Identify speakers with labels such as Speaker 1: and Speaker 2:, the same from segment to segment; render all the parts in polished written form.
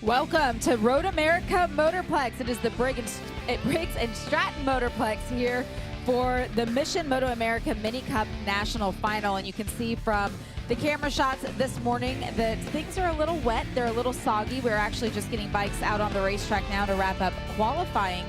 Speaker 1: Welcome to MotoAmerica Motorplex. It is the Briggs and Stratton Motorplex here for the Mission MotoAmerica Mini Cup National Final. And you can see from the camera shots this morning that things are a little wet. They're a little soggy. We're actually just getting bikes out on the racetrack now to wrap up qualifying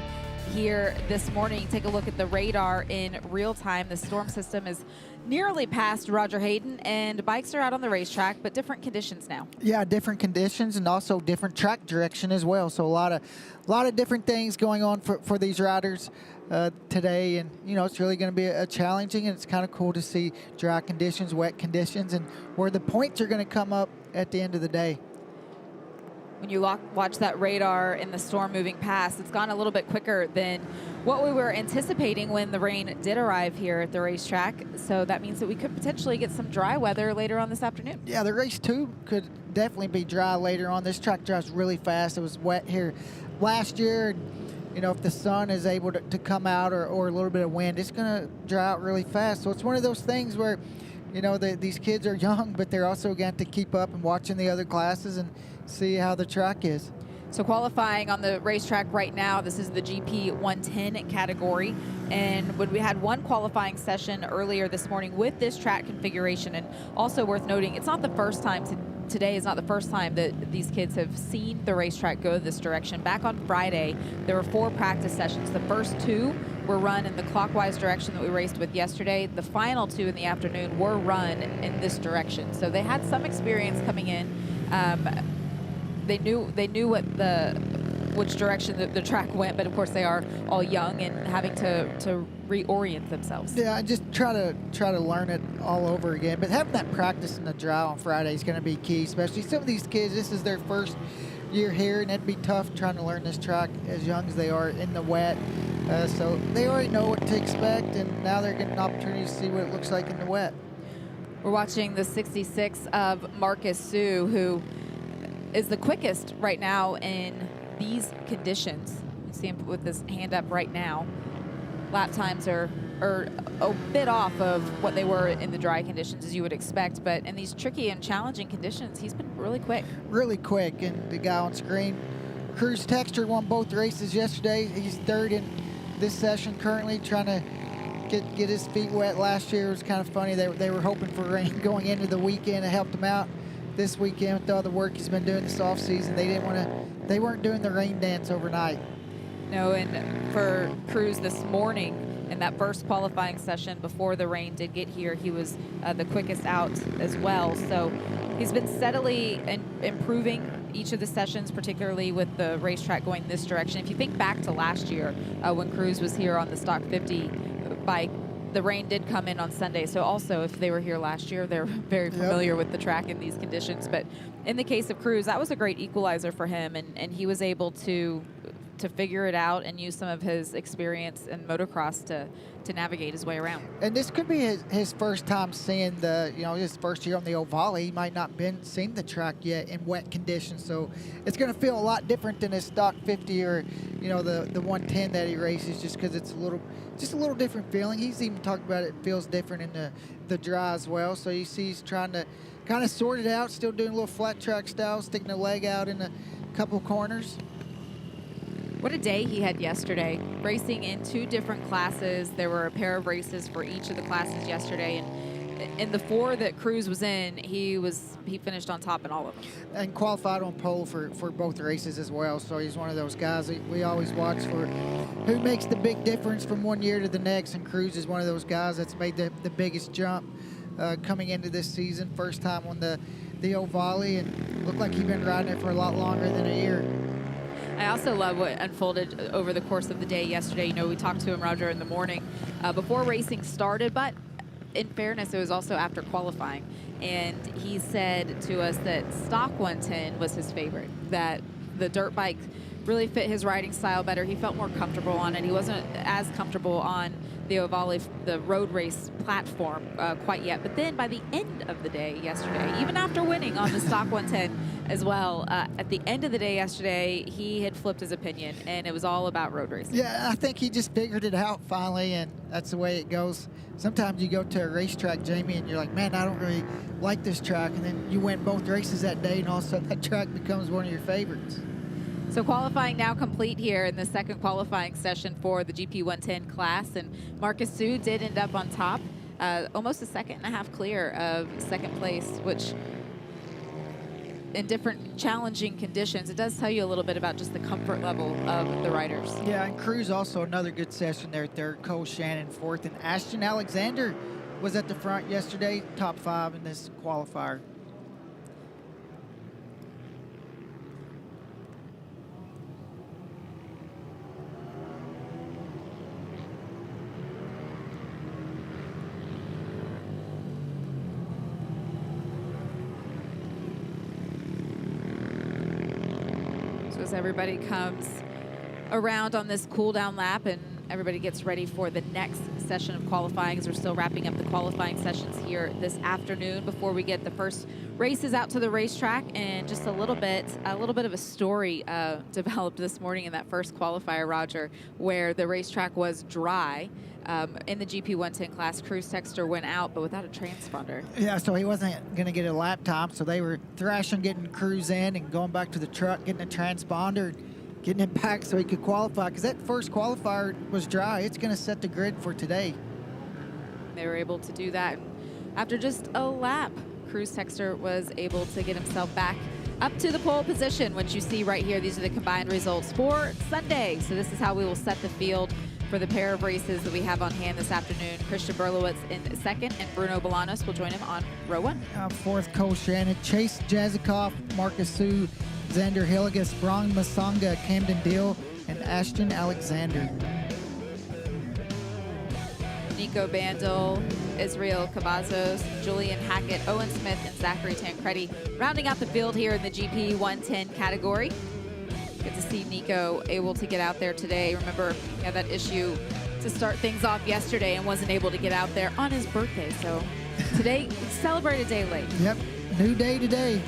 Speaker 1: here this morning. Take a look at the radar in real time. The storm system is nearly past Roger Hayden, and bikes are out on the racetrack, but different conditions now.
Speaker 2: Yeah, different conditions and also different track direction as well. So a lot of different things going on for these riders today, and you know it's really going to be a challenging, and it's kind of cool to see dry conditions, wet conditions, and where the points are going to come up at the end of the day.
Speaker 1: When you watch that radar in the storm moving past, it's gone a little bit quicker than what we were anticipating when the rain did arrive here at the racetrack. So that means that we could potentially get some dry weather later on this afternoon.
Speaker 2: Yeah, the race 2 could definitely be dry later on. This track drives really fast. It was wet here last year. And, you know, if the sun is able to come out or a little bit of wind, it's going to dry out really fast. So it's one of those things where, you know, these kids are young, but they're also going to keep up and watching the other classes and see how the track is.
Speaker 1: So qualifying on the racetrack right now, this is the GP 110 category. And when we had one qualifying session earlier this morning with this track configuration, and also worth noting, it's not the first time today is not the first time that these kids have seen the racetrack go this direction. Back on Friday, there were 4 practice sessions. The first 2 were run in the clockwise direction that we raced with yesterday. The final 2 in the afternoon were run in this direction. So they had some experience coming in. They knew which direction the track went, but of course they are all young and having to reorient themselves.
Speaker 2: Yeah, and just try to learn it all over again. But having that practice in the dry on Friday is going to be key, especially some of these kids. This is their first year here, and it'd be tough trying to learn this track as young as they are in the wet. So they already know what to expect, and now they're getting an opportunity to see what it looks like in the wet.
Speaker 1: We're watching the 66 of Marcus Sue, who is the quickest right now in these conditions. You see him with his hand up right now. Lap times are a bit off of what they were in the dry conditions, as you would expect, but in these tricky and challenging conditions, he's been really quick.
Speaker 2: Really quick, and the guy on screen, Cruz Texter, won both races yesterday. He's third in this session currently, trying to get his feet wet. Last year it was kind of funny. They were hoping for rain going into the weekend. It helped him out this weekend with all the work he's been doing this off season. They weren't doing the rain dance overnight.
Speaker 1: No, and for Cruz this morning in that first qualifying session before the rain did get here, he was the quickest out as well. So he's been steadily improving each of the sessions, particularly with the racetrack going this direction. If you think back to last year when Cruz was here on the Stock 50 bike, the rain did come in on Sunday. So also, if they were here last year, they're very familiar with the track in these conditions. But in the case of Cruz, that was a great equalizer for him, and he was able to figure it out and use some of his experience in motocross to navigate his way around.
Speaker 2: And this could be his first time seeing his first year on the Ovale. He might not seen the track yet in wet conditions, so it's going to feel a lot different than his Stock 50 or the 110 that he races, just because it's a little different feeling. He's even talked about it feels different in the dry as well. So you see he's trying to kind of sort it out, still doing a little flat track style, sticking a leg out in a couple corners.
Speaker 1: What a day he had yesterday, racing in 2 different classes. There were a pair of races for each of the classes yesterday, and in the 4 that Cruz was in, he finished on top in all of them. And
Speaker 2: qualified on pole for both races as well. So he's one of those guys we always watch for who makes the big difference from one year to the next, and Cruz is one of those guys that's made the biggest jump coming into this season. First time on the Ovale, and looked like he'd been riding it for a lot longer than a year.
Speaker 1: I also love what unfolded over the course of the day yesterday. You know, we talked to him, Roger, in the morning before racing started, but in fairness, it was also after qualifying. And he said to us that Stock 110 was his favorite, that the dirt bike really fit his riding style better. He felt more comfortable on it. He wasn't as comfortable on the Ovale, the road race platform quite yet. But then by the end of the day yesterday, even after winning on the stock 110 as well, at the end of the day yesterday, he had flipped his opinion, and it was all about road racing.
Speaker 2: Yeah, I think he just figured it out finally, and that's the way it goes. Sometimes you go to a racetrack, Jamie, and you're like, man, I don't really like this track, and then you win both races that day, and all of a sudden that track becomes one of your favorites.
Speaker 1: So qualifying now complete here in the second qualifying session for the GP 110 class, and Marcus Su did end up on top, almost a second and a half clear of second place, which in different challenging conditions, it does tell you a little bit about just the comfort level of the riders.
Speaker 2: Yeah, and Cruz also another good session there, third, Cole Shannon fourth, and Ashton Alexander was at the front yesterday, top 5 in this qualifier.
Speaker 1: As everybody comes around on this cool down lap and everybody gets ready for the next session of qualifying, as we're still wrapping up the qualifying sessions here this afternoon before we get the first races out to the racetrack. And just a little bit of a story developed this morning in that first qualifier, Roger, where the racetrack was dry. In the GP 110 class, Cruz Texter went out, but without a transponder.
Speaker 2: Yeah, so he wasn't going to get a lap time, so they were thrashing, getting Cruz in and going back to the truck, getting a transponder, getting it back so he could qualify, because that first qualifier was dry. It's going to set the grid for today.
Speaker 1: They were able to do that. After just a lap, Cruz Texter was able to get himself back up to the pole position, which you see right here. These are the combined results for Sunday. So this is how we will set the field for the pair of races that we have on hand this afternoon. Christian Berlowitz in second, and Bruno Bolanos will join him on row 1.
Speaker 2: Fourth, Cole Shannon, Chase Jazikoff, Marcus Su, Xander Hillegas, Brong Masanga, Camden Deal, and Ashton Alexander.
Speaker 1: Nico Bandel, Israel Cavazos, Julian Hackett, Owen Smith, and Zachary Tancredi rounding out the field here in the GP 110 category. Good to see Nico able to get out there today. Remember, he had that issue to start things off yesterday and wasn't able to get out there on his birthday. So today, celebrate a day late.
Speaker 2: Yep, new day today.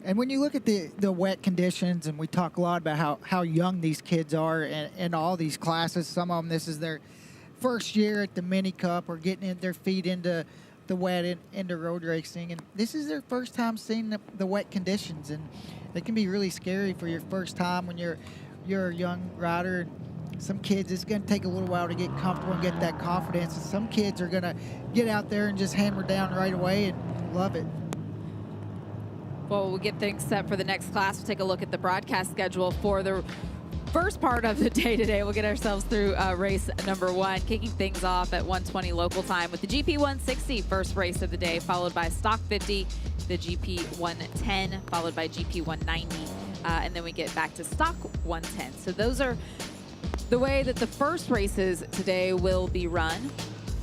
Speaker 2: And when you look at the wet conditions, and we talk a lot about how young these kids are in all these classes, some of them, this is their first year at the Mini Cup or getting their feet into the wet into road racing, and this is their first time seeing the wet conditions, and it can be really scary for your first time when you're a young rider. And some kids, it's going to take a little while to get comfortable and get that confidence, and some kids are going to get out there and just hammer down right away and love it.
Speaker 1: Well, we'll get things set for the next class. We'll take a look at the broadcast schedule for the first part of the day today. We'll get ourselves through race number 1, kicking things off at 1:20 local time with the GP 160 first race of the day, followed by Stock 50, the GP 110, followed by GP 190, and then we get back to Stock 110. So those are the way that the first races today will be run.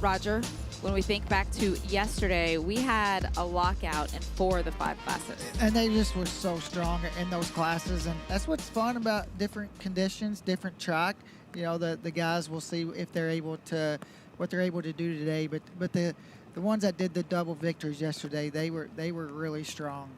Speaker 1: Roger, when we think back to yesterday, we had a lockout in 4 of the 5 classes.
Speaker 2: And they just were so strong in those classes, and that's what's fun about different conditions, different track. You know, the guys will see if they're able to, what they're able to do today. But the ones that did the double victories yesterday, they were really strong.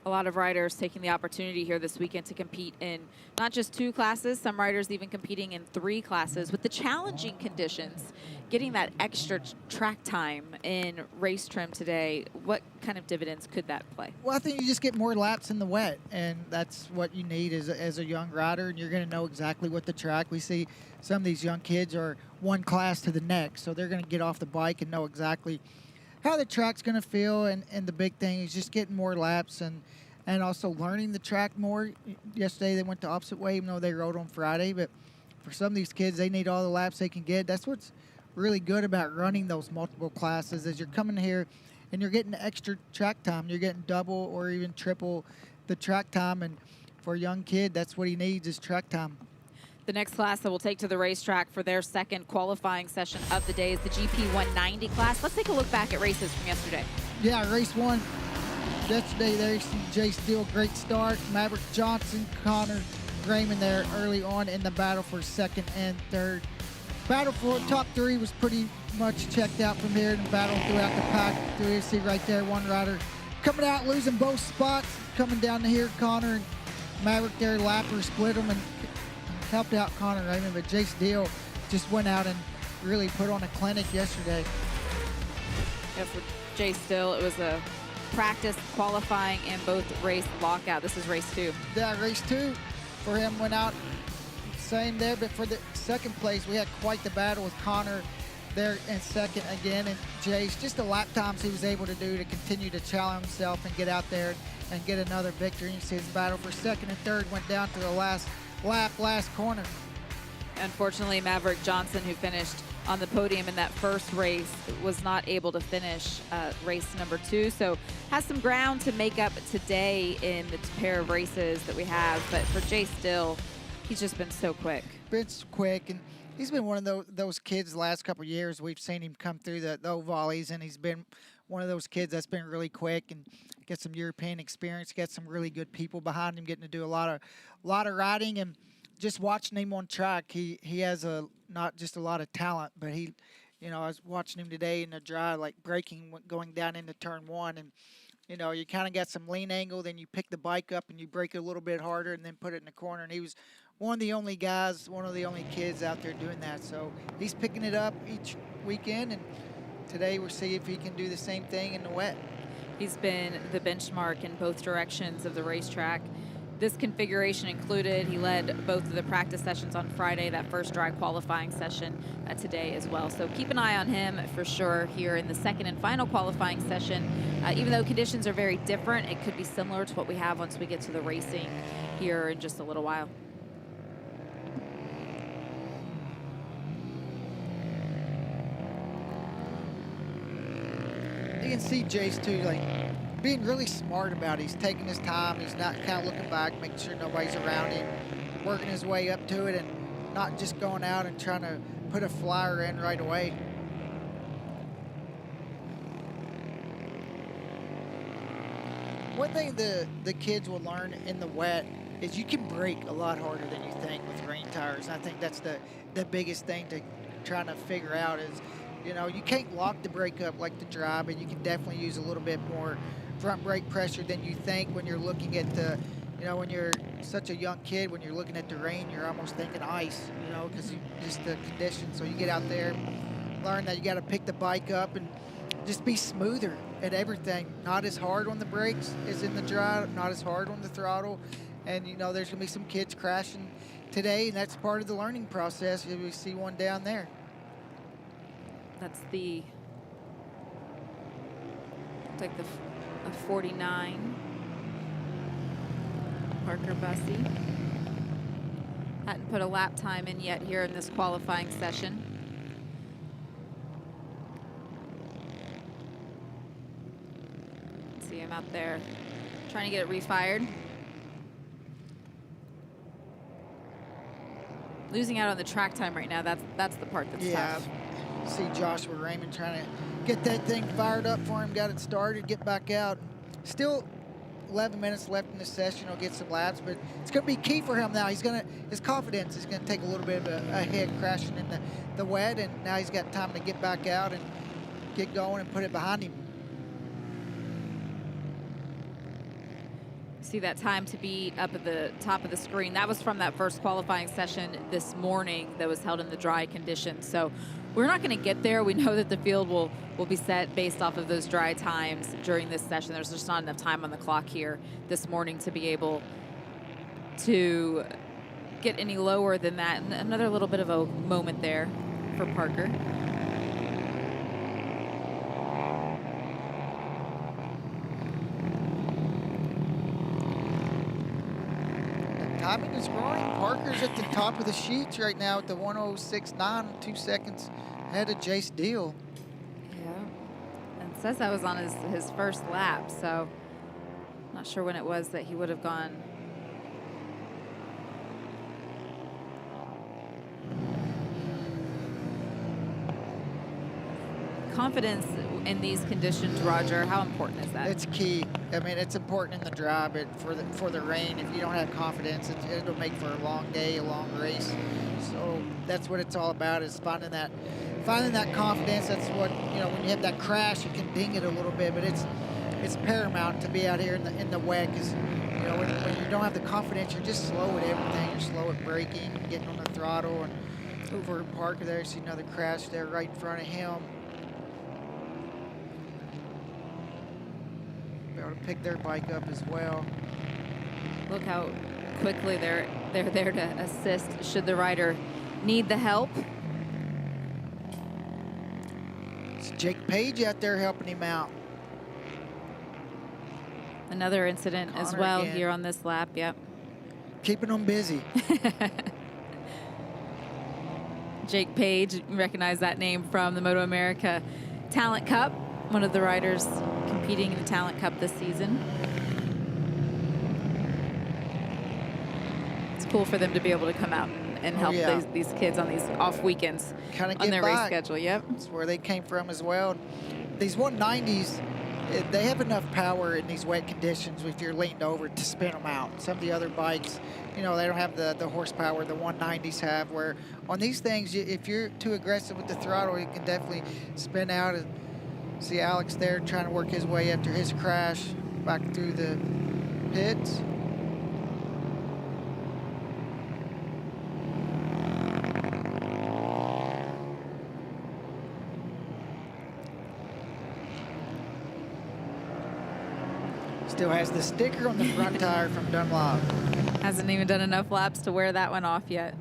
Speaker 1: A lot of riders taking the opportunity here this weekend to compete in not just 2 classes, some riders even competing in 3 classes. With the challenging conditions, getting that extra track time in race trim today, what kind of dividends could that play?
Speaker 2: Well, I think you just get more laps in the wet, and that's what you need as a young rider, and you're going to know exactly what the track. We see some of these young kids are one class to the next, so they're going to get off the bike and know exactly how the track's going to feel, and the big thing is just getting more laps and also learning the track more. Yesterday they went the opposite way, even though they rode on Friday, but for some of these kids, they need all the laps they can get. That's what's really good about running those multiple classes, is you're coming here and you're getting extra track time. You're getting double or even triple the track time, and for a young kid, that's what he needs, is track time.
Speaker 1: The next class that we'll take to the racetrack for their second qualifying session of the day is the GP 190 class. Let's take a look back at races from yesterday.
Speaker 2: Yeah, race 1, yesterday there you see Jay Steele, great start. Maverick Johnson, Connor Grayman there early on in the battle for second and third. Battle for top three was pretty much checked out from here, and battle throughout the pack. You see right there, one rider coming out, losing both spots. Coming down to here, Connor and Maverick there, lapper split them and helped out Connor Grayman, but Jay Steele just went out and really put on a clinic yesterday.
Speaker 1: Yeah, for Jay Steele, it was a practice, qualifying, and both race lockout. This is race 2.
Speaker 2: Yeah, race 2 for him went out same there, but for the second place, we had quite the battle with Connor there in second again, and Jay's just the lap times he was able to do to continue to challenge himself and get out there and get another victory. You see his battle for second and third went down to the last lap, last corner.
Speaker 1: Unfortunately, Maverick Johnson, who finished on the podium in that first race, was not able to finish race number 2. So has some ground to make up today in the pair of races that we have. But for Jay Steele, he's just been so quick.
Speaker 2: Been quick, and he's been one of those kids the last couple of years. We've seen him come through the Ovallies, and he's been one of those kids that's been really quick and get some European experience, get some really good people behind him, getting to do a lot of riding. And just watching him on track, he has not just a lot of talent, but he, you know, I was watching him today in the dry, like braking, going down into turn 1, and you know, you kind of got some lean angle, then you pick the bike up and you brake it a little bit harder and then put it in the corner. And he was one of the only guys, one of the only kids out there doing that. So he's picking it up each weekend, and today we'll see if he can do the same thing in the wet. He's
Speaker 1: been the benchmark in both directions of the racetrack. This configuration included, he led both of the practice sessions on Friday, that first dry qualifying session today as well. So keep an eye on him for sure here in the second and final qualifying session. Even though conditions are very different, it could be similar to what we have once we get to the racing here in just a little while.
Speaker 2: You can see Jace too, like being really smart about it. He's taking his time. He's not kind of looking back, making sure nobody's around him, working his way up to it, and not just going out and trying to put a flyer in right away. One thing the kids will learn in the wet is you can brake a lot harder than you think with rain tires. And I think that's the biggest thing to trying to figure out is, you know, you can't lock the brake up like the dry, but you can definitely use a little bit more front brake pressure than you think when you're looking at the, you know, when you're such a young kid, when you're looking at the rain, you're almost thinking ice, you know, because just the conditions. So you get out there, learn that you got to pick the bike up and just be smoother at everything. Not as hard on the brakes as in the dry, not as hard on the throttle. And, you know, there's going to be some kids crashing today, and that's part of the learning process. We see one down there.
Speaker 1: That's the, like a 49, Parker Bussey. Hadn't put a lap time in yet here in this qualifying session. See him out there trying to get it refired. Losing out on the track time right now, that's the part that's tough.
Speaker 2: See Joshua Raymond trying to get that thing fired up for him, got it started, get back out. Still 11 minutes left in the session. He'll get some laps, but it's going to be key for him now. His confidence is going to take a little bit of a hit crashing in the wet, and now he's got time to get back out and get going and put it behind him.
Speaker 1: See that time to be up at the top of the screen. That was from that first qualifying session this morning that was held in the dry conditions. So we're not going to get there. We know that the field will be set based off of those dry times during this session. There's just not enough time on the clock here this morning to be able to get any lower than that. And another little bit of a moment there for Parker.
Speaker 2: Timing is growing. Parker's at the top of the sheets right now at the 106.9, 2 seconds ahead of Jay Steele.
Speaker 1: Yeah, and it says that was on his first lap, so not sure when it was that he would have gone. Confidence in these conditions, Roger? How important is that?
Speaker 2: It's key. I mean, it's important in the drive, but for the rain, if you don't have confidence, it'll make for a long day, a long race. So that's what it's all about, is finding that confidence. That's what, you know, when you have that crash, you can ding it a little bit, but it's paramount to be out here in the wet, because, you know, when you don't have the confidence, you're just slow at everything. You're slow at braking, getting on the throttle, and over Parker there, see another crash there right in front of him. Be able to pick their bike up as well.
Speaker 1: Look how quickly they're there to assist should the rider need the help.
Speaker 2: It's Jake Page out there helping him out.
Speaker 1: Another incident as
Speaker 2: Connor
Speaker 1: well
Speaker 2: again.
Speaker 1: here on this lap. Yep.
Speaker 2: Keeping them busy.
Speaker 1: Jake Page, you recognize that name from the MotoAmerica Talent Cup, one of the riders competing in the Talent Cup this season. It's cool for them to be able to come out and help these kids on these off weekends on their race schedule. Yep.
Speaker 2: That's where they came from as well. These 190s, they have enough power in these wet conditions if you're leaned over to spin them out. Some of the other bikes, you know, they don't have the horsepower the 190s have, where on these things, if you're too aggressive with the throttle, you can definitely spin out. And see Alex there trying to work his way after his crash back through the pits. Still has the sticker on the front tire from Dunlop.
Speaker 1: Hasn't even done enough laps to wear that one off yet.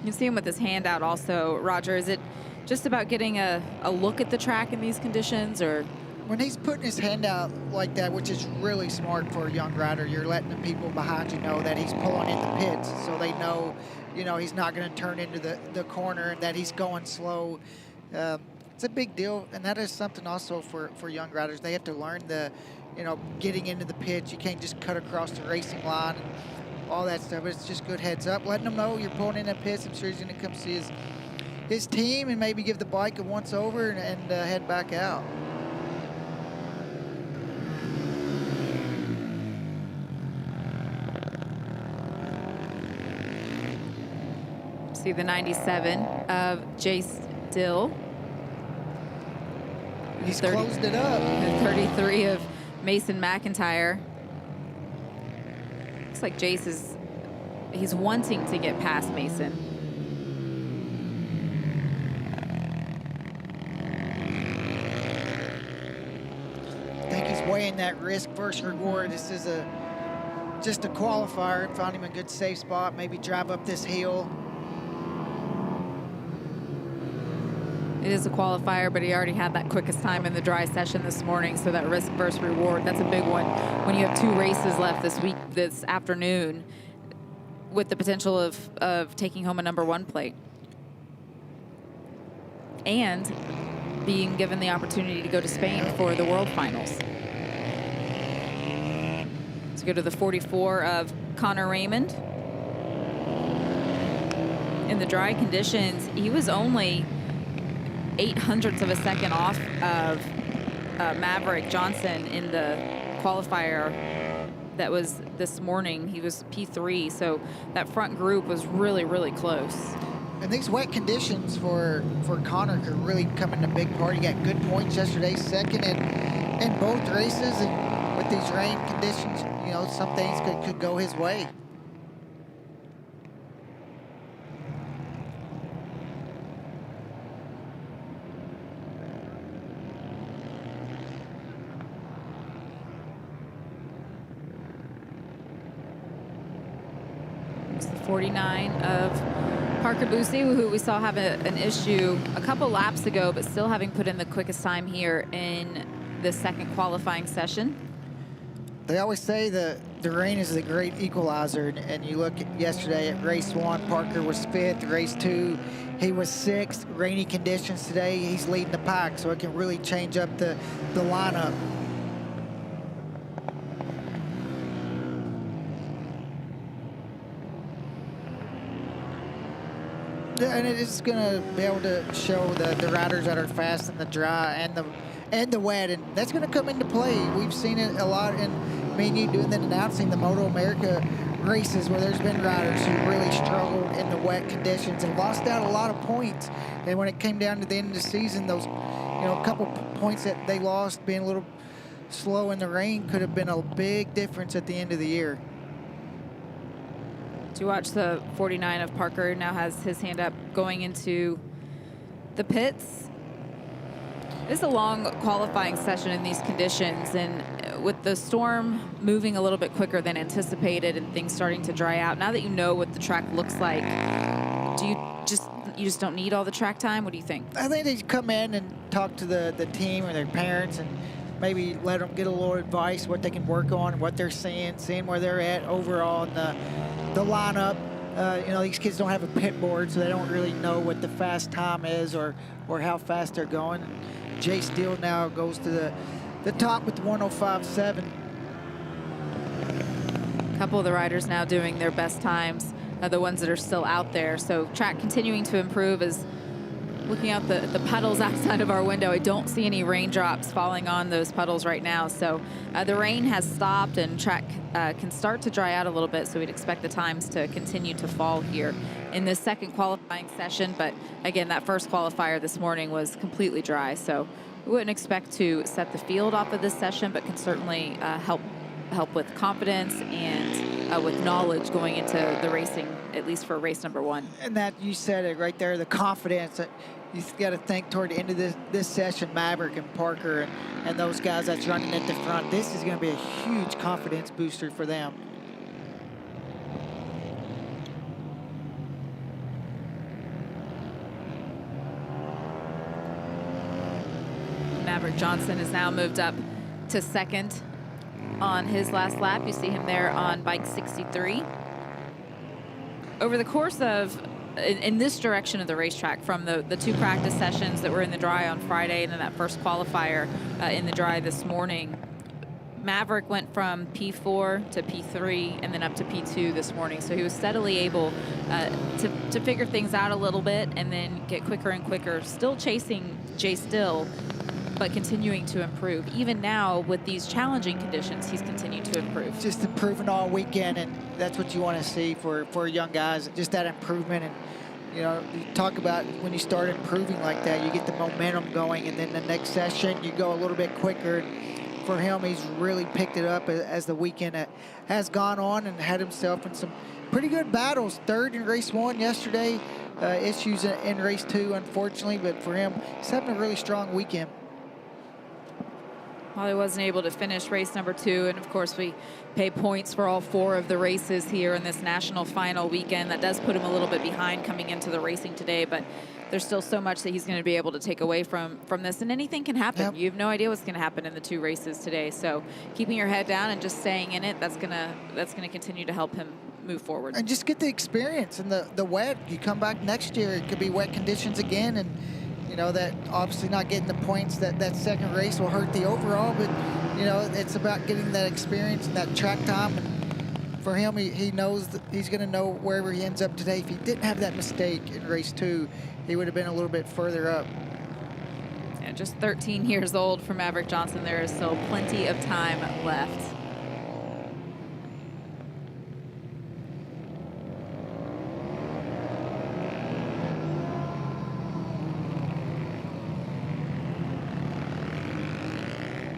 Speaker 1: You see him with his hand out also. Roger, is it just about getting a look at the track in these conditions, or?
Speaker 2: When he's putting his hand out like that, which is really smart for a young rider, you're letting the people behind you know that he's pulling in the pits, so they know, you know, he's not going to turn into the corner and that he's going slow. It's a big deal, and that is something also for young riders. They have to learn you know, getting into the pits. You can't just cut across the racing line and all that stuff. It's just good heads up, letting them know you're pulling in the pits. I'm sure he's going to come see his team and maybe give the bike a once over and head back out.
Speaker 1: See the 97 of Jace Dill.
Speaker 2: He's closed it up.
Speaker 1: The 33 of Mason McIntyre. Looks like Jace he's wanting to get past Mason.
Speaker 2: I think he's weighing that risk versus reward. This is just a qualifier. Found him a good safe spot. Maybe drive up this hill.
Speaker 1: It is a qualifier, but he already had that quickest time in the dry session this morning, so that risk versus reward, that's a big one when you have 2 races left this afternoon, with the potential of taking home a number-1 plate and being given the opportunity to go to Spain for the World Finals. Let's go to the 44 of Connor Raymond. In the dry conditions, he was only 0.08 of a second off of Maverick Johnson in the qualifier that was this morning. He was P3, so that front group was really, really close.
Speaker 2: And these wet conditions for Connor could really come in a big part. He got good points yesterday, second in both races, and with these rain conditions, you know, some things could go his way.
Speaker 1: It's the 49 of Parker Boosie, who we saw have an issue a couple laps ago, but still having put in the quickest time here in the second qualifying session.
Speaker 2: They always say the rain is the great equalizer, and you look at yesterday at race 1, Parker was 5th, race 2, he was 6th. Rainy conditions today, he's leading the pack, so it can really change up the lineup. Yeah, and it is going to be able to show the riders that are fast in the dry and the wet, and that's going to come into play. We've seen it a lot in me and you doing the announcing the MotoAmerica races where there's been riders who really struggled in the wet conditions and lost out a lot of points. And when it came down to the end of the season, those, a couple points that they lost being a little slow in the rain could have been a big difference at the end of the year.
Speaker 1: To watch the 49 of Parker now has his hand up going into the pits. It's a long qualifying session in these conditions, and with the storm moving a little bit quicker than anticipated and things starting to dry out, now that you know what the track looks like, do you just don't need all the track time? What do you think?
Speaker 2: I think they come in and talk to the team or their parents and maybe let them get a little advice, what they can work on, what they're seeing where they're at overall in the lineup. These kids don't have a pit board, so they don't really know what the fast time is or how fast they're going. Jay Steele now goes to the top with 105.7.
Speaker 1: A couple of the riders now doing their best times, the ones that are still out there. So track continuing to improve. As looking out the puddles outside of our window, I don't see any raindrops falling on those puddles right now. So the rain has stopped and track can start to dry out a little bit. So we'd expect the times to continue to fall here in this second qualifying session. But again, that first qualifier this morning was completely dry. So we wouldn't expect to set the field off of this session, but can certainly help with confidence and with knowledge going into the racing, at least for race number 1.
Speaker 2: And that, you said it right there, the confidence. You've got to think toward the end of this session, Maverick and Parker and those guys that's running at the front. This is going to be a huge confidence booster for them.
Speaker 1: Maverick Johnson has now moved up to second on his last lap. You see him there on bike 63. Over the course of, in this direction of the racetrack, from the 2 practice sessions that were in the dry on Friday and then that first qualifier in the dry this morning, Maverick went from P4 to P3 and then up to P2 this morning. So he was steadily able to figure things out a little bit and then get quicker and quicker, still chasing Jay Still, but continuing to improve. Even now, with these challenging conditions, he's continued to improve.
Speaker 2: Just improving all weekend, and that's what you want to see for young guys, just that improvement. And, you talk about when you start improving like that, you get the momentum going, and then the next session, you go a little bit quicker. And for him, he's really picked it up as the weekend has gone on and had himself in some pretty good battles. Third in race 1 yesterday, issues in race 2, unfortunately, but for him, he's having a really strong weekend.
Speaker 1: Well, he wasn't able to finish race number 2, and of course we pay points for all 4 of the races here in this national final weekend. That does put him a little bit behind coming into the racing today, but there's still so much that he's going to be able to take away from this, and anything can happen. Yep. You have no idea what's going to happen in the 2 races today, so keeping your head down and just staying in it, that's gonna continue to help him move forward.
Speaker 2: And just get the experience in the wet. You come back next year, it could be wet conditions again, and that obviously not getting the points that second race will hurt the overall, but it's about getting that experience and that track time. And for him, he knows that he's going to know wherever he ends up today. If he didn't have that mistake in race 2, he would have been a little bit further up.
Speaker 1: Yeah, just 13 years old for Maverick Johnson. There is still plenty of time left.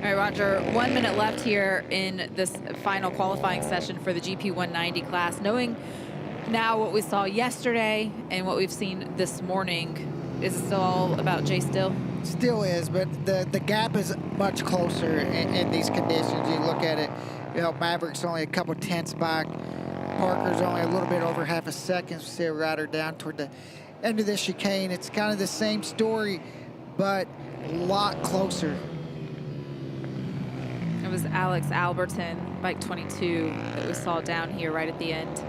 Speaker 1: All right, Roger, 1 minute left here in this final qualifying session for the GP 190 class. Knowing now what we saw yesterday and what we've seen this morning, is it still all about Jay Still?
Speaker 2: Still is, but the gap is much closer in these conditions. You look at it, Maverick's only a couple tenths back. Parker's only a little bit over half a second. See a rider down toward the end of the chicane. It's kind of the same story, but a lot closer.
Speaker 1: It was Alex Alberton, bike 22, that we saw down here right at the end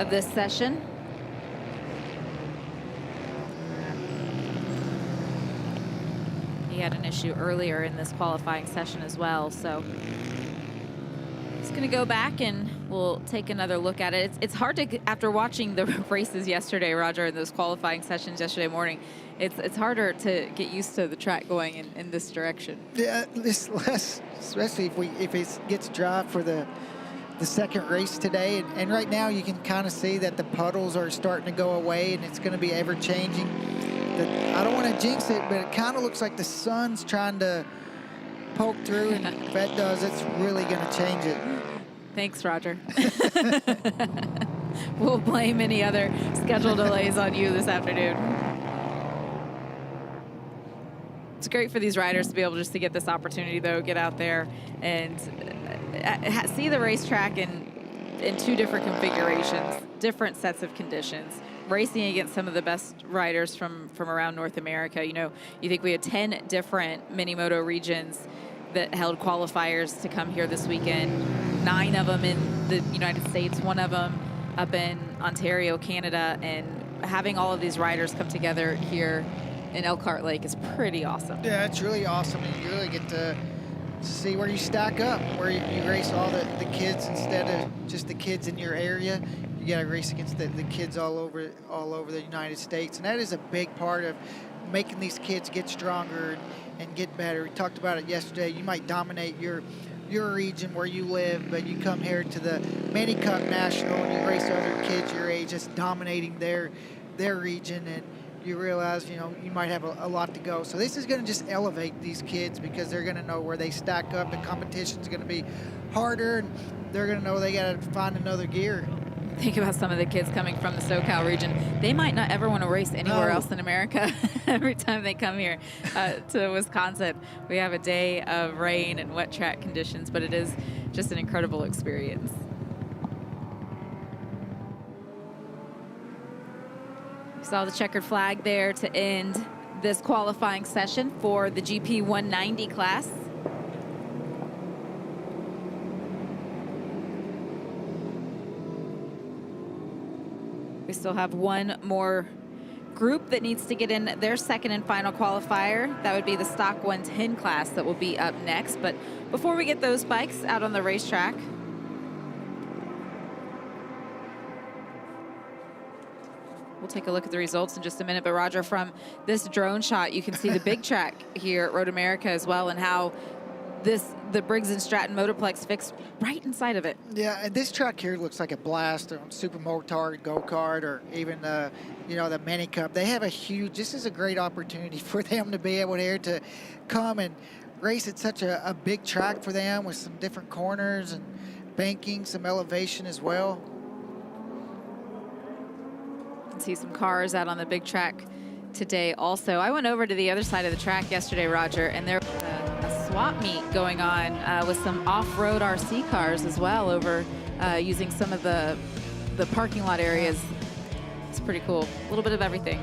Speaker 1: of this session. He had an issue earlier in this qualifying session as well, so he's going to go back and we'll take another look at it. It's hard to, after watching the races yesterday, Roger, and those qualifying sessions yesterday morning, it's harder to get used to the track going in this direction.
Speaker 2: Yeah, this less, especially if it gets dry for the second race today. And right now you can kind of see that the puddles are starting to go away, and it's going to be ever changing. I don't want to jinx it, but it kind of looks like the sun's trying to poke through, and if that does, it's really going to change it.
Speaker 1: Thanks, Roger. We'll blame any other schedule delays on you this afternoon. It's great for these riders to be able just to get this opportunity, though, get out there and see the racetrack in two different configurations, different sets of conditions, racing against some of the best riders from around North America. You know, you think we had 10 different mini-moto regions that held qualifiers to come here this weekend, 9 of them in the United States, 1 of them up in Ontario, Canada, and having all of these riders come together here in Elkhart Lake is pretty awesome.
Speaker 2: Yeah, it's really awesome, and you really get to see where you stack up, where you race all the kids instead of just the kids in your area. You got to race against the kids all over the United States, and that is a big part of making these kids get stronger and get better. We talked about it yesterday. You might dominate your region where you live, but you come here to the Mini Cup National and you race other kids your age, just dominating their region, and you realize, you know, you might have a lot to go. So this is going to just elevate these kids because they're going to know where they stack up. The competition's going to be harder, and they're going to know they got to find another gear.
Speaker 1: Think about some of the kids coming from the SoCal region. They might not ever want to race anywhere else in America. Every time they come here to Wisconsin, we have a day of rain and wet track conditions, but it is just an incredible experience. We saw the checkered flag there to end this qualifying session for the GP 190 class. We still have one more group that needs to get in their second and final qualifier. That would be the Stock 110 class that will be up next. But before we get those bikes out on the racetrack, we'll take a look at the results in just a minute. But Roger, from this drone shot, you can see the big track here at MotoAmerica as well, and how the Briggs & Stratton Motorplex fixed right inside of it.
Speaker 2: Yeah, and this track here looks like a blast on Super Motard, Go-Kart, or even the Mini Cup. They have a huge, this is a great opportunity for them to be able here to come and race at such a big track for them with some different corners and banking, some elevation as well.
Speaker 1: You can see some cars out on the big track today also. I went over to the other side of the track yesterday, Roger, and there was a swap meet going on with some off-road RC cars as well over using some of the parking lot areas. It's pretty cool. A little bit of everything.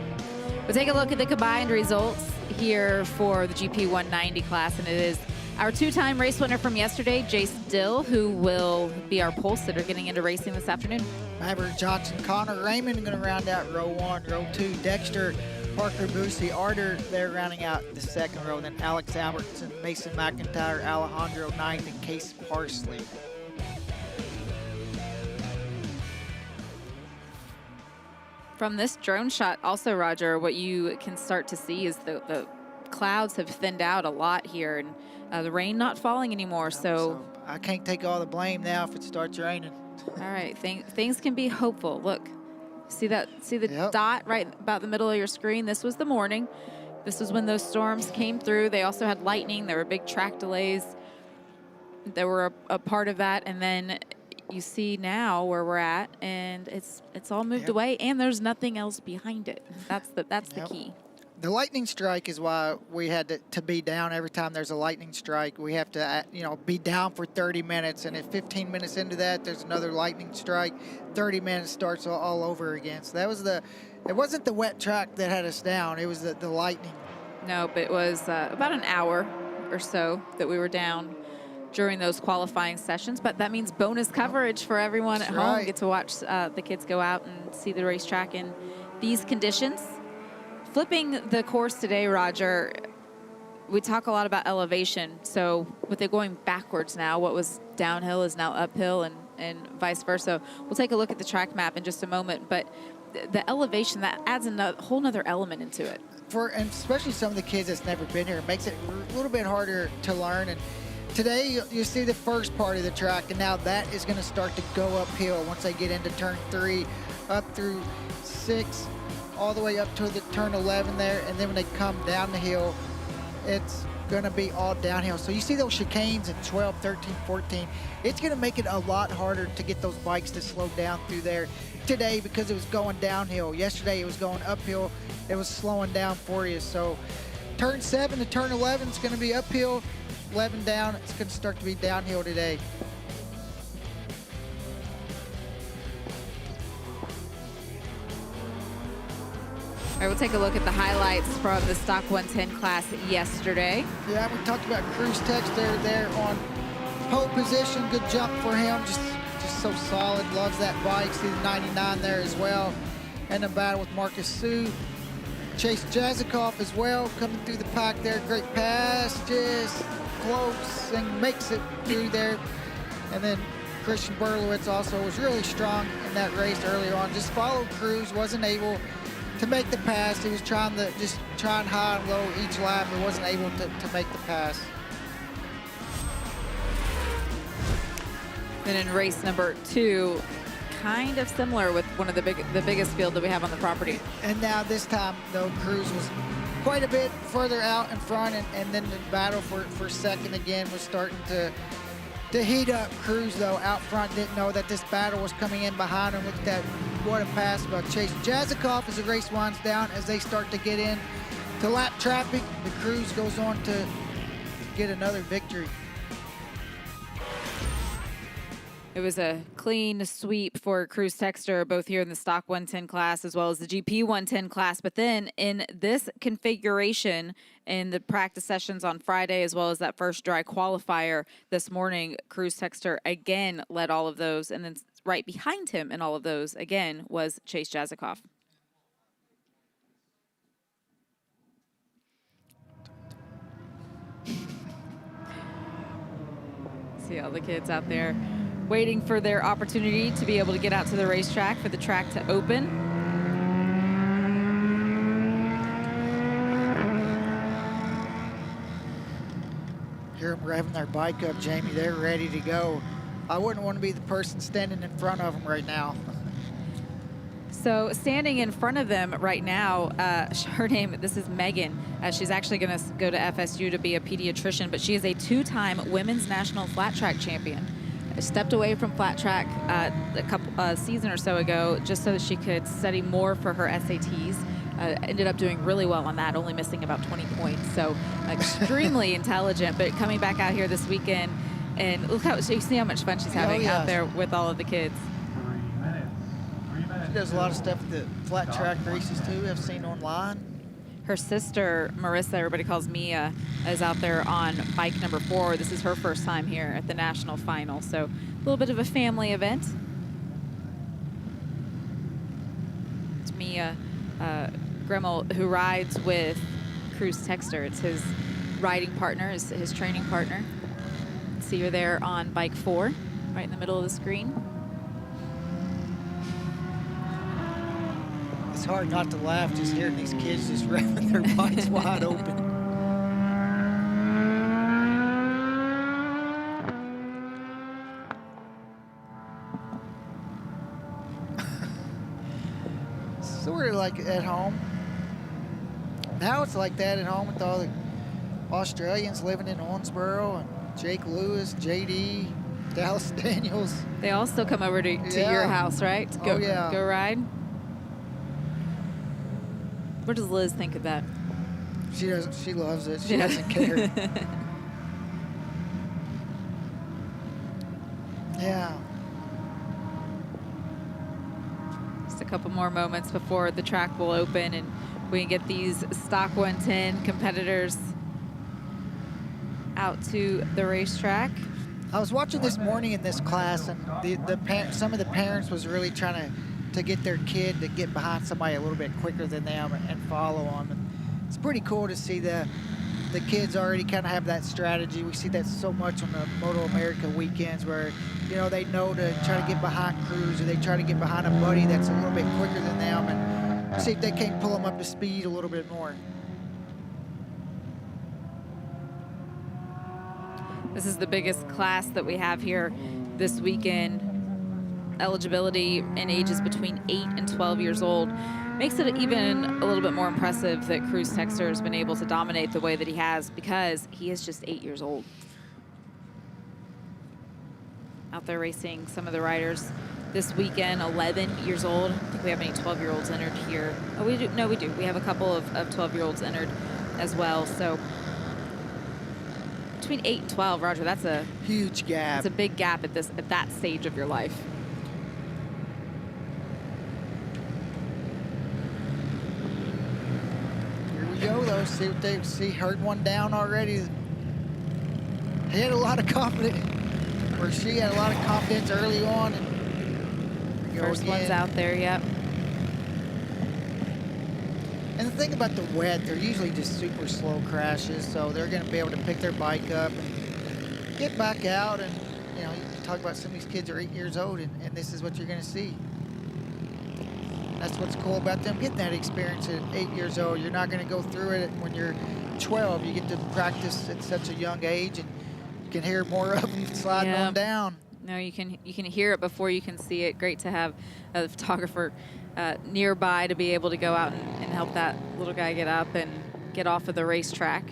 Speaker 1: We'll take a look at the combined results here for the GP 190 class, and it is our 2-time race winner from yesterday, Jace Dill, who will be our pole sitter getting into racing this afternoon.
Speaker 2: Maverick Johnson, Connor Raymond going to round out row 1. Row 2, Dexter, Parker Boosie, Arter, they're rounding out the second row. Then Alex Albertson, Mason McIntyre, Alejandro Ninth, and Case Parsley.
Speaker 1: From this drone shot also, Roger, what you can start to see is the clouds have thinned out a lot here, and the rain not falling anymore. So
Speaker 2: I can't take all the blame now if it starts raining.
Speaker 1: All right, things can be hopeful. Look, see the dot right about the middle of your screen? This was the morning. This was when those storms came through. They also had lightning. There were big track delays. There were a part of that, and then you see now where we're at, and it's all moved away, and there's nothing else behind it. That's the key.
Speaker 2: The lightning strike is why we had to be down every time there's a lightning strike. We have to, be down for 30 minutes, and if 15 minutes into that, there's another lightning strike, 30 minutes starts all over again. So that was it wasn't the wet track that had us down, it was the lightning.
Speaker 1: No, but it was about an hour or so that we were down during those qualifying sessions, but that means bonus coverage for everyone at home. Get to watch the kids go out and see the racetrack in these conditions. Flipping the course today, Roger, we talk a lot about elevation. So with it going backwards now, what was downhill is now uphill, and and vice versa. We'll take a look at the track map in just a moment, but the elevation, that adds a whole nother element into it.
Speaker 2: And especially some of the kids that's never been here, it makes it a little bit harder to learn. And today you see the first part of the track, and now that is going to start to go uphill once they get into turn 3, up through 6, all the way up to the turn 11 there, and then when they come down the hill, it's going to be all downhill. So you see those chicanes at 12, 13, 14. It's going to make it a lot harder to get those bikes to slow down through there today because it was going downhill. Yesterday it was going uphill. It was slowing down for you. So turn 7 to turn 11 is going to be uphill. 11 down, it's going to start to be downhill today.
Speaker 1: All right, we'll take a look at the highlights from the Stock 110 class yesterday.
Speaker 2: Yeah, we talked about Cruz Texter there on pole position. Good jump for him. Just so solid. Loves that bike. See the 99 there as well. And the battle with Marcus Sue. Chase Jazikoff as well coming through the pack there. Great pass. Just close and makes it through there. And then Christian Berlowitz also was really strong in that race earlier on. Just followed Cruz. Wasn't able to make the pass. He was trying high and low each lap, but wasn't able to make the pass.
Speaker 1: Then in race number 2, kind of similar with one of the biggest field that we have on the property.
Speaker 2: And now this time, though, Cruz was quite a bit further out in front, and then the battle for second again was starting to heat up. Cruz, though, out front, didn't know that this battle was coming in behind him. Look at that, what a pass by Chase Jazikoff as the race winds down. As they start to get in to lap traffic, the Cruz goes on to get another victory.
Speaker 1: It was a clean sweep for Cruz Texter, both here in the Stock 110 class as well as the GP 110 class. But then in this configuration, in the practice sessions on Friday, as well as that first dry qualifier this morning, Cruz Texter again led all of those. And then right behind him in all of those, again, was Chase Jazikoff. See all the kids out there waiting for their opportunity to be able to get out to the racetrack, for the track to open.
Speaker 2: Hear them revving their bike up, Jamie. They're ready to go. I wouldn't want to be the person standing in front of them right now.
Speaker 1: So standing in front of them right now, her name, this is Megan. She's actually going to go to FSU to be a pediatrician, but she is a 2-time women's national flat track champion. Stepped away from flat track a season or so ago just so that she could study more for her SATs. Ended up doing really well on that, only missing about 20 points. So extremely intelligent, but coming back out here this weekend, and look how, so you see how much fun she's having out there with all of the kids.
Speaker 2: She does a lot of stuff at the flat track races too, I've seen online.
Speaker 1: Her sister, Marissa, everybody calls Mia, is out there on bike number 4. This is her first time here at the national final. So a little bit of a family event. It's Mia Gremmel, who rides with Cruz Texter. It's his riding partner, his training partner. See her there on bike 4, right in the middle of the screen.
Speaker 2: It's hard not to laugh just hearing these kids just revving their bikes wide open. Sort of like at home. Now it's like that at home with all the Australians living in Owensboro, and Jake Lewis, JD, Dallas Daniels.
Speaker 1: They all still come over to your house, right? To go, go ride. What does Liz think of that?
Speaker 2: She doesn't. She loves it. She doesn't care. Yeah.
Speaker 1: Just a couple more moments before the track will open and we can get these Stock 110 competitors out to the racetrack.
Speaker 2: I was watching this morning in this class, and some of the parents was really trying to get their kid to get behind somebody a little bit quicker than them and follow them. And it's pretty cool to see the the kids already kind of have that strategy. We see that so much on the MotoAmerica weekends where, you know, they know to try to get behind crews, or they try to get behind a buddy that's a little bit quicker than them, and see if they can pull them up to speed a little bit more.
Speaker 1: This is the biggest class that we have here this weekend. Eligibility in ages between 8 and 12 years old. Makes it even a little bit more impressive that Cruz Texter has been able to dominate the way that he has, because he is just 8 years old. Out there racing some of the riders this weekend, 11 years old. I don't think we have any 12-year-olds entered here. Oh, we do. No, we do. We have a couple of 12-year-olds entered as well. So between 8 and 12, Roger, that's a
Speaker 2: huge gap.
Speaker 1: It's a big gap at that stage of your life.
Speaker 2: Here we go, though. See what they see. Heard one down already. He had a lot of confidence, or she had a lot of confidence early on. And
Speaker 1: First one's out there, yep.
Speaker 2: And the thing about the wet, they're usually just super slow crashes, so they're going to be able to pick their bike up and get back out. And, you know, you talk about some of these kids are 8 years old, and this is what you're going to see. That's what's cool about them getting that experience at 8 years old. You're not going to go through it when you're 12. You get to practice at such a young age, and you can hear more of them sliding on down.
Speaker 1: No, you can hear it before you can see it. Great to have a photographer nearby to be able to go out and help that little guy get up and get off of the racetrack.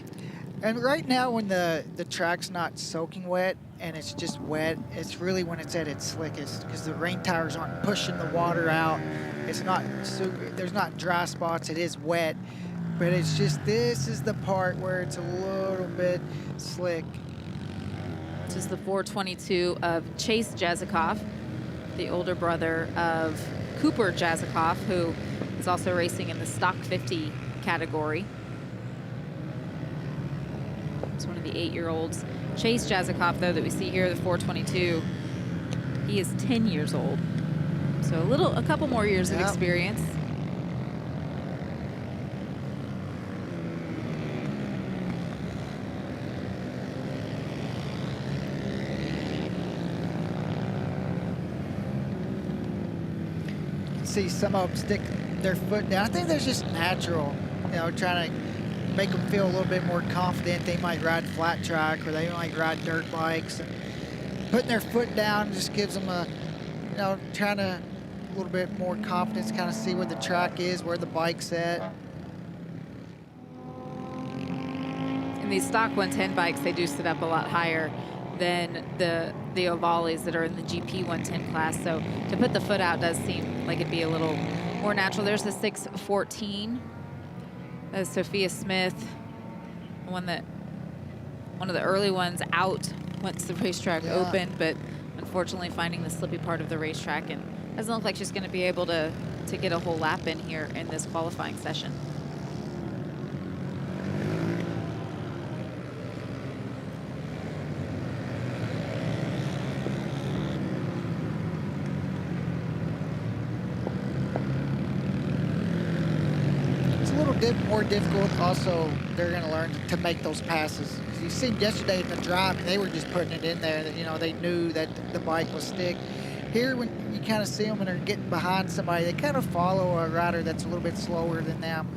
Speaker 2: And right now, when the track's not soaking wet and it's just wet, it's really when it's at its slickest, because the rain tires aren't pushing the water out. It's not there's not dry spots. It is wet, but it's just, this is the part where it's a little bit slick.
Speaker 1: This is the 422 of Chase Jazikoff, the older brother of Cooper Jazikoff, who is also racing in the stock 50 category. It's one of the 8-year-olds. Chase Jazikoff, though, that we see here, the 422, he is 10 years old. So a couple more years of experience.
Speaker 2: See some of them stick their foot down. I think that's just natural, you know, trying to make them feel a little bit more confident. They might ride flat track, or they might ride dirt bikes, and putting their foot down just gives them a, you know, trying to a little bit more confidence, kind of see where the track is, where the bike's at.
Speaker 1: In these stock 110 bikes, they do sit up a lot higher than the Ovalis that are in the GP 110 class. So to put the foot out does seem like it'd be a little more natural. There's the 614. Sophia Smith, one of the early ones out once the racetrack opened, but unfortunately finding the slippy part of the racetrack, and doesn't look like she's going to be able to get a whole lap in here in this qualifying session.
Speaker 2: More difficult. Also, they're going to learn to make those passes. You seen yesterday in the drive, and they were just putting it in there. That, you know, they knew that the bike was stick. Here, when you kind of see them and they're getting behind somebody, they kind of follow a rider that's a little bit slower than them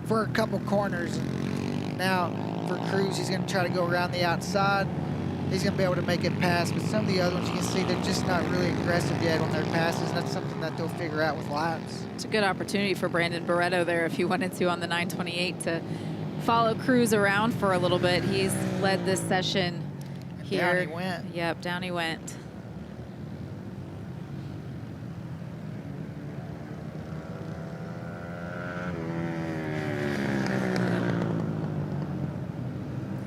Speaker 2: for a couple corners. And now, for Cruz, he's going to try to go around the outside. He's going to be able to make it pass. But some of the other ones, you can see they're just not really aggressive yet on their passes. That's something that they'll figure out with laps.
Speaker 1: It's a good opportunity for Brandon Barreto there if he wanted to on the 928 to follow Cruz around for a little bit. He's led this session here.
Speaker 2: Down he went.
Speaker 1: Yep, down he went.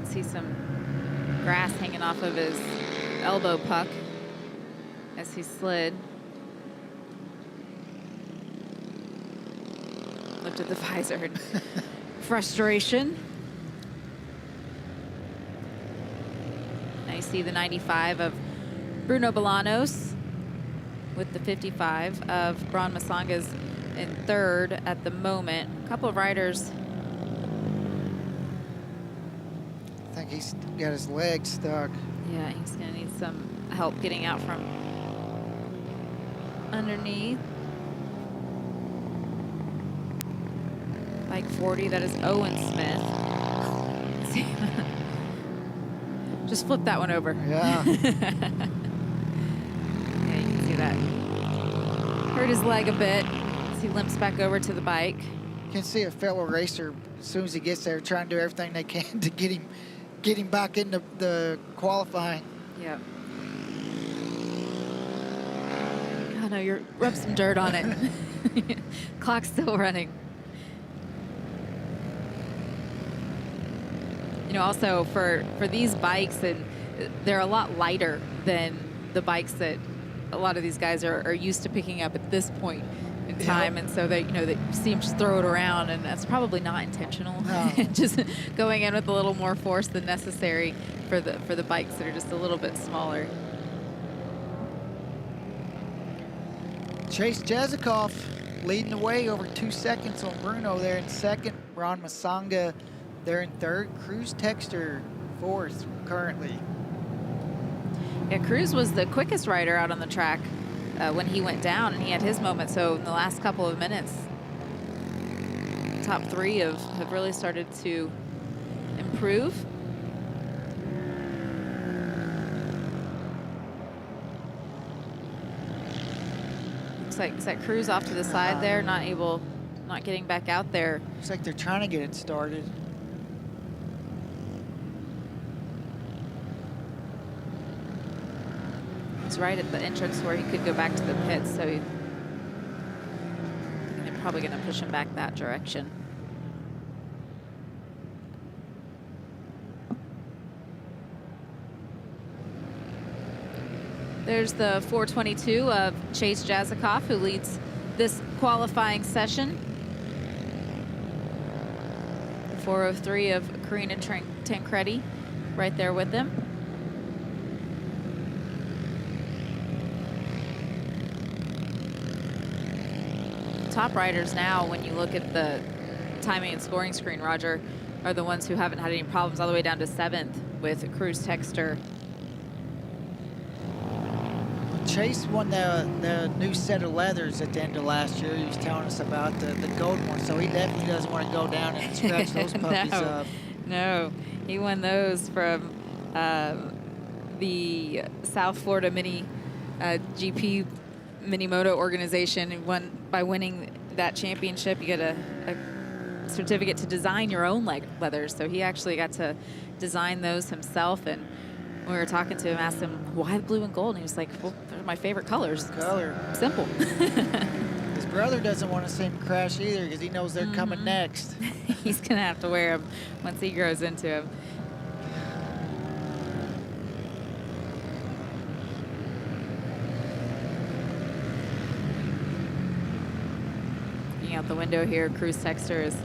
Speaker 1: See some grass hanging off of his elbow puck as he slid. Looked at the visor in frustration. Now you see the 95 of Bruno Bolanos with the 55 of Bron Masanga's in third at the moment. A couple of riders
Speaker 2: like he's got his legs stuck.
Speaker 1: Yeah, he's going to need some help getting out from underneath. Bike 40, that is Owen Smith. Just flip that one over.
Speaker 2: Yeah.
Speaker 1: Yeah, you can see that. Hurt his leg a bit as he limps back over to the bike.
Speaker 2: You can see a fellow racer, as soon as he gets there, trying to do everything they can to get him back into the qualifying.
Speaker 1: Yep. Oh no, you're rub some dirt on it. Clock's still running. You know, also for these bikes, and they're a lot lighter than the bikes that a lot of these guys are used to picking up at this point in time. Yep. And so they, you know, they see them just throw it around, and that's probably not intentional. No. Just going in with a little more force than necessary for the bikes that are just a little bit smaller.
Speaker 2: Chase Jazikoff leading the way over 2 seconds on Bruno there in second. Ron Masanga there in third. Cruz Texter fourth currently.
Speaker 1: Yeah, Cruz was the quickest rider out on the track when he went down, and he had his moment. So in the last couple of minutes, top three have really started to improve. Looks like Cruz off to the side there, not getting back out there.
Speaker 2: Looks like they're trying to get it started.
Speaker 1: It's right at the entrance where he could go back to the pits, so they're probably going to push him back that direction. There's the 422 of Chase Jazikoff, who leads this qualifying session. The 403 of Karina Tancredi right there with them. Top riders now, when you look at the timing and scoring screen, Roger, are the ones who haven't had any problems, all the way down to 7th with Cruz Texter.
Speaker 2: Chase won the new set of leathers at the end of last year. He was telling us about the gold one, so he definitely doesn't want to go down and scratch those puppies up.
Speaker 1: No, he won those from the South Florida Mini GP Mini Moto organization. And by winning that championship, you get a certificate to design your own leathers. So he actually got to design those himself. And when we were talking to him, asked him why the blue and gold, and he was like, well, they're my favorite colors. Simple.
Speaker 2: His brother doesn't want to see him crash either, because he knows they're coming next.
Speaker 1: He's gonna have to wear them once he grows into them. Looking out the window here, Cruz Texter is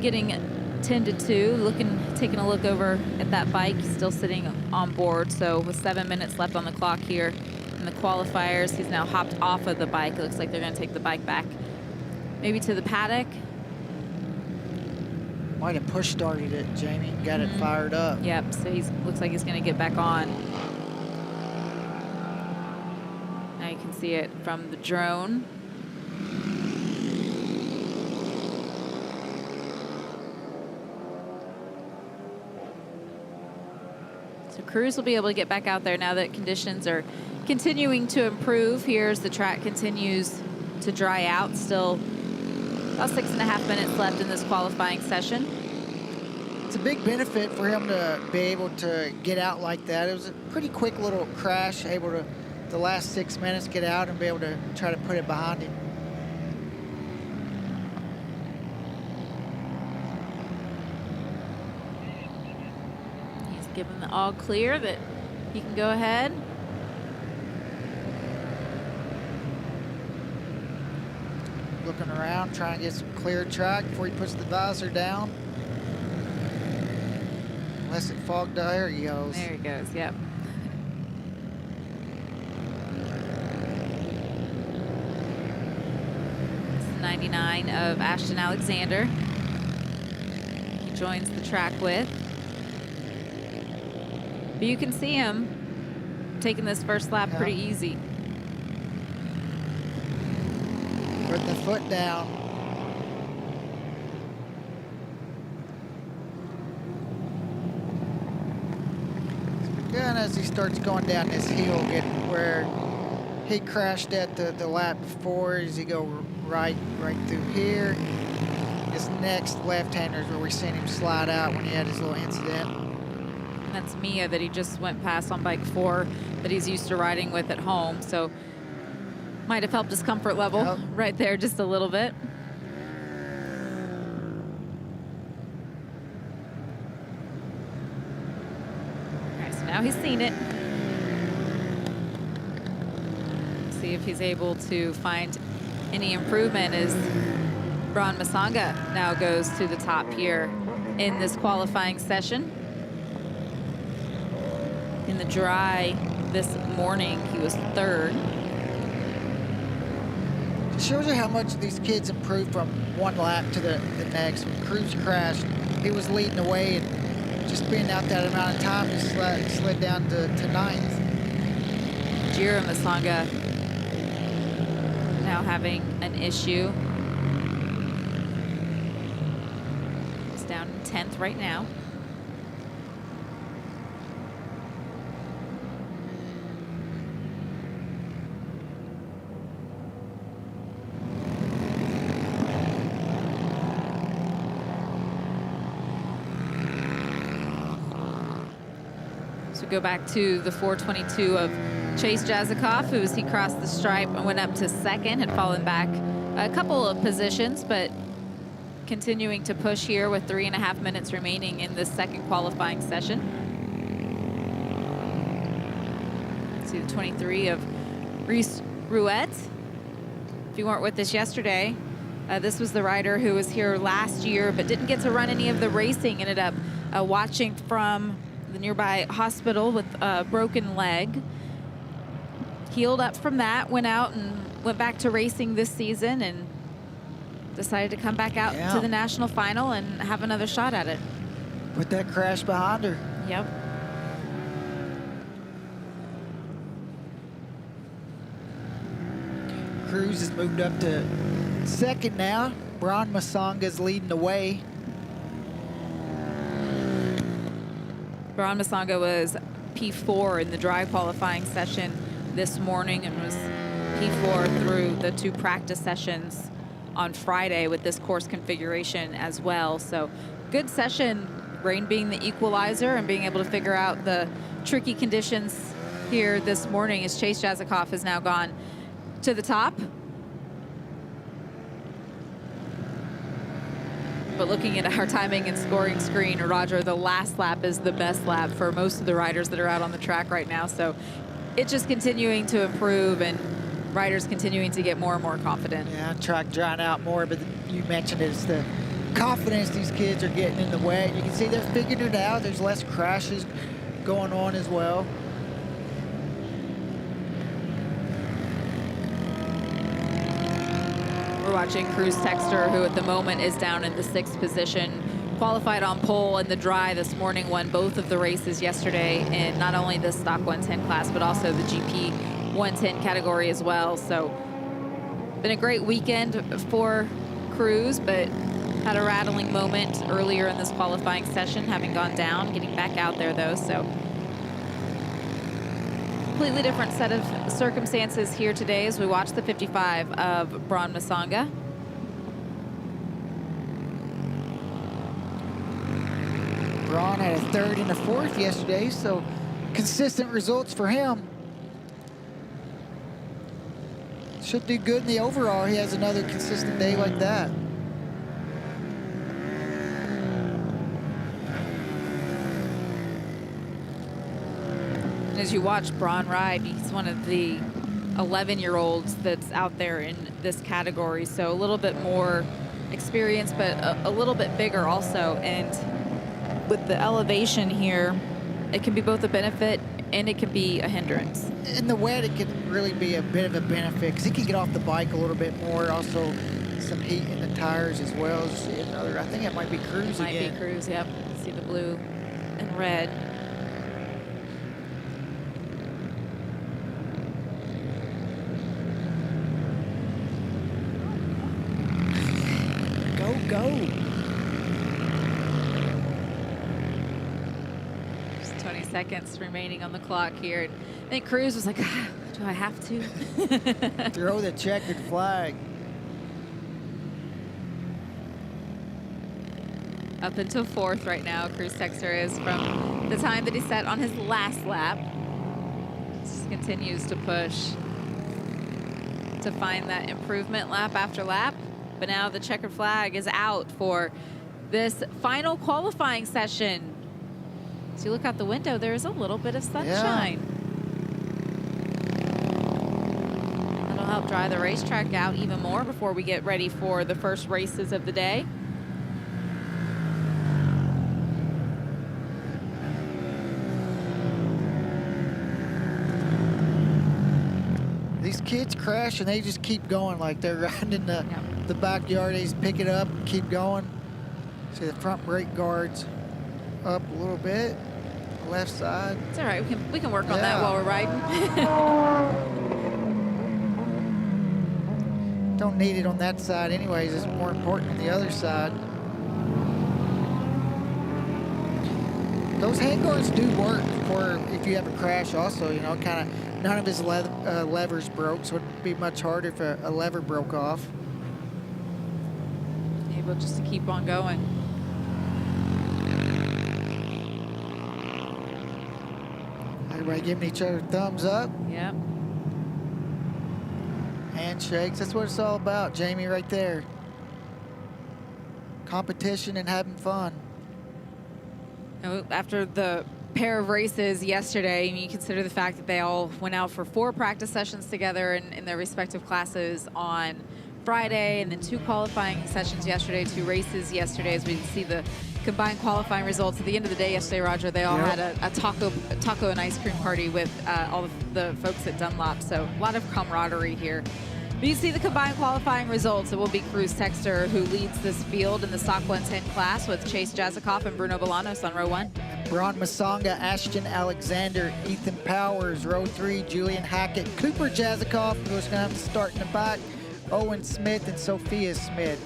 Speaker 1: getting 10 to 2, taking a look over at that bike. He's still sitting on board, so with 7 minutes left on the clock here in the qualifiers, he's now hopped off of the bike. It looks like they're going to take the bike back maybe to the paddock.
Speaker 2: Might have push started it, Jamie, got it fired up.
Speaker 1: Yep, so looks like he's going to get back on. Now you can see it from the drone. Cruz will be able to get back out there now that conditions are continuing to improve. Here's the track continues to dry out. Still about 6.5 minutes left in this qualifying session.
Speaker 2: It's a big benefit for him to be able to get out like that. It was a pretty quick little crash, able to, the last 6 minutes, get out and be able to try to put it behind him.
Speaker 1: Give him the all clear that he can go ahead.
Speaker 2: Looking around, trying to get some clear track before he puts the visor down. Unless it fogged out. There he goes.
Speaker 1: There he goes, yep. It's the 99 of Ashton Alexander. He joins the track with. But you can see him taking this first lap pretty easy.
Speaker 2: Putting the foot down. And as he starts going down this hill, getting where he crashed at the lap before, as he go right through here. This next left-hander is where we seen him slide out when he had his little incident.
Speaker 1: And that's Mia that he just went past on bike 4 that he's used to riding with at home. So might have helped his comfort level right there just a little bit. Now he's seen it. See if he's able to find any improvement as Braun Masanga now goes to the top here in this qualifying session. In the dry this morning, he was 3rd.
Speaker 2: It shows you how much these kids improved from one lap to the next. When Cruz crashed, he was leading the way, and just being out that amount of time, he slid down to 9th.
Speaker 1: Jiro Masanga now having an issue. He's down in 10th right now. Go back to the 422 of Chase Jazikoff, who, as he crossed the stripe and went up to 2nd, had fallen back a couple of positions, but continuing to push here with 3.5 minutes remaining in this second qualifying session. See the 23 of Reese Rouet. If you weren't with us yesterday, this was the rider who was here last year but didn't get to run any of the racing. Ended up watching from the nearby hospital with a broken leg. Healed up from that, went out and went back to racing this season and decided to come back out to the national final and have another shot at it.
Speaker 2: Put that crash behind her.
Speaker 1: Yep.
Speaker 2: Cruz has moved up to 2nd now. Braun Masanga's leading the way.
Speaker 1: Braun Masanga was P4 in the dry qualifying session this morning and was P4 through the 2 practice sessions on Friday with this course configuration as well. So good session, rain being the equalizer and being able to figure out the tricky conditions here this morning as Chase Jazikoff has now gone to the top. But looking at our timing and scoring screen, Roger, the last lap is the best lap for most of the riders that are out on the track right now. So it's just continuing to improve and riders continuing to get more and more confident.
Speaker 2: Yeah, track drying out more, but you mentioned it's the confidence these kids are getting in the wet. You can see they're figuring it out. There's less crashes going on as well.
Speaker 1: We're watching Cruz Texter, who at the moment is down in the 6th position. Qualified on pole in the dry this morning, won both of the races yesterday in not only the stock 110 class, but also the GP 110 category as well. So been a great weekend for Cruz, but had a rattling moment earlier in this qualifying session, having gone down, getting back out there though. So completely different set of circumstances here today as we watch the 55 of Braun Masanga.
Speaker 2: Braun had a 3rd and a 4th yesterday, so consistent results for him. Should do good in the overall. He has another consistent day like that.
Speaker 1: As you watch Braun ride, he's one of the 11-year-olds that's out there in this category. So a little bit more experience, but a little bit bigger also. And with the elevation here, it can be both a benefit and it can be a hindrance.
Speaker 2: In the wet, it can really be a bit of a benefit because he can get off the bike a little bit more. Also, some heat in the tires as well as another. I think it might be Cruz again.
Speaker 1: Might be Cruz, yep. See the blue and red.
Speaker 2: go.
Speaker 1: Just 20 seconds remaining on the clock here. I think Cruz was like, ah, do I have to?
Speaker 2: Throw the checkered flag.
Speaker 1: Up until 4th right now, Cruz Texter is from the time that he set on his last lap. Just continues to push to find that improvement lap after lap. But now the checkered flag is out for this final qualifying session. So you look out the window, there is a little bit of sunshine. That'll help dry the racetrack out even more before we get ready for the first races of the day.
Speaker 2: These kids crash and they just keep going like they're riding in the backyard. They just pick it up, keep going. See the front brake guards up a little bit, left side.
Speaker 1: It's all right, we can work on that while we're riding.
Speaker 2: Don't need it on that side anyways, it's more important on the other side. Those handguards do work for if you have a crash also, you know, kind of, none of his levers broke, so it'd be much harder if a lever broke off.
Speaker 1: Able just to keep on going.
Speaker 2: Everybody giving each other thumbs up.
Speaker 1: Yep.
Speaker 2: Handshakes, that's what it's all about, Jamie, right there. Competition and having fun.
Speaker 1: After the pair of races yesterday, you consider the fact that they all went out for 4 practice sessions together in their respective classes on Friday, and then 2 qualifying sessions yesterday, 2 races yesterday, as we see the combined qualifying results. At the end of the day yesterday, Roger, they all had a taco and ice cream party with all of the folks at Dunlop, so a lot of camaraderie here. But you see the combined qualifying results. It will be Cruz Texter who leads this field in the Stock 110 class with Chase Jazikoff and Bruno Bolanos on row 1.
Speaker 2: Braun Masonga, Ashton Alexander, Ethan Powers, row 3, Julian Hackett, Cooper Jazikoff, who's going to have to start in the back, Owen Smith, and Sophia Smith.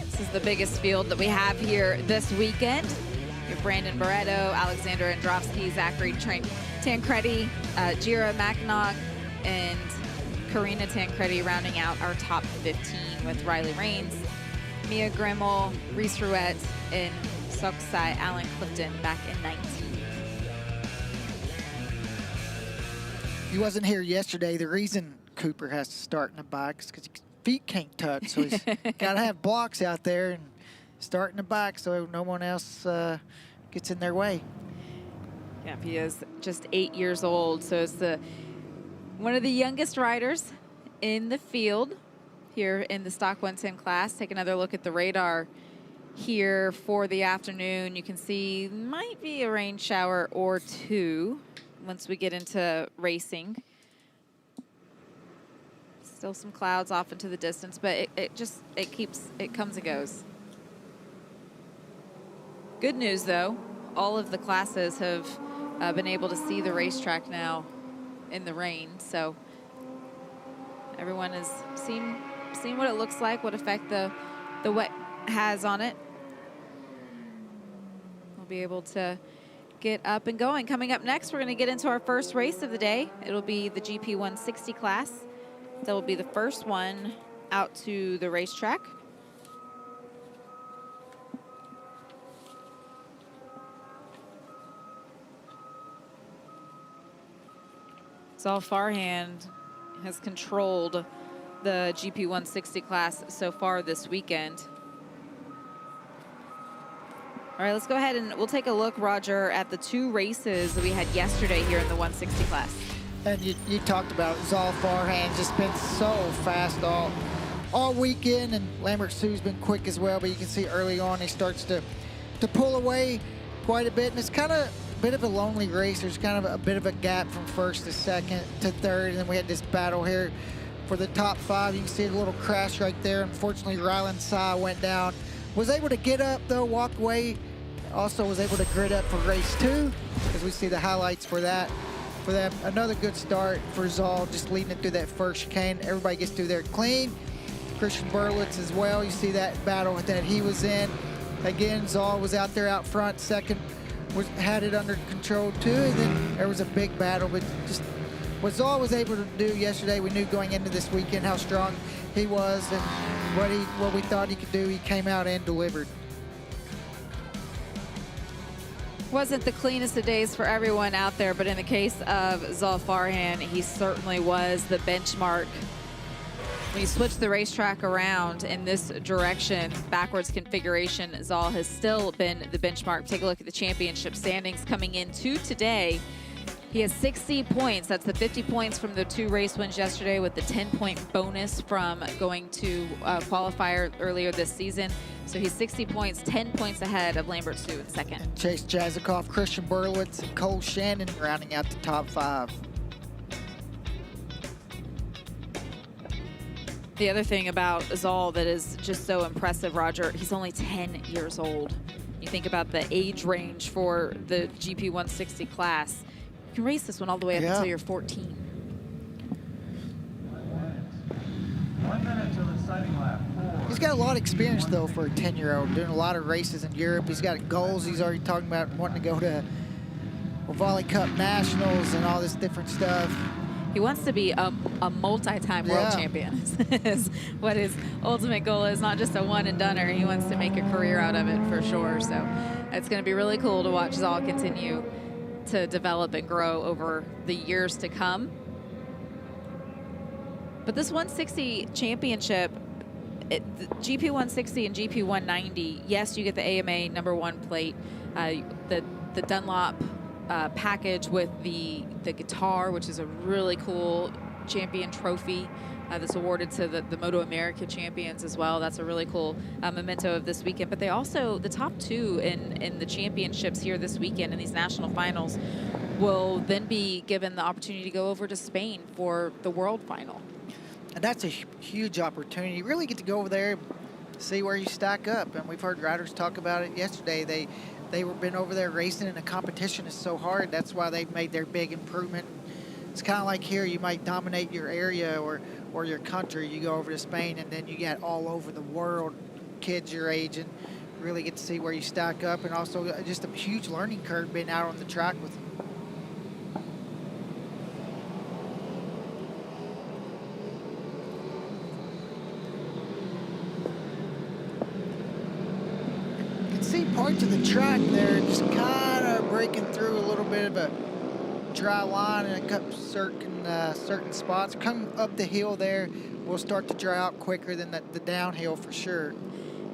Speaker 1: This is the biggest field that we have here this weekend. Your Brandon Barreto, Alexander Androvsky, Zachary Tancredi, Jira Mackinock, and Karina Tancredi rounding out our top 15 with Riley Rains, Mia Grimmel, Reese Ruette, and Soksai Allen Clifton back in 19.
Speaker 2: He wasn't here yesterday. The reason Cooper has to start in the back is because his feet can't touch, so he's got to have blocks out there and start in the back so no one else gets in their way.
Speaker 1: Yeah, he is just 8 years old, so it's one of the youngest riders in the field here in the Stock 110 class. Take another look at the radar here for the afternoon. You can see might be a rain shower or 2 once we get into racing. Still some clouds off into the distance, but it comes and goes. Good news though, all of the classes have been able to see the racetrack now in the rain, so everyone has seen what it looks like, what effect the wet has on it. We'll be able to get up and going. Coming up next, we're going to get into our first race of the day. It'll be the GP 160 class. That will be the first one out to the racetrack. Zal Farhand has controlled the GP 160 class so far this weekend. All right, let's go ahead and we'll take a look, Roger, at the 2 races that we had yesterday here in the 160 class.
Speaker 2: And you talked about Zal Farhand, just been so fast all weekend, and Lambert Sue's been quick as well, but you can see early on he starts to pull away quite a bit, and it's kind of a bit of a lonely race. There's kind of a bit of a gap from first to second to third, and then we had this battle here for the top 5. You can see a little crash right there. Unfortunately, Rylan Sa went down. Was able to get up though, walk away. Also was able to grid up for race 2, as we see the highlights for that. for them. Another good start for Zoll, just leading it through that first chicane. Everybody gets through there clean. Christian Berlitz as well. You see that battle that he was in. Again, Zoll was out there out front. Second had it under control too. And then there was a big battle, but just what Zoll was able to do yesterday, we knew going into this weekend how strong he was and what we thought he could do. He came out and delivered.
Speaker 1: Wasn't the cleanest of days for everyone out there, but in the case of Zoll Farhan, he certainly was the benchmark. When you switch the racetrack around in this direction, backwards configuration, Zoll has still been the benchmark. Take a look at the championship standings coming into today. He has 60 points. That's the 50 points from the 2 race wins yesterday with the 10-point bonus from going to qualifier earlier this season. So he's 60 points, 10 points ahead of Lambert Sue in second.
Speaker 2: And Chase Jazikoff, Christian Berlitz, and Cole Shannon rounding out the top 5.
Speaker 1: The other thing about Zoll that is just so impressive, Roger, he's only 10 years old. You think about the age range for the GP 160 class. You can race this one all the way up until you're 14.
Speaker 3: 1 minute to the starting lap.
Speaker 2: He's got a lot of experience, though, for a 10-year-old, doing a lot of races in Europe. He's got goals. He's already talking about wanting to go to Volley Cup Nationals and all this different stuff.
Speaker 1: He wants to be a multi-time world champion is what his ultimate goal is, not just a one-and-doneer. He wants to make a career out of it for sure. So it's going to be really cool to watch Zoll continue to develop and grow over the years to come. But this 160 championship, the GP 160 and GP 190, yes, you get the AMA #1 plate, the Dunlop package with the guitar, which is a really cool champion trophy that's awarded to the MotoAmerica champions as well. That's a really cool memento of this weekend. But they also, the top 2 in the championships here this weekend in these national finals will then be given the opportunity to go over to Spain for the world final.
Speaker 2: And that's a huge opportunity. You really get to go over there, see where you stack up. And we've heard riders talk about it yesterday. They've been over there racing, and the competition is so hard. That's why they've made their big improvement. It's kind of like here, you might dominate your area or your country. You go over to Spain, and then you get all over the world kids your age, and really get to see where you stack up. And also just a huge learning curve being out on the track with them. See parts of the track there just kind of breaking through a little bit of a dry line in a couple certain spots. Come up the hill there, we'll start to dry out quicker than the downhill for sure.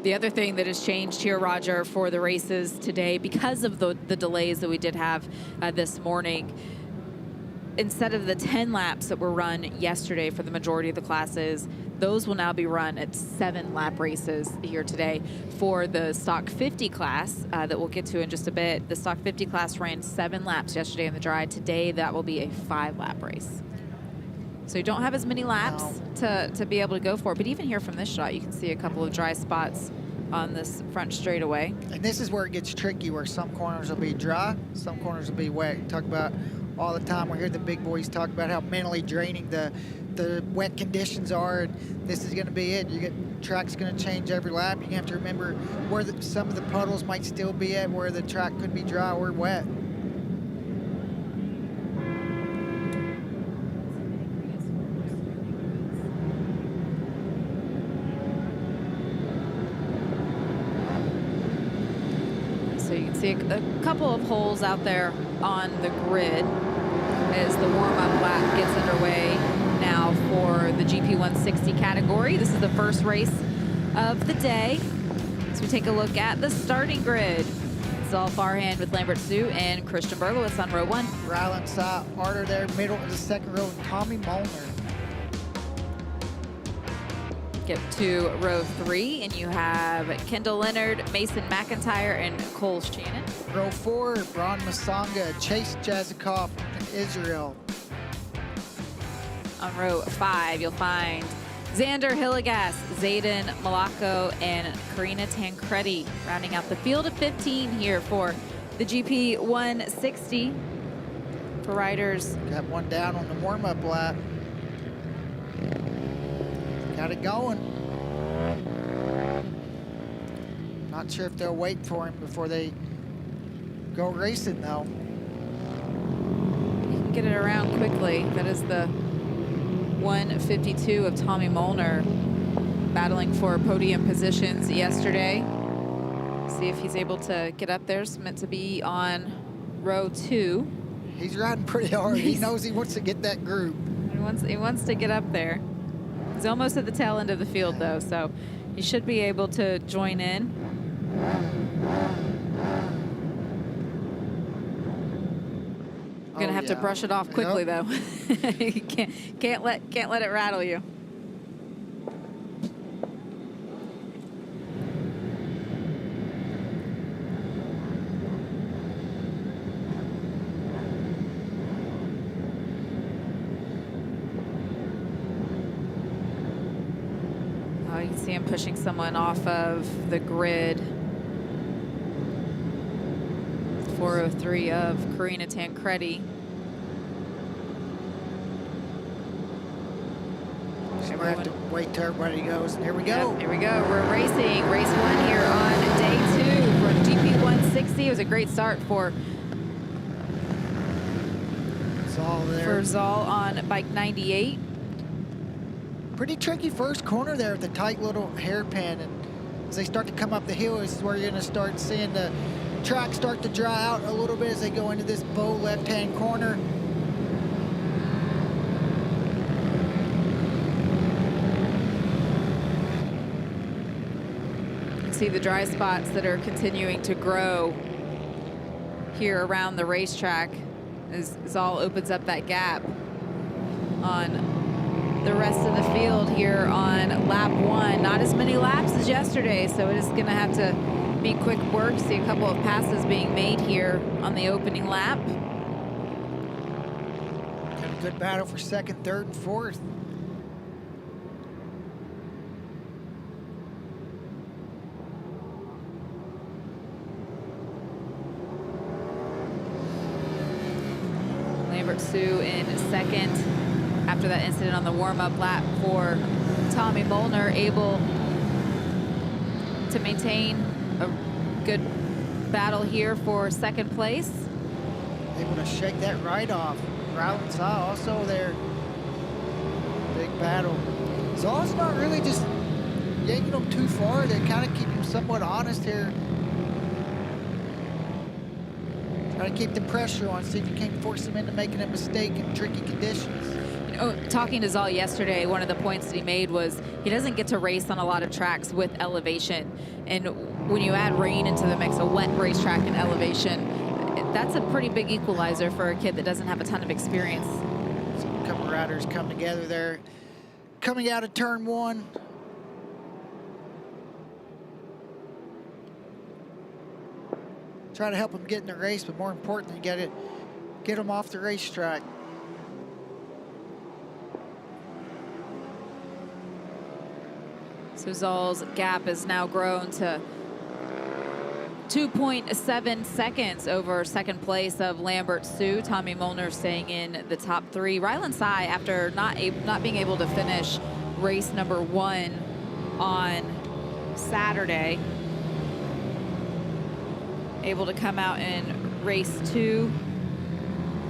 Speaker 1: The other thing that has changed here, Roger, for the races today, because of the delays that we did have this morning, instead of the 10 laps that were run yesterday for the majority of the classes, those will now be run at 7-lap races here today. For the Stock 50 class that we'll get to in just a bit, the Stock 50 class ran 7 laps yesterday in the dry. Today, that will be a 5-lap race. So you don't have as many laps to be able to go for. But even here from this shot, you can see a couple of dry spots on this front straightaway.
Speaker 2: And this is where it gets tricky, where some corners will be dry, some corners will be wet. You talk about all the time, we hear the big boys talk about how mentally draining the wet conditions are, and this is going to be it. Track's going to change every lap. You have to remember where some of the puddles might still be at, where the track could be dry or wet.
Speaker 1: So you can see a couple of holes out there on the grid as the warm-up lap gets underway now for the GP 160 category. This is the first race of the day. So we take a look at the starting grid. Zoll Farhan with Lambert Sue and Christian Berlitz on row 1.
Speaker 2: Ryland Side, Arter there, middle of the second row, and Tommy Molnar.
Speaker 1: Get to row 3, and you have Kendall Leonard, Mason McIntyre, and Cole Shannon.
Speaker 2: Row 4, Bron Masanga, Chase Jazikoff, and Israel.
Speaker 1: On row 5, you'll find Xander Hillegas, Zayden Malacco, and Karina Tancredi, rounding out the field of 15 here for the GP 160. for riders.
Speaker 2: Got one down on the warm-up lap. Got it going. Not sure if they'll wait for him before they go racing, though.
Speaker 1: He can get it around quickly. That is the 152 of Tommy Molnar, battling for podium positions yesterday. See if he's able to get up there. It's meant to be on row 2.
Speaker 2: He's riding pretty hard. He knows he wants to get that group.
Speaker 1: He wants to get up there. He's almost at the tail end of the field, though, so he should be able to join in. Gonna have to brush it off quickly, though. You can't let it rattle you. Oh, you can see him pushing someone off of the grid. 403 of Karina Tancredi.
Speaker 2: So we have to wait till everybody goes. Here we go.
Speaker 1: Yep, here we go. We're racing race 1 here on day 2 for GP 160. It was a great start for Zal on bike 98.
Speaker 2: Pretty tricky first corner there with the tight little hairpin, and as they start to come up the hill, this is where you're going to start seeing the track start to dry out a little bit as they go into this bow left-hand corner.
Speaker 1: You can see the dry spots that are continuing to grow here around the racetrack as Zal opens up that gap on the rest of the field here on lap 1. Not as many laps as yesterday, so it is going to have to be quick work. See a couple of passes being made here on the opening lap.
Speaker 2: Got a good battle for second, third, and fourth.
Speaker 1: Lambert Sue in second after that incident on the warm-up lap for Tommy Molnar, able to maintain a good battle here for second place.
Speaker 2: Able to shake that right off. Ryland Saw also there. Big battle. Zaw's not really just yanking them too far. They kind of keep him somewhat honest here. Try to keep the pressure on, see if you can't force him into making a mistake in tricky conditions.
Speaker 1: You know, talking to Zal yesterday, one of the points that he made was he doesn't get to race on a lot of tracks with elevation. And when you add rain into the mix, a wet racetrack and elevation, that's a pretty big equalizer for a kid that doesn't have a ton of experience.
Speaker 2: So a couple riders come together there. Coming out of turn 1. Try to help him get in the race, but more importantly, get him off the racetrack.
Speaker 1: So Zal's gap has now grown to 2.7 seconds over second place of Lambert Sue. Tommy Molnar staying in the top 3. Ryland Sai, after not being able to finish race number 1 on Saturday, able to come out in race 2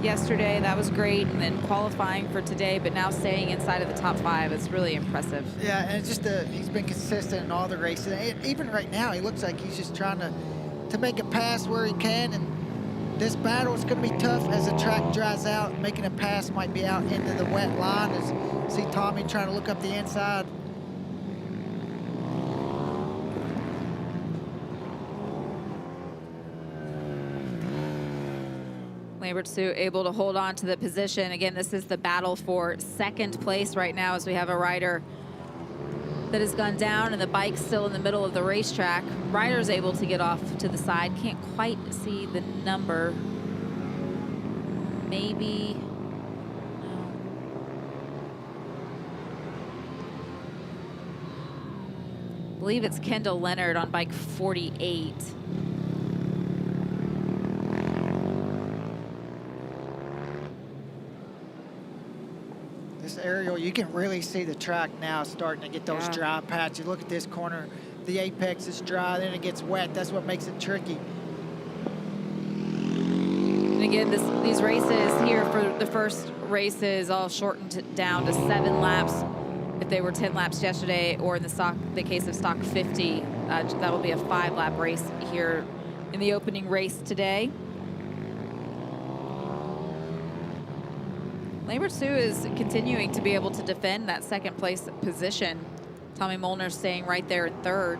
Speaker 1: yesterday. That was great, and then qualifying for today, but now staying inside of the top 5. It's really impressive.
Speaker 2: Yeah, and it's just he's been consistent in all the races. And even right now, he looks like he's just trying to make a pass where he can, and this battle is going to be tough as the track dries out. Making a pass might be out into the wet line. As see Tommy trying to look up the inside.
Speaker 1: Lambert Sue able to hold on to the position. Again, this is the battle for second place right now as we have a rider that has gone down and the bike's still in the middle of the racetrack. Rider's able to get off to the side. Can't quite see the number. Maybe. I believe it's Kendall Leonard on bike 48.
Speaker 2: This aerial, you can really see the track now starting to get those dry patches. Look at this corner. The apex is dry, then it gets wet. That's what makes it tricky.
Speaker 1: And again, these races here for the first races all shortened down to 7 laps. If they were 10 laps yesterday, or in the case of stock 50, that will be a 5-lap race here in the opening race today. Lambert Sue is continuing to be able to defend that second place position. Tommy Molnar staying right there in third.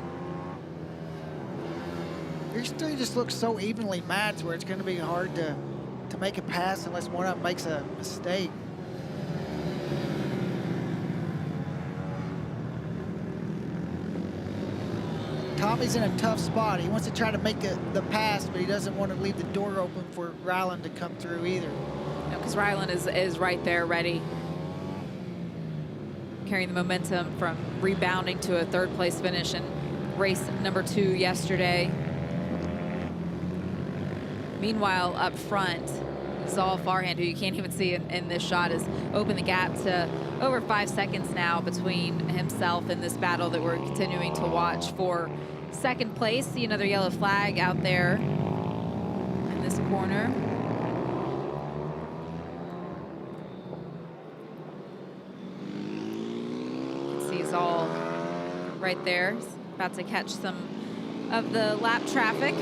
Speaker 2: These three just look so evenly matched where it's going to be hard to make a pass unless one of them makes a mistake. Tommy's in a tough spot. He wants to try to make the pass, but he doesn't want to leave the door open for Ryland to come through either.
Speaker 1: No, because Ryland is right there ready, carrying the momentum from rebounding to a 3rd place finish in race number 2 yesterday. Meanwhile, up front, Zal Farhand, who you can't even see in this shot, has opened the gap to over 5 seconds now between himself and this battle that we're continuing to watch for 2nd place. See another yellow flag out there in this corner. See Zal right there, about to catch some of the lap traffic.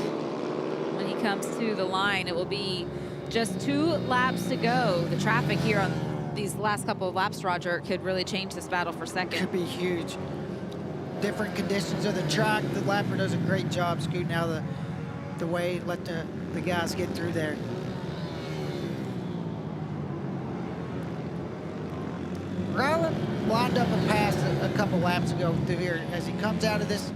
Speaker 1: When he comes to the line, it will be just 2 laps to go. The traffic here on these last couple of laps, Roger, could really change this battle for second.
Speaker 2: Could be huge. Different conditions of the track. The lapper does a great job scooting out of the way, let the guys get through there. Ryland lined up a pass a couple laps ago through here. As he comes out of this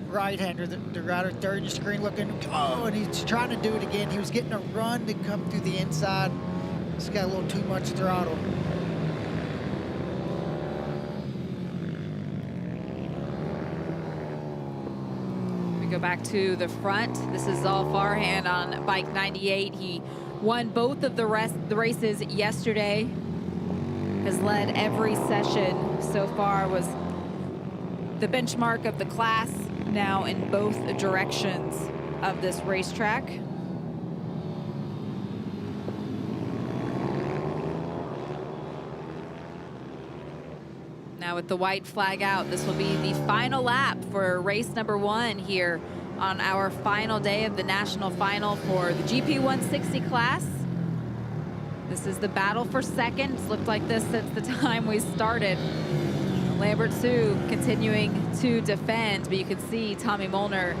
Speaker 2: right-hander, the rider third in the screen looking, oh, and he's trying to do it again. He was getting a run to come through the inside. He's got a little too much throttle.
Speaker 1: We go back to the front. This is Zal Farhand on bike 98. He won both of the races yesterday. Has led every session so far, was the benchmark of the class now in both directions of this racetrack. Now with the white flag out, this will be the final lap for race number 1 here on our final day of the national final for the GP 160 class. This is the battle for second. It's looked like this since the time we started. Lambert Sue continuing to defend, but you can see Tommy Molnar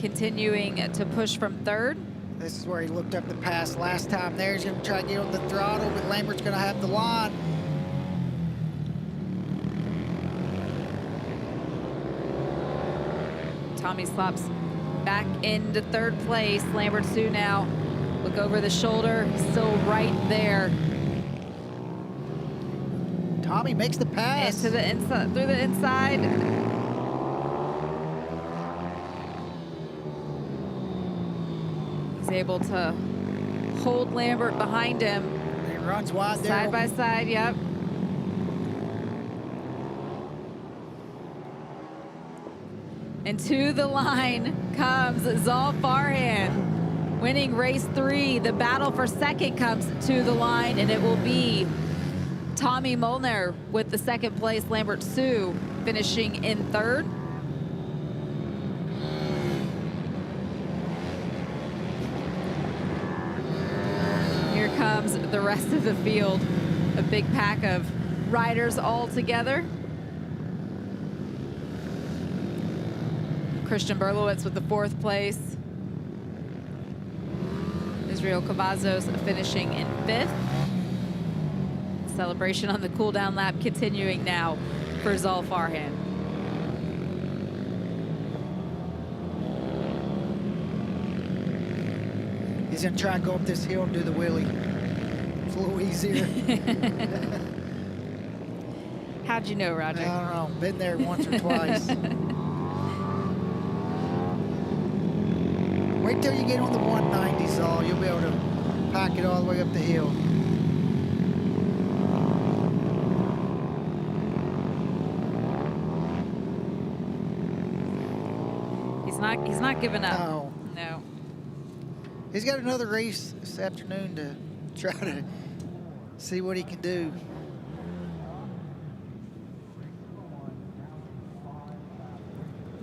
Speaker 1: continuing to push from third.
Speaker 2: This is where he looked up the pass last time there. He's going to try to get on the throttle, but Lambert's going to have the line.
Speaker 1: Tommy slops back into third place. Lambert Sue now look over the shoulder, still right there.
Speaker 2: Tommy makes the pass.
Speaker 1: Into the inside, through the inside. He's able to hold Lambert behind him.
Speaker 2: He runs wide there.
Speaker 1: Side by side, yep. And to the line comes Zal Farhand, winning race 3. The battle for second comes to the line, and it will be Tommy Molnar with the second place, Lambert Sue finishing in third. Here comes the rest of the field, a big pack of riders all together. Christian Berlowitz with the 4th place. Israel Cavazos finishing in 5th. Celebration on the cool down lap continuing now for Zal Farhand.
Speaker 2: He's gonna try and go up this hill and do the wheelie. It's a little easier.
Speaker 1: How'd you know, Roger?
Speaker 2: I don't know, been there once or twice. Wait till you get on the 190, Zal. You'll be able to pack it all the way up the hill.
Speaker 1: not giving up.
Speaker 2: No.
Speaker 1: No.
Speaker 2: He's got another race this afternoon to try to see what he can do.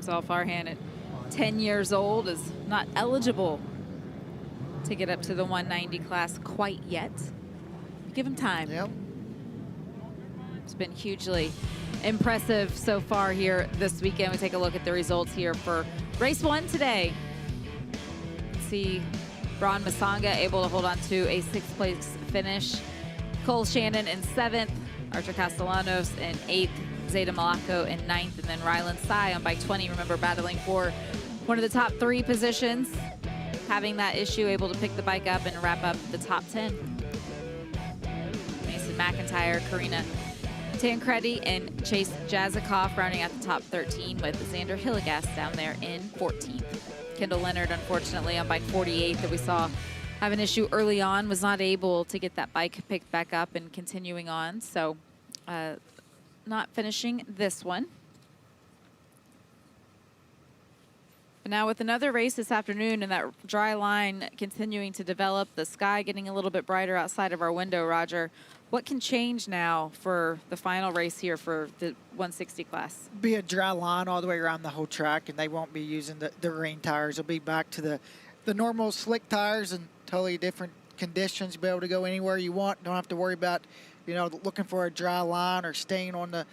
Speaker 1: Zal Farhan at 10 years old is not eligible to get up to the 190 class quite yet. Give him time.
Speaker 2: Yep.
Speaker 1: It's been hugely impressive so far here this weekend. We take a look at the results here for race 1 today. See Ron Masanga able to hold on to a 6th place finish. Cole Shannon in 7th, Archer Castellanos in 8th, Zeta Malaco in 9th, and then Rylan Tsai on bike 20. Remember, battling for one of the top 3 positions, having that issue, able to pick the bike up and wrap up the top 10. Mason McIntyre, Karina Tancredi, and Chase Jazikoff rounding out the top 13 with Xander Hilligas down there in 14th. Kendall Leonard, unfortunately, on bike 48 that we saw have an issue early on, was not able to get that bike picked back up and continuing on. So not finishing this one. But now with another race this afternoon and that dry line continuing to develop, the sky getting a little bit brighter outside of our window, Roger, what can change now for the final race here for the 160 class?
Speaker 2: Be a dry line all the way around the whole track, and they won't be using the rain tires. They'll be back to the normal slick tires and totally different conditions. Be able to go anywhere you want. Don't have to worry about, you know, looking for a dry line or staying on the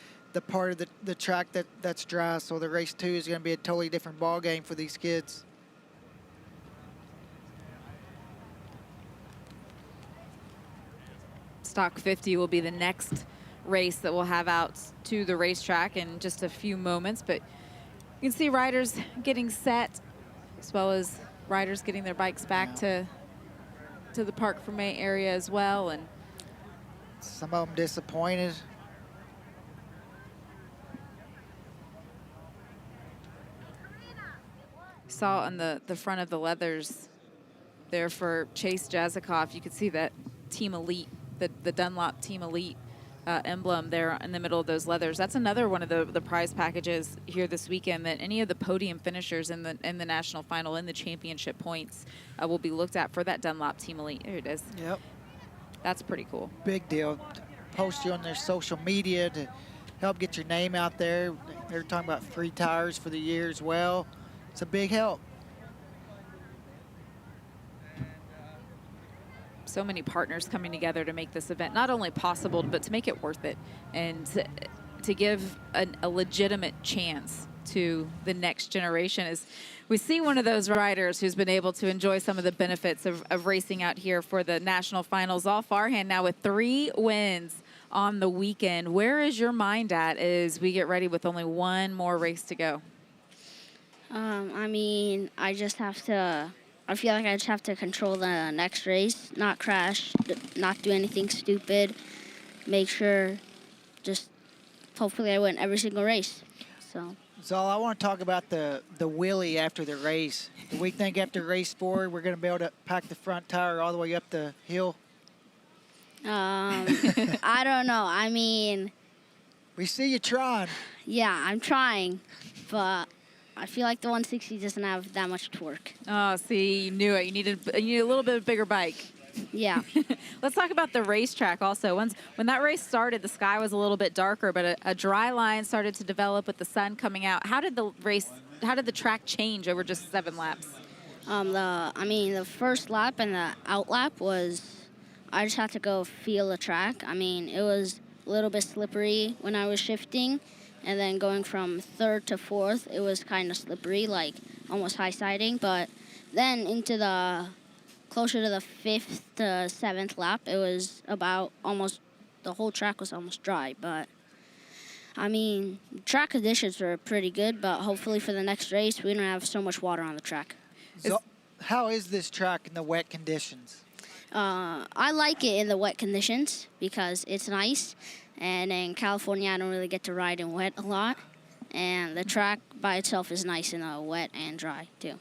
Speaker 2: part of the track that's dry. So the race 2 is going to be a totally different ball game for these kids.
Speaker 1: Stock 50 will be the next race that we'll have out to the racetrack in just a few moments, but you can see riders getting set as well as riders getting their bikes back to the Park for May area as well. And
Speaker 2: some of them disappointed.
Speaker 1: Saw on the front of the leathers there for Chase Jazikoff, you could see that Team Elite, the Dunlop Team Elite emblem there in the middle of those leathers. That's another one of the prize packages here this weekend, that any of the podium finishers in the national final, in the championship points, will be looked at for that Dunlop Team Elite. Here it is.
Speaker 2: Yep.
Speaker 1: That's pretty cool.
Speaker 2: Big deal. Post you on their social media to help get your name out there. They're talking about free tires for the year as well. It's a big help.
Speaker 1: So many partners coming together to make this event not only possible, but to make it worth it, and to give a legitimate chance to the next generation. As we see one of those riders who's been able to enjoy some of the benefits of racing out here for the national finals. Zal Farhan now with 3 wins on the weekend. Where is your mind at as we get ready with only one more race to go?
Speaker 4: I mean, I feel like I just have to control the next race, not crash, not do anything stupid, make sure, just hopefully I win every single race. So
Speaker 2: I want to talk about the wheelie after the race. Do we think after race 4 we're going to be able to pack the front tire all the way up the hill?
Speaker 4: I don't know. I mean,
Speaker 2: we see you trying.
Speaker 4: Yeah, I'm trying, but I feel like the 160 doesn't have that much torque.
Speaker 1: Oh, see, you knew it. You needed a little bit of a bigger bike.
Speaker 4: Yeah.
Speaker 1: Let's talk about the racetrack also. When that race started, the sky was a little bit darker, but a dry line started to develop with the sun coming out. How did the track change over just 7 laps?
Speaker 4: The first lap and the out lap was, I just had to go feel the track. I mean, it was a little bit slippery when I was shifting. And then going from 3rd to 4th, it was kind of slippery, like almost high-siding. But then into closer to the 5th to 7th lap, it was about the whole track was almost dry. But, I mean, track conditions were pretty good, but hopefully for the next race, we don't have so much water on the track.
Speaker 2: So how is this track in the wet conditions?
Speaker 4: I like it in the wet conditions because it's nice. And in California, I don't really get to ride in wet a lot. And the track by itself is nice in the wet and dry, too.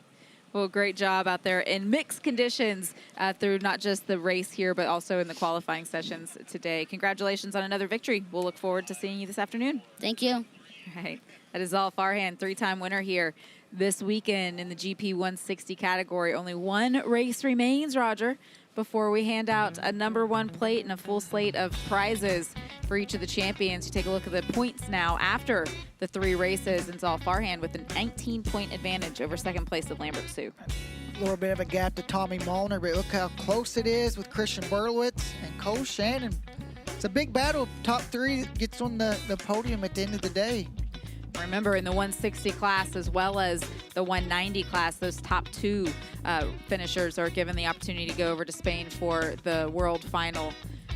Speaker 1: Well, great job out there in mixed conditions through not just the race here, but also in the qualifying sessions today. Congratulations on another victory. We'll look forward to seeing you this afternoon.
Speaker 4: Thank you.
Speaker 1: All right. That is Zal Farhan, 3-time winner here this weekend in the GP 160 category. Only one race remains, Roger, before we hand out a #1 plate and a full slate of prizes for each of the champions. You take a look at the points now after the 3 races, and Zal Farhan with a 19-point advantage over second place of Lambert Sue.
Speaker 2: A little bit of a gap to Tommy Molnar, but look how close it is with Christian Berlowitz and Cole Shannon. It's a big battle. Top 3 gets on the podium at the end of the day.
Speaker 1: Remember, in the 160 class as well as the 190 class, those top 2 finishers are given the opportunity to go over to Spain for the world final.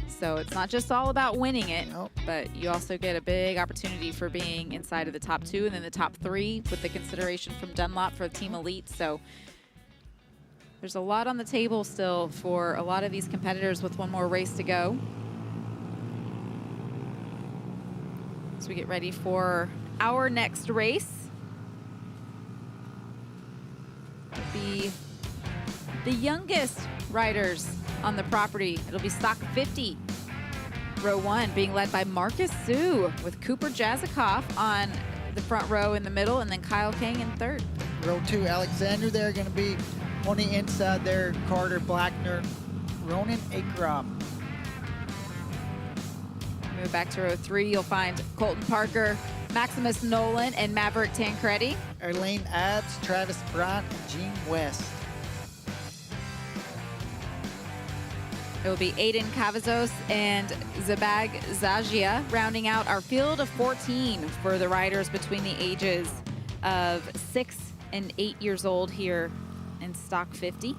Speaker 1: So it's not just all about winning it, but you also get a big opportunity for being inside of the top 2 and then the top 3 with the consideration from Dunlop for Team Elite. So there's a lot on the table still for a lot of these competitors with one more race to go. As we get ready for our next race, be the youngest riders on the property. It'll be stock 50. Row 1 being led by Marcus Sue with Cooper Jazikoff on the front row in the middle, and then Kyle Kang in third.
Speaker 2: Row 2, Alexander there going to be on the inside there, Carter Blackner, Ronan Akrop.
Speaker 1: Move back to row 3, you'll find Colton Parker, Maximus Nolan, and Maverick Tancredi.
Speaker 2: Erlene Abs, Travis Bryant, and Gene West.
Speaker 1: It will be Aiden Cavazos and Zabag Zagia rounding out our field of 14 for the riders between the ages of 6 and 8 years old here in stock 50.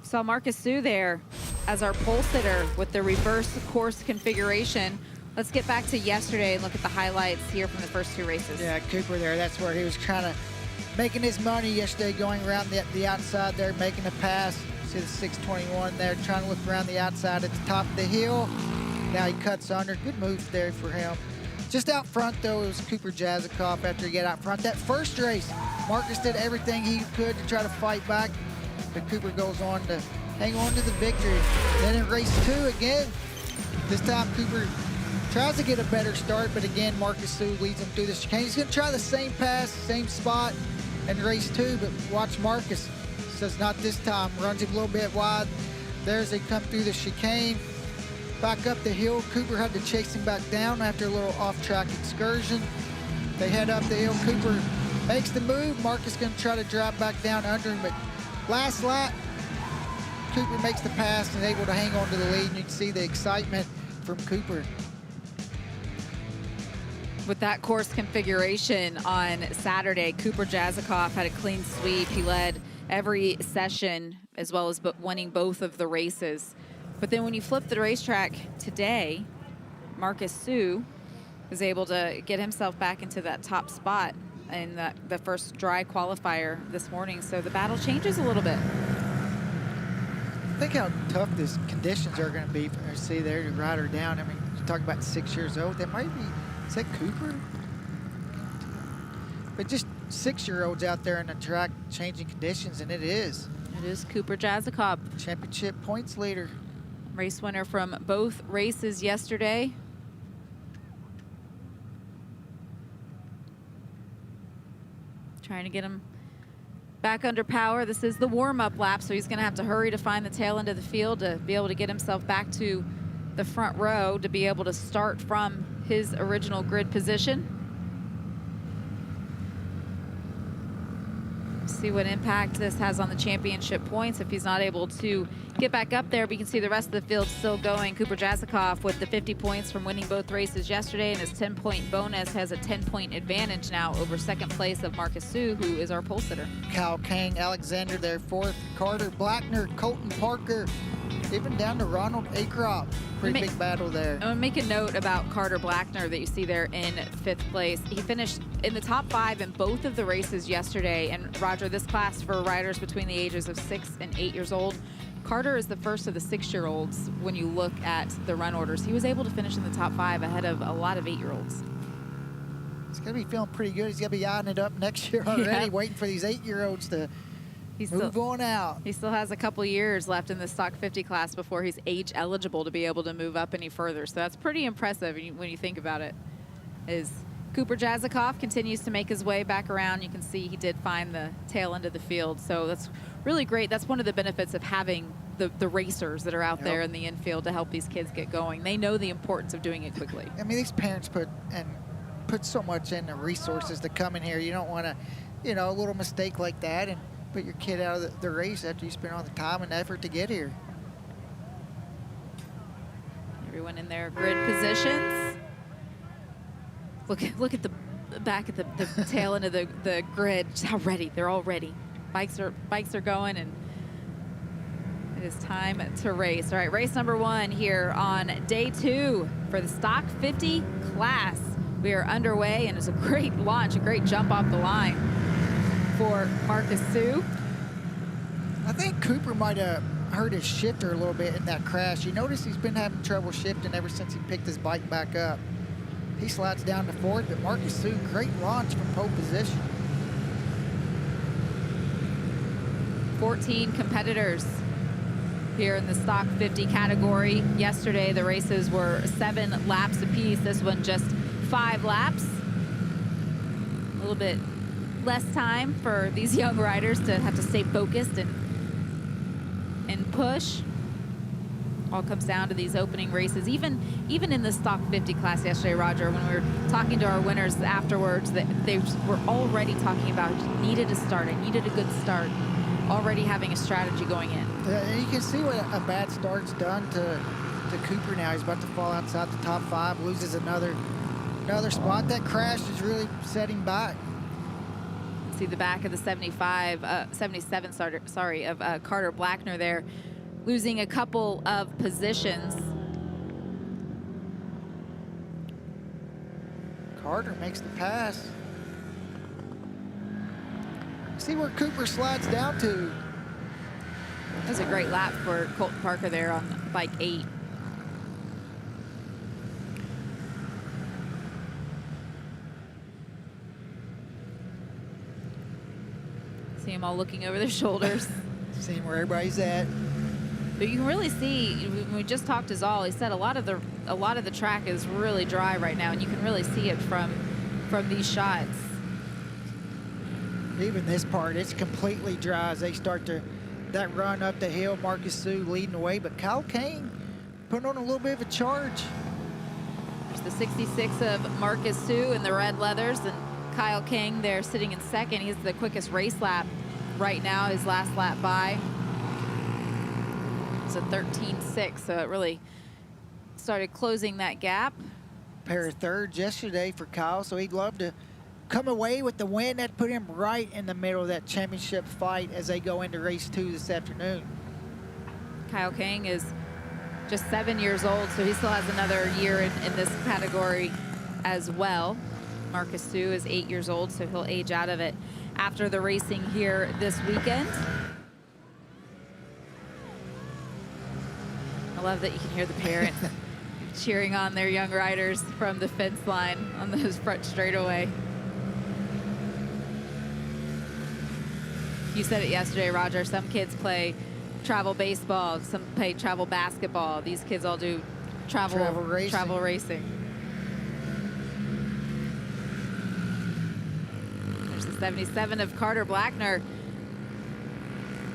Speaker 1: Saw Marcus Sue there as our pole sitter with the reverse course configuration. Let's get back to yesterday and look at the highlights here from the first 2 races.
Speaker 2: Yeah, Cooper there, that's where he was trying to making his money yesterday, going around the outside there, making a pass. See the 621 there, trying to look around the outside at the top of the hill. Now he cuts under. Good move there for him. Just out front, though, it was Cooper Jazikoff after he got out front. That first race, Marcus did everything he could to try to fight back, but Cooper goes on to hang on to the victory. Then in race 2 again, this time Cooper tries to get a better start, but again, Marcus Sue leads him through the chicane. He's going to try the same pass, same spot in race 2, but watch Marcus. Says not this time, runs him a little bit wide. There's they come through the chicane, back up the hill. Cooper had to chase him back down after a little off-track excursion. They head up the hill. Cooper makes the move. Marcus gonna try to drive back down under him, but last lap, Cooper makes the pass and able to hang on to the lead. And you can see the excitement from Cooper.
Speaker 1: With that course configuration on Saturday, Cooper Jazikoff had a clean sweep. He led every session as well as winning both of the races. But then when you flip the racetrack today, Marcus Sue was able to get himself back into that top spot in the first dry qualifier this morning. So the battle changes a little bit.
Speaker 2: Think how tough these conditions are going to be for see there to ride her down. I mean, you're talking about 6 years old. That might be, is that Cooper? But just 6-year-olds out there in the track changing conditions, and it is.
Speaker 1: It is Cooper Jazikoff.
Speaker 2: Championship points leader.
Speaker 1: Race winner from both races yesterday. Trying to get him back under power. This is the warm-up lap, so he's going to have to hurry to find the tail end of the field to be able to get himself back to the front row to be able to start from his original grid position. See what impact this has on the championship points if he's not able to get back up there. But you can see the rest of the field still going. Cooper Jazikoff with the 50 points from winning both races yesterday, and his 10-point bonus has a 10-point advantage now over second place of Marcus Sue, who is our pole sitter.
Speaker 2: Kyle Kang, Alexander there fourth, Carter Blackner, Colton Parker, even down to Ronald Akrop. Pretty big battle there.
Speaker 1: I'm gonna make a note about Carter Blackner that you see there in 5th place. He finished in the top 5 in both of the races yesterday. And Roger, this class for riders between the ages of 6 and 8 years old, Carter is the first of the 6-year-olds when you look at the run orders. He was able to finish in the top 5 ahead of a lot of 8-year-olds.
Speaker 2: He's gonna be feeling pretty good. He's gonna be eyeing it up next year already, waiting for these 8-year-olds to move on out.
Speaker 1: He still has a couple years left in the stock 50 class before he's age eligible to be able to move up any further. So that's pretty impressive when you think about it. Is Cooper Jazikoff continues to make his way back around. You can see he did find the tail end of the field, so that's really great. That's one of the benefits of having the racers that are out there in the infield to help these kids get going. They know the importance of doing it quickly.
Speaker 2: I mean, these parents put so much in the resources to come in here. You don't want to, you know, a little mistake like that and put your kid out of the race after you spend all the time and effort to get here.
Speaker 1: Everyone in their grid positions. Look at the back at the tail end of the grid. Just how ready. They're all ready. Bikes are going, and it is time to race. All right, race number 1 here on day 2 for the Stock 50 class. We are underway, and it's a great launch, a great jump off the line for Marcus Sue.
Speaker 2: I think Cooper might have hurt his shifter a little bit in that crash. You notice he's been having trouble shifting ever since he picked his bike back up. He slides down to 4th, but Marcus Sue, great launch from pole position.
Speaker 1: 14 competitors here in the Stock 50 category. Yesterday, the races were 7 laps apiece. This one just 5 laps. A little bit less time for these young riders to have to stay focused and push. All comes down to these opening races. Even in the Stock 50 class yesterday, Roger, when we were talking to our winners afterwards, they were already talking about needed a start. I needed a good start. Already having a strategy going in.
Speaker 2: You can see what a bad start's done to Cooper now. He's about to fall outside the top 5, loses another spot. That crash is really setting back.
Speaker 1: See the back of the 77 of Carter Blackner there, losing a couple of positions.
Speaker 2: Carter makes the pass. See where Cooper slides down to.
Speaker 1: That was a great lap for Colton Parker there on bike 8. See them all looking over their shoulders.
Speaker 2: Seeing where everybody's at.
Speaker 1: But you can really see, when we just talked to Zal, he said a lot of the track is really dry right now, and you can really see it from these shots.
Speaker 2: Even this part, it's completely dry as they start that run up the hill. Marcus Sue leading the way, but Kyle Kane putting on a little bit of a charge.
Speaker 1: There's the 66 of Marcus Sue in the red leathers, and Kyle King there sitting in second. He's the quickest race lap right now, his last lap by. It's a 13.6, so it really started closing that gap.
Speaker 2: Pair of thirds yesterday for Kyle, so he'd love to come away with the win. That put him right in the middle of that championship fight as they go into race 2 this afternoon.
Speaker 1: Kyle King is just 7 years old, so he still has another year in this category as well. Marcus Sue is 8 years old, so he'll age out of it after the racing here this weekend. I love that you can hear the parents cheering on their young riders from the fence line on those front straightaway. You said it yesterday, Roger. Some kids play travel baseball, some play travel basketball. These kids all do travel racing. There's the 77 of Carter Blackner.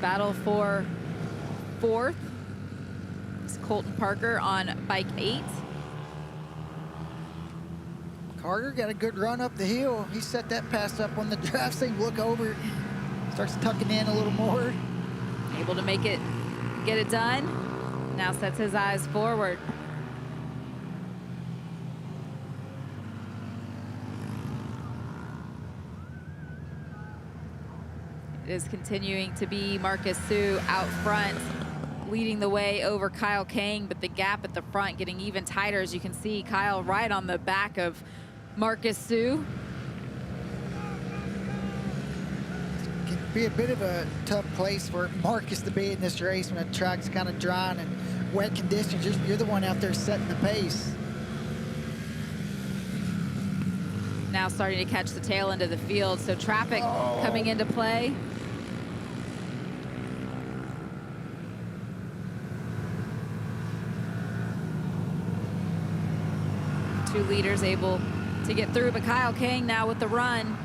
Speaker 1: Battle for 4th. It's Colton Parker on bike 8.
Speaker 2: Carter got a good run up the hill. He set that pass up on the drive scene. Look over, starts tucking in a little more.
Speaker 1: Able to get it done. Now sets his eyes forward. It is continuing to be Marcus Sue out front, leading the way over Kyle Kang, but the gap at the front getting even tighter. As you can see, Kyle right on the back of Marcus Sue.
Speaker 2: Can be a bit of a tough place for Marcus to be in this race when the track's kind of dry and in wet conditions. You're the one out there setting the pace.
Speaker 1: Now starting to catch the tail end of the field, so traffic coming into play. Two leaders able to get through, but Kyle King now with the run.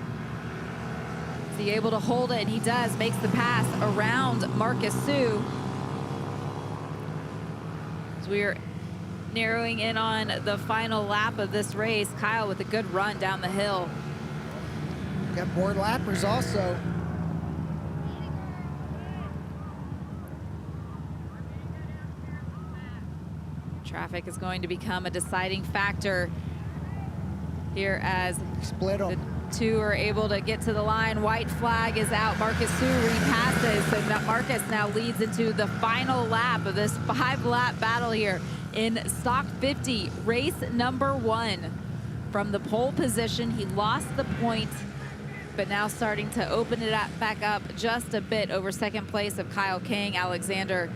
Speaker 1: Is he able to hold it? And he does, makes the pass around Marcus Sue. As we're narrowing in on the final lap of this race, Kyle with a good run down the hill.
Speaker 2: Got more lappers also.
Speaker 1: Traffic is going to become a deciding factor here as
Speaker 2: Split them.
Speaker 1: the two are able to get to the line. White flag is out. Marcus Sue repasses. So Marcus now leads into the final lap of this 5-lap battle here in Stock 50, race number 1. From the pole position, he lost the point, but now starting to open it back up just a bit over second place of Kyle King. Alexander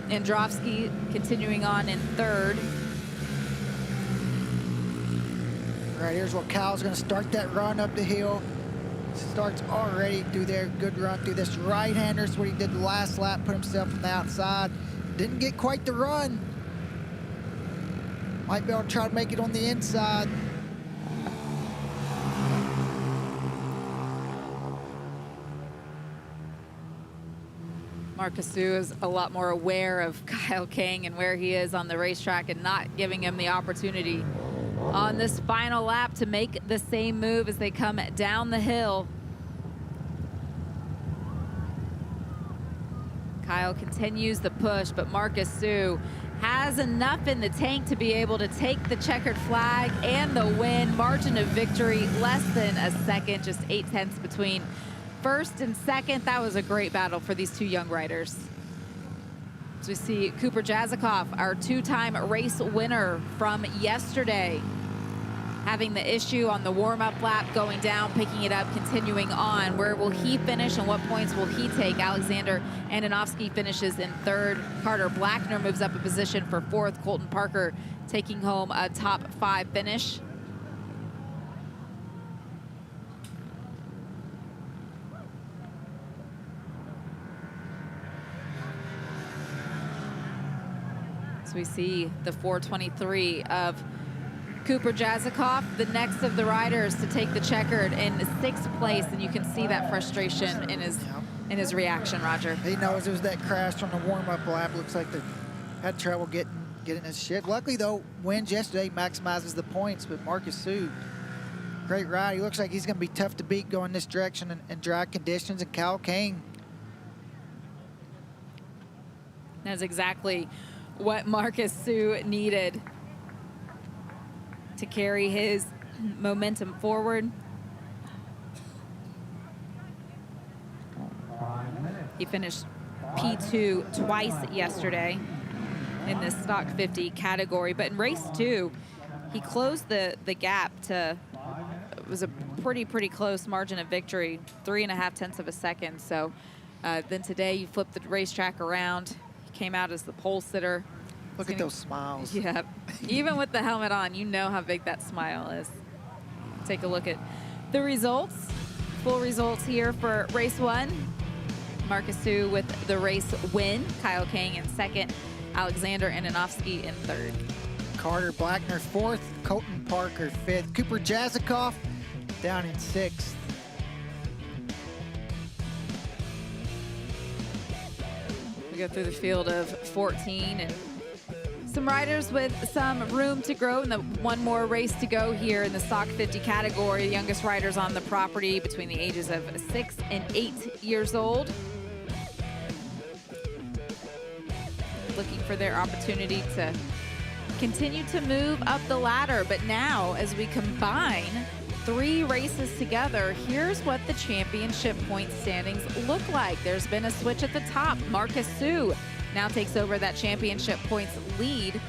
Speaker 1: Androvsky continuing on in third.
Speaker 2: All right, here's what Kyle's going to start that run up the hill. Starts already through there. Good run through this right-hander. That's what he did the last lap, put himself on the outside. Didn't get quite the run. Might be able to try to make it on the inside.
Speaker 1: Marcus Sue is a lot more aware of Kyle King and where he is on the racetrack and not giving him the opportunity on this final lap to make the same move as they come down the hill. Kyle continues the push, but Marcus Sue has enough in the tank to be able to take the checkered flag and the win. Margin of victory less than a second, just 0.8 between first and second. That was a great battle for these two young riders. As we see Cooper Jazikoff, our 2-time race winner from yesterday, having the issue on the warm-up lap, going down, picking it up, continuing on. Where will he finish and what points will he take? Alexander Andonovsky finishes in third. Carter Blackner moves up a position for fourth. Colton Parker taking home a top 5 finish. So we see the 423 of Cooper Jazikoff, the next of the riders to take the checkered in 6th place, and you can see that frustration in his reaction, Roger.
Speaker 2: He knows it was that crash on the warm-up lap. Looks like they had trouble getting his shit. Luckily, though, wins yesterday maximizes the points, but Marcus Sue, great ride. He looks like he's going to be tough to beat going this direction in dry conditions, and Kyle King.
Speaker 1: That's exactly what Marcus Sue needed to carry his momentum forward. He finished P2 twice yesterday in this Stock 50 category, but in race 2, he closed the gap to, it was a pretty close margin of victory, 3.5 of a second. So then today you flip the racetrack around. He came out as the pole sitter.
Speaker 2: Look at those smiles.
Speaker 1: Yeah, even with the helmet on, you know how big that smile is. Take a look at the results. Full results here for race 1. Marcus Sue with the race win. Kyle King in 2nd. Alexander Andonovsky in 3rd.
Speaker 2: Carter Blackner 4th. Colton Parker 5th. Cooper Jazikoff down in 6th.
Speaker 1: We go through the field of 14 and some riders with some room to grow, and one more race to go here in the Stock 50 category. The youngest riders on the property between the ages of 6 and 8 years old, looking for their opportunity to continue to move up the ladder. But now, as we combine 3 races together, here's what the championship point standings look like. There's been a switch at the top. Marcus Sue now takes over that championship points lead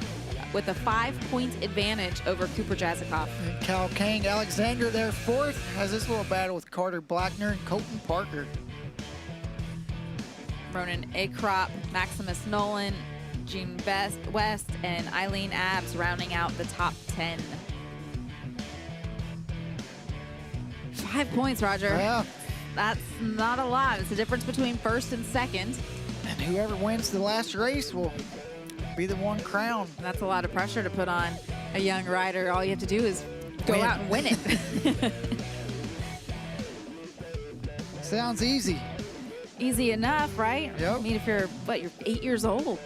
Speaker 1: with a 5-point advantage over Cooper Jazikoff.
Speaker 2: And Kyle King, Alexander there 4th, has this little battle with Carter Blackner and Colton Parker.
Speaker 1: Ronan Akrop, Maximus Nolan, Gene West, and Eileen Abbs rounding out the top 10. 5 points, Roger.
Speaker 2: Yeah.
Speaker 1: That's not a lot. It's the difference between 1st and 2nd.
Speaker 2: And whoever wins the last race will be the one crowned.
Speaker 1: That's a lot of pressure to put on a young rider. All you have to do is go
Speaker 2: win.
Speaker 1: out and win it.
Speaker 2: Sounds easy.
Speaker 1: Easy enough, right?
Speaker 2: Yep.
Speaker 1: I mean, if you're 8 years old.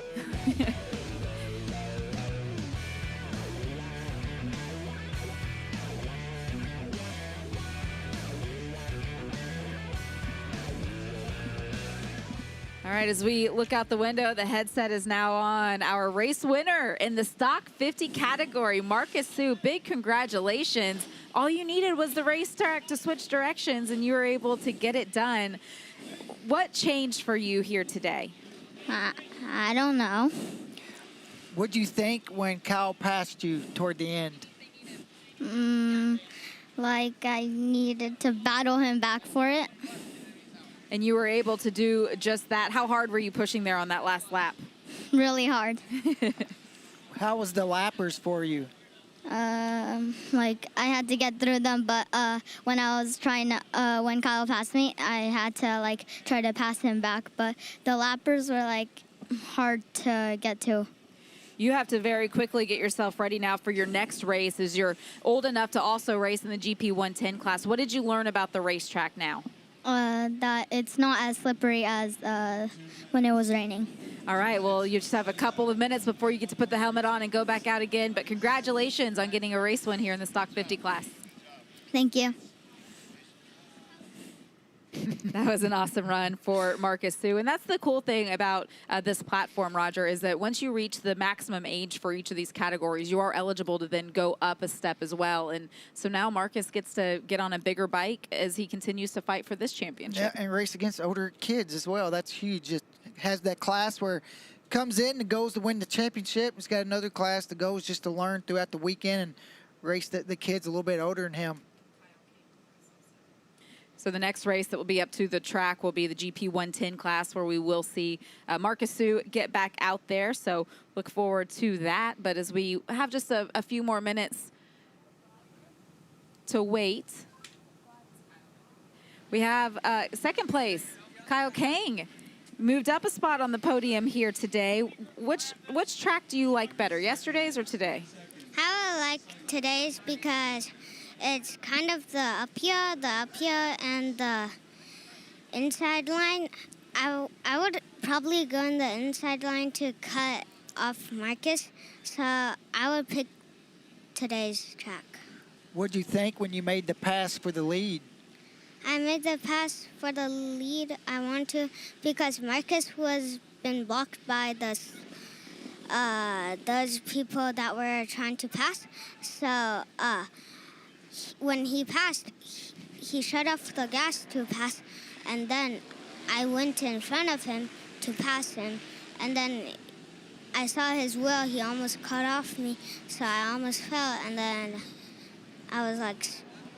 Speaker 1: All right, as we look out the window, the headset is now on. Our race winner in the Stock 50 category, Marcus Sue. Big congratulations. All you needed was the racetrack to switch directions, and you were able to get it done. What changed for you here today?
Speaker 4: I don't know.
Speaker 2: What'd you think when Kyle passed you toward the end?
Speaker 4: Like I needed to battle him back for it.
Speaker 1: And you were able to do just that. How hard were you pushing there on that last lap?
Speaker 4: Really hard.
Speaker 2: How was the lappers for you?
Speaker 4: Like I had to get through them, but when I was trying to, when Kyle passed me, I had to like try to pass him back. But the lappers were like hard to get to.
Speaker 1: You have to very quickly get yourself ready now for your next race, as you're old enough to also race in the GP 110 class. What did you learn about the racetrack now?
Speaker 4: That it's not as slippery as when it was raining.
Speaker 1: All right, well, you just have a couple of minutes before you get to put the helmet on and go back out again. But congratulations on getting a race win here in the Stock 50 class.
Speaker 4: Thank you.
Speaker 1: That was an awesome run for Marcus Sue. And that's the cool thing about this platform, Roger, is that once you reach the maximum age for each of these categories, you are eligible to then go up a step as well. And so now Marcus gets to get on a bigger bike as he continues to fight for this championship.
Speaker 2: Yeah, and race against older kids as well. That's huge. It has that class where comes in and goes to win the championship. He's got another class that goes just to learn throughout the weekend and race the kids a little bit older than him.
Speaker 1: So the next race that will be up to the track will be the GP 110 class, where we will see Marcus Sue get back out there. So look forward to that. But as we have just a few more minutes to wait, we have second place, Kyle Kang. Moved up a spot on the podium here today. Which track do you like better, yesterday's or today?
Speaker 5: I like today's because it's kind of the up here, and the inside line. I would probably go in the inside line to cut off Marcus, so I would pick today's track.
Speaker 2: What'd you think when you made the pass for the lead?
Speaker 5: I made the pass for the lead. I want to because Marcus was been blocked by those people that were trying to pass. So when he passed, he shut off the gas to pass, and then I went in front of him to pass him, and then I saw his wheel. He almost cut off me, so I almost fell, and then I was like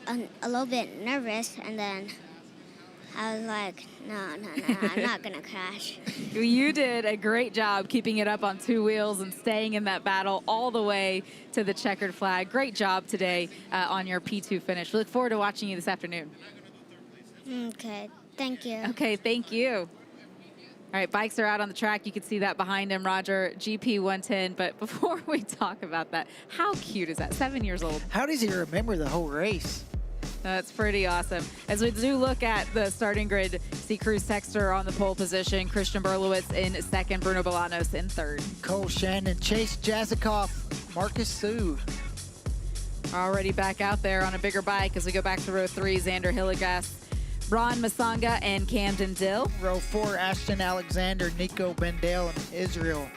Speaker 5: a little bit nervous, and then I was like, no, I'm not gonna crash.
Speaker 1: You did a great job keeping it up on two wheels and staying in that battle all the way to the checkered flag. Great job today on your P2 finish. We look forward to watching you this afternoon.
Speaker 5: Okay, thank you.
Speaker 1: Okay, thank you. All right, bikes are out on the track. You can see that behind him, Roger, GP 110. But before we talk about that, how cute is that? 7 years old.
Speaker 2: How does he remember the whole race?
Speaker 1: That's pretty awesome. As we do look at the starting grid, see Cruz Texter on the pole position, Christian Berlowitz in second, Bruno Bolanos in third.
Speaker 2: Cole Shannon, Chase Jazikoff, Marcus Sue.
Speaker 1: Already back out there on a bigger bike as we go back to row 3, Xander Hillegas, Ron Masanga, and Camden Dill.
Speaker 2: Row 4, Ashton Alexander, Nico Bendel, and Israel.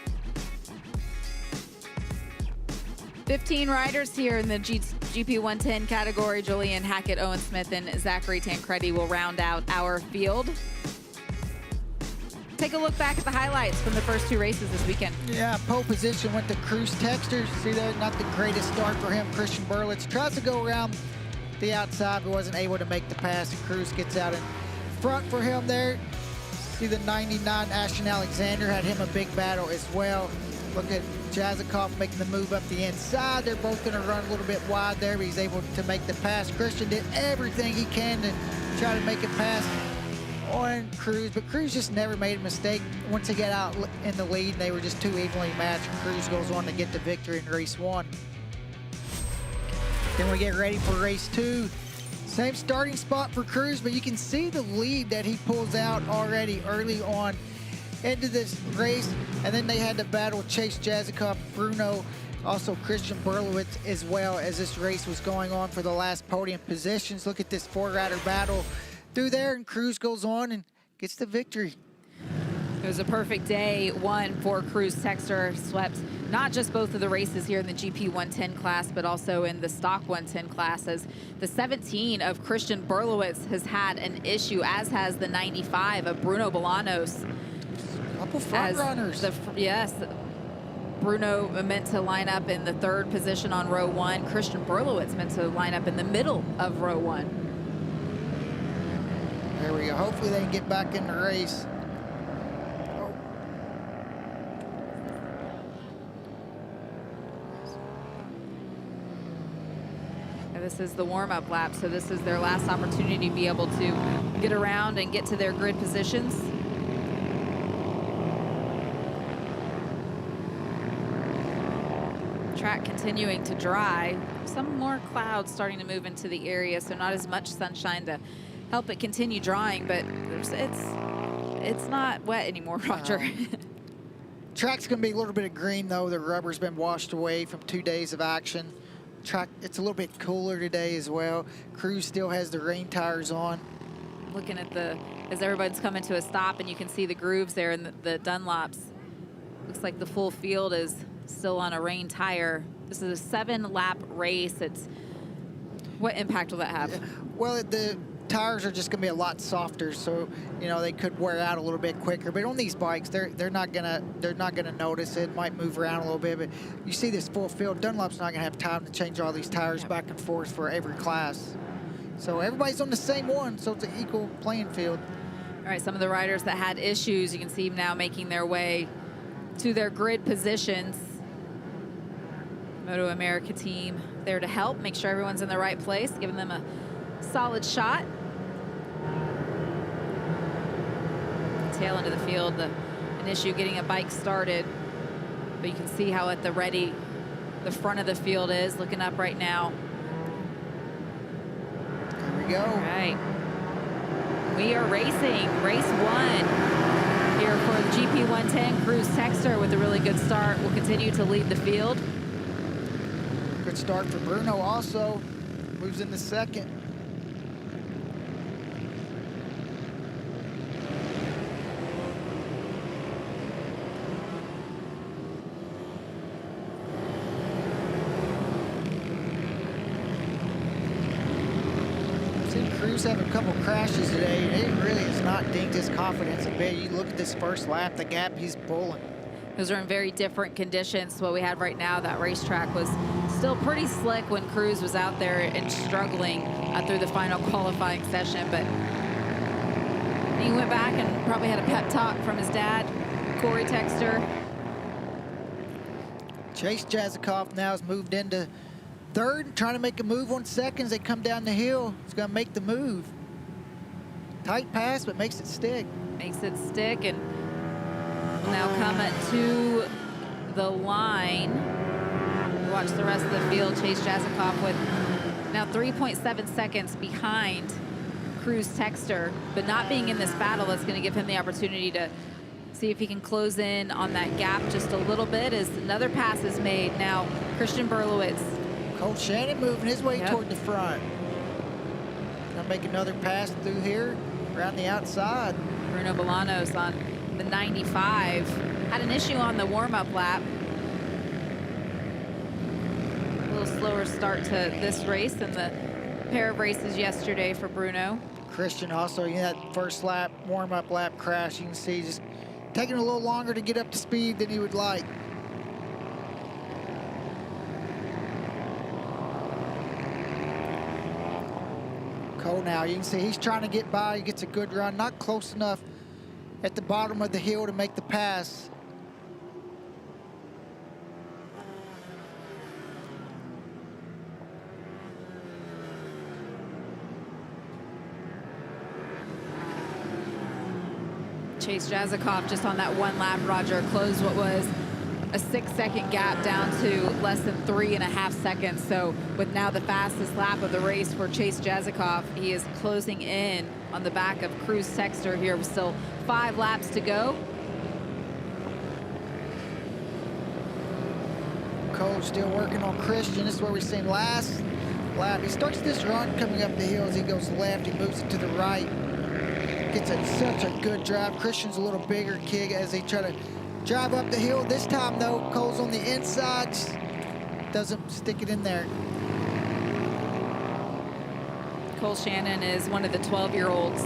Speaker 1: 15 riders here in the GP 110 category. Julian Hackett, Owen Smith, and Zachary Tancredi will round out our field. Take a look back at the highlights from the first two races this weekend.
Speaker 2: Yeah, pole position went to Cruz Texter. See there, not the greatest start for him. Christian Berlitz tries to go around the outside, but wasn't able to make the pass, and Cruz gets out in front for him there. See the 99 Ashton Alexander had him a big battle as well. Look at Jazikoff making the move up the inside. They're both going to run a little bit wide there, but he's able to make the pass. Christian did everything he can to try to make a pass on Cruz, but Cruz just never made a mistake. Once they get out in the lead, they were just too evenly matched. Cruz goes on to get the victory in race 1. Then we get ready for race 2. Same starting spot for Cruz, but you can see the lead that he pulls out already early on into this race. And then they had to battle Chase Jazikoff, Bruno, also Christian Berlowitz as well as this race was going on for the last podium positions. Look at this 4-rider battle through there, and Cruz goes on and gets the victory.
Speaker 1: It was a perfect day one for Cruz Texter. Swept not just both of the races here in the GP 110 class, but also in the stock 110 class, as the 17 of Christian Berlowitz has had an issue, as has the 95 of Bruno Bolanos.
Speaker 2: Couple front runners.
Speaker 1: Yes, Bruno meant to line up in the 3rd position on row 1. Christian Berlowitz meant to line up in the middle of row 1.
Speaker 2: There we go. Hopefully they can get back in the race.
Speaker 1: This is the warm-up lap, so this is their last opportunity to be able to get around and get to their grid positions. Track continuing to dry. Some more clouds starting to move into the area, so not as much sunshine to help it continue drying, but it's not wet anymore, Roger.
Speaker 2: Track's gonna be a little bit of green though. The rubber's been washed away from 2 days of action. Track, it's a little bit cooler today as well. Cruz still has the rain tires on.
Speaker 1: Looking at as everybody's coming to a stop, and you can see the grooves there in the Dunlops. Looks like the full field is still on a rain tire. This is a 7-lap race. What impact will that have?
Speaker 2: Well, the tires are just gonna be a lot softer, so you know they could wear out a little bit quicker. But on these bikes, they're not gonna notice it. Might move around a little bit, but you see this full field. Dunlop's not gonna have time to change all these tires back and forth for every class. So everybody's on the same one, so it's an equal playing field.
Speaker 1: All right, some of the riders that had issues, you can see now making their way to their grid positions. MotoAmerica team there to help, make sure everyone's in the right place, giving them a solid shot. Tail end of the field, an issue getting a bike started, but you can see how at the ready the front of the field is. Looking up right now.
Speaker 2: There we go.
Speaker 1: All right, we are racing race 1 here for the GP 110. Cruz Texter with a really good start will continue to lead the field.
Speaker 2: Good start for Bruno also. Moves into 2nd. Cruz having a couple crashes today, and it really has not dinged his confidence a bit. You look at this first lap, the gap he's pulling.
Speaker 1: Those are in very different conditions. What we had right now, that racetrack was still pretty slick when Cruz was out there and struggling through the final qualifying session, but he went back and probably had a pep talk from his dad, Corey Texter.
Speaker 2: Chase Jazikoff now has moved into 3rd, trying to make a move on 2nd as they come down the hill. He's gonna make the move. Tight pass, but makes it stick.
Speaker 1: Makes it stick, and will now come to the line. Watch the rest of the field. Chase Jazikoff with now 3.7 seconds behind Cruz Texter, but not being in this battle, that's going to give him the opportunity to see if he can close in on that gap just a little bit as another pass is made. Now Christian Berlowitz.
Speaker 2: Cole Shannon moving his way toward the front. Gonna make another pass through here, around the outside.
Speaker 1: Bruno Bolanos on the 95. Had an issue on the warm-up lap. A little slower start to this race than the pair of races yesterday for Bruno.
Speaker 2: Christian also, you know, that first lap, warm-up lap crash, you can see just taking a little longer to get up to speed than he would like. Cole now, you can see he's trying to get by. He gets a good run, not close enough at the bottom of the hill to make the pass.
Speaker 1: Chase Jazikoff just on that one lap, Roger, closed what was a 6-second gap down to less than 3.5 seconds. So with now the fastest lap of the race for Chase Jazikoff, he is closing in on the back of Cruz Texter here with still 5 laps to go.
Speaker 2: Cole still working on Christian. This is what we've seen last lap. He starts this run coming up the hills. He goes left, he moves it to the right. Gets such a good drive. Christian's a little bigger kid as they try to drive up the hill. This time, though, Cole's on the inside. Just doesn't stick it in there.
Speaker 1: Cole Shannon is one of the 12-year-olds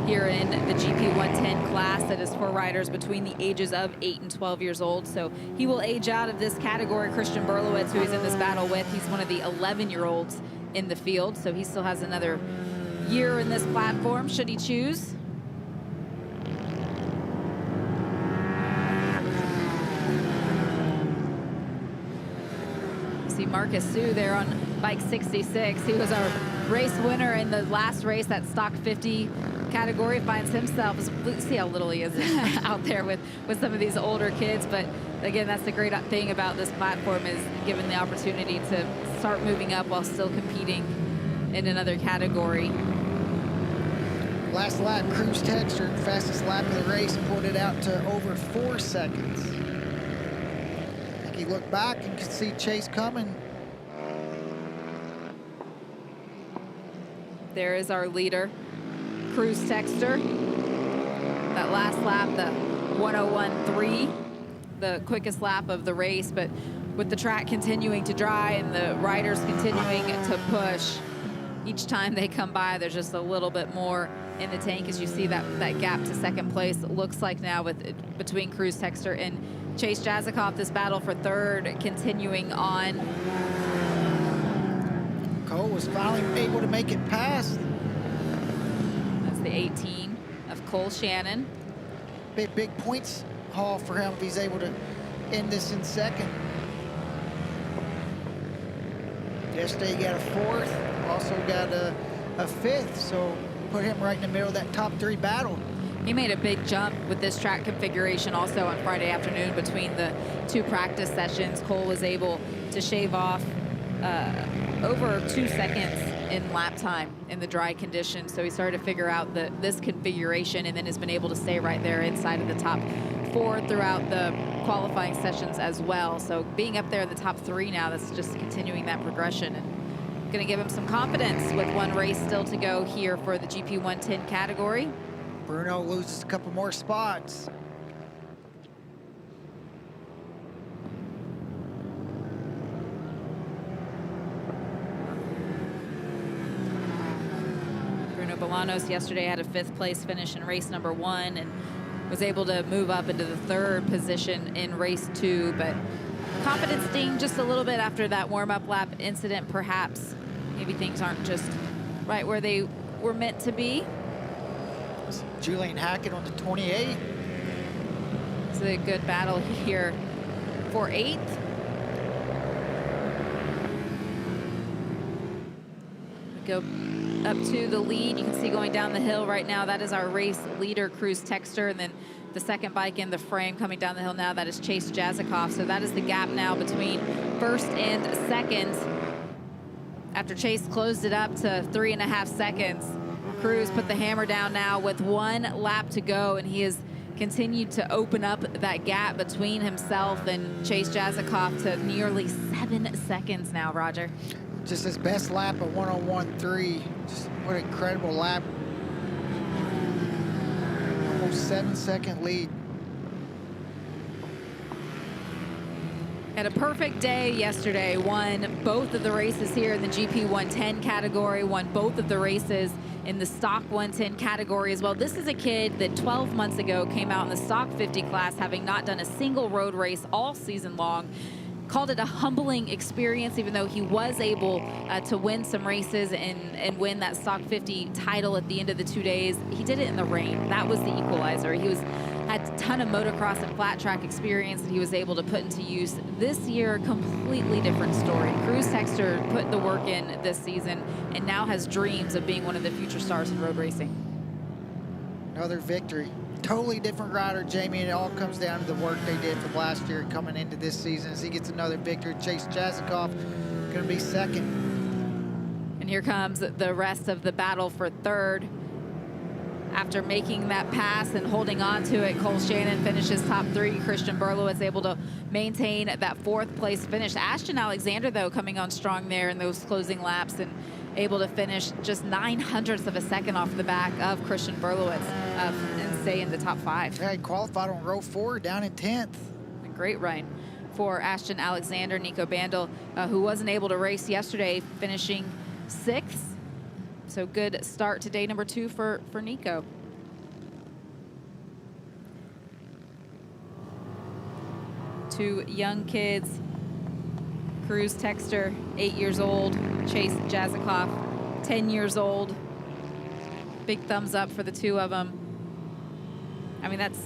Speaker 1: here in the GP 110 class that is for riders between the ages of 8 and 12 years old. So he will age out of this category. Christian Berlowitz, who he's in this battle with, he's one of the 11-year-olds in the field. So he still has another year in this platform, should he choose. See Marcus Sue there on bike 66. He was our race winner in the last race, that stock 50 category. Finds himself, see how little he is out there with some of these older kids. But again, that's the great thing about this platform, is given the opportunity to start moving up while still competing in another category.
Speaker 2: Last lap, Cruz Texter, fastest lap of the race, pulled it out to over 4 seconds. I think he looked back and could see Chase coming.
Speaker 1: There is our leader, Cruz Texter. That last lap, the 1:01.3, the quickest lap of the race. But with the track continuing to dry and the riders continuing to push, each time they come by, there's just a little bit more in the tank. As you see that gap to second place, it looks like now between Cruz Texter and Chase Jazikoff, this battle for third continuing on.
Speaker 2: Cole was finally able to make it past.
Speaker 1: That's the 18 of Cole Shannon.
Speaker 2: Big points haul for him if he's able to end this in second. Yesterday he got a 4th, also got a 5th, so put him right in the middle of that top 3 battle.
Speaker 1: He made a big jump with this track configuration also on Friday afternoon between the 2 practice sessions. Cole was able to shave off over 2 seconds in lap time in the dry conditions. So he started to figure out this configuration, and then has been able to stay right there inside of the top 4 throughout the qualifying sessions as well. So being up there in the top 3 now, that's just continuing that progression and going to give him some confidence with 1 race still to go here for the GP 110 category.
Speaker 2: Bruno loses a couple more spots.
Speaker 1: Bruno Bolanos yesterday had a 5th place finish in race number 1 and was able to move up into the 3rd position in race 2, but confidence dinged just a little bit after that warm-up lap incident. Perhaps maybe things aren't just right where they were meant to be.
Speaker 2: Julian Hackett on the 28.
Speaker 1: It's a good battle here for 8th. We go up to the lead. You can see going down the hill right now, that is our race leader, Cruz Texter, and then the second bike in the frame coming down the hill now, that is Chase Jazikoff. So that is the gap now between 1st and 2nd. After Chase closed it up to 3.5 seconds, Cruz put the hammer down now with 1 lap to go, and he has continued to open up that gap between himself and Chase Jazikoff to nearly 7 seconds now, Roger.
Speaker 2: Just his best lap of 1:01.3. Just what an incredible lap. Almost 7-second lead.
Speaker 1: Had a perfect day yesterday. Won both of the races here in the GP 110 category. Won both of the races in the stock 110 category as well. This is a kid that 12 months ago came out in the stock 50 class, having not done a single road race all season long. Called it a humbling experience, even though he was able to win some races and win that stock 50 title at the end of the 2 days. He did it in the rain. That was the equalizer. He had a ton of motocross and flat track experience that he was able to put into use. This year, completely different story. Cruz Texter put the work in this season and now has dreams of being one of the future stars in road racing.
Speaker 2: Another victory. totally different rider, Jamie, and it all comes down to the work they did from last year coming into this season. As he gets another victory, Chase Jazikoff going to be second.
Speaker 1: And here comes the rest of the battle for third. After making that pass and holding on to it, Cole Shannon finishes top 3. Christian Berlowitz able to maintain that 4th place finish. Ashton Alexander, though, coming on strong there in those closing laps and able to finish just 0.09 of a second off the back of Christian Berlowitz and stay in the top 5.
Speaker 2: Yeah, he qualified on row 4 down in 10th.
Speaker 1: A great run for Ashton Alexander. Nico Bandel, who wasn't able to race yesterday, finishing 6th. So good start to day number 2 for Nico. Two young kids. Cruz Texter, 8 years old. Chase Jazikoff, 10 years old. Big thumbs up for the two of them. I mean, that's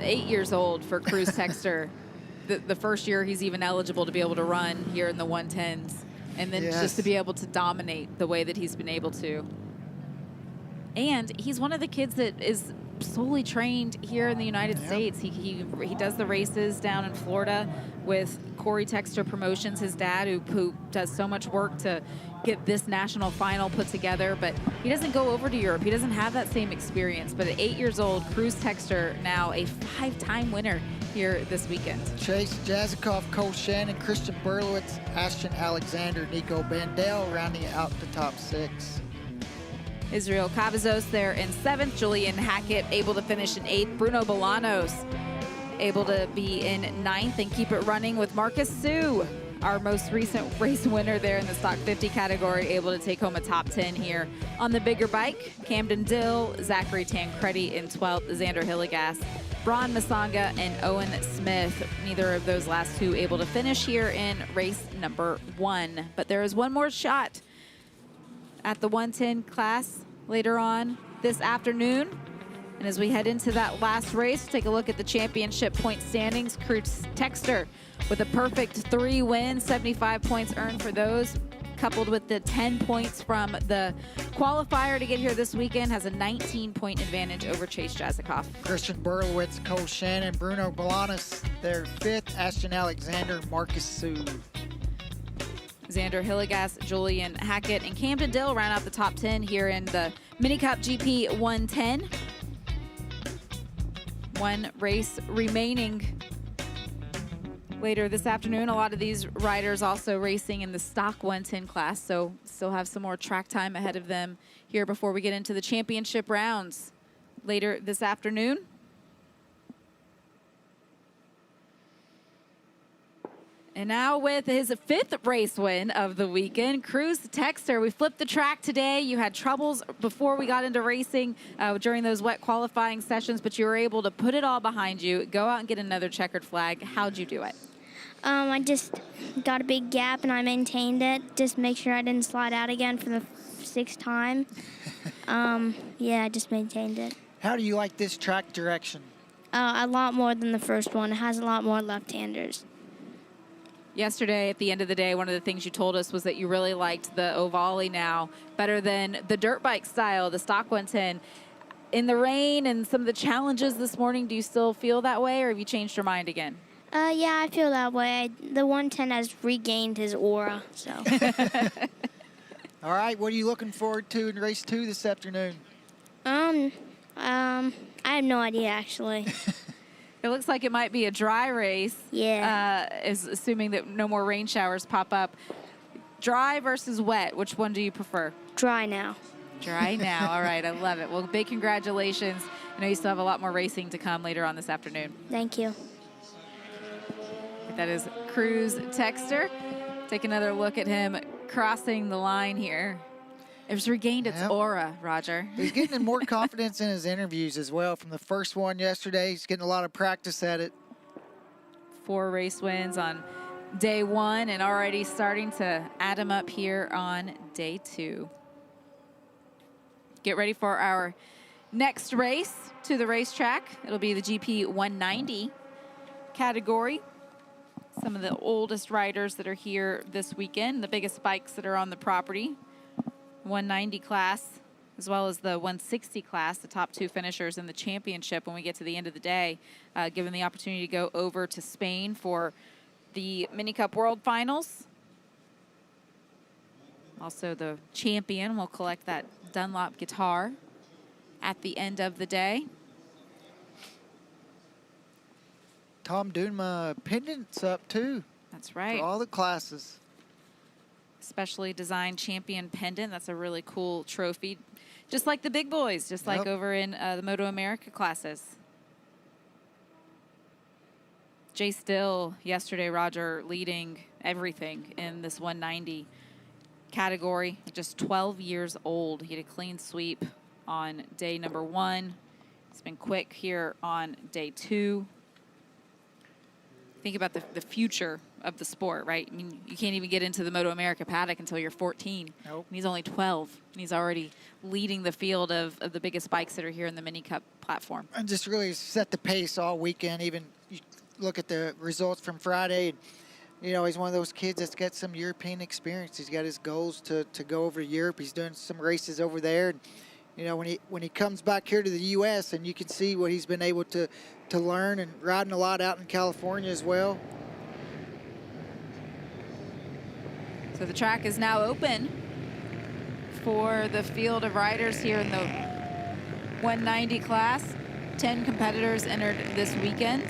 Speaker 1: 8 years old for Cruz Texter. The first year he's even eligible to be able to run here in the 110s. And then just to be able to dominate the way that he's been able to. And he's one of the kids that is solely trained here in the United States. He does the races down in Florida with Corey Texter Promotions, his dad, who does so much work to get this national final put together, but he doesn't go over to Europe. He doesn't have that same experience. But at 8 years old, Cruz Texter, now a 5-time winner here this weekend.
Speaker 2: Chase Jazikoff, Cole Shannon, Christian Berlowitz, Ashton Alexander, Nico Bandel rounding out the top 6.
Speaker 1: Israel Cavazos there in 7th. Julian Hackett able to finish in 8th. Bruno Bolanos able to be in 9th and keep it running with Marcus Sue, our most recent race winner there in the Stock 50 category, able to take home a top 10 here on the bigger bike. Camden Dill, Zachary Tancredi in 12th, Xander Hillegas, Braun Masanga, and Owen Smith. Neither of those last two able to finish here in race number 1. But there is one more shot at the 110 class later on this afternoon. And as we head into that last race, take a look at the championship point standings. Cruz Texter with a perfect 3 wins, 75 points earned for those, coupled with the 10 points from the qualifier to get here this weekend, has a 19-point advantage over Chase Jazikoff.
Speaker 2: Christian Berlowitz, Cole Shannon, Bruno Bolanos, they're 5th. Ashton Alexander, Marcus Sue.
Speaker 1: Xander Hillegas, Julian Hackett, and Camden Dill round out the top 10 here in the Mini Cup GP 110. One race remaining later this afternoon. A lot of these riders also racing in the stock 110 class, so still have some more track time ahead of them here before we get into the championship rounds later this afternoon. And now with his 5th race win of the weekend, Cruz Texter. We flipped the track today. You had troubles before we got into racing during those wet qualifying sessions, but you were able to put it all behind you, go out and get another checkered flag. How'd you do it?
Speaker 6: I just got a big gap and I maintained it. Just make sure I didn't slide out again for the 6th time. Yeah, I just maintained it.
Speaker 2: How do you like this track direction?
Speaker 6: A lot more than the first one. It has a lot more left-handers.
Speaker 1: Yesterday, at the end of the day, one of the things you told us was that you really liked the Ovale now better than the dirt bike style, the stock 110. In the rain and some of the challenges this morning, do you still feel that way, or have you changed your mind again?
Speaker 6: Yeah, I feel that way. The 110 has regained his aura, so.
Speaker 2: All right, what are you looking forward to in race 2 this afternoon?
Speaker 6: I have no idea, actually.
Speaker 1: It looks like it might be a dry race.
Speaker 6: Yeah.
Speaker 1: Assuming that no more rain showers pop up. Dry versus wet, which one do you prefer?
Speaker 6: Dry now.
Speaker 1: Dry now. All right, I love it. Well, big congratulations. I know you still have a lot more racing to come later on this afternoon.
Speaker 6: Thank you.
Speaker 1: That is Cruz Texter. Take another look at him crossing the line here. It's regained its aura, Roger.
Speaker 2: He's getting more confidence in his interviews as well. From the first one yesterday, he's getting a lot of practice at it.
Speaker 1: 4 race wins on day 1 and already starting to add them up here on day 2. Get ready for our next race to the racetrack. It'll be the GP 190 category. Some of the oldest riders that are here this weekend, the biggest bikes that are on the property. 190 class as well as the 160 class, the top 2 finishers in the championship when we get to the end of the day, given the opportunity to go over to Spain for the Mini Cup World Finals. Also, the champion will collect that Dunlop guitar at the end of the day.
Speaker 2: Tom Dunma pendants up too.
Speaker 1: That's right.
Speaker 2: For all the classes.
Speaker 1: Specially designed champion pendant. That's a really cool trophy. Just like the big boys, just like over in the MotoAmerica classes. Jay Still yesterday, Roger, leading everything in this 190 category. Just 12 years old. He had a clean sweep on day number 1. It's been quick here on day 2. Think about the future of the sport, right? I mean, you can't even get into the MotoAmerica paddock until you're 14.
Speaker 2: Nope.
Speaker 1: And he's only 12, and he's already leading the field of the biggest bikes that are here in the Mini Cup platform.
Speaker 2: And just really set the pace all weekend. Even you look at the results from Friday. You know, he's one of those kids that's got some European experience. He's got his goals to go over to Europe. He's doing some races over there. And, you know, when he comes back here to the U.S., and you can see what he's been able to learn, and riding a lot out in California as well.
Speaker 1: So the track is now open for the field of riders here in the 190 class. 10 competitors entered this weekend.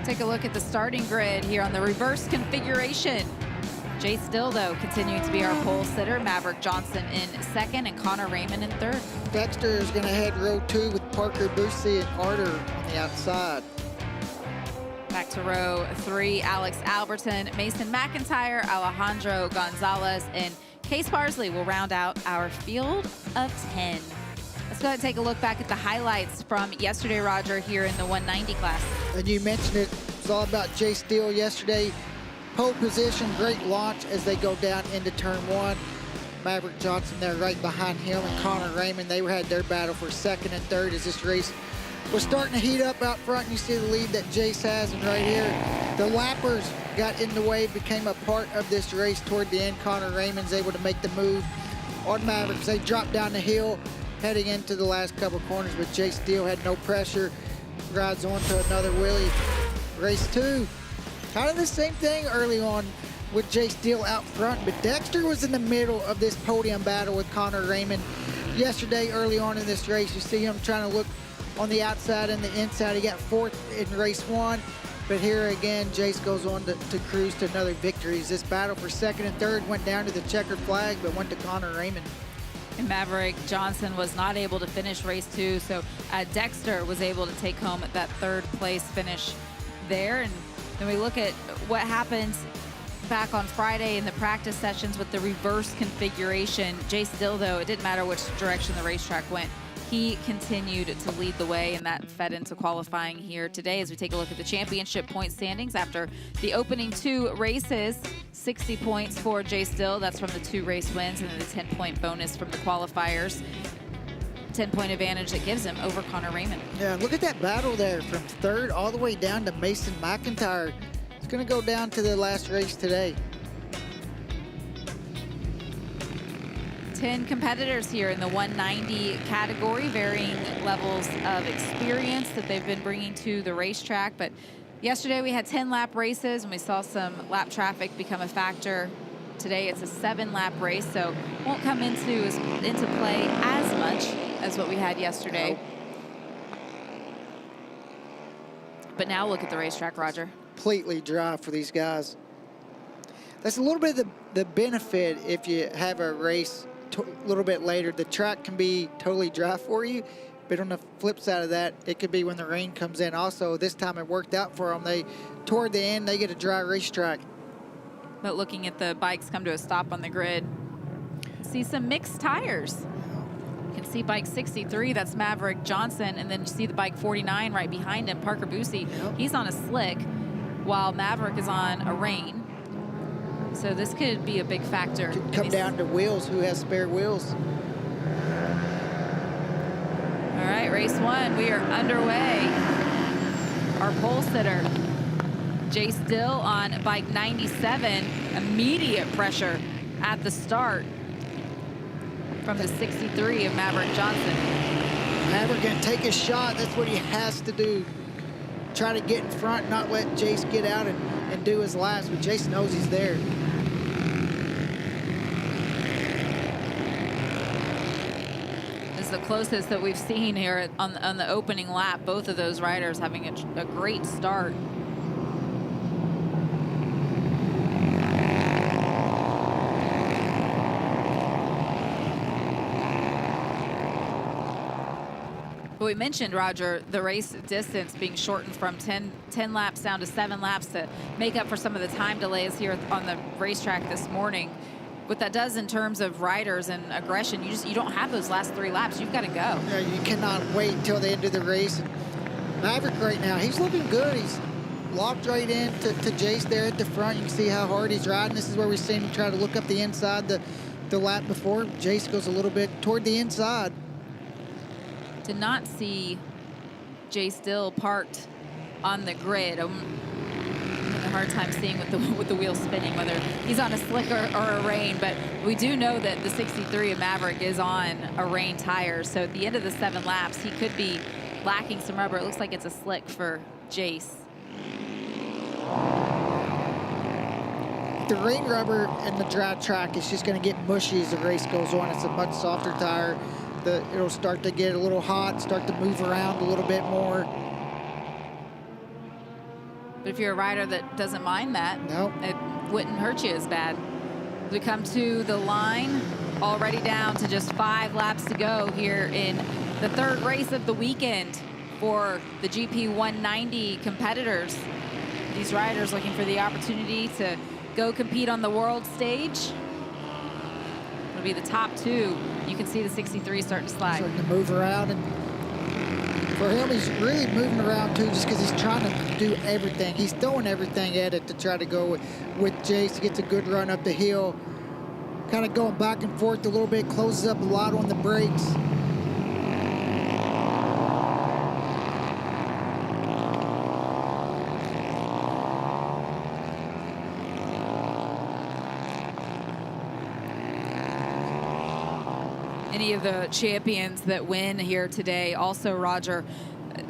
Speaker 1: Take a look at the starting grid here on the reverse configuration. Jay Still, though, continuing to be our pole sitter. Maverick Johnson in 2nd and Connor Raymond in 3rd.
Speaker 2: Dexter is going to head row 2 with Parker Boosie and Arter on the outside.
Speaker 1: Back to row 3, Alex Alberton, Mason McIntyre, Alejandro Gonzalez, and Case Parsley will round out our field of 10. Let's go ahead and take a look back at the highlights from yesterday, Roger, here in the 190 class.
Speaker 2: And you mentioned it, it's all about Jay Still yesterday. Pole position, great launch as they go down into turn 1. Maverick Johnson there right behind him, and Connor Raymond, they had their battle for 2nd and 3rd as this race was starting to heat up out front. And you see the lead that Jace has, and right here, the lappers got in the way, became a part of this race toward the end. Connor Raymond's able to make the move on Mavericks. They dropped down the hill, heading into the last couple corners, but Jay Still had no pressure, rides on to another wheelie. Race 2. Kind of the same thing early on with Jay Still out front, but Dexter was in the middle of this podium battle with Connor Raymond. Yesterday, early on in this race, you see him trying to look on the outside and the inside. He got 4th in race 1, but here again, Jace goes on to cruise to another victory. This battle for 2nd and 3rd went down to the checkered flag, but went to Connor Raymond.
Speaker 1: And Maverick Johnson was not able to finish race 2, so Dexter was able to take home that 3rd place finish there. And then we look at what happened back on Friday in the practice sessions with the reverse configuration. Jay Still, though, it didn't matter which direction the racetrack went. He continued to lead the way, and that fed into qualifying here today as we take a look at the championship point standings after the opening 2 races. 60 points for Jay Still. That's from the 2 race wins, and then the 10-point bonus from the qualifiers. 10-point advantage that gives him over Connor Raymond.
Speaker 2: Yeah, look at that battle there from 3rd all the way down to Mason McIntyre. It's going to go down to the last race today.
Speaker 1: 10 competitors here in the 190 category, varying levels of experience that they've been bringing to the racetrack. But yesterday we had 10-lap races, and we saw some lap traffic become a factor. Today it's a 7-lap race, so won't come into play as much as what we had yesterday. But now look at the racetrack, Roger.
Speaker 2: Completely dry for these guys. That's a little bit of the benefit if you have a race a little bit later. The track can be totally dry for you, but on the flip side of that, it could be when the rain comes in. Also, this time it worked out for them. Toward the end, they get a dry racetrack.
Speaker 1: But looking at the bikes come to a stop on the grid, see some mixed tires. You can see bike 63, that's Maverick Johnson, and then you see the bike 49 right behind him, Parker Boosie. Yep. He's on a slick, while Maverick is on a rain. So this could be a big factor.
Speaker 2: Could come down to wheels, who has spare wheels.
Speaker 1: All right, race 1, we are underway. Our pole sitter, Jay Still on bike 97, immediate pressure at the start from the 63 of Maverick Johnson.
Speaker 2: Maverick gonna take a shot. That's what he has to do. Try to get in front, not let Jace get out and do his laps, but Jace knows he's there.
Speaker 1: This is the closest that we've seen here on the opening lap. Both of those riders having a great start. But we mentioned, Roger, the race distance being shortened from 10 laps down to 7 laps to make up for some of the time delays here on the racetrack this morning. What that does in terms of riders and aggression, you don't have those last 3 laps. You've got to go.
Speaker 2: Yeah, you cannot wait until the end of the race. Maverick right now, he's looking good. He's locked right in to Jace there at the front. You can see how hard he's riding. This is where we've seen him try to look up the inside the lap before. Jace goes a little bit toward the inside.
Speaker 1: To not see Jay Still parked on the grid. I'm having a hard time seeing with the wheel spinning whether he's on a slick or a rain, but we do know that the 63 of Maverick is on a rain tire, so at the end of the 7 laps he could be lacking some rubber. It looks like it's a slick for Jace.
Speaker 2: The rain rubber and the dry track is just going to get mushy as the race goes on. It's a much softer tire. It'll start to get a little hot, start to move around a little bit more.
Speaker 1: But if you're a rider that doesn't mind that,
Speaker 2: Nope.
Speaker 1: It wouldn't hurt you as bad. We come to the line, already down to just 5 laps to go here in the 3rd race of the weekend for the GP 190 competitors. These riders looking for the opportunity to go compete on the world stage. It'll be the top 2. You can see the 63 starting to slide.
Speaker 2: Starting to move around, and for him, he's really moving around too, just because he's trying to do everything. He's throwing everything at it to try to go with Jace. He gets a good run up the hill, kind of going back and forth a little bit, closes up a lot on the brakes.
Speaker 1: Any of the champions that win here today, also, Roger,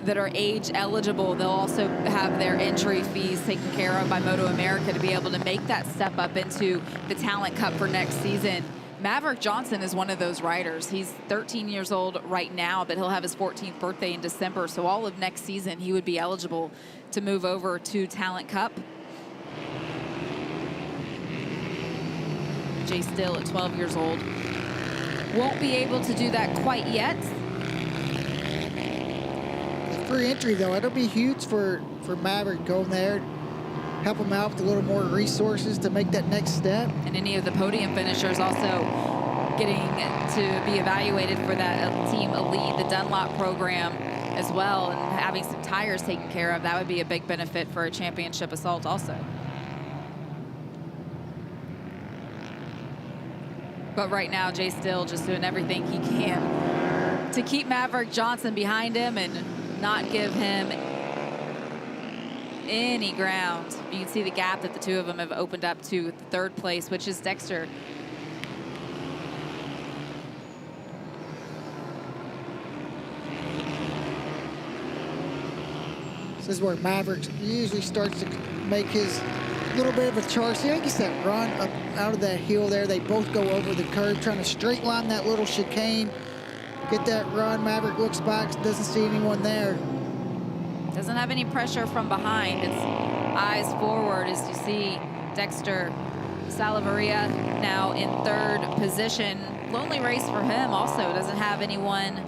Speaker 1: that are age eligible, they'll also have their entry fees taken care of by MotoAmerica to be able to make that step up into the Talent Cup for next season. Maverick Johnson is one of those riders. He's 13 years old right now, but he'll have his 14th birthday in December. So all of next season, he would be eligible to move over to Talent Cup. Jay Still at 12 years old. Won't be able to do that quite yet.
Speaker 2: Free entry, though, it'll be huge for Maverick going there, help him out with a little more resources to make that next step.
Speaker 1: And any of the podium finishers also getting to be evaluated for that Team Elite, the Dunlop program as well, and having some tires taken care of. That would be a big benefit for a championship assault also. But right now, Jay Still just doing everything he can to keep Maverick Johnson behind him and not give him any ground. You can see the gap that the 2 of them have opened up to the 3rd place, which is Dexter.
Speaker 2: This is where Maverick usually starts to make his little bit of a charge. See, I guess that run up out of that hill there. They both go over the curve, trying to straight line that little chicane. Get that run. Maverick looks back, doesn't see anyone there.
Speaker 1: Doesn't have any pressure from behind. It's eyes forward as you see Dexter Salaverria now in 3rd position. Lonely race for him also. Doesn't have anyone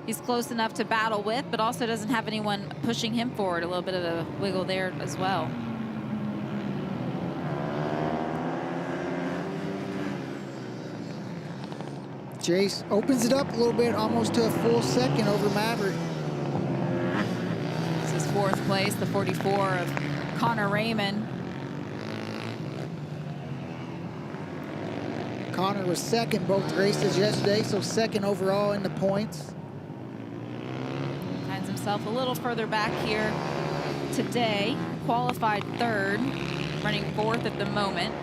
Speaker 1: he's close enough to battle with, but also doesn't have anyone pushing him forward. A little bit of a wiggle there as well.
Speaker 2: Jace opens it up a little bit, almost to a full second over Maverick.
Speaker 1: This is 4th place, the 44 of Connor Raymond.
Speaker 2: Connor was 2nd both races yesterday, so 2nd overall in the points.
Speaker 1: Finds himself a little further back here today. Qualified 3rd, running 4th at the moment.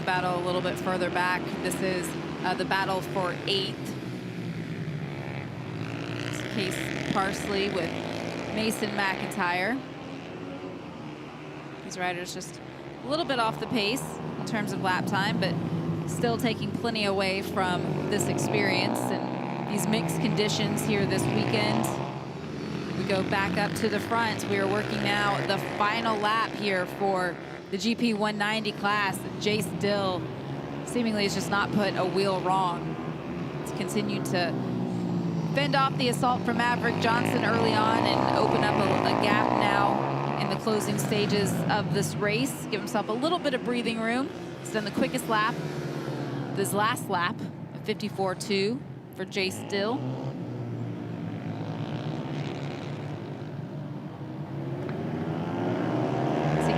Speaker 1: battle a little bit further back. This is the battle for 8th. Case Parsley with Mason McIntyre. These riders just a little bit off the pace in terms of lap time, but still taking plenty away from this experience and these mixed conditions here this weekend. We go back up to the front. We are working now the final lap here for the GP 190 class. Jace Dill seemingly has just not put a wheel wrong. It's continued to fend off the assault from Maverick Johnson early on and open up a gap now in the closing stages of this race. Give himself a little bit of breathing room. He's done the quickest lap, this last lap, 54.2 for Jace Dill.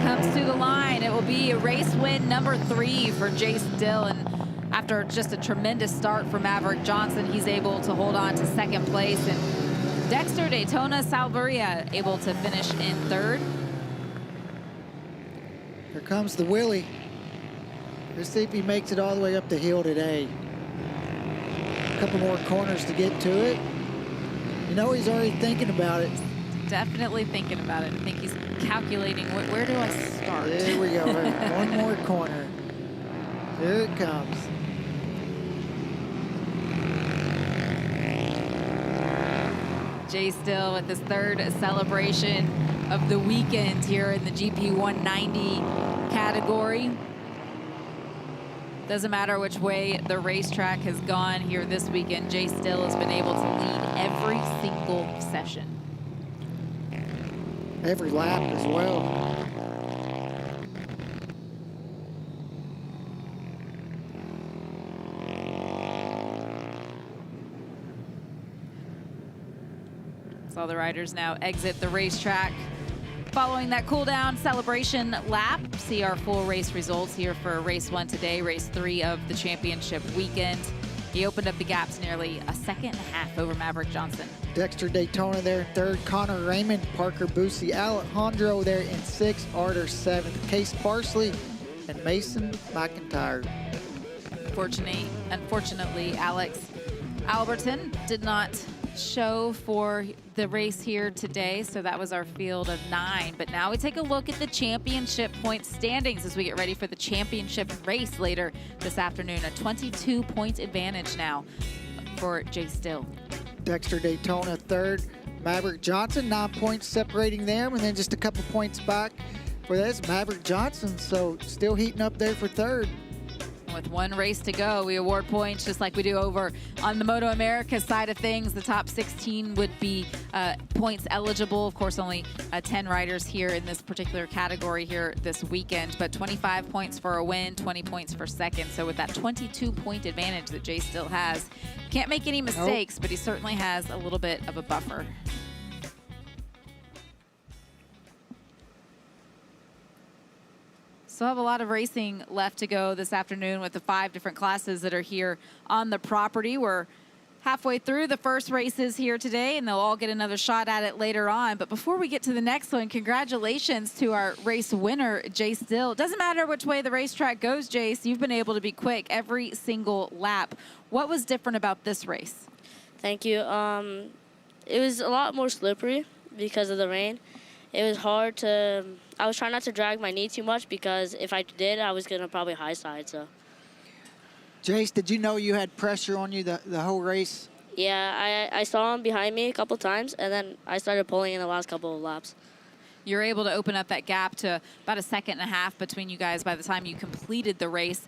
Speaker 1: Comes to the line. It will be a race win number 3 for Jace Dill. And after just a tremendous start for Maverick Johnson, he's able to hold on to 2nd place. And Dexter Daytona Salvaria able to finish in 3rd.
Speaker 2: Here comes the Willie. Let's see if he makes it all the way up the hill today. A couple more corners to get to it. You know he's already thinking about it.
Speaker 1: Definitely thinking about it. I think he's calculating where do I start?
Speaker 2: There we go. One more corner. There it comes.
Speaker 1: Jace Dill with his 3rd celebration of the weekend here in the GP 190 category. Doesn't matter which way the racetrack has gone here this weekend, Jace Dill has been able to lead every single session.
Speaker 2: Every lap as well.
Speaker 1: So the riders now exit the racetrack. Following that cool down celebration lap, see our full race results here for race 1 today, race 3 of the championship weekend. He opened up the gaps nearly a 1.5 seconds over Maverick Johnson.
Speaker 2: Dexter Daytona there in 3rd, Connor Raymond, Parker Boosie, Alejandro there in 6th, Arter 7th, Case Parsley, and Mason McIntyre.
Speaker 1: Unfortunately, Alex Alberton did not show for the race here today, so that was our field of 9. But now we take a look at the championship point standings as we get ready for the championship race later this afternoon. A 22-point advantage now for Jace Dill.
Speaker 2: Dexter Daytona 3rd, Maverick Johnson, 9 points separating them, and then just a couple points back for this Maverick Johnson, so still heating up there for 3rd.
Speaker 1: With 1 race to go, we award points just like we do over on the MotoAmerica side of things. The top 16 would be points eligible. Of course, only 10 riders here in this particular category here this weekend, but 25 points for a win, 20 points for 2nd. So with that 22-point advantage that Jace still has, can't make any mistakes, but he certainly has a little bit of a buffer. Still have a lot of racing left to go this afternoon with the 5 different classes that are here on the property. We're halfway through the first races here today, and they'll all get another shot at it later on. But before we get to the next one, congratulations to our race winner, Jace Dill. Doesn't matter which way the racetrack goes, Jace, you've been able to be quick every single lap. What was different about this race?
Speaker 7: Thank you. It was a lot more slippery because of the rain. It was hard to, I was trying not to drag my knee too much because if I did, I was going to probably high side, so.
Speaker 2: Jace, did you know you had pressure on you the whole race?
Speaker 7: Yeah, I saw him behind me a couple times, and then I started pulling in the last couple of laps.
Speaker 1: You're able to open up that gap to about a 1.5 seconds between you guys by the time you completed the race.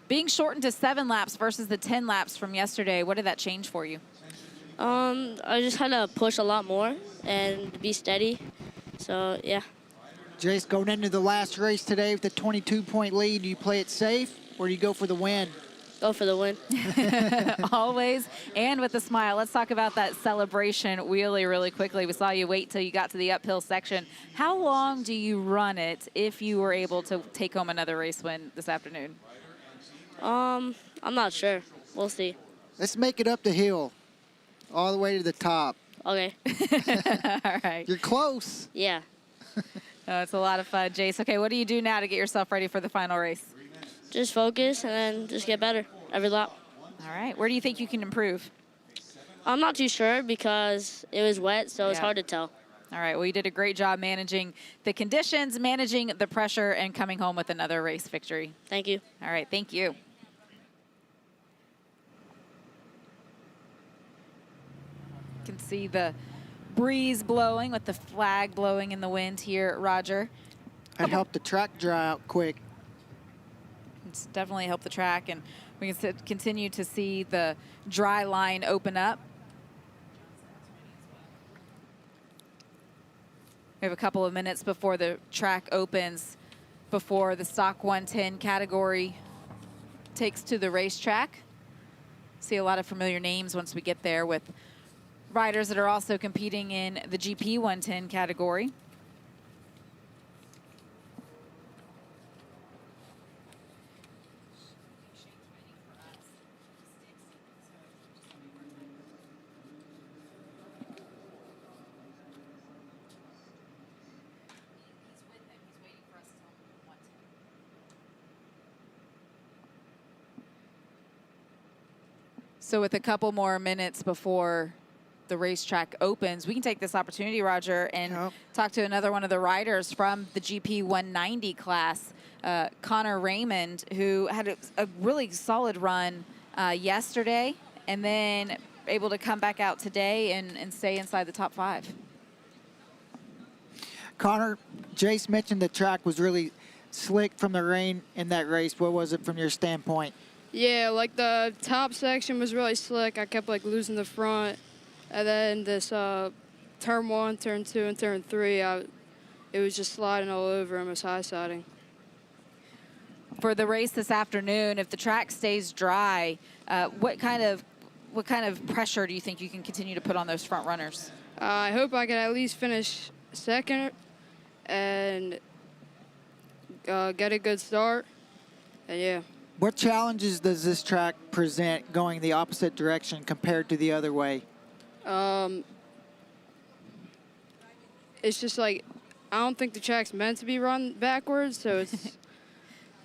Speaker 1: Being shortened to 7 laps versus the 10 laps from yesterday, what did that change for you?
Speaker 7: I just had to push a lot more and be steady. So, yeah.
Speaker 2: Jace, going into the last race today with a 22-point lead, do you play it safe or do you go for the win?
Speaker 7: Go for the win.
Speaker 1: Always, and with a smile. Let's talk about that celebration wheelie really quickly. We saw you wait till you got to the uphill section. How long do you run it if you were able to take home another race win this afternoon?
Speaker 7: I'm not sure. We'll see.
Speaker 2: Let's make it up the hill, all the way to the top.
Speaker 7: Okay.
Speaker 1: All right.
Speaker 2: You're close.
Speaker 7: Yeah.
Speaker 1: Oh, it's a lot of fun, Jace. Okay, what do you do now to get yourself ready for the final race?
Speaker 7: just focus and then just get better every lap.
Speaker 1: All right. Where do you think you can improve?
Speaker 7: I'm not too sure because it was wet, so it's
Speaker 1: Yeah.
Speaker 7: hard to tell.
Speaker 1: All right. Well, you did a great job managing the conditions, managing the pressure, and coming home with another race victory.
Speaker 7: Thank you.
Speaker 1: All right. Thank you. You can see the breeze blowing with the flag blowing in the wind here, Roger.
Speaker 2: That helped the track dry out quick.
Speaker 1: It's definitely helped the track, and we can continue to see the dry line open up. We have a couple of minutes before the track opens, before the stock 110 category takes to the racetrack. See a lot of familiar names once we get there with riders that are also competing in the GP 110 category. So with a couple more minutes before the racetrack opens, we can take this opportunity, Roger, and talk to another one of the riders from the GP 190 class, Connor Raymond, who had a really solid run yesterday and then able to come back out today and stay inside the top 5.
Speaker 2: Connor, Jace mentioned the track was really slick from the rain in that race. What was it from your standpoint?
Speaker 8: Yeah, like the top section was really slick. I kept like losing the front. And then this turn 1, turn 2, and turn 3, it was just sliding all over and was high siding.
Speaker 1: For the race this afternoon, if the track stays dry, what kind of pressure do you think you can continue to put on those front runners?
Speaker 8: I hope I can at least finish second and get a good start. And yeah.
Speaker 2: What challenges does this track present going the opposite direction compared to the other way?
Speaker 8: It's just like, I don't think the track's meant to be run backwards, so it's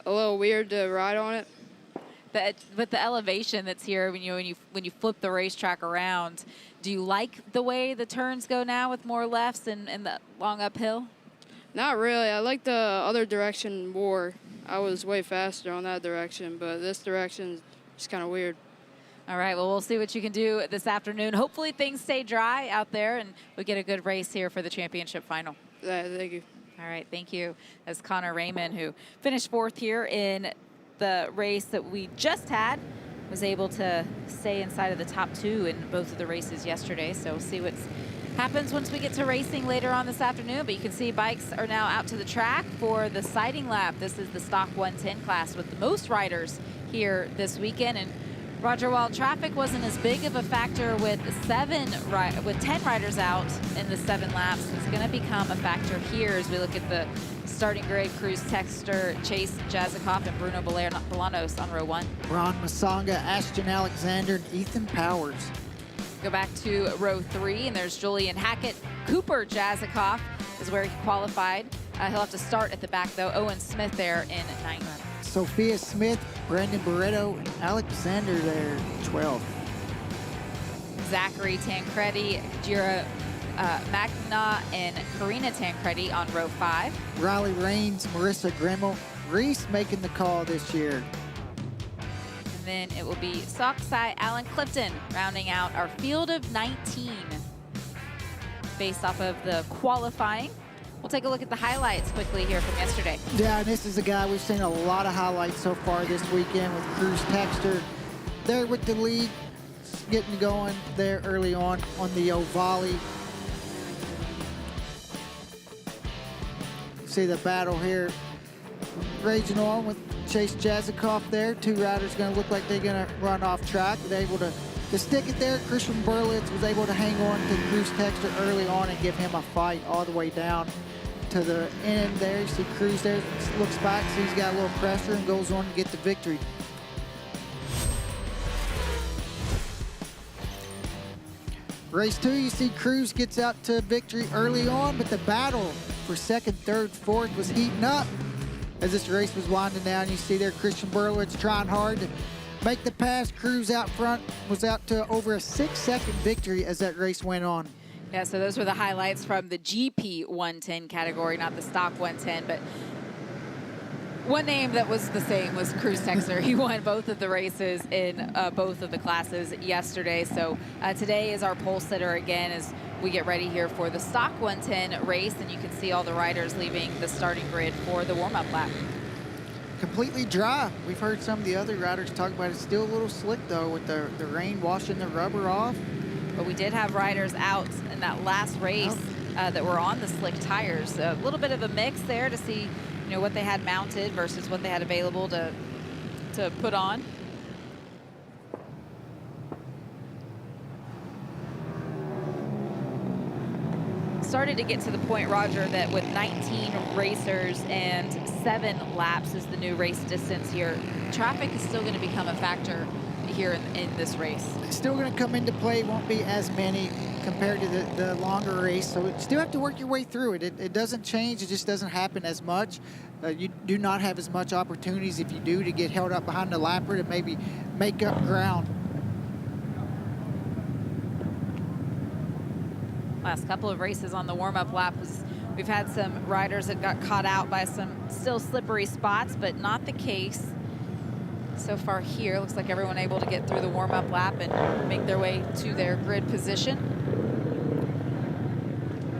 Speaker 8: a little weird to ride on it.
Speaker 1: But the elevation that's here, when you flip the racetrack around, do you like the way the turns go now with more lefts and the long uphill?
Speaker 8: Not really. I like the other direction more. I was way faster on that direction, but this direction is kind of weird.
Speaker 1: All right, well, we'll see what you can do this afternoon. Hopefully things stay dry out there and we get a good race here for the championship final.
Speaker 8: Thank you.
Speaker 1: All right, thank you. That's Connor Raymond, who finished 4th here in the race that we just had, was able to stay inside of the top 2 in both of the races yesterday. So we'll see what happens once we get to racing later on this afternoon. But you can see bikes are now out to the track for the sighting lap. This is the stock 110 class with the most riders here this weekend. And Roger, while traffic wasn't as big of a factor with 10 riders out in the 7 laps, it's going to become a factor here as we look at the starting grid. Cruz Texter, Chase Jazikoff, and Bruno Bolanos on row 1.
Speaker 2: Ron Masanga, Ashton Alexander, and Ethan Powers.
Speaker 1: Go back to row 3, and there's Julian Hackett. Cooper Jazikoff is where he qualified. He'll have to start at the back, though. Owen Smith there in 9th.
Speaker 2: Sophia Smith, Brandon Barreto, and Alexander there, 12.
Speaker 1: Zachary Tancredi, Jira Magna, and Karina Tancredi on row 5.
Speaker 2: Riley Raines, Marissa Grimmel, Reese making the call this year.
Speaker 1: And then it will be Socksai Alan Clifton rounding out our field of 19 based off of the qualifying. We'll take a look at the highlights quickly here from yesterday.
Speaker 2: Yeah, and this is a guy we've seen a lot of highlights so far this weekend with Cruz Texter there with the lead, getting going there early on the Ovali. See the battle here raging on with Chase Jazikoff there. 2 riders going to look like they're going to run off track. They're able to stick it there. Christian Berlitz was able to hang on to Cruz Texter early on and give him a fight all the way down to the end there. You see Cruz there, looks back, sees he's got a little pressure and goes on to get the victory. Race 2, you see Cruz gets out to victory early on, but the battle for 2nd, 3rd, 4th was heating up. as this race was winding down. You see there Christian Berlowitz trying hard to make the pass. Cruz out front was out to over a 6-second victory as that race went on.
Speaker 1: Yeah, so those were the highlights from the GP 110 category, not the stock 110, but one name that was the same was Cruz Texter. He won both of the races in both of the classes yesterday. So today is our pole sitter again as we get ready here for the stock 110 race, and you can see all the riders leaving the starting grid for the warm-up lap.
Speaker 2: Completely dry. We've heard some of the other riders talk about it. Still a little slick though with the rain washing the rubber off.
Speaker 1: But we did have riders out in that last race that were on the slick tires. A little bit of a mix there to see, you know, what they had mounted versus what they had available to put on. Started to get to the point, Roger, that with 19 racers and 7 laps is the new race distance here, traffic is still going to become a factor here in this race.
Speaker 2: It's still going to come into play. Won't be as many compared to the longer race, so you still have to work your way through it. It doesn't change. It just doesn't happen as much. You do not have as much opportunities, if you do, to get held up behind the lapper to maybe make up ground.
Speaker 1: Last couple of races on the warm-up lap, we've had some riders that got caught out by some still slippery spots, but not the case so far here. Looks like everyone able to get through the warm-up lap and make their way to their grid position.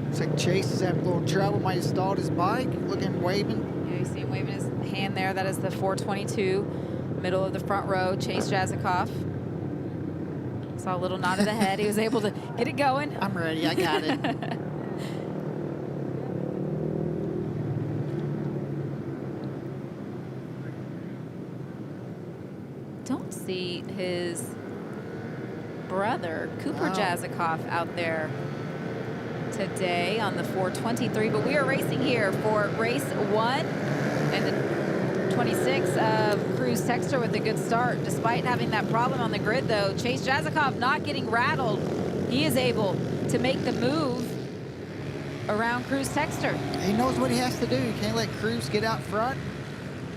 Speaker 2: Looks like Chase is having a little trouble. Might have stalled his bike, looking, waving.
Speaker 1: Yeah, you see him waving his hand there. That is the 422, middle of the front row, Chase Jazikoff. Saw a little nod of the head. He was able to get it going.
Speaker 2: I'm ready. I got it.
Speaker 1: Don't see his brother, Cooper Jazikoff, out there today on the 423. But we are racing here for race 1 and the 26 of Cruz Texter with a good start. Despite having that problem on the grid, though, Chase Jazikoff not getting rattled. He is able to make the move around Cruz Texter.
Speaker 2: He knows what he has to do. He can't let Cruz get out front,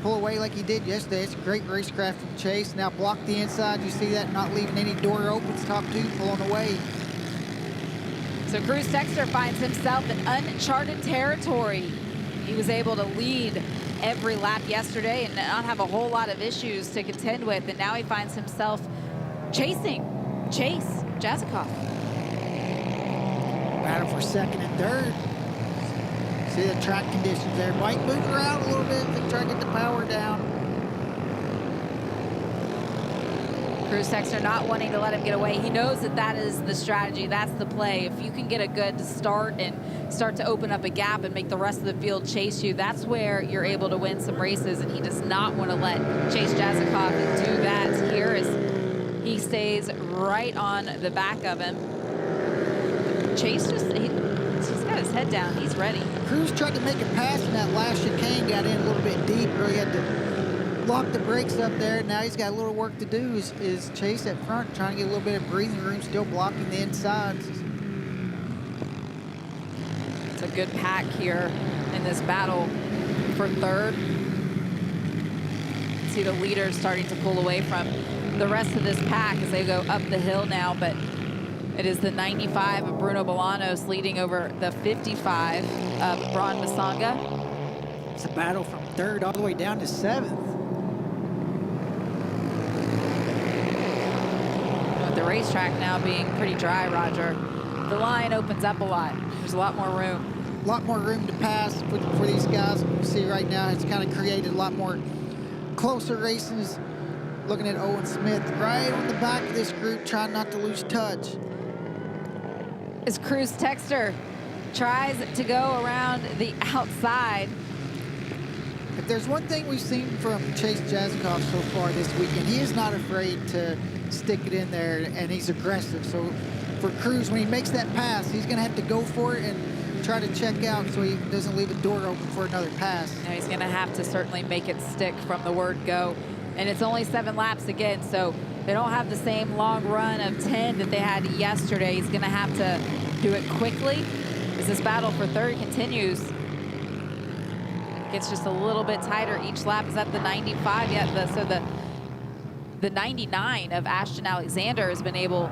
Speaker 2: pull away like he did yesterday. It's a great racecraft from Chase. Now block the inside. You see that, not leaving any door open. It's top 2 pulling away.
Speaker 1: So Cruz Texter finds himself in uncharted territory. He was able to lead every lap yesterday and not have a whole lot of issues to contend with, and now he finds himself chasing Chase Jazikoff.
Speaker 2: Battle for second and third. See the track conditions there. Might move around a little bit to try to get the power down.
Speaker 1: Cruz Texter not wanting to let him get away. He knows that that is the strategy. That's the play. If you can get a good start and start to open up a gap and make the rest of the field chase you, that's where you're able to win some races. And he does not want to let Chase Jazikoff do that here as he stays right on the back of him. Chase he's got his head down. He's ready.
Speaker 2: Cruz tried to make a pass in that last chicane, got in a little bit deep, really had to lock the brakes up there. Now he's got a little work to do. Is Chase at front, trying to get a little bit of breathing room, still blocking the insides.
Speaker 1: It's a good pack here in this battle for third. See the leaders starting to pull away from the rest of this pack as they go up the hill now, but it is the 95 of Bruno Bolanos leading over the 55 of Bron Masanga.
Speaker 2: It's a battle from third all the way down to 7th.
Speaker 1: With the racetrack now being pretty dry, Roger, the line opens up a lot. There's a lot more room.
Speaker 2: A lot more room to pass for these guys. You see right now it's kind of created a lot more closer races. Looking at Owen Smith right on the back of this group, trying not to lose touch.
Speaker 1: As Cruz Texter tries to go around the outside.
Speaker 2: If there's one thing we've seen from Chase Jazikoff so far this weekend, he is not afraid to stick it in there, and he's aggressive. So for Cruz, when he makes that pass, he's going to have to go for it and try to check out so he doesn't leave a door open for another pass.
Speaker 1: Now he's going to have to certainly make it stick from the word go. And it's only 7 laps again, so they don't have the same long run of 10 that they had yesterday. He's going to have to do it quickly as this battle for third continues. gets just a little bit tighter each lap. Is that the 95 yet? So the 99 of Ashton Alexander has been able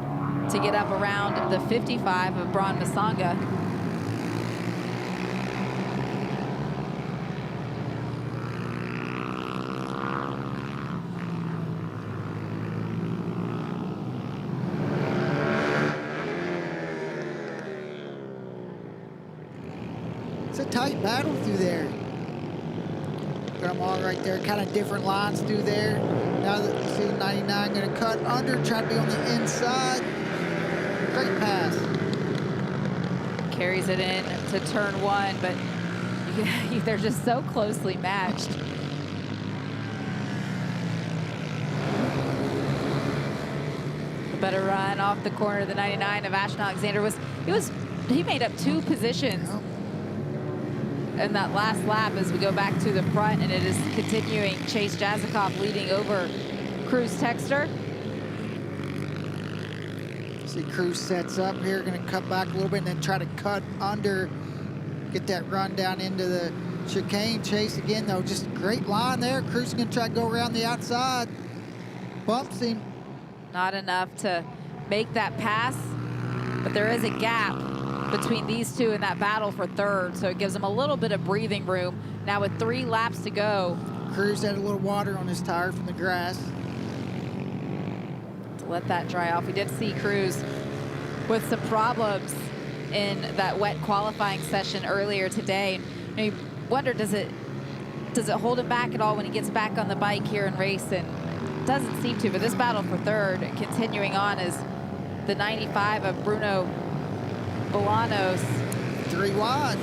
Speaker 1: to get up around the 55 of Bron Masanga.
Speaker 2: It's a tight battle through there. Got them all right there, kind of different lines through there. Now that you see 99 going to cut under, try to be on the inside. Great pass.
Speaker 1: Carries it in to turn 1, but they're just so closely matched. A better run off the corner of the 99 of Ashton Alexander he made up 2 positions in that last lap as we go back to the front, and it is continuing. Chase Jazikoff leading over Cruz Texter.
Speaker 2: See Cruz sets up here, going to cut back a little bit and then try to cut under, get that run down into the chicane. Chase again, though, just a great line there. Cruz is going to try to go around the outside. Bumps him.
Speaker 1: Not enough to make that pass, but there is a gap between these two in that battle for third, so it gives them a little bit of breathing room. Now with 3 laps to go.
Speaker 2: Cruz had a little water on his tire from the grass.
Speaker 1: To let that dry off. We did see Cruz with some problems in that wet qualifying session earlier today. And you wonder, does it hold him back at all when he gets back on the bike here and race? And it doesn't seem to, but this battle for third continuing on is the 95 of Bruno Bolanos.
Speaker 2: 3 wide.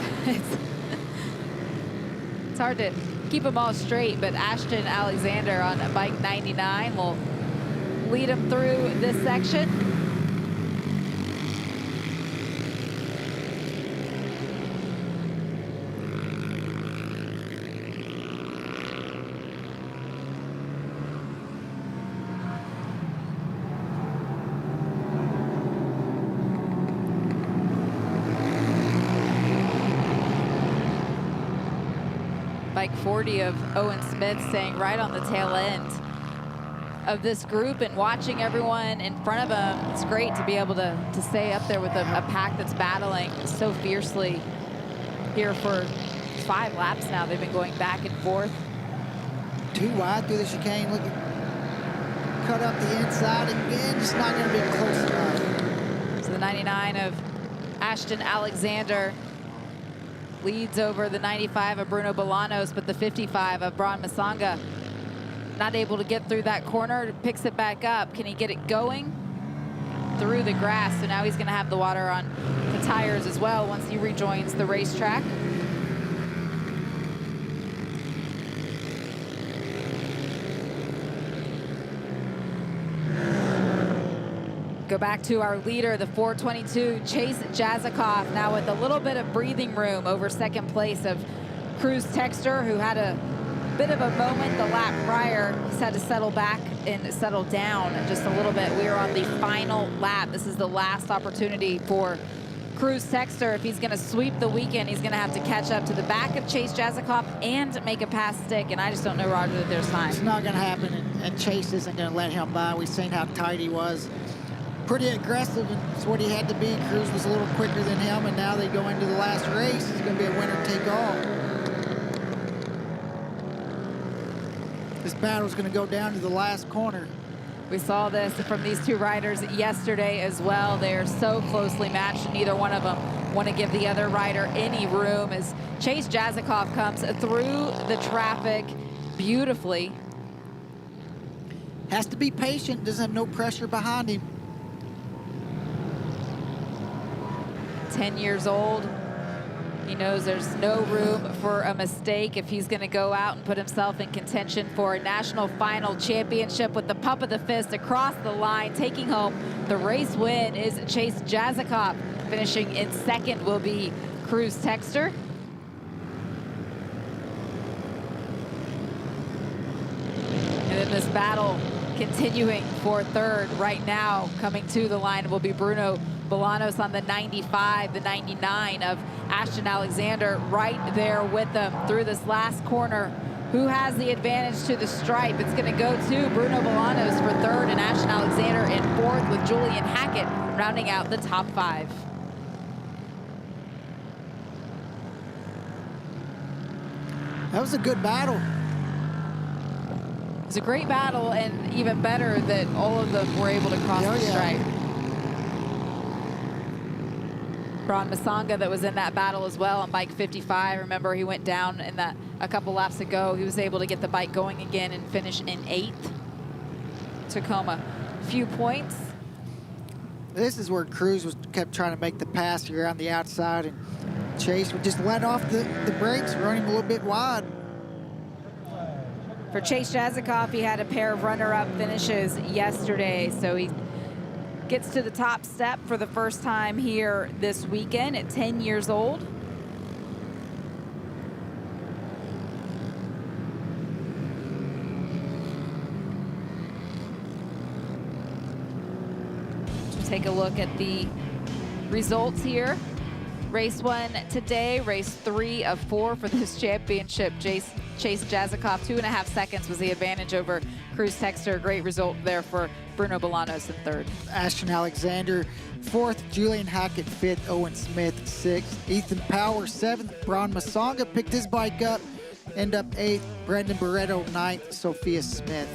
Speaker 1: It's hard to keep them all straight, but Ashton Alexander on bike 99 will lead him through this section. Bike 40 of Owen Smith staying right on the tail end of this group and watching everyone in front of him. It's great to be able to stay up there with a pack that's battling so fiercely here for 5 laps now. They've been going back and forth.
Speaker 2: 2 wide through the chicane, looking cut up the inside again, just not going to be close enough.
Speaker 1: So the 99 of Ashton Alexander leads over the 95 of Bruno Bolanos, but the 55 of Bron Masanga not able to get through that corner. Picks it back up. Can he get it going through the grass? So now he's going to have the water on the tires as well once he rejoins the racetrack. Go back to our leader, the 422, Chase Jazikoff, now with a little bit of breathing room over second place of Cruz Texter, who had a bit of a moment the lap prior. He's had to settle back and settle down just a little bit. We are on the final lap. This is the last opportunity for Cruz Texter. If he's going to sweep the weekend, he's going to have to catch up to the back of Chase Jazikoff and make a pass stick. And I just don't know, Roger, that there's time.
Speaker 2: It's not going to happen, and Chase isn't going to let him by. We've seen how tight he was. Pretty aggressive, and it's what he had to be. Cruz was a little quicker than him, and now they go into the last race. It's going to be a winner-take-all. This battle's going to go down to the last corner.
Speaker 1: We saw this from these 2 riders yesterday as well. They're so closely matched, and neither one of them want to give the other rider any room as Chase Jazikoff comes through the traffic beautifully.
Speaker 2: Has to be patient, doesn't have no pressure behind him.
Speaker 1: 10 years old. He knows there's no room for a mistake if he's going to go out and put himself in contention for a national final championship with the pump of the fist across the line. Taking home the race win is Chase Jazikoff. Finishing in second will be Cruz Texter. And then this battle continuing for third right now. Coming to the line will be Bruno Bolanos on the 95, the 99 of Ashton Alexander right there with them through this last corner. Who has the advantage to the stripe? It's going to go to Bruno Bolanos for third and Ashton Alexander in fourth, with Julian Hackett rounding out the top 5.
Speaker 2: That was a good battle.
Speaker 1: It was a great battle, and even better that all of them were able to cross the stripe. Braun Masanga that was in that battle as well on bike 55. Remember, he went down in that a couple laps ago. He was able to get the bike going again and finish in 8th. Tacoma, few points.
Speaker 2: This is where Cruz kept trying to make the pass here on the outside, and Chase would just let off the brakes, running a little bit wide.
Speaker 1: For Chase Jazikoff, he had a pair of runner-up finishes yesterday, so he gets to the top step for the first time here this weekend at 10 years old. Let's take a look at the results here. Race 1 today, race 3 of 4 for this championship. Chase Jazikoff, 2.5 seconds was the advantage over Cruz Texter. Great result there for Bruno Bolanos in 3rd.
Speaker 2: Ashton Alexander 4th, Julian Hackett 5th, Owen Smith 6th, Ethan Power 7th, Braun Masanga picked his bike up, end up 8th, Brendan Barreto 9th, Sophia Smith.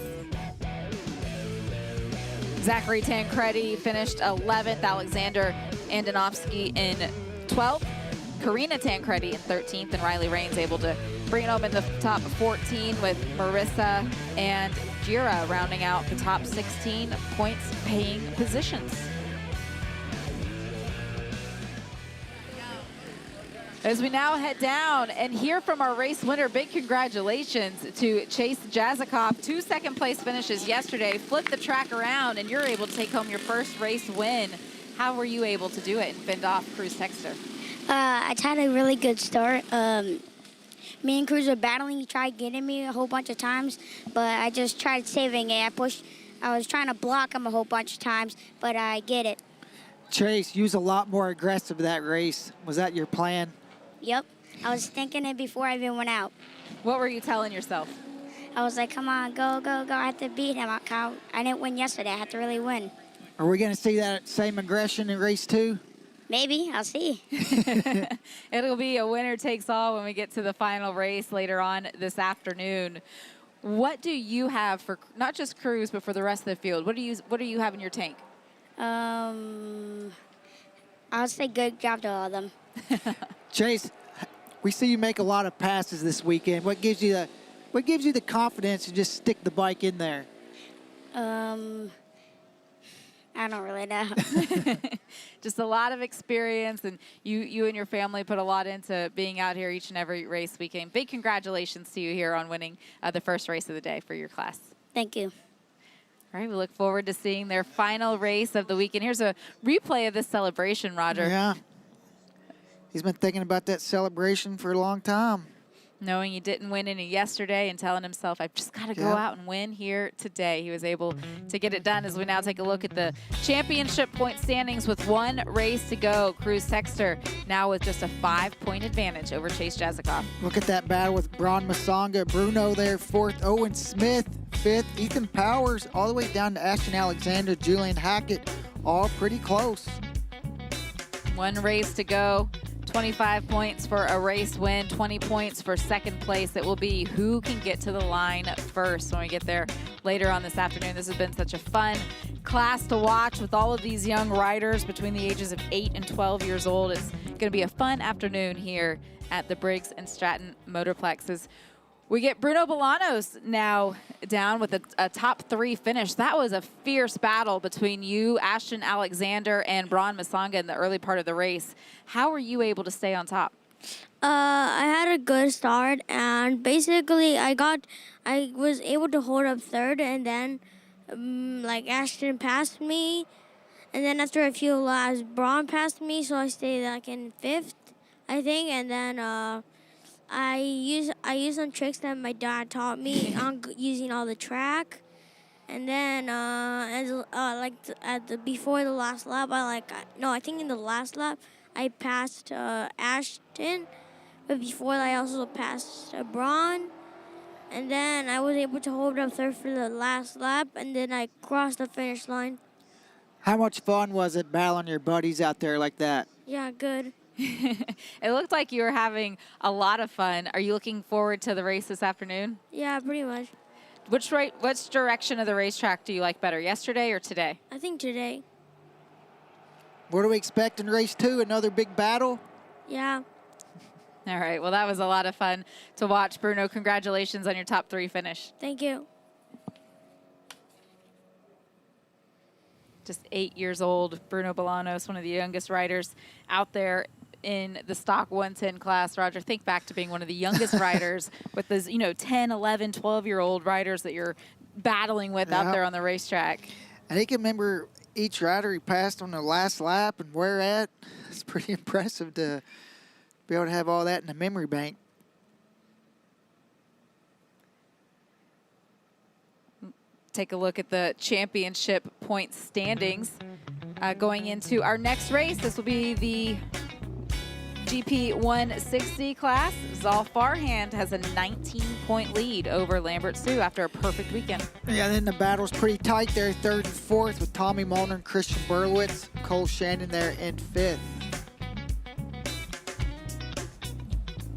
Speaker 1: Zachary Tancredi finished 11th, Alexander Andonovsky in 12th, Karina Tancredi in 13th, and Riley Raines able to bring it home in the top 14 with Marissa and Gira rounding out the top 16 points paying positions. As we now head down and hear from our race winner, big congratulations to Chase Jazikoff. 2 second-place finishes yesterday, flipped the track around, and you're able to take home your first race win. How were you able to do it and fend off Cruz Texter?
Speaker 6: I had a really good start. Me and Cruz were battling. He tried getting me a whole bunch of times, but I just tried saving it. I was trying to block him a whole bunch of times, but I get it.
Speaker 2: Chase, you was a lot more aggressive that race. Was that your plan?
Speaker 6: Yep. I was thinking it before I even went out.
Speaker 1: What were you telling yourself?
Speaker 6: I was like, come on, go, go, go. I have to beat him. I didn't win yesterday. I have to really win.
Speaker 2: Are we going to see that same aggression in race 2?
Speaker 6: Maybe. I'll see.
Speaker 1: It'll be a winner takes all when we get to the final race later on this afternoon. What do you have for not just Cruz, but for the rest of the field? What do you have in your tank?
Speaker 6: I would say good job to all of them.
Speaker 2: Chase, we see you make a lot of passes this weekend. What gives you the confidence to just stick the bike in there?
Speaker 6: I don't really know.
Speaker 1: Just a lot of experience, and you and your family put a lot into being out here each and every race weekend. Big congratulations to you here on winning the first race of the day for your class.
Speaker 6: Thank you.
Speaker 1: All right, we look forward to seeing their final race of the weekend. Here's a replay of this celebration, Roger.
Speaker 2: Yeah. He's been thinking about that celebration for a long time.
Speaker 1: Knowing he didn't win any yesterday and telling himself, I've just got to go out and win here today. He was able to get it done. As we now take a look at the championship point standings with 1 race to go. Cruz Texter now with just a 5-point advantage over Chase Jazikoff.
Speaker 2: Look at that battle with Braun Masanga. Bruno there 4th, Owen Smith 5th, Ethan Powers all the way down to Ashton Alexander, Julian Hackett, all pretty close.
Speaker 1: 1 race to go. 25 points for a race win, 20 points for second place. It will be who can get to the line first when we get there later on this afternoon. This has been such a fun class to watch with all of these young riders between the ages of 8 and 12 years old. It's going to be a fun afternoon here at the Briggs & Stratton Motorplexes. We get Bruno Bolanos now down with a top 3 finish. That was a fierce battle between you, Ashton Alexander, and Braun Masanga in the early part of the race. How were you able to stay on top?
Speaker 6: I had a good start, and basically I was able to hold up 3rd, and then like Ashton passed me, and then after a few laps, Braun passed me, so I stayed like in 5th, I think, and then I used some tricks that my dad taught me on using all the track, And then before the last lap, I think in the last lap I passed Ashton, but before that I also passed Braun. And then I was able to hold up third for the last lap, and then I crossed the finish line.
Speaker 2: How much fun was it battling your buddies out there like that?
Speaker 6: Yeah, good.
Speaker 1: It looked like you were having a lot of fun. Are you looking forward to the race this afternoon?
Speaker 6: Yeah, pretty much.
Speaker 1: Which direction of the racetrack do you like better, yesterday or today?
Speaker 6: I think today.
Speaker 2: What do we expect in race 2? Another big battle?
Speaker 6: Yeah.
Speaker 1: All right, well, that was a lot of fun to watch. Bruno, congratulations on your top 3 finish.
Speaker 6: Thank you.
Speaker 1: Just 8 years old, Bruno Bolanos, one of the youngest riders out there in the stock 110 class. Roger, think back to being one of the youngest riders with those, 10, 11, 12-year-old riders that you're battling with out there on the racetrack.
Speaker 2: And he can remember each rider he passed on the last lap and where at. It's pretty impressive to be able to have all that in the memory bank.
Speaker 1: Take a look at the championship point standings going into our next race. This will be the GP 160 class. Zal Farhand has a 19-point lead over Lambert Sue after a perfect weekend.
Speaker 2: Yeah, then the battle's pretty tight there, 3rd and 4th with Tommy Molnar and Christian Berlowitz. Cole Shannon there in 5th.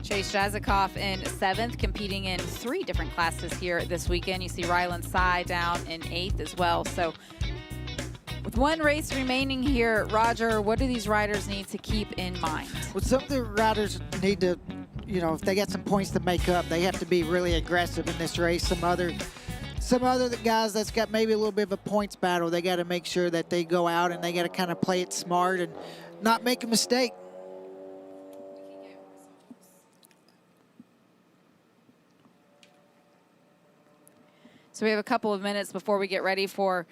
Speaker 1: Chase Jazikoff in 7th, competing in 3 different classes here this weekend. You see Rylan Sy down in 8th as well. So with 1 race remaining here, Roger, what do these riders need to keep in mind?
Speaker 2: Well, some of the riders need to, if they got some points to make up, they have to be really aggressive in this race. Some other guys that's got maybe a little bit of a points battle, they got to make sure that they go out and they got to kind of play it smart and not make a mistake.
Speaker 1: So we have a couple of minutes before we get ready for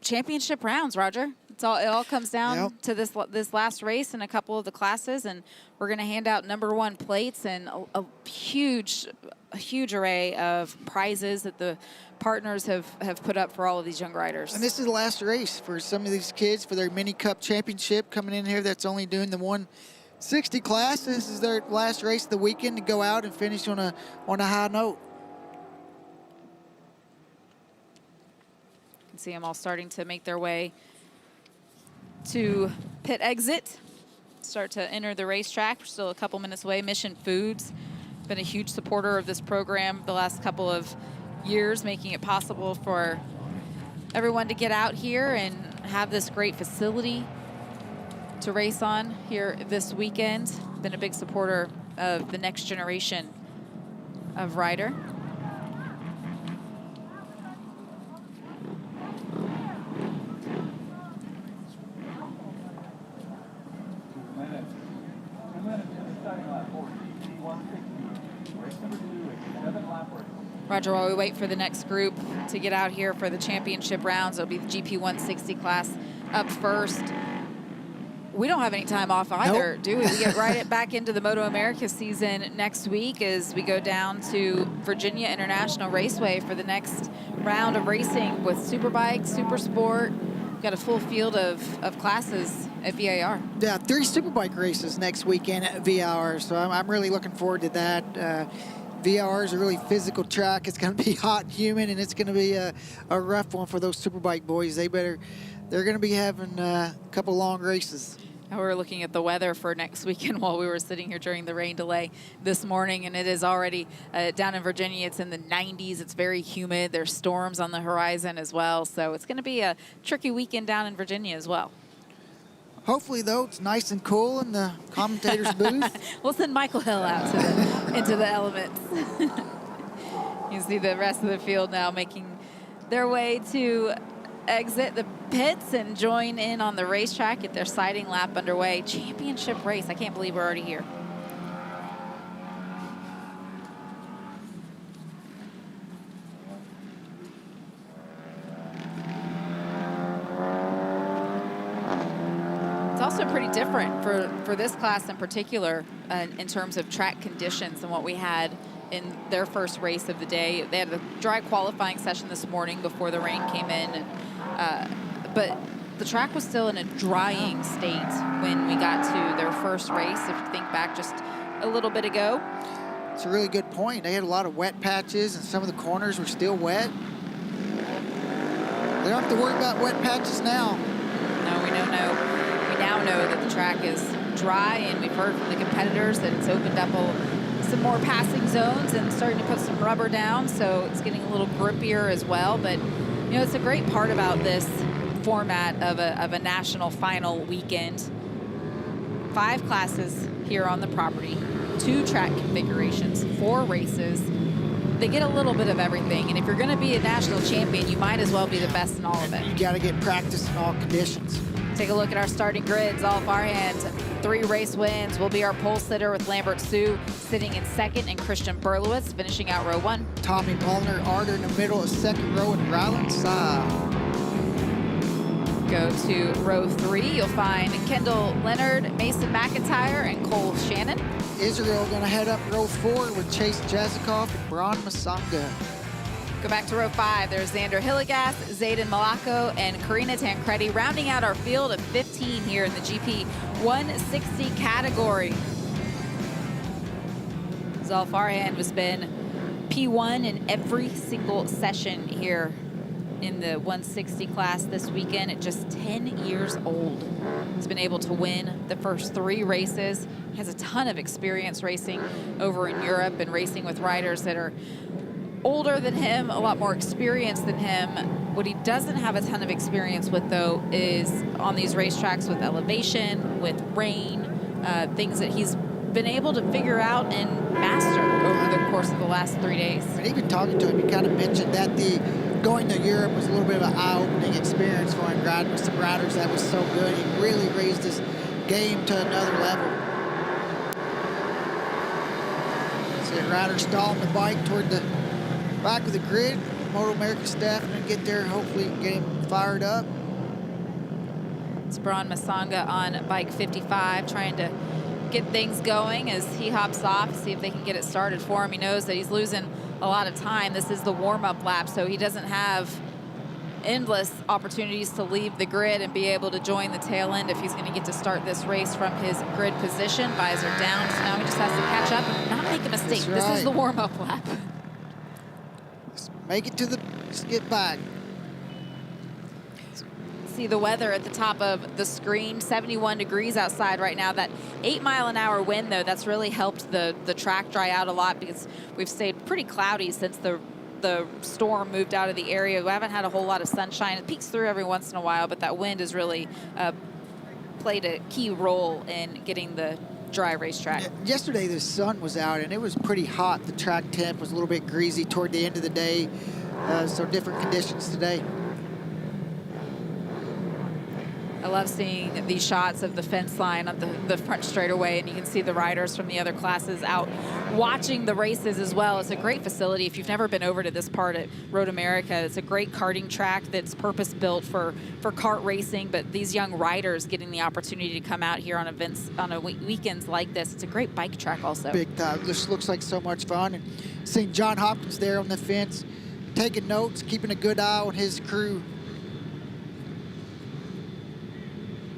Speaker 1: championship rounds, Roger. It all comes down to this last race and a couple of the classes, and we're going to hand out #1 plates and a huge array of prizes that the partners have put up for all of these young riders.
Speaker 2: And this is the last race for some of these kids for their mini cup championship coming in here that's only doing the 160 class. This is their last race of the weekend to go out and finish on a high note.
Speaker 1: See them all starting to make their way to pit exit, start to enter the racetrack. We're still a couple minutes away. Mission Foods, been a huge supporter of this program the last couple of years, making it possible for everyone to get out here and have this great facility to race on here this weekend. Been a big supporter of the next generation of rider. Roger, while we wait for the next group to get out here for the championship rounds, it'll be the GP 160 class up first. We don't have any time off either, do we? We get right back into the MotoAmerica season next week as we go down to Virginia International Raceway for the next round of racing with Superbike, Supersport. We've got a full field of classes at VAR.
Speaker 2: Yeah, 3 Superbike races next weekend at VAR, so I'm really looking forward to that. VAR is a really physical track. It's going to be hot and humid, and it's going to be a rough one for those Superbike boys. They're going to be having a couple long races.
Speaker 1: We were looking at the weather for next weekend while we were sitting here during the rain delay this morning, and it is already down in Virginia. It's in the 90s. It's very humid. There's storms on the horizon as well, so it's going to be a tricky weekend down in Virginia as well.
Speaker 2: Hopefully, though, it's nice and cool in the commentator's booth.
Speaker 1: We'll send Michael Hill out into the elements. You see the rest of the field now making their way to exit the pits and join in on the racetrack, get their sighting lap underway. Championship race. I can't believe we're already here. It's also pretty different for this class in particular in terms of track conditions than what we had in their first race of the day. They had a dry qualifying session this morning before the rain came in, but the track was still in a drying state when we got to their first race, if you think back just a little bit ago.
Speaker 2: It's a really good point. They had a lot of wet patches, and some of the corners were still wet. They don't have to worry about wet patches now.
Speaker 1: No, we now know that the track is dry, and we've heard from the competitors that it's opened up some more passing zones and starting to put some rubber down, so it's getting a little grippier as well. But you know, it's a great part about this format of a national final weekend. 5 classes here on the property, 2 track configurations, 4 races. They get a little bit of everything, and if you're going to be a national champion, you might as well be the best in all of it.
Speaker 2: You got to get practice in all conditions.
Speaker 1: Take a look at our starting grids. All of our hands, 3 race wins will be our pole sitter, with Lambert Sue sitting in second and Christian Berlowitz finishing out row 1.
Speaker 2: Tommy Mulliner, Arter in the middle of second row, and Ryland Sile.
Speaker 1: Go to row 3, you'll find Kendall Leonard, Mason McIntyre, and Cole Shannon.
Speaker 2: Israel going to head up row 4 with Chase Jazikoff and Bron Masanga.
Speaker 1: Go back to row 5. There's Xander Hillegas, Zayden Malako, and Karina Tancredi, rounding out our field of 15 here in the GP 160 category. Zal Farhan has been P1 in every single session here in the 160 class this weekend at just 10 years old. He's been able to win the first 3 races. He has a ton of experience racing over in Europe and racing with riders that are older than him, a lot more experienced than him. What he doesn't have a ton of experience with, though, is on these racetracks with elevation, with rain, things that he's been able to figure out and master over the course of the last 3 days.
Speaker 2: And even talking to him, he kind of mentioned that going to Europe was a little bit of an eye-opening experience for him, riding with some riders that was so good. He really raised his game to another level. See a rider stalling the bike toward the back of the grid. MotoAmerica staff going to get there, hopefully get him fired up.
Speaker 1: It's Bron Masanga on bike 55, trying to get things going as he hops off, see if they can get it started for him. He knows that he's losing a lot of time. This is the warm-up lap, so he doesn't have endless opportunities to leave the grid and be able to join the tail end if he's going to get to start this race from his grid position. Visor down, so now he just has to catch up and not make a mistake.
Speaker 2: That's right.
Speaker 1: This is the warm-up lap.
Speaker 2: Just make it to the skip back.
Speaker 1: See the weather at the top of the screen, 71 degrees outside right now. That 8-mile-an-hour wind, though, that's really helped the track dry out a lot, because we've stayed pretty cloudy since the storm moved out of the area. We haven't had a whole lot of sunshine. It peeks through every once in a while, but that wind has really played a key role in getting the dry racetrack.
Speaker 2: Yesterday the sun was out and it was pretty hot. The track temp was a little bit greasy toward the end of the day, so different conditions today.
Speaker 1: I love seeing these shots of the fence line on the front straightaway, and you can see the riders from the other classes out watching the races as well. It's a great facility. If you've never been over to this part at MotoAmerica, it's a great karting track that's purpose-built for kart racing, but these young riders getting the opportunity to come out here on events, on weekends like this. It's a great bike track also.
Speaker 2: Big time. This looks like so much fun. And seeing John Hopkins there on the fence, taking notes, keeping a good eye on his crew.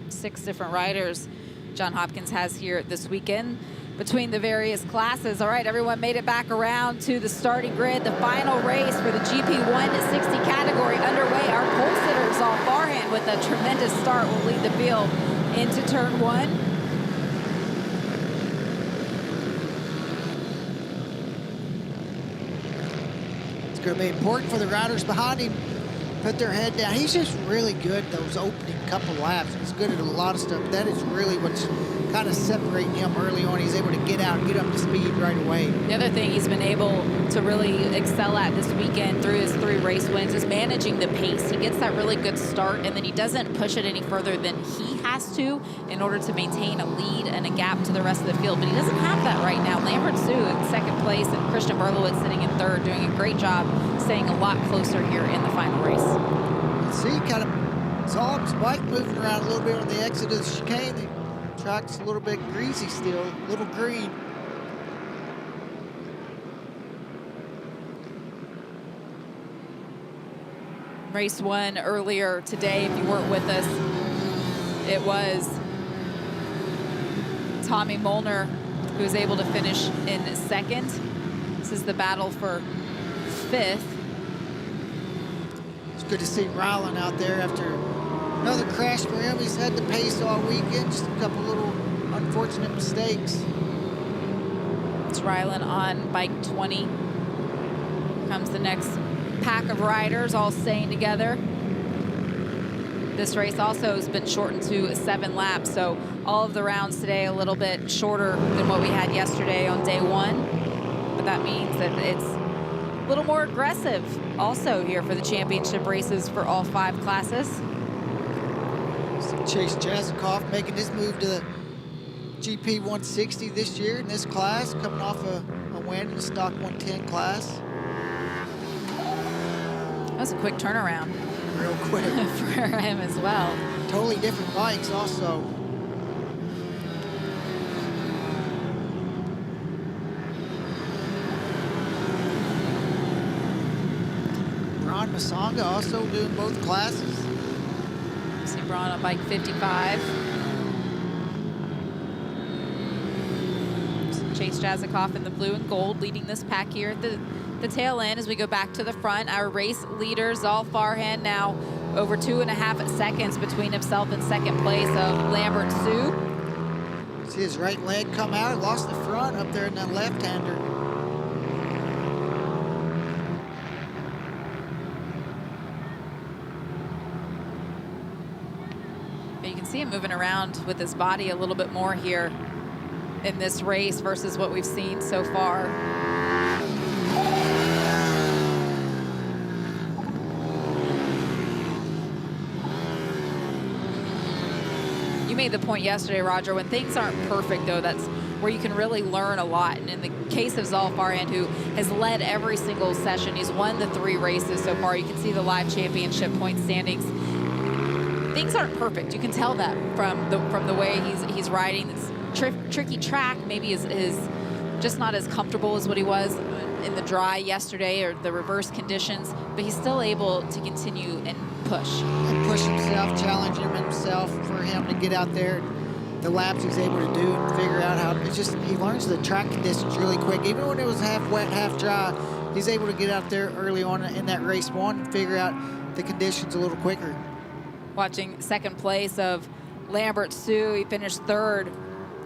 Speaker 1: 6 different riders John Hopkins has here this weekend between the various classes. All right, everyone made it back around to the starting grid. The final race for the GP 160 category underway. Our pole sitter, Zal Farhan, with a tremendous start, will lead the field into turn 1.
Speaker 2: It's going to be important for the riders behind him. Put their head down. He's just really good those opening couple laps. He's good at a lot of stuff. That is really what's kind of separating him early on. He's able to get out and get up to speed right away.
Speaker 1: The other thing he's been able to really excel at this weekend through his 3 race wins is managing the pace. He gets that really good start, and then he doesn't push it any further than he has to in order to maintain a lead and a gap to the rest of the field. But he doesn't have that right now. Lambert Sue in second place and Christian Berlowitz sitting in third, doing a great job staying a lot closer here in the final race.
Speaker 2: See, kind of saw his bike moving around a little bit on the exit of the chicane. The track's a little bit greasy still, a little green.
Speaker 1: Race 1 earlier today, if you weren't with us, it was Tommy Molnar who was able to finish in 2nd. This is the battle for 5th.
Speaker 2: It's good to see Rylan out there after another crash for him. He's had the pace all weekend, just a couple little unfortunate mistakes.
Speaker 1: It's Rylan on bike 20. Here comes the next pack of riders all staying together. This race also has been shortened to 7 laps, so all of the rounds today a little bit shorter than what we had yesterday on day 1. But that means that it's a little more aggressive also here for the championship races for all 5 classes.
Speaker 2: Chase Jazikoff making his move to the GP 160 this year in this class, coming off a win in the stock 110 class.
Speaker 1: That was a quick turnaround.
Speaker 2: Real quick.
Speaker 1: For him as well.
Speaker 2: Totally different bikes also. Ron Masanga also doing both classes.
Speaker 1: See Braun on bike 55. Chase Jazikoff in the blue and gold leading this pack here at the tail end as we go back to the front. Our race leader, Zal Farhan, now over 2.5 seconds between himself and 2nd place of Lambert Sue.
Speaker 2: See his right leg come out, lost the front up there in that left-hander.
Speaker 1: You can see him moving around with his body a little bit more here in this race versus what we've seen so far. You made the point yesterday, Roger, when things aren't perfect, though, that's where you can really learn a lot. And in the case of Zal Farhan, who has led every single session, he's won the 3 races so far. You can see the live championship point standings. Things aren't perfect. You can tell that from the way he's riding. It's tricky track, maybe is just not as comfortable as what he was in the dry yesterday or the reverse conditions, but he's still able to continue and push.
Speaker 2: And push himself, challenge himself for him to get out there. The laps he's able to do and figure out how, it's just, he learns the track conditions really quick. Even when it was half wet, half dry, he's able to get out there early on in that race 1 and figure out the conditions a little quicker.
Speaker 1: Watching 2nd place of Lambert Sue, he finished 3rd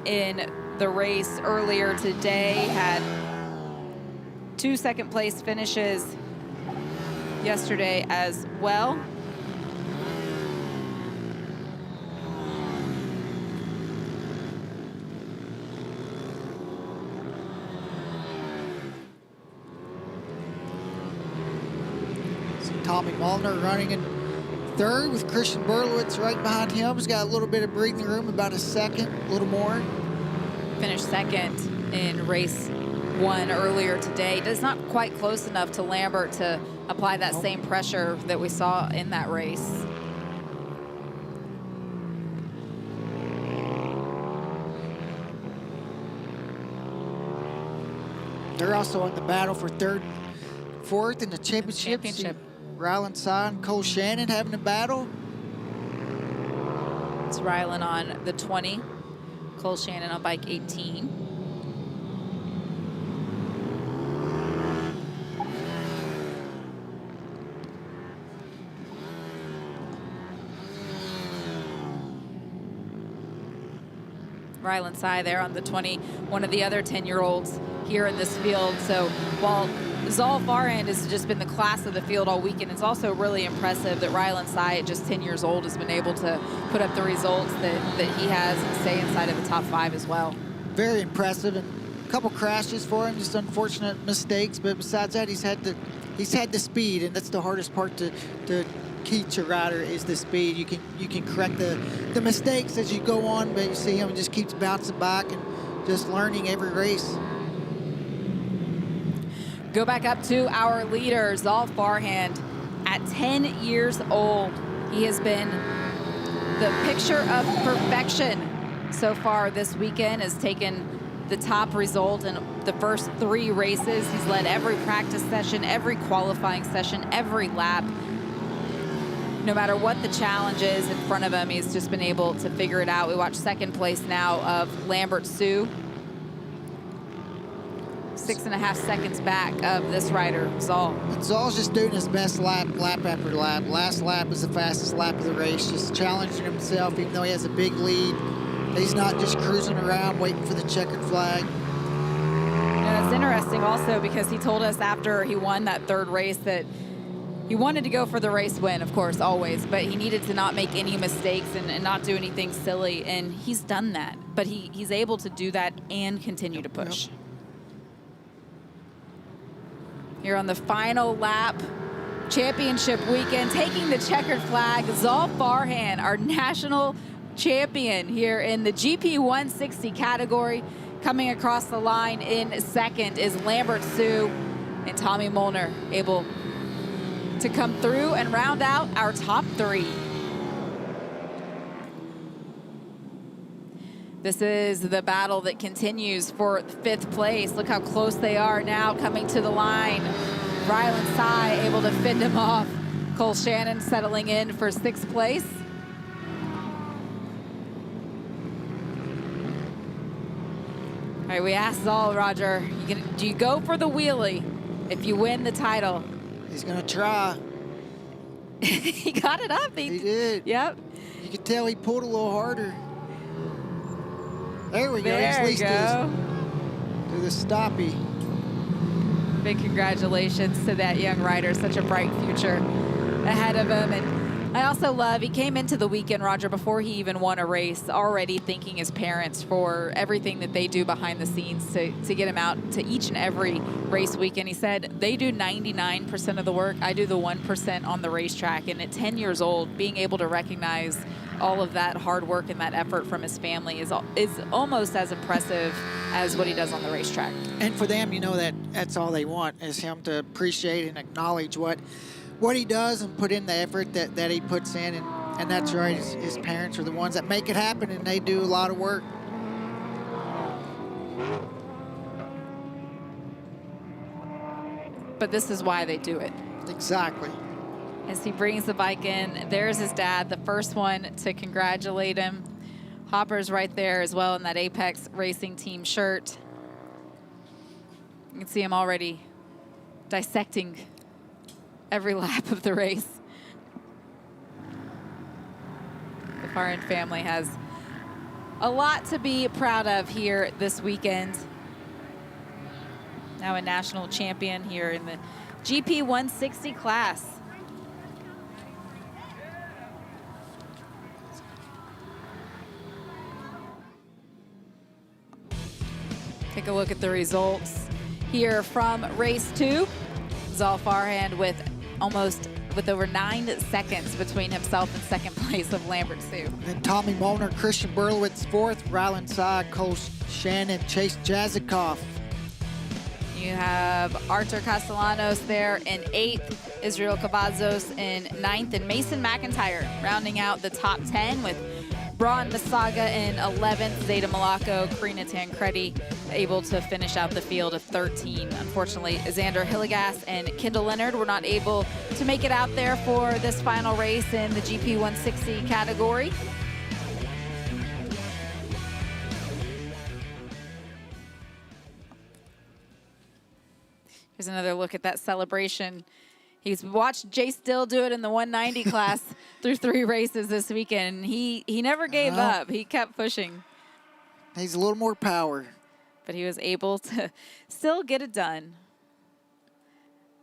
Speaker 1: in the race earlier today, had 2 2nd place finishes yesterday as well.
Speaker 2: So Tommy Molnar running in 3rd with Christian Berlowitz right behind him. He's got a little bit of breathing room, about a 2nd, a little more.
Speaker 1: Finished 2nd in race 1 earlier today. Does not quite close enough to Lambert to apply that same pressure that we saw in that race.
Speaker 2: They're also in the battle for 3rd, 4th in the championship. Rylan Sy and Cole Shannon having a battle.
Speaker 1: It's Rylan on the 20, Cole Shannon on bike 18. Rylan Sy there on the 20, one of the other 10-year-olds here in this field. So while Zal Farhan has just been the class of the field all weekend, it's also really impressive that Rylan Sy at just 10 years old has been able to put up the results that he has and stay inside of the top 5 as well.
Speaker 2: Very impressive, and a couple crashes for him, just unfortunate mistakes, but besides that, he's had the speed, and that's the hardest part to teach a rider is the speed. You can correct the mistakes as you go on, but you see him just keeps bouncing back and just learning every race.
Speaker 1: Go back up to our leader, Zal Farhan. At 10 years old, he has been the picture of perfection so far this weekend, has taken the top result in the first 3 races. He's led every practice session, every qualifying session, every lap. no matter what the challenge is in front of him, he's just been able to figure it out. We watch second place now of Lambert Sue. 6.5 seconds back of this rider, Zal.
Speaker 2: Zal's just doing his best lap after lap. Last lap was the fastest lap of the race, just challenging himself, even though he has a big lead. He's not just cruising around waiting for the checkered flag.
Speaker 1: And it's interesting also because he told us after he won that third race that he wanted to go for the race win, of course, always, but he needed to not make any mistakes and not do anything silly, and he's done that. But he's able to do that and continue to push.
Speaker 2: Yep.
Speaker 1: Here on the final lap, championship weekend, taking the checkered flag, Zal Farhan, our national champion here in the GP 160 category. Coming across the line in second is Lambert Sue, and Tommy Molnar able to come through and round out our top 3. This is the battle that continues for 5th place. Look how close they are now coming to the line. Ryland Sy able to fend him off. Cole Shannon settling in for 6th place. All right, we asked Zal, Roger, do you go for the wheelie if you win the title?
Speaker 2: He's going to try.
Speaker 1: He got it up.
Speaker 2: He did.
Speaker 1: Yep.
Speaker 2: You could tell he pulled a little harder. There we go.
Speaker 1: There
Speaker 2: He's at least
Speaker 1: you go.
Speaker 2: to the stoppie.
Speaker 1: Big congratulations to that young rider. Such a bright future ahead of him. And I also love, he came into the weekend, Roger, before he even won a race, already thanking his parents for everything that they do behind the scenes to get him out to each and every race weekend. He said, they do 99% of the work. I do the 1% on the racetrack. And at 10 years old, being able to recognize all of that hard work and that effort from his family is almost as impressive as what he does on the racetrack.
Speaker 2: And for them, you know, that's all they want is him to appreciate and acknowledge what he does and put in the effort that he puts in. And that's right, his parents are the ones that make it happen, and they do a lot of work.
Speaker 1: But this is why they do it.
Speaker 2: Exactly.
Speaker 1: As he brings the bike in, there's his dad, the first one to congratulate him. Hopper's right there as well in that Apex Racing Team shirt. You can see him already dissecting every lap of the race. The Farhan family has a lot to be proud of here this weekend. Now a national champion here in the GP 160 class. Take a look at the results here from race 2. Zal Farhan with over 9 seconds between himself and second place of Lambert Sue.
Speaker 2: Then Tommy Molnar, Christian Berlowitz 4th, Ryland Sy, Cole Shannon, Chase Jazikoff.
Speaker 1: You have Artur Castellanos there in 8th, Israel Cavazos in 9th, and Mason McIntyre rounding out the top 10 with Braun Masaga in 11th, Zeta Malaco, Karina Tancredi able to finish out the field of 13. Unfortunately, Xander Hillegas and Kendall Leonard were not able to make it out there for this final race in the GP 160 category. Here's another look at that celebration. He's watched Jay Still do it in the 190 class through 3 races this weekend. He never gave up. He kept pushing.
Speaker 2: He's a little more power.
Speaker 1: But he was able to still get it done.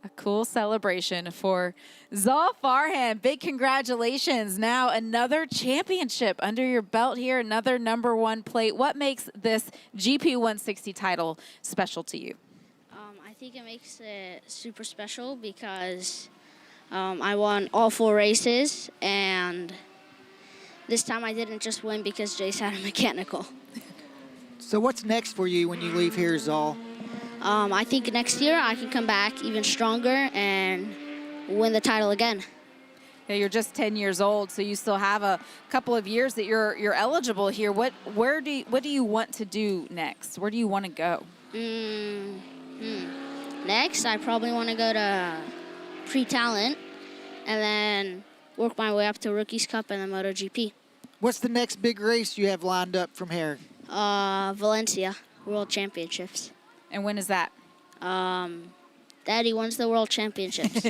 Speaker 1: A cool celebration for Zal Farhan. Big congratulations. Now another championship under your belt here, another #1 plate. What makes this GP 160 title special to you?
Speaker 4: I think it makes it super special because I won all 4 races, and this time I didn't just win because Jace had a mechanical.
Speaker 2: So what's next for you when you leave here, Zal?
Speaker 4: I think next year I can come back even stronger and win the title again.
Speaker 1: Yeah, you're just 10 years old, so you still have a couple of years that you're eligible here. What do you want to do next? Where do you want to go?
Speaker 4: Next, I probably want to go to pre-talent and then work my way up to Rookies Cup and then MotoGP.
Speaker 2: What's the next big race you have lined up from here?
Speaker 4: Valencia World Championships.
Speaker 1: And when is that?
Speaker 4: Daddy, when's the World Championships?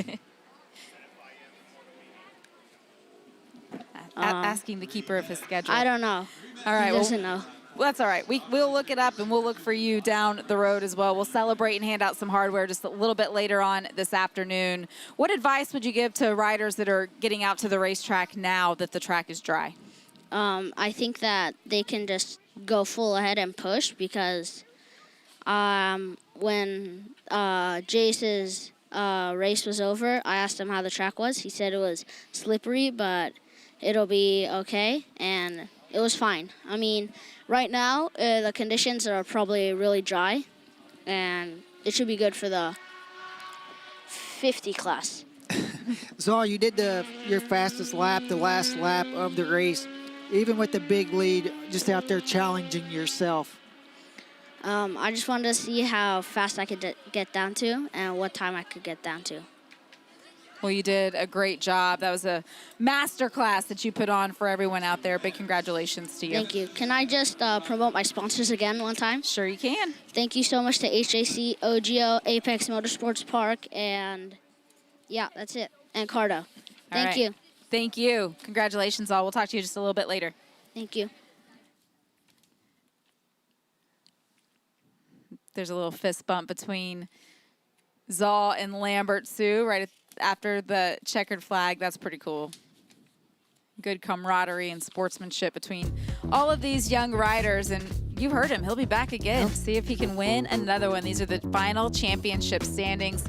Speaker 1: Asking the keeper of his schedule.
Speaker 4: I don't know.
Speaker 1: All right.
Speaker 4: He doesn't know.
Speaker 1: Well, that's all right. We'll look it up, and we'll look for you down the road as well. We'll celebrate and hand out some hardware just a little bit later on this afternoon. What advice would you give to riders that are getting out to the racetrack now that the track is dry?
Speaker 4: I think that they can just go full ahead and push because when Jace's race was over, I asked him how the track was. He said it was slippery, but it'll be okay, and it was fine. I mean, right now, the conditions are probably really dry, and it should be good for the 50 class.
Speaker 2: Zal, you did your fastest lap, the last lap of the race, even with the big lead, just out there challenging yourself.
Speaker 4: I just wanted to see how fast I could get down to and what time I could get down to.
Speaker 1: Well, you did a great job. That was a master class that you put on for everyone out there. Big congratulations to you.
Speaker 4: Thank you. Can I just promote my sponsors again one time?
Speaker 1: Sure you can.
Speaker 4: Thank you so much to HJC, OGO, Apex Motorsports Park, and yeah, that's it. And Cardo. Thank you.
Speaker 1: Thank you. Congratulations all. We'll talk to you just a little bit later.
Speaker 4: Thank you.
Speaker 1: There's a little fist bump between Zal and Lambert Sue right after the checkered flag. That's pretty cool. Good camaraderie and sportsmanship between all of these young riders. And you heard him. He'll be back again. See if he can win another one. These are the final championship standings.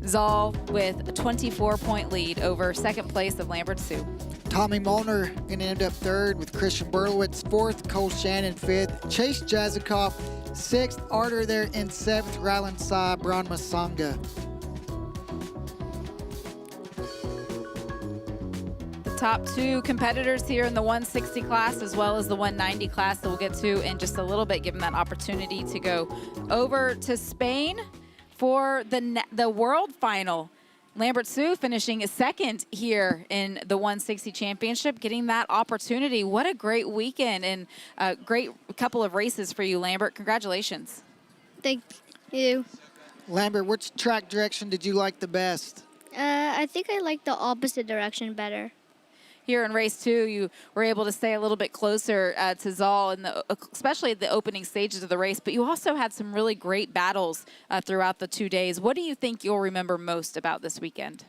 Speaker 1: Zal with a 24-point lead over second place of Lambert Sue.
Speaker 2: Tommy Molnar going to end up third with Christian Berlowitz fourth, Cole Shannon fifth, Chase Jazikoff sixth, Arter there in seventh, Rylan Sa, Braun Masanga.
Speaker 1: The top two competitors here in the 160 class as well as the 190 class that we'll get to in just a little bit, give them that opportunity to go over to Spain for the world final. Lambert Sue finishing second here in the 160 championship, getting that opportunity. What a great weekend and a great couple of races for you, Lambert. Congratulations.
Speaker 6: Thank you.
Speaker 2: Lambert, which track direction did you like the best?
Speaker 6: I think I like the opposite direction better.
Speaker 1: Here in race 2, you were able to stay a little bit closer to Zal, especially at the opening stages of the race, but you also had some really great battles throughout the 2 days. What do you think you'll remember most about this weekend?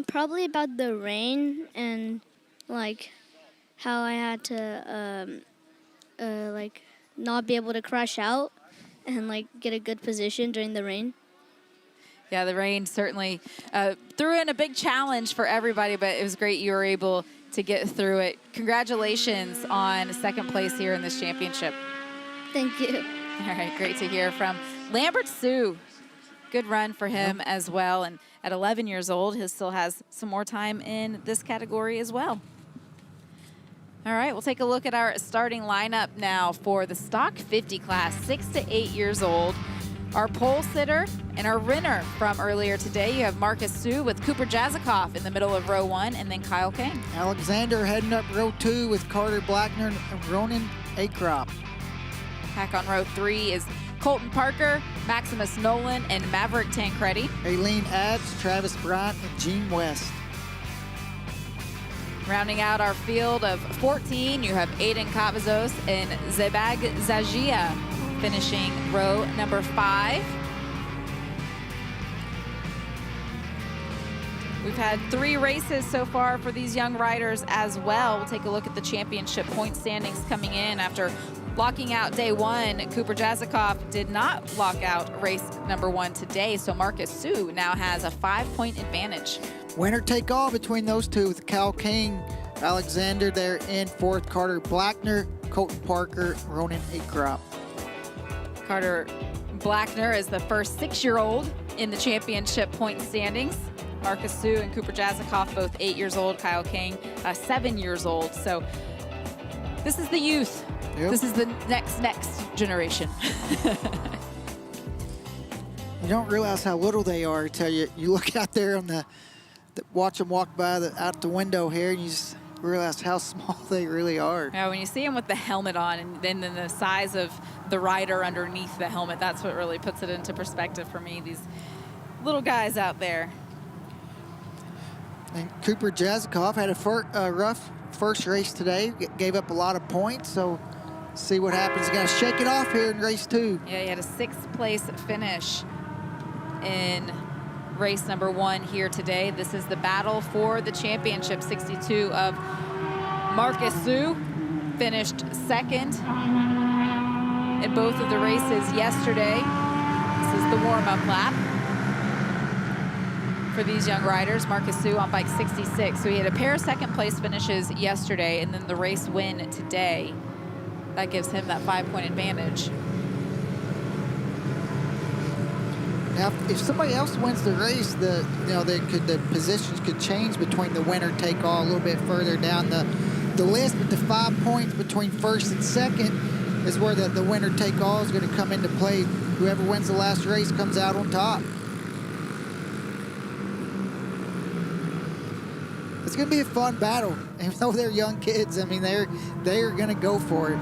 Speaker 6: Probably about the rain and, like, how I had to, like, not be able to crash out and, like, get a good position during the rain.
Speaker 1: Yeah, the rain certainly threw in a big challenge for everybody, but it was great you were able to get through it. Congratulations on second place here in this championship.
Speaker 6: Thank you.
Speaker 1: All right, great to hear from Lambert Sue. Good run for him as well. And at 11 years old, he still has some more time in this category as well. All right, we'll take a look at our starting lineup now for the Stock 50 class, 6 to 8 years old. Our pole sitter and our winner from earlier today, you have Marcus Sue with Cooper Jazikoff in the middle of row 1, and then Kyle Kane.
Speaker 2: Alexander heading up row 2 with Carter Blackner and Ronan Akrop.
Speaker 1: Back on row 3 is Colton Parker, Maximus Nolan, and Maverick Tancredi.
Speaker 2: Aileen Ads, Travis Bryant, and Gene West.
Speaker 1: Rounding out our field of 14, you have Aiden Cavazos and Zebag Zagia finishing row number 5. We've had 3 races so far for these young riders as well. We'll take a look at the championship point standings coming in after locking out day 1. Cooper Jazikoff did not lock out race number 1 today, so Marcus Sue now has a 5-point advantage.
Speaker 2: Winner take all between those two with Kyle King, Alexander there in 4th, Carter Blackner, Colton Parker, Ronan Akrop.
Speaker 1: Carter Blackner is the first 6-year-old in the championship point standings. Marcus Sue and Cooper Jazikoff, both 8 years old. Kyle King, 7 years old. So this is the youth. Yep. This is the next generation.
Speaker 2: You don't realize how little they are until you look out there on the watch them walk by out the window here, and you just realize how small they really are.
Speaker 1: Yeah, when you see them with the helmet on and then the size of the rider underneath the helmet, that's what really puts it into perspective for me, these little guys out there.
Speaker 2: And Cooper Jazikoff had a rough first race today, gave up a lot of points, so see what happens. He's got to shake it off here in race 2.
Speaker 1: Yeah, he had a 6th place finish in race number 1 here today. This is the battle for the championship. 62 of Marcus Su finished 2nd in both of the races yesterday. This is the warm-up lap for these young riders. Marcus Su on bike 66. So he had a pair of 2nd place finishes yesterday and then the race win today. That gives him that 5-point advantage.
Speaker 2: Now, if somebody else wins the race, the positions could change between the winner take all a little bit further down the list, but the 5 points between 1st and 2nd is where the winner take all is going to come into play. Whoever wins the last race comes out on top. It's going to be a fun battle. Even though they're young kids, I mean, they are going to go for it.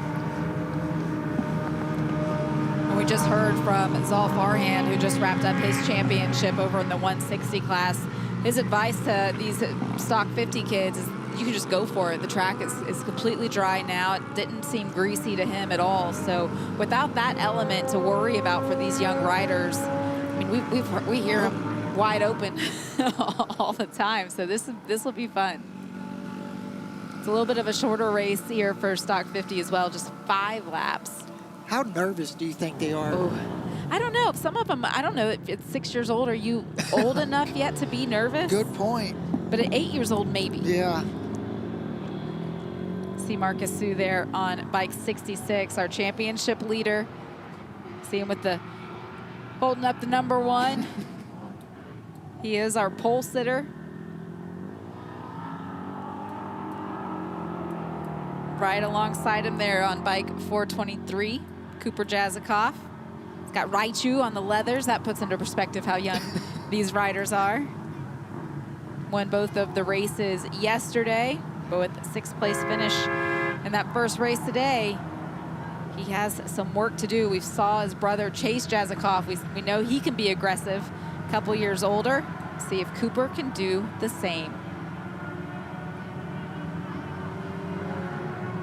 Speaker 1: We just heard from Zal Farhan, who just wrapped up his championship over in the 160 class. His advice to these stock 50 kids is you can just go for it. The track is completely dry now. It didn't seem greasy to him at all. So without that element to worry about for these young riders, I mean, we hear them wide open all the time. So this will be fun. It's a little bit of a shorter race here for stock 50 as well, just 5 laps.
Speaker 2: How nervous do you think they are?
Speaker 1: Oh, I don't know. Some of them, I don't know. At 6 years old, are you old enough yet to be nervous?
Speaker 2: Good point.
Speaker 1: But at 8 years old, maybe.
Speaker 2: Yeah.
Speaker 1: See Marcus Su there on bike 66, our championship leader. See him with the holding up the number 1. He is our pole sitter. Right alongside him there on bike 423, Cooper Jazikoff. He's got Raichu on the leathers. That puts into perspective how young these riders are. Won both of the races yesterday, but with a 6th place finish in that first race today, he has some work to do. We saw his brother Chase Jazikoff. We know he can be aggressive, a couple years older. See if Cooper can do the same.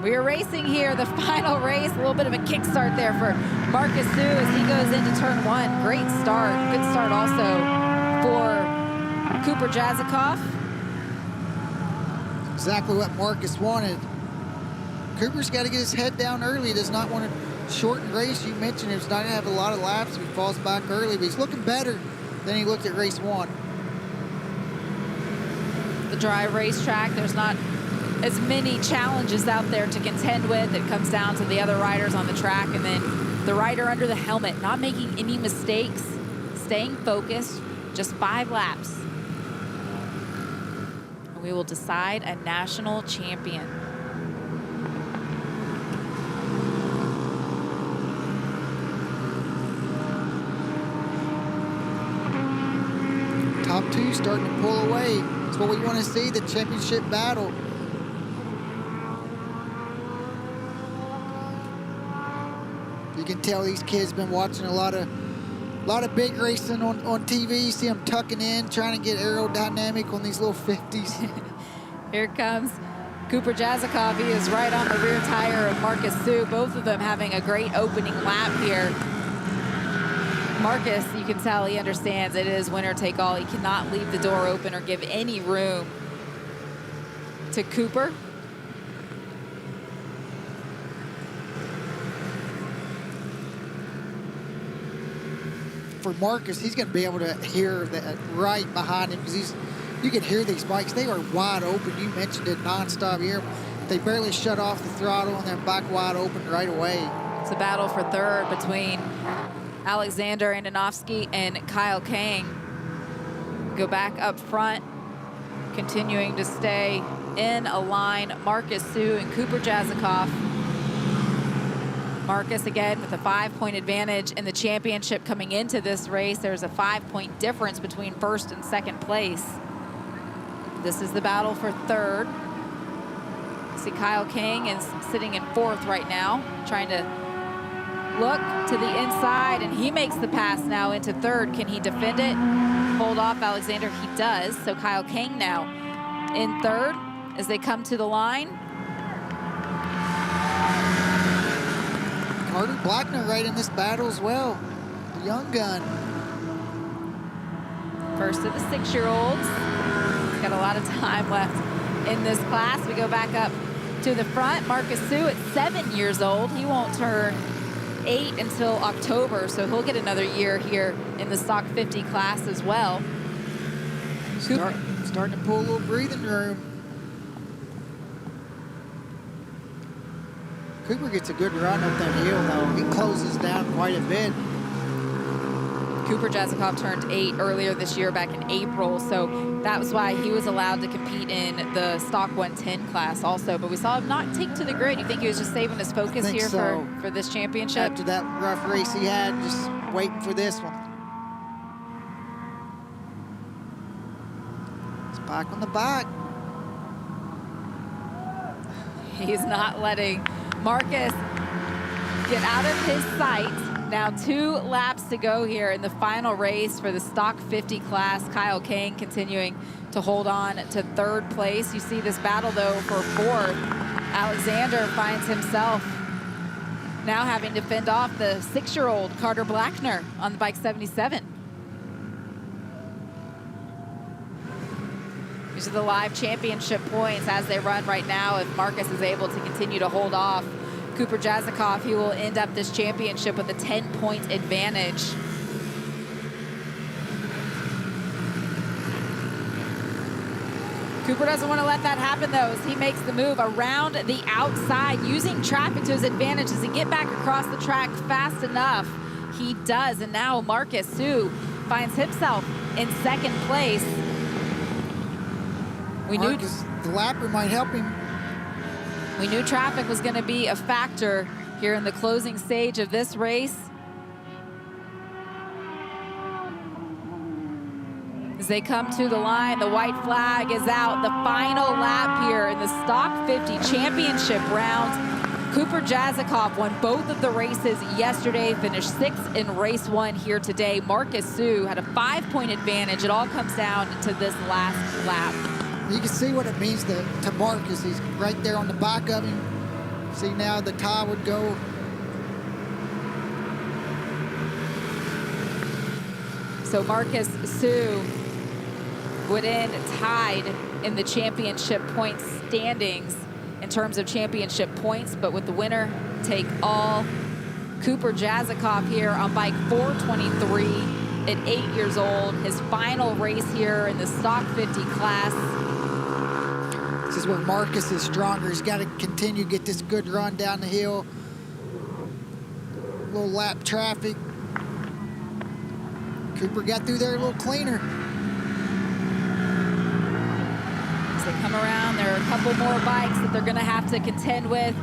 Speaker 1: We are racing here, the final race. A little bit of a kickstart there for Marcus Su as he goes into turn 1. Great start. Good start also for Cooper Jazikoff.
Speaker 2: Exactly what Marcus wanted. Cooper's got to get his head down early. He does not want to shorten the race. You mentioned he's not going to have a lot of laps if he falls back early, but he's looking better than he looked at race 1.
Speaker 1: The dry racetrack, there's not as many challenges out there to contend with. It comes down to the other riders on the track and then the rider under the helmet, not making any mistakes, staying focused, just 5 laps. And we will decide a national champion.
Speaker 2: Top 2 starting to pull away. That's what we want to see, the championship battle. You can tell these kids been watching a lot of big racing on TV. You see them tucking in, trying to get aerodynamic on these little 50s.
Speaker 1: Here comes Cooper Jazikoff. He is right on the rear tire of Marcus Su. Both of them having a great opening lap here. Marcus, you can tell he understands it is winner take all. He cannot leave the door open or give any room to Cooper.
Speaker 2: For Marcus, he's going to be able to hear that right behind him because you can hear these bikes. They are wide open. You mentioned it nonstop here. They barely shut off the throttle and they're back wide open right away.
Speaker 1: It's a battle for third between Alexander Andonovsky and Kyle Kang. Go back up front, continuing to stay in a line. Marcus Su and Cooper Jazikoff. Marcus again with a 5-point advantage in the championship coming into this race. There's a 5-point difference between first and second place. This is the battle for third. See Kyle King is sitting in fourth right now, trying to look to the inside, and he makes the pass now into third. Can he defend it? Hold off Alexander, he does. So Kyle King now in third as they come to the line.
Speaker 2: Carter Blackner right in this battle as well. The young gun.
Speaker 1: First of the 6-year-olds. Got a lot of time left in this class. We go back up to the front. Marcus Sue at 7 years old. He won't turn 8 until October, so he'll get another year here in the stock 50 class as well.
Speaker 2: Starting to pull a little breathing room. Cooper gets a good run up that hill, though. He closes down quite a bit.
Speaker 1: Cooper Jazikov turned 8 earlier this year, back in April, so that was why he was allowed to compete in the stock 110 class also. But we saw him not take to the grid. You think he was just saving his focus here for this championship?
Speaker 2: After that rough race he had, just waiting for this one. It's back on the back.
Speaker 1: He's not letting Marcus get out of his sight. Now 2 laps to go here in the final race for the stock 50 class. Kyle King continuing to hold on to third place. You see this battle though for fourth. Alexander finds himself now having to fend off the 6-year-old Carter Blackner on the bike 77. These are the live championship points as they run right now. If Marcus is able to continue to hold off Cooper Jazikov, he will end up this championship with a 10-point advantage. Cooper doesn't want to let that happen though, as he makes the move around the outside, using traffic to his advantage. Does he get back across the track fast enough? He does, and now Marcus Sue finds himself in second place.
Speaker 2: Marcus, the lapper might help him.
Speaker 1: We knew traffic was going to be a factor here in the closing stage of this race. As they come to the line, the white flag is out. The final lap here in the Stock 50 Championship round. Cooper Jazikov won both of the races yesterday, finished 6th in race 1 here today. Marcus Sue had a 5-point advantage. It all comes down to this last lap.
Speaker 2: You can see what it means to Marcus. He's right there on the back of him. See now the tie would go.
Speaker 1: So Marcus Sue would end tied in the championship points standings in terms of championship points, but with the winner take all. Cooper Jazikov here on bike 423 at 8 years old. His final race here in the Stock 50 class.
Speaker 2: This is where Marcus is stronger. He's got to continue to get this good run down the hill. A little lap traffic. Cooper got through there a little cleaner.
Speaker 1: As they come around, there are a couple more bikes that they're going to have to contend with.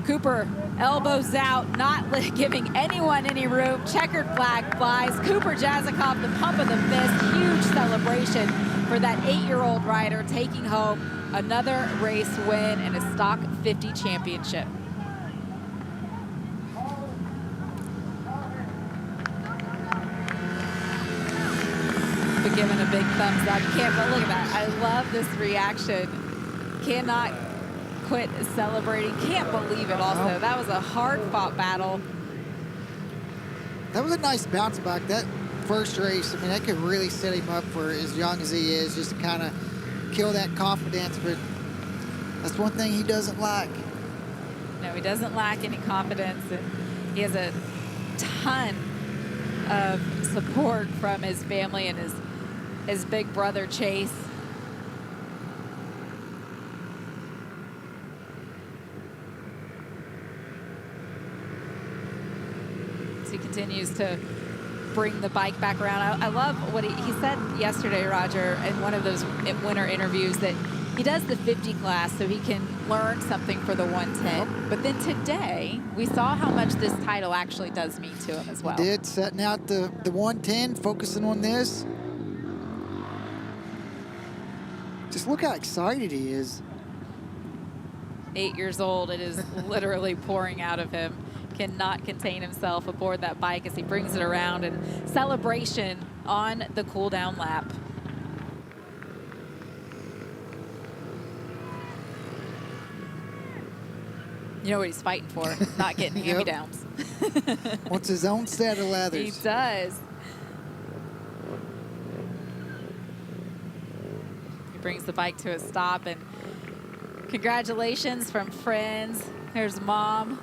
Speaker 1: Cooper, elbows out, not giving anyone any room. Checkered flag flies. Cooper Jazikov, the pump of the fist. Huge celebration for that 8-year-old rider, taking home another race win in a Stock 50 championship. But given a big thumbs up. Can't, but look at that. I love this reaction. Cannot quit celebrating. Can't believe it also. That was a hard-fought battle.
Speaker 2: That was a nice bounce back. That first race, I mean, that could really set him up for as young as he is, just to kind of kill that confidence, but that's one thing he doesn't lack.
Speaker 1: No, he doesn't lack any confidence, and he has a ton of support from his family and his big brother, Chase. He continues to bring the bike back around. I love what he said yesterday, Roger, in one of those winter interviews, that he does the 50 class so he can learn something for the 110. But then today, we saw how much this title actually does mean to him as well.
Speaker 2: He did, setting out the 110, focusing on this. Just look how excited he is.
Speaker 1: 8 years old. It is literally pouring out of him. Cannot contain himself aboard that bike as he brings it around in celebration on the cool down lap. You know what he's fighting for? Not getting hand-me-downs.
Speaker 2: Wants his own set of leathers.
Speaker 1: He does. He brings the bike to a stop, and congratulations from friends. There's Mom,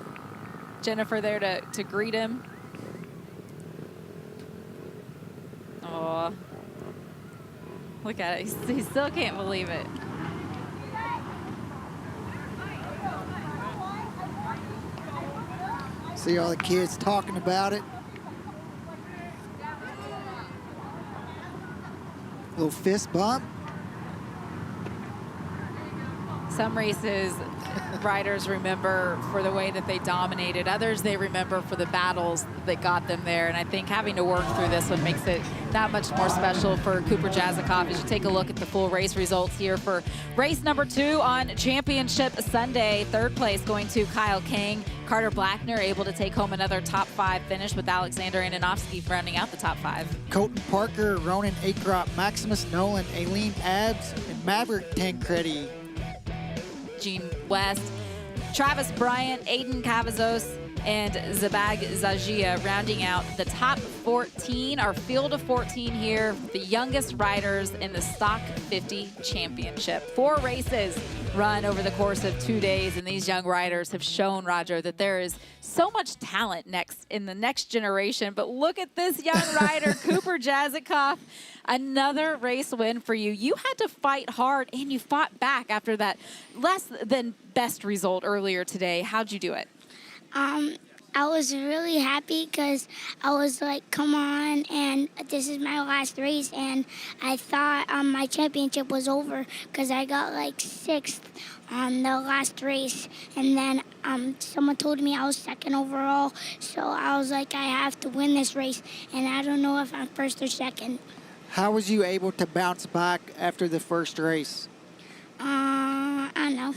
Speaker 1: Jennifer there to greet him. Oh, look at it. He still can't believe it.
Speaker 2: See all the kids talking about it. Little fist bump.
Speaker 1: Some races riders remember for the way that they dominated. Others they remember for the battles that got them there. And I think having to work through this one makes it that much more special for Cooper Jazikoff as you take a look at the full race results here for race number 2 on Championship Sunday. 3rd place going to Kyle Kang. Carter Blackner able to take home another top 5 finish with Alexander Ananovsky rounding out the top 5.
Speaker 2: Colton Parker, Ronan Akrop, Maximus Nolan, Aileen Abbs, and Maverick Tancredi.
Speaker 1: Gene West, Travis Bryant, Aiden Cavazos, and Zabag Zagia rounding out the top 14, our field of 14 here, the youngest riders in the Stock 50 Championship. 4 races run over the course of 2 days, and these young riders have shown, Roger, that there is so much talent in the next generation. But look at this young rider, Cooper Jazikoff. Another race win for you. You had to fight hard, and you fought back after that less than best result earlier today. How'd you do it?
Speaker 9: I was really happy because I was like, come on, and this is my last race, and I thought my championship was over because I got like 6th on the last race, and then someone told me I was 2nd overall, so I was like, I have to win this race, and I don't know if I'm 1st or 2nd.
Speaker 2: How was you able to bounce back after the first race?
Speaker 9: I don't know.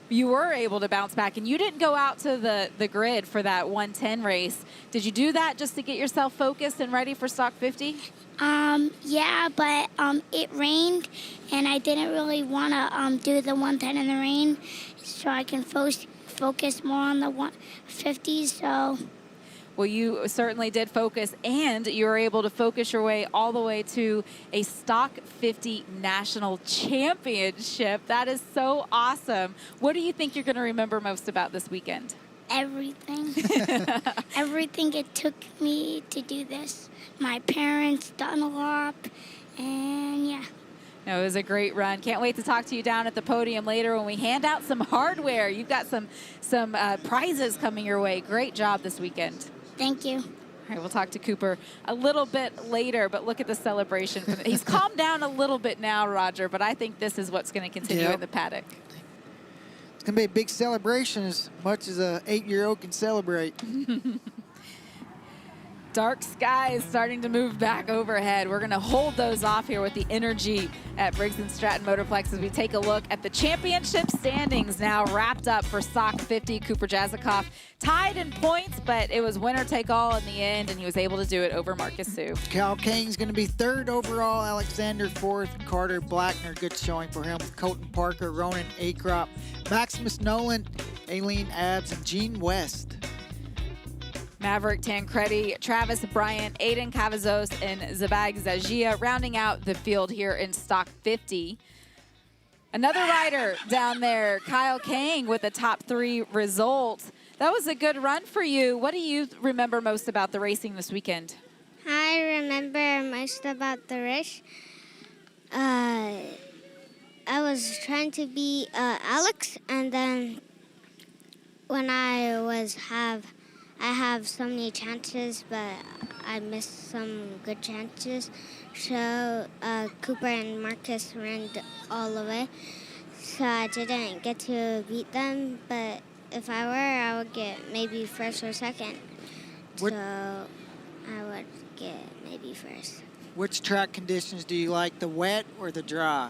Speaker 1: You were able to bounce back, and you didn't go out to the grid for that 110 race. Did you do that just to get yourself focused and ready for Stock 50?
Speaker 9: Yeah, but it rained, and I didn't really want to do the 110 in the rain, so I can focus more on the 150s, so...
Speaker 1: Well, you certainly did focus, and you were able to focus your way all the way to a Stock 50 National Championship. That is so awesome. What do you think you're going to remember most about this weekend?
Speaker 9: Everything. Everything it took me to do this. My parents, Dunlop, and yeah.
Speaker 1: No, it was a great run. Can't wait to talk to you down at the podium later when we hand out some hardware. You've got some prizes coming your way. Great job this weekend.
Speaker 9: Thank you.
Speaker 1: All right, we'll talk to Cooper a little bit later, but look at the celebration. He's calmed down a little bit now, Roger, but I think this is what's going to continue in the paddock.
Speaker 2: It's going to be a big celebration as much as an 8-year-old can celebrate.
Speaker 1: Dark skies starting to move back overhead. We're going to hold those off here with the energy at Briggs & Stratton Motorplex as we take a look at the championship standings now wrapped up for Stock 50. Cooper Jazikoff tied in points, but it was winner take all in the end, and he was able to do it over Marcus Sue.
Speaker 2: Kyle Kang's going to be 3rd overall. Alexander 4th. Carter Blackner, good showing for him. Colton Parker, Ronan Akrop, Maximus Nolan, Aileen Abbs, and Gene West.
Speaker 1: Maverick Tancredi, Travis Bryant, Aiden Cavazos, and Zabag Zagia rounding out the field here in Stock 50. Another rider down there, Kyle Kang, with a top 3 result. That was a good run for you. What do you remember most about the racing this weekend?
Speaker 5: I remember most about the race. I was trying to be Alex, and then when I have so many chances, but I missed some good chances. So Cooper and Marcus ran all the way. So I didn't get to beat them, but if I were, I would get maybe 1st or 2nd. So I would get maybe 1st.
Speaker 2: Which track conditions do you like, the wet or the dry?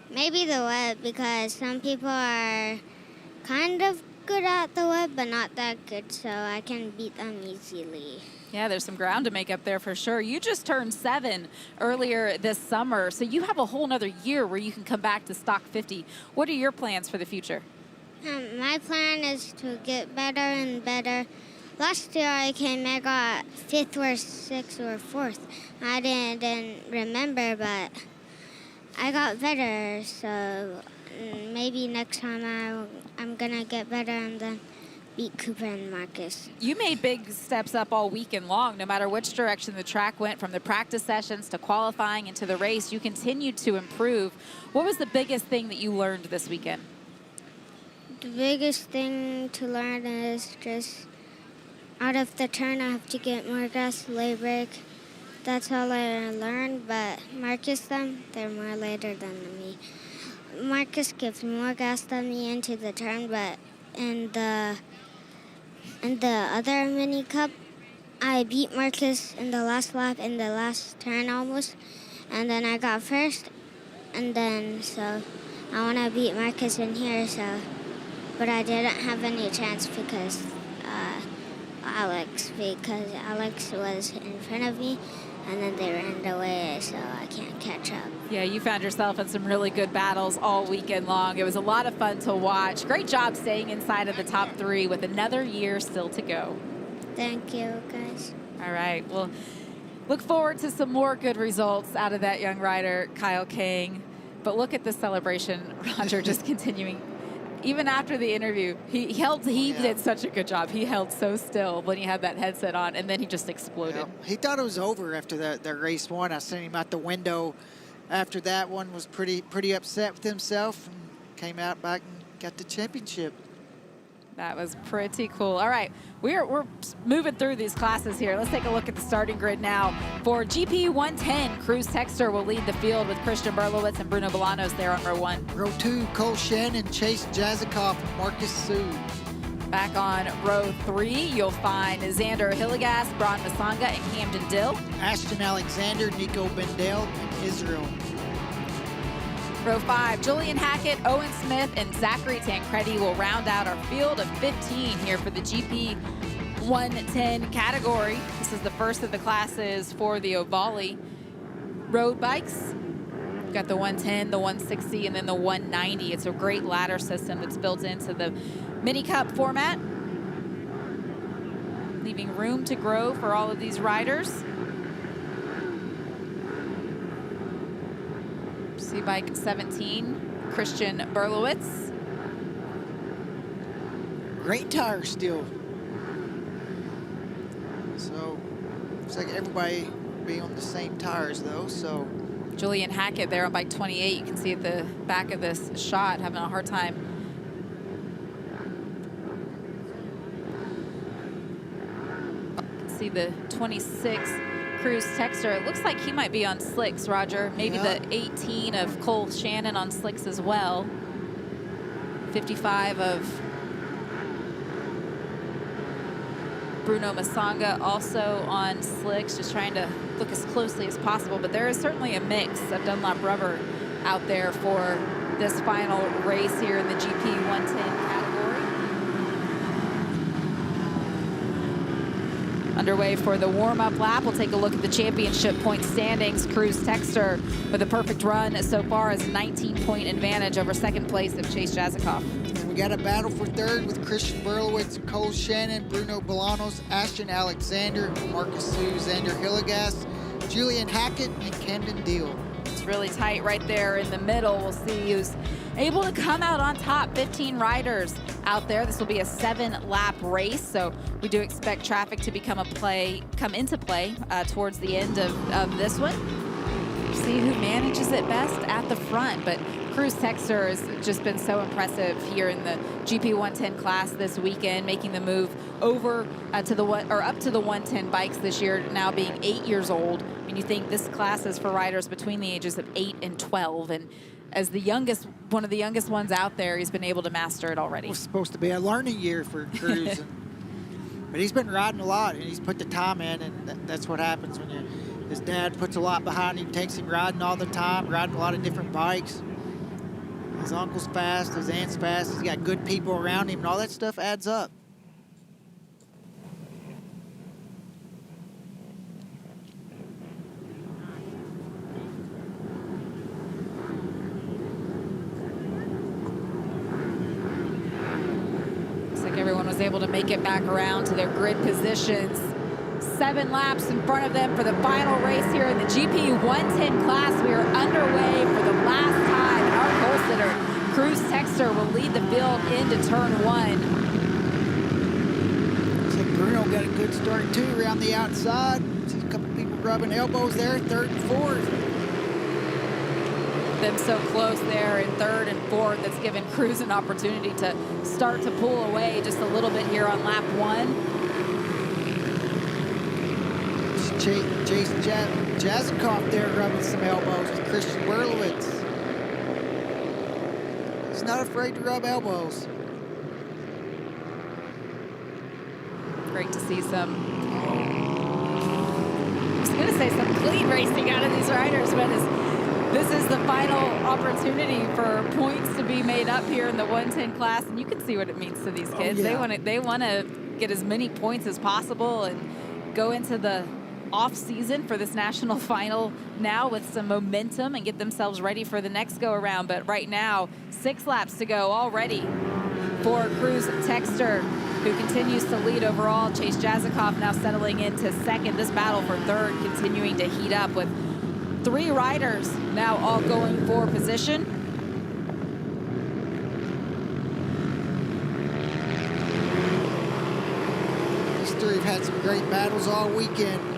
Speaker 5: Maybe the web, because some people are kind of good at the web, but not that good, so I can beat them easily.
Speaker 1: Yeah, there's some ground to make up there for sure. You just turned 7 earlier this summer, so you have a whole nother year where you can come back to Stock 50. What are your plans for the future?
Speaker 5: My plan is to get better and better. Last year I got 5th or 6th or 4th. I didn't remember, but I got better, so maybe next time I'm gonna get better and then beat Cooper and Marcus.
Speaker 1: You made big steps up all weekend long. No matter which direction the track went, from the practice sessions to qualifying into the race, you continued to improve. What was the biggest thing that you learned this weekend?
Speaker 5: The biggest thing to learn is just out of the turn I have to get more gas, lay brake. That's all I learned, but Marcus, they're more later than me. Marcus gives more gas than me into the turn, but in the other mini cup, I beat Marcus in the last lap, in the last turn almost, and then I got first, and then so I want to beat Marcus in here, so, but I didn't have any chance because Alex was in front of me, and then they ran away, so I can't catch up.
Speaker 1: Yeah, you found yourself in some really good battles all weekend long. It was a lot of fun to watch. Great job staying inside of the top 3 with another year still to go.
Speaker 5: Thank you, guys.
Speaker 1: All right, well, look forward to some more good results out of that young rider, Kyle King. But look at the celebration, Roger, just continuing. Even after the interview, he did such a good job. He held so still when he had that headset on, and then he just exploded.
Speaker 2: Yeah. He thought it was over after that race one. I sent him out the window after that one, was pretty upset with himself, and came out back and got the championship.
Speaker 1: That was pretty cool. All right, we're moving through these classes here. Let's take a look at the starting grid now. For GP 110, Cruz Texter will lead the field with Christian Berlowitz and Bruno Bolanos there on row 1.
Speaker 2: Row 2, Cole Shannon, Chase Jazikoff, and Marcus Sue.
Speaker 1: Back on row 3, you'll find Xander Hillegas, Bron Masanga, and Camden Dill.
Speaker 2: Ashton Alexander, Nico Bendel, and Israel.
Speaker 1: Row 5, Julian Hackett, Owen Smith, and Zachary Tancredi will round out our field of 15 here for the GP 110 category. This is the first of the classes for the Ovale road bikes. We've got the 110, the 160, and then the 190. It's a great ladder system that's built into the Mini Cup format, leaving room to grow for all of these riders. Bike 17, Christian Berlowitz.
Speaker 2: Great tire still. So looks like everybody will be on the same tires though. So
Speaker 1: Julian Hackett there on bike 28. You can see at the back of this shot having a hard time. You can see the 26. Cruz Texter. It looks like he might be on slicks, Roger. Maybe the 18 of Cole Shannon on slicks as well. 55 of Bruno Masanga also on slicks, just trying to look as closely as possible. But there is certainly a mix of Dunlop rubber out there for this final race here in the GP 110 category. Underway for the warm-up lap. We'll take a look at the championship point standings. Cruz Texter with a perfect run so far as a 19-point advantage over second place of Chase Jazikoff.
Speaker 2: And we got a battle for third with Christian Berlowitz, Cole Shannon, Bruno Bolanos, Ashton Alexander, Marcus Sue, Xander Hillegas, Julian Hackett, and Camden Deal.
Speaker 1: It's really tight right there in the middle. We'll see who's able to come out on top. 15 riders out there. This will be a 7-lap race, so we do expect traffic to come into play towards the end of this one. See who manages it best at the front, but Cruz Texter has just been so impressive here in the GP 110 class this weekend, making the move over up to the 110 bikes this year, now being 8 years old. I mean, you think this class is for riders between the ages of 8 and 12, and as the youngest, one of the youngest ones out there, he's been able to master it already.
Speaker 2: It was supposed to be a learning year for Cruz, but he's been riding a lot, and he's put the time in, and that's what happens when his dad puts a lot behind him, takes him riding all the time, riding a lot of different bikes. His uncle's fast, his aunt's fast, he's got good people around him, and all that stuff adds up.
Speaker 1: Looks like everyone was able to make it back around to their grid positions. 7 laps in front of them for the final race here in the GP 110 class. We are underway for the last time. And our pole sitter, Cruz Texter, will lead the field into turn 1.
Speaker 2: Looks like Bruno got a good start too around the outside. See a couple people rubbing elbows there, 3rd and 4th.
Speaker 1: Them so close there in 3rd and 4th. That's given Cruz an opportunity to start to pull away just a little bit here on lap 1.
Speaker 2: Chase Jazikoff there rubbing some elbows with Christian Berlowitz. He's not afraid to rub elbows.
Speaker 1: Great to see some, I was going to say some clean racing out of these riders, but this is the final opportunity for points to be made up here in the 110 class, and you can see what it means to these kids.
Speaker 2: Oh, yeah.
Speaker 1: They want to get as many points as possible and go into the off season for this national final now with some momentum and get themselves ready for the next go around. But right now, 6 laps to go already for Cruz Texter, who continues to lead overall. Chase Jazikoff now settling into 2nd. This battle for 3rd continuing to heat up with 3 riders now all going for position.
Speaker 2: These 3 have had some great battles all weekend.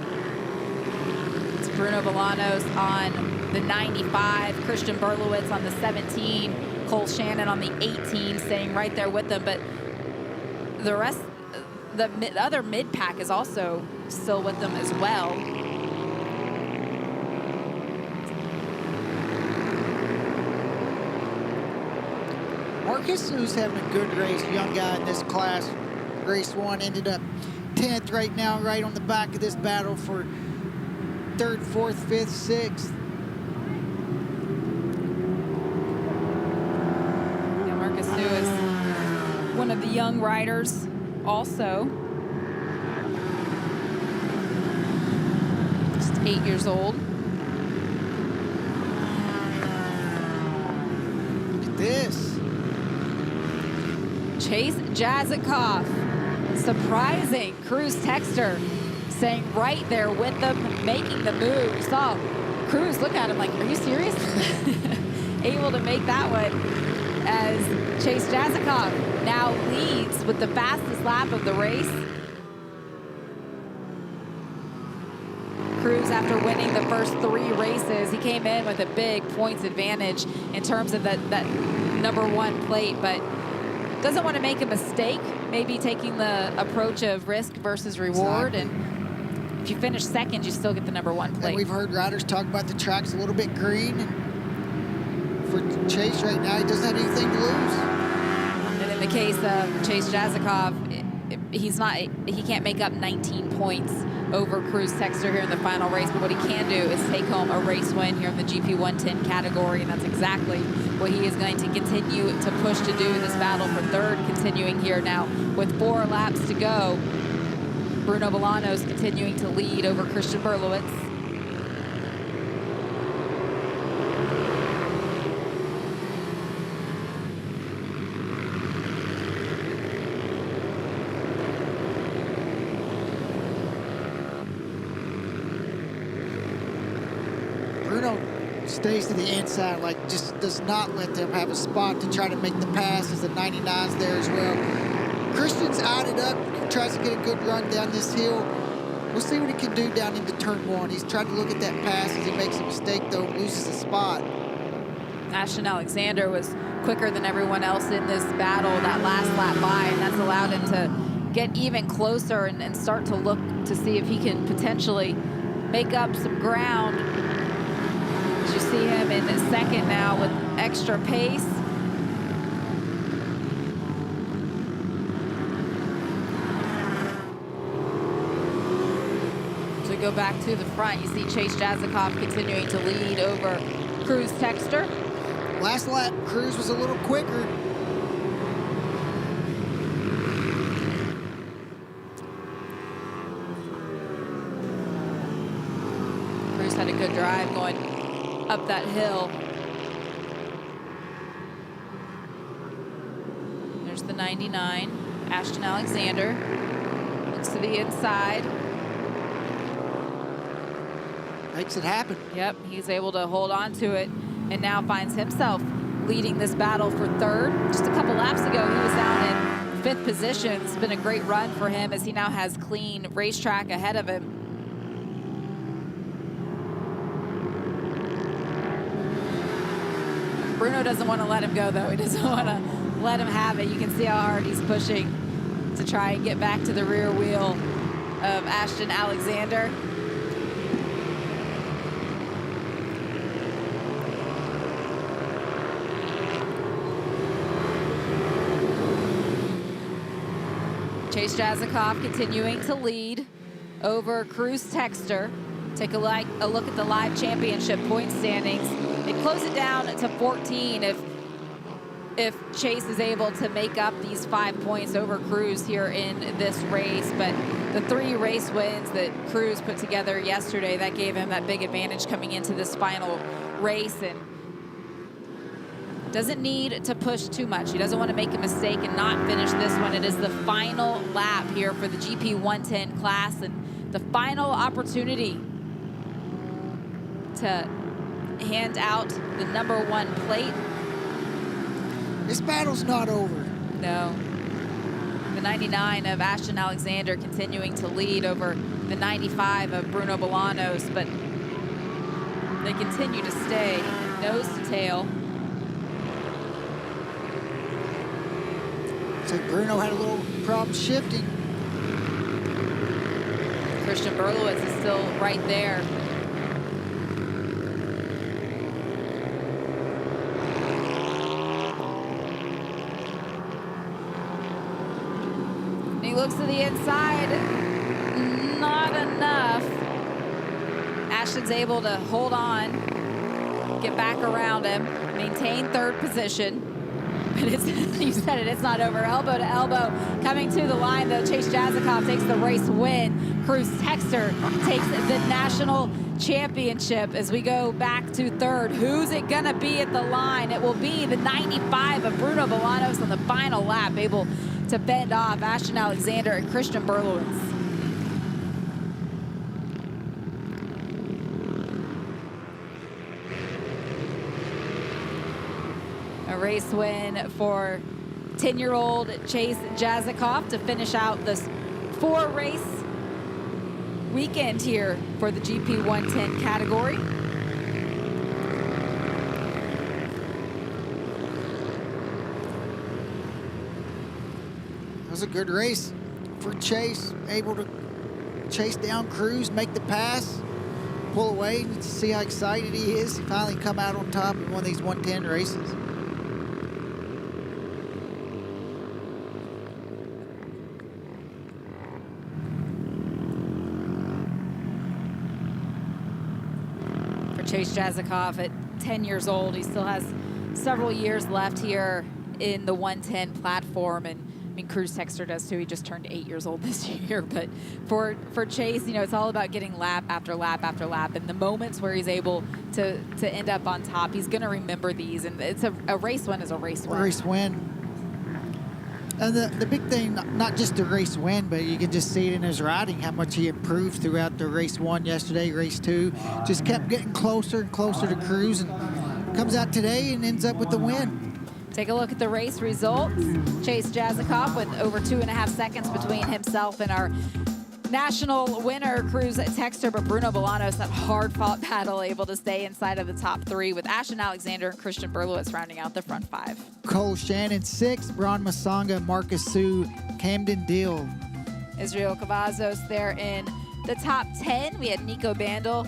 Speaker 1: Bruno Bolanos on the 95, Christian Berlowitz on the 17, Cole Shannon on the 18, staying right there with them. But the rest, the other mid-pack is also still with them as well.
Speaker 2: Marcus, who's having a good race, young guy in this class, race 1, ended up 10th right now, right on the back of this battle for 3rd, 4th, 5th, 6th.
Speaker 1: Yeah, Marcus New is one of the young riders also. Just 8 years old.
Speaker 2: Look at this.
Speaker 1: Chase Jazikoff, surprising Cruz Texter, staying right there with them, making the move. You saw Cruz look at him like, are you serious? Able to make that one as Chase Jazikoff now leads with the fastest lap of the race. Cruz, after winning the first 3 races, he came in with a big points advantage in terms of that #1 plate, but doesn't want to make a mistake, maybe taking the approach of risk versus reward.
Speaker 2: Exactly.
Speaker 1: And if you finish 2nd, you still get the #1 plate.
Speaker 2: And we've heard riders talk about the track's a little bit green. And for Chase right now, he doesn't have anything to lose.
Speaker 1: And in the case of Chase Jazikoff, he can't make up 19 points over Cruz Texter here in the final race, but what he can do is take home a race win here in the GP 110 category, and that's exactly what he is going to continue to push to do in this battle for 3rd, continuing here now with 4 laps to go. Bruno Bolanos continuing to lead over Christian Berlowitz.
Speaker 2: Bruno stays to the inside, like just does not let them have a spot to try to make the passes. The 99's there as well. Christian's eyed it up, tries to get a good run down this hill. We'll see what he can do down into turn 1. He's trying to look at that pass as he makes a mistake, though, loses a spot.
Speaker 1: Ashton Alexander was quicker than everyone else in this battle that last lap by, and that's allowed him to get even closer and start to look to see if he can potentially make up some ground. As you see him in 2nd now with extra pace. So we go back to the front. You see Chase Jazikoff continuing to lead over Cruz Texter.
Speaker 2: Last lap, Cruz was a little quicker.
Speaker 1: Cruz had a good drive going up that hill. There's the 99, Ashton Alexander. Looks to the inside.
Speaker 2: Makes it happen.
Speaker 1: Yep, he's able to hold on to it and now finds himself leading this battle for third. Just a couple laps ago, he was down in 5th position. It's been a great run for him as he now has clean racetrack ahead of him. Bruno doesn't want to let him go, though. He doesn't want to let him have it. You can see how hard he's pushing to try and get back to the rear wheel of Ashton Alexander. Chase Jazikoff continuing to lead over Cruz Texter. Take a look at the live championship point standings. They close it down to 14 if Chase is able to make up these 5 points over Cruz here in this race. But the 3 race wins that Cruz put together yesterday, that gave him that big advantage coming into this final race, and doesn't need to push too much. He doesn't want to make a mistake and not finish this one. It is the final lap here for the GP 110 class and the final opportunity to hand out the #1 plate.
Speaker 2: This battle's not over.
Speaker 1: No. The 99 of Ashton Alexander continuing to lead over the 95 of Bruno Bolanos, but they continue to stay nose to tail.
Speaker 2: So Bruno had a little problem shifting.
Speaker 1: Christian Berlowitz is still right there. He looks to the inside, not enough. Ashton's able to hold on, get back around him, maintain 3rd position. But it's, you said it, it's not over. Elbow to elbow, coming to the line though. Chase Jazikoff takes the race win. Cruz Texter takes the national championship. As we go back to 3rd, who's it gonna be at the line? It will be the 95 of Bruno Bolanos on the final lap, able to fend off Ashton Alexander and Christian Berlowitz. A race win for 10-year-old Chase Jazikoff to finish out this 4-race weekend here for the GP 110 category.
Speaker 2: It was a good race for Chase, able to chase down Cruz, make the pass, pull away. To see how excited he is. He finally come out on top in one of these 110 races.
Speaker 1: Chase Jazikoff at 10 years old. He still has several years left here in the 110 platform, and I mean Cruz Texter does too. He just turned 8 years old this year. But for Chase, you know, it's all about getting lap after lap after lap, and the moments where he's able to end up on top, he's going to remember these. And it's a race win is a race win.
Speaker 2: A race win. And the big thing, not just the race win, but you can just see it in his riding, how much he improved throughout the race 1 yesterday, race 2. Just kept getting closer and closer to Cruz, and comes out today and ends up with the win.
Speaker 1: Take a look at the race results. Chase Jazikoff with over 2.5 seconds between himself and our national winner, Cruz Texter, but Bruno Bolanos, that hard-fought battle, able to stay inside of the top 3 with Ashton Alexander and Christian Berlowitz rounding out the front 5.
Speaker 2: Cole Shannon 6, Bron Masanga, Marcus Sue, Camden Deal.
Speaker 1: Israel Cavazos there in the top 10. We had Nico Bandel,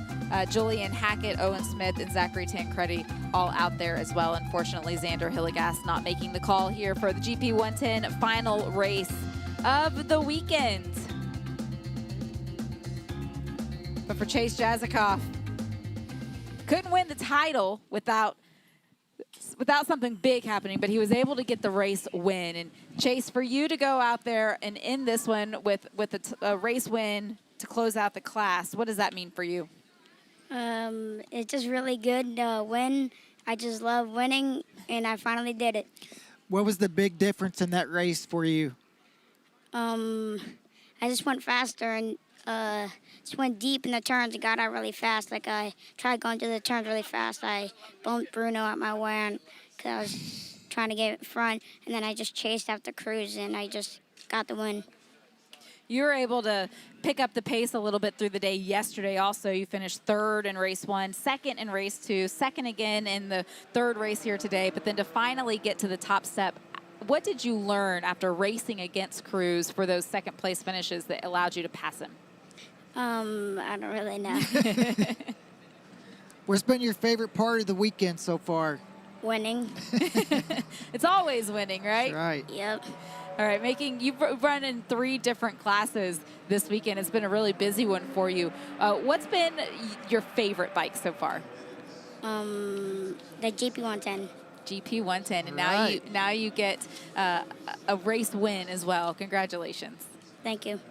Speaker 1: Julian Hackett, Owen Smith, and Zachary Tancredi all out there as well. Unfortunately, Xander Hilligas not making the call here for the GP 110 final race of the weekend. But for Chase Jazikoff, couldn't win the title without without something big happening, but he was able to get the race win. And Chase, for you to go out there and end this one with a race win to close out the class, what does that mean for you?
Speaker 9: It's just really good to win. I just love winning, and I finally did it.
Speaker 2: What was the big difference in that race for you?
Speaker 9: I just went faster and just went deep in the turns and got out really fast. Like I tried going through the turns really fast. I bumped Bruno out my way because I was trying to get in front, and then I just chased after Cruz, and I just got the win.
Speaker 1: You were able to pick up the pace a little bit through the day yesterday also. You finished third in race 1, second in race 2, second again in the third race here today, but then to finally get to the top step. What did you learn after racing against Cruz for those second place finishes that allowed you to pass him?
Speaker 9: I don't really know.
Speaker 2: What's been your favorite part of the weekend so far?
Speaker 9: Winning.
Speaker 1: It's always winning, right?
Speaker 2: That's right.
Speaker 9: Yep.
Speaker 1: All right, you've run in 3 different classes this weekend. It's been a really busy one for you. What's been your favorite bike so far?
Speaker 9: The GP 110.
Speaker 1: GP 110, and
Speaker 2: Right.
Speaker 1: now you get a race win as well. Congratulations.
Speaker 9: Thank you.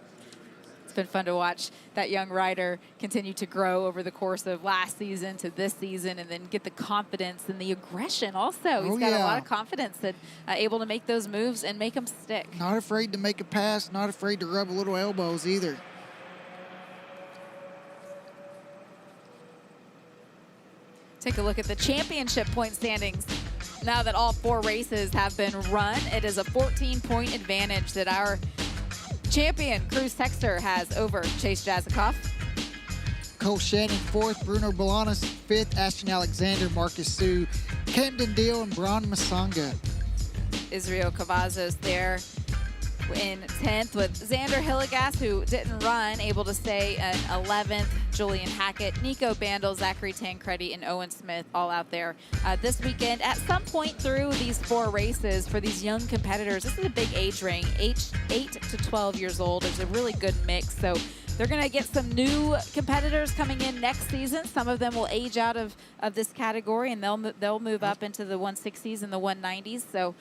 Speaker 1: It's been fun to watch that young rider continue to grow over the course of last season to this season, and then get the confidence and the aggression also. He's got a lot of confidence that able to make those moves and make them stick.
Speaker 2: Not afraid to make a pass, not afraid to rub a little elbows either.
Speaker 1: Take a look at the championship point standings. Now that all 4 races have been run, it is a 14-point advantage that our champion, Cruz Texter, has over Chase Jazikoff.
Speaker 2: Cole Shannon 4th, Bruno Bolanos 5th, Ashton Alexander, Marcus Sue, Camden Deal, and Braun Masanga.
Speaker 1: Israel Cavazos there in 10th with Xander Hillegas, who didn't run, able to stay at 11th. Julian Hackett, Nico Bandel, Zachary Tancredi, and Owen Smith all out there this weekend. At some point through these 4 races for these young competitors, this is a big age range, 8 to 12 years old. There's a really good mix. So they're going to get some new competitors coming in next season. Some of them will age out of this category, and they'll move up into the 160s and the 190s. So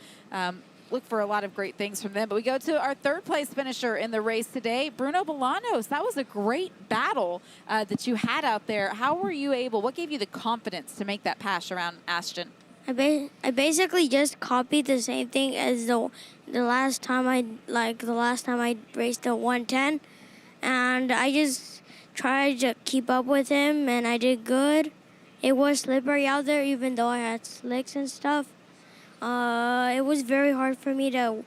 Speaker 1: look for a lot of great things from them. But we go to our 3rd place finisher in the race today, Bruno Bolanos. That was a great battle that you had out there. How were you able, what gave you the confidence to make that pass around Ashton?
Speaker 6: I basically just copied the same thing as the last time I raced the 110, and I just tried to keep up with him, and I did good. It was slippery out there, even though I had slicks and stuff. It was very hard for me to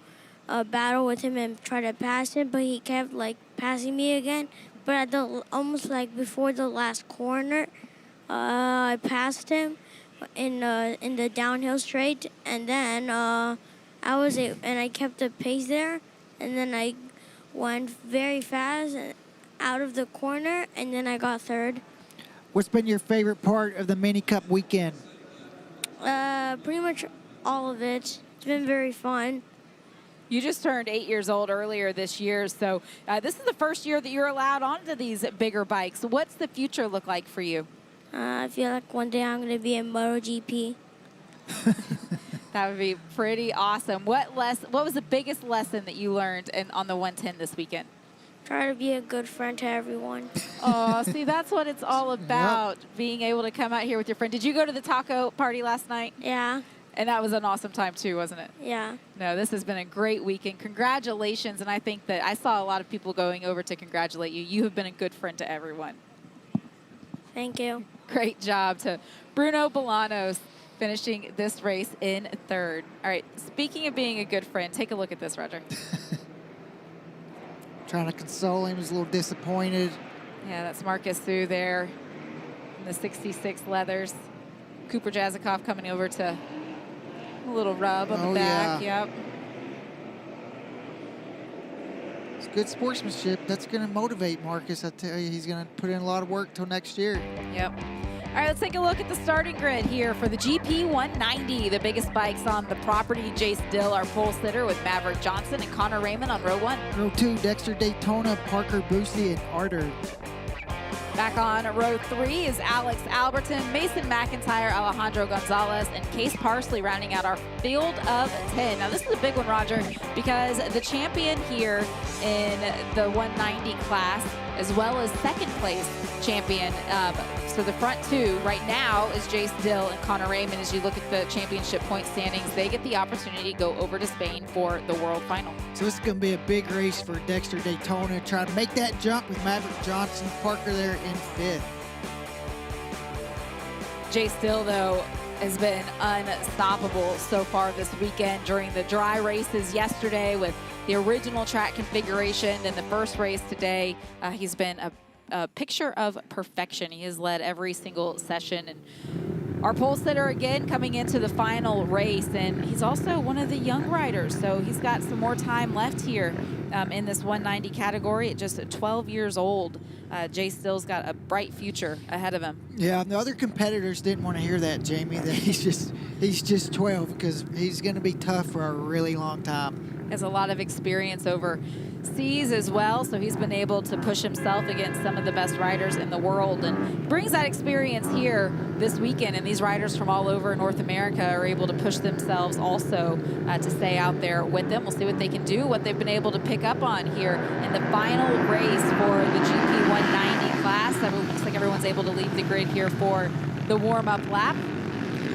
Speaker 6: battle with him and try to pass him, but he kept passing me again. But at almost before the last corner, I passed him in the downhill straight, and then I kept the pace there, and then I went very fast out of the corner, and then I got 3rd.
Speaker 2: What's been your favorite part of the Mini Cup weekend?
Speaker 6: Pretty much all of it. It's been very fun.
Speaker 1: You just turned 8 years old earlier this year, so this is the first year that you're allowed onto these bigger bikes. What's the future look like for you?
Speaker 6: I feel like one day I'm going to be in MotoGP.
Speaker 1: That would be pretty awesome. What was the biggest lesson that you learned on the 110 this weekend?
Speaker 6: Try to be a good friend to everyone.
Speaker 1: Oh, see, that's what it's all about, being able to come out here with your friend. Did you go to the taco party last night?
Speaker 6: Yeah.
Speaker 1: And that was an awesome time, too, wasn't it?
Speaker 6: Yeah.
Speaker 1: No, this has been a great weekend. Congratulations, and I think that I saw a lot of people going over to congratulate you. You have been a good friend to everyone.
Speaker 6: Thank you.
Speaker 1: Great job to Bruno Bolanos, finishing this race in 3rd. All right, speaking of being a good friend, take a look at this, Roger.
Speaker 2: Trying to console him. He's a little disappointed.
Speaker 1: Yeah, that's Marcus Sue there in the 66 leathers. Cooper Jazikoff coming over to a little rub on the back.
Speaker 2: Yeah.
Speaker 1: Yep.
Speaker 2: It's good sportsmanship. That's going to motivate Marcus. I tell you, he's going to put in a lot of work till next year.
Speaker 1: Yep. All right, let's take a look at the starting grid here for the GP 190. The biggest bikes on the property. Jace Dill, our pole sitter, with Maverick Johnson and Connor Raymond on row 1.
Speaker 2: Row 2, Dexter Daytona, Parker Boosie, and Arter.
Speaker 1: Back on row 3 is Alex Alberton, Mason McIntyre, Alejandro Gonzalez, and Case Parsley rounding out our field of 10. Now this is a big one, Roger, because the champion here in the 190 class, as well as second place champion, so the front two right now is Jace Dill and Connor Raymond. As you look at the championship point standings, they get the opportunity to go over to Spain for the world final.
Speaker 2: So this is going to be a big race for Dexter Daytona, trying to make that jump with Maverick Johnson, Parker there in 5th.
Speaker 1: Jace Dill, though, has been unstoppable so far this weekend during the dry races yesterday with the original track configuration. Then the first race today, he's been a picture of perfection. He has led every single session, and our pole sitter again coming into the final race, and he's also one of the young riders, so he's got some more time left here in this 190 category at just 12 years old. Jace Dill's got a bright future ahead of him.
Speaker 2: Yeah, and the other competitors didn't want to hear that, Jamie, that he's just 12, because he's going to be tough for a really long time.
Speaker 1: Has a lot of experience overseas as well, so he's been able to push himself against some of the best riders in the world, and brings that experience here this weekend. And these riders from all over North America are able to push themselves also to stay out there with them. We'll see what they can do, what they've been able to pick up on here in the final race for the GP 190 class. Looks like everyone's able to leave the grid here for the warm-up lap.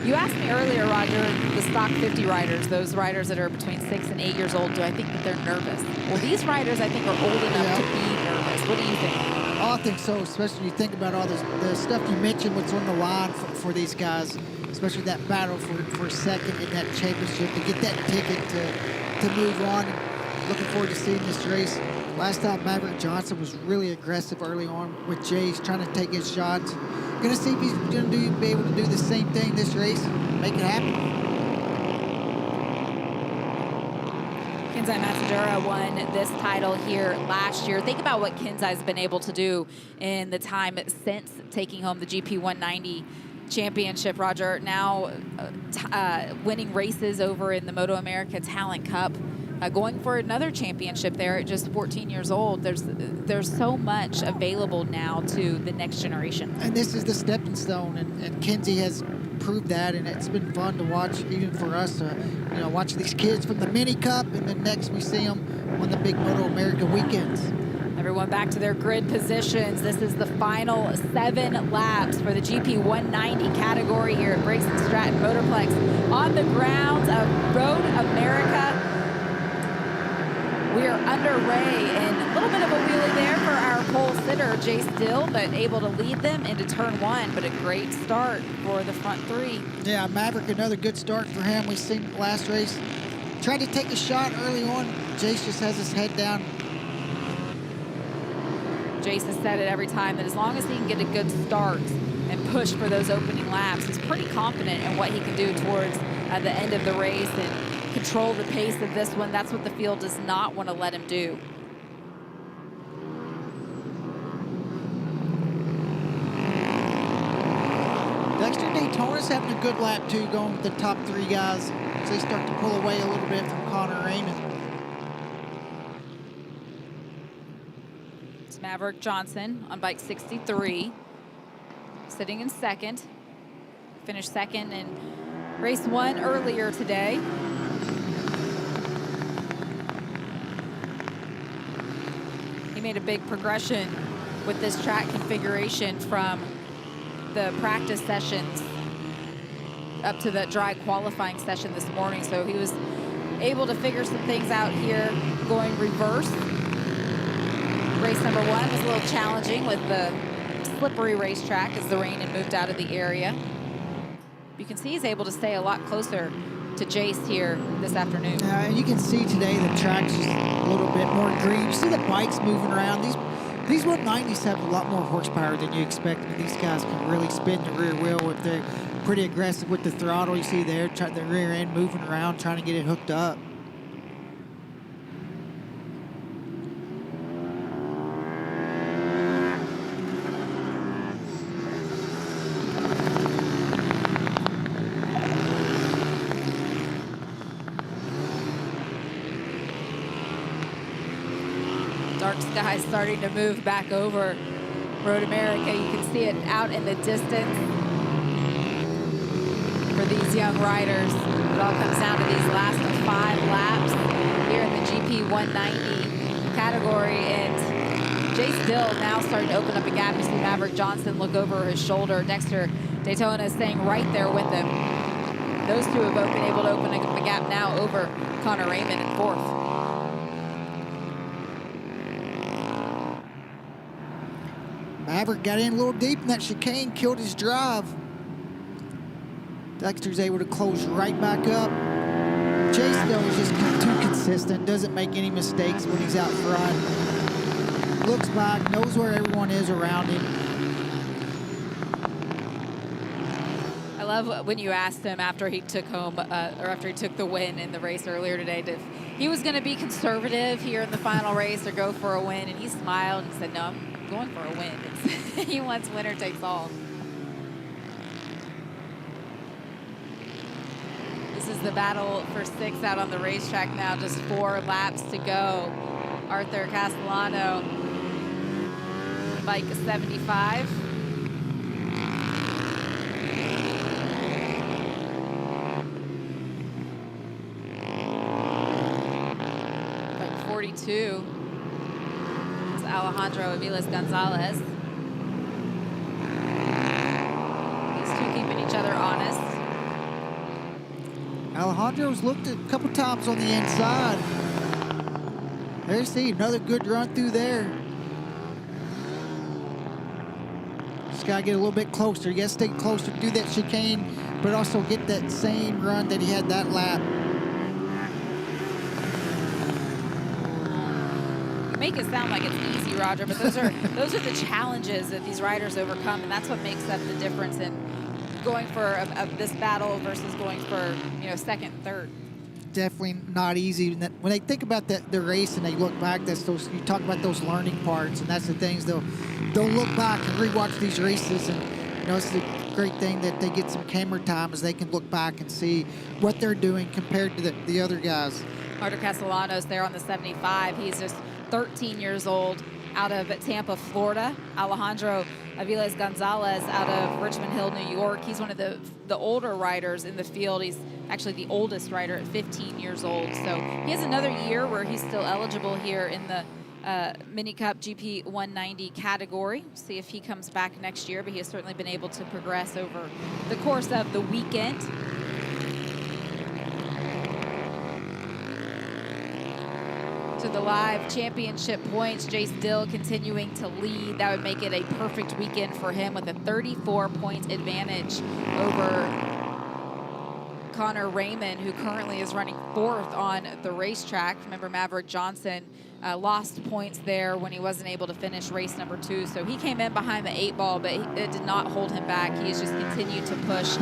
Speaker 1: You asked me earlier, Roger, the stock 50 riders, those riders that are between 6 and 8 years old, do I think that they're nervous? Well, these riders, I think, are old enough to be nervous. What do you think?
Speaker 2: Oh, I think so, especially when you think about all the stuff you mentioned, what's on the line for these guys, especially that battle for second in that championship, to get that ticket to move on. Looking forward to seeing this race. Last time, Maverick Johnson was really aggressive early on with Jace, trying to take his shots. Going to see if he's going to be able to do the same thing this race, make it happen.
Speaker 1: Kenzai Matsudaira won this title here last year. Think about what Kenzai's been able to do in the time since taking home the GP 190 championship, Roger. Now winning races over in the MotoAmerica Talent Cup. Going for another championship there at just 14 years old. There's so much available now to the next generation.
Speaker 2: And this is the stepping stone, and Kenzie has proved that, and it's been fun to watch, even for us, watch these kids from the Mini Cup, and then next we see them on the big MotoAmerica weekends.
Speaker 1: Everyone back to their grid positions. This is the final 7 laps for the GP 190 category here at Briggs & Stratton Motorplex on the grounds of MotoAmerica. We are underway, and a little bit of a wheelie there for our pole sitter, Jace Dill, but able to lead them into turn 1, but a great start for the front 3.
Speaker 2: Yeah, Maverick, another good start for him. We've seen last race. Tried to take a shot early on. Jace just has his head down.
Speaker 1: Jace has said it every time that as long as he can get a good start and push for those opening laps, he's pretty confident in what he can do towards the end of the race and control the pace of this one. That's what the field does not want to let him do.
Speaker 2: Dexter Daytona's having a good lap too, going with the top 3 guys as they start to pull away a little bit from Connor Raymond.
Speaker 1: It's Maverick Johnson on bike 63, sitting in second. Finished second in race 1 earlier today. He made a big progression with this track configuration from the practice sessions up to the dry qualifying session this morning. So he was able to figure some things out here going reverse. Race number 1 was a little challenging with the slippery racetrack as the rain had moved out of the area. You can see he's able to stay a lot closer to Jace here this afternoon.
Speaker 2: And you can see today the track's just a little bit more green. You see the bikes moving around. These 190s have a lot more horsepower than you expect. I mean, these guys can really spin the rear wheel if they're pretty aggressive with the throttle. You see there, the rear end moving around, trying to get it hooked up.
Speaker 1: Dark sky starting to move back over MotoAmerica. You can see it out in the distance for these young riders. It all comes down to these last 5 laps here in the GP 190 category. And Jace Dill now starting to open up a gap. You see Maverick Johnson look over his shoulder. Dexter Daytona is staying right there with him. Those two have both been able to open up a gap now over Connor Raymond in 4th.
Speaker 2: Maverick got in a little deep in that chicane, killed his drive. Dexter's able to close right back up. Chase, though, is just too consistent, doesn't make any mistakes when he's out front. Looks back, knows where everyone is around him.
Speaker 1: I love when you asked him after he took home, or after he took the win in the race earlier today, if he was going to be conservative here in the final race or go for a win, and he smiled and said, no, I'm going for a win. He wants winner takes all. This is the battle for 6th out on the racetrack now, just 4 laps to go. Arthur Castellano, bike 75. Bike 42. It's Alejandro Aviles Gonzalez. These two keeping each other honest.
Speaker 2: Alejandro's looked a couple times on the inside. There's another good run through there. Just got to get a little bit closer. You got to stay closer, do that chicane, but also get that same run that he had that lap.
Speaker 1: You make it sound like it's easy, Roger, but those are the challenges that these riders overcome, and that's what makes up the difference in going for this battle versus going for 2nd, 3rd.
Speaker 2: Definitely not easy. When they think about the race and they look back, that's those, you talk about those learning parts, and that's the things they'll look back and rewatch these races, and it's the great thing that they get some camera time as they can look back and see what they're doing compared to the other guys.
Speaker 1: Arthur Castellanos there on the 75. He's just 13 years old, out of Tampa, Florida. Alejandro Aviles Gonzalez out of Richmond Hill, New York. He's one of the older riders in the field. He's actually the oldest rider at 15 years old. So he has another year where he's still eligible here in the Mini Cup GP 190 category. See if he comes back next year, but he has certainly been able to progress over the course of the weekend. To the live championship points, Jace Dill continuing to lead. That would make it a perfect weekend for him with a 34-point advantage over Connor Raymond, who currently is running 4th on the racetrack. Remember, Maverick Johnson lost points there when he wasn't able to finish race number 2. So he came in behind the 8 ball, but it did not hold him back. He has just continued to push.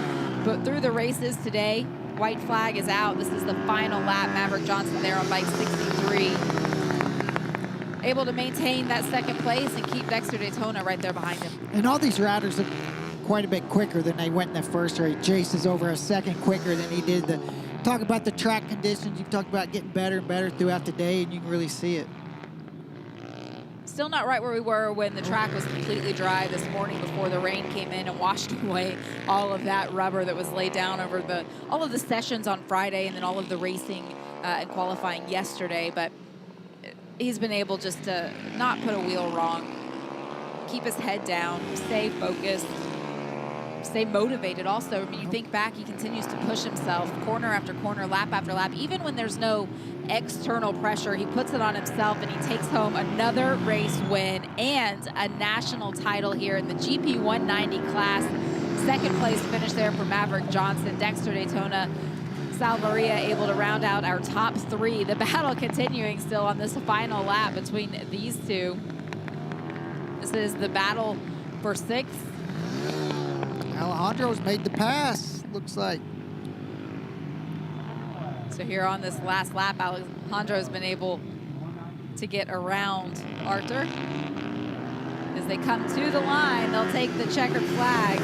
Speaker 1: But through the races today, white flag is out. This is the final lap. Maverick Johnson there on bike 63. Able to maintain that 2nd place and keep Dexter Daytona right there behind him.
Speaker 2: And all these riders are quite a bit quicker than they went in the first race. Jace is over a second quicker than he did. Talk about the track conditions. You talk about getting better and better throughout the day, and you can really see it.
Speaker 1: Still not right where we were when the track was completely dry this morning before the rain came in and washed away all of that rubber that was laid down over all of the sessions on Friday and then all of the racing and qualifying yesterday. But he's been able just to not put a wheel wrong, keep his head down, stay focused, stay motivated also. I mean, you think back, he continues to push himself corner after corner, lap after lap. Even when there's no external pressure, he puts it on himself and he takes home another race win and a national title here in the GP 190 class. 2nd place finish there for Maverick Johnson. Dexter Daytona, Sal Maria able to round out our top 3. The battle continuing still on this final lap between these two. This is the battle for 6th.
Speaker 2: Alejandro's made the pass, looks like.
Speaker 1: So here on this last lap, Alejandro's been able to get around Arthur. As they come to the line, they'll take the checkered flag.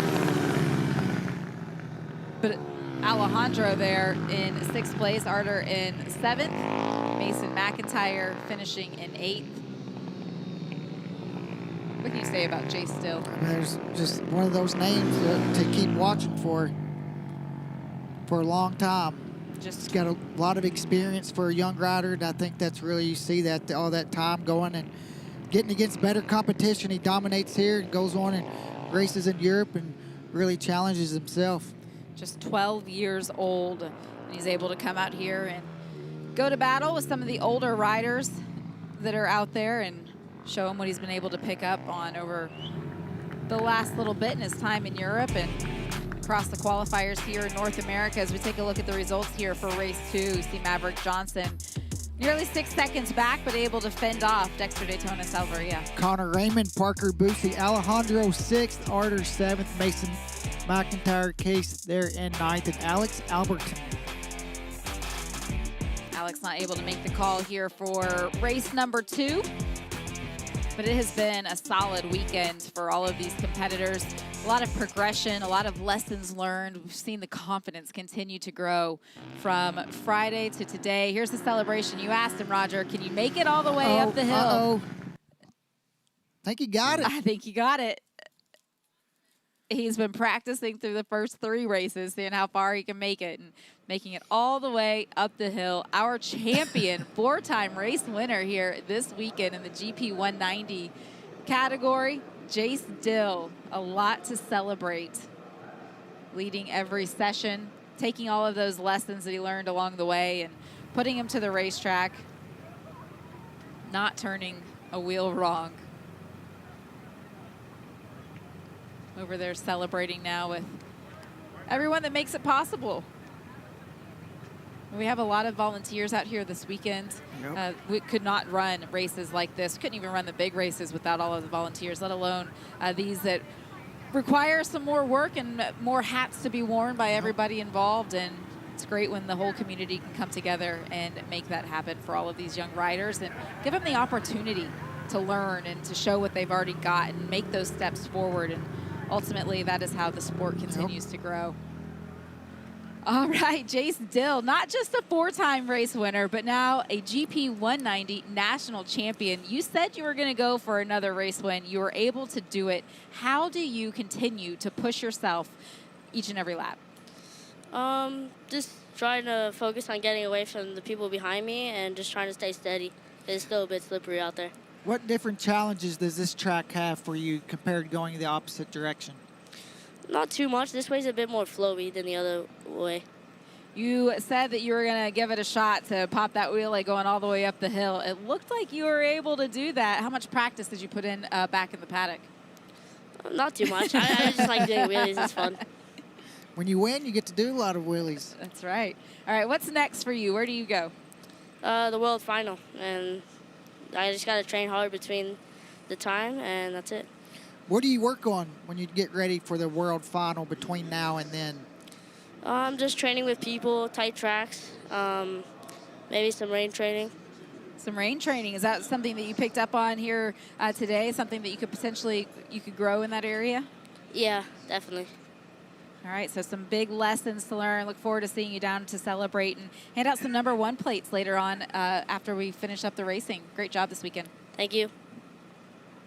Speaker 1: But Alejandro there in 6th place, Arthur in 7th, Mason McIntyre finishing in 8th. What can you say about Jay Still?
Speaker 2: There's just one of those names to keep watching for a long time. He's got a lot of experience for a young rider, and I think that's really, you see that all that time going and getting against better competition. He dominates here and goes on and races in Europe and really challenges himself.
Speaker 1: Just 12 years old, and he's able to come out here and go to battle with some of the older riders that are out there and show him what he's been able to pick up on over the last little bit in his time in Europe and across the qualifiers here in North America. As we take a look at the results here for race 2, you see Maverick Johnson nearly 6 seconds back, but able to fend off Dexter Daytona Salvaria.
Speaker 2: Connor Raymond, Parker Boosie, Alejandro 6th, Arter 7th, Mason McIntyre, Case there in 9th, and Alex Alberton.
Speaker 1: Alex not able to make the call here for race number 2. But it has been a solid weekend for all of these competitors. A lot of progression, a lot of lessons learned. We've seen the confidence continue to grow from Friday to today. Here's the celebration. You asked him, Roger, can you make it all the way up the hill?
Speaker 2: Uh-oh. I think he got it.
Speaker 1: I think he got it. He's been practicing through the first 3 races, seeing how far he can make it, and making it all the way up the hill. Our champion, 4-time race winner here this weekend in the GP 190 category, Jace Dill. A lot to celebrate. Leading every session, taking all of those lessons that he learned along the way and putting him to the racetrack, not turning a wheel wrong. Over there celebrating now with everyone that makes it possible. We have a lot of volunteers out here this weekend.
Speaker 2: Yep.
Speaker 1: We could not run races like this. Couldn't even run the big races without all of the volunteers, let alone these that require some more work and more hats to be worn by everybody involved. And it's great when the whole community can come together and make that happen for all of these young riders and give them the opportunity to learn and to show what they've already got and make those steps forward. And ultimately, that is how the sport continues to grow. All right, Jace Dill, not just a 4-time race winner, but now a GP 190 national champion. You said you were going to go for another race win. You were able to do it. How do you continue to push yourself each and every lap?
Speaker 7: Just trying to focus on getting away from the people behind me and just trying to stay steady. It's still a bit slippery out there.
Speaker 2: What different challenges does this track have for you compared to going the opposite direction?
Speaker 7: Not too much. This way's a bit more flowy than the other way.
Speaker 1: You said that you were going to give it a shot to pop that wheelie going all the way up the hill. It looked like you were able to do that. How much practice did you put in back in the paddock?
Speaker 7: Not too much. I just like doing wheelies. It's fun.
Speaker 2: When you win, you get to do a lot of wheelies.
Speaker 1: That's right. All right, what's next for you? Where do you go?
Speaker 7: The world final. And I just got to train hard between the time, and that's it.
Speaker 2: What do you work on when you get ready for the world final between now and then?
Speaker 7: I'm just training with people, tight tracks, maybe some rain training.
Speaker 1: Some rain training. Is that something that you picked up on here today? Something that you could potentially grow in that area?
Speaker 7: Yeah, definitely.
Speaker 1: All right, so some big lessons to learn. Look forward to seeing you down to celebrate and hand out some #1 plates later on after we finish up the racing. Great job this weekend.
Speaker 7: Thank you.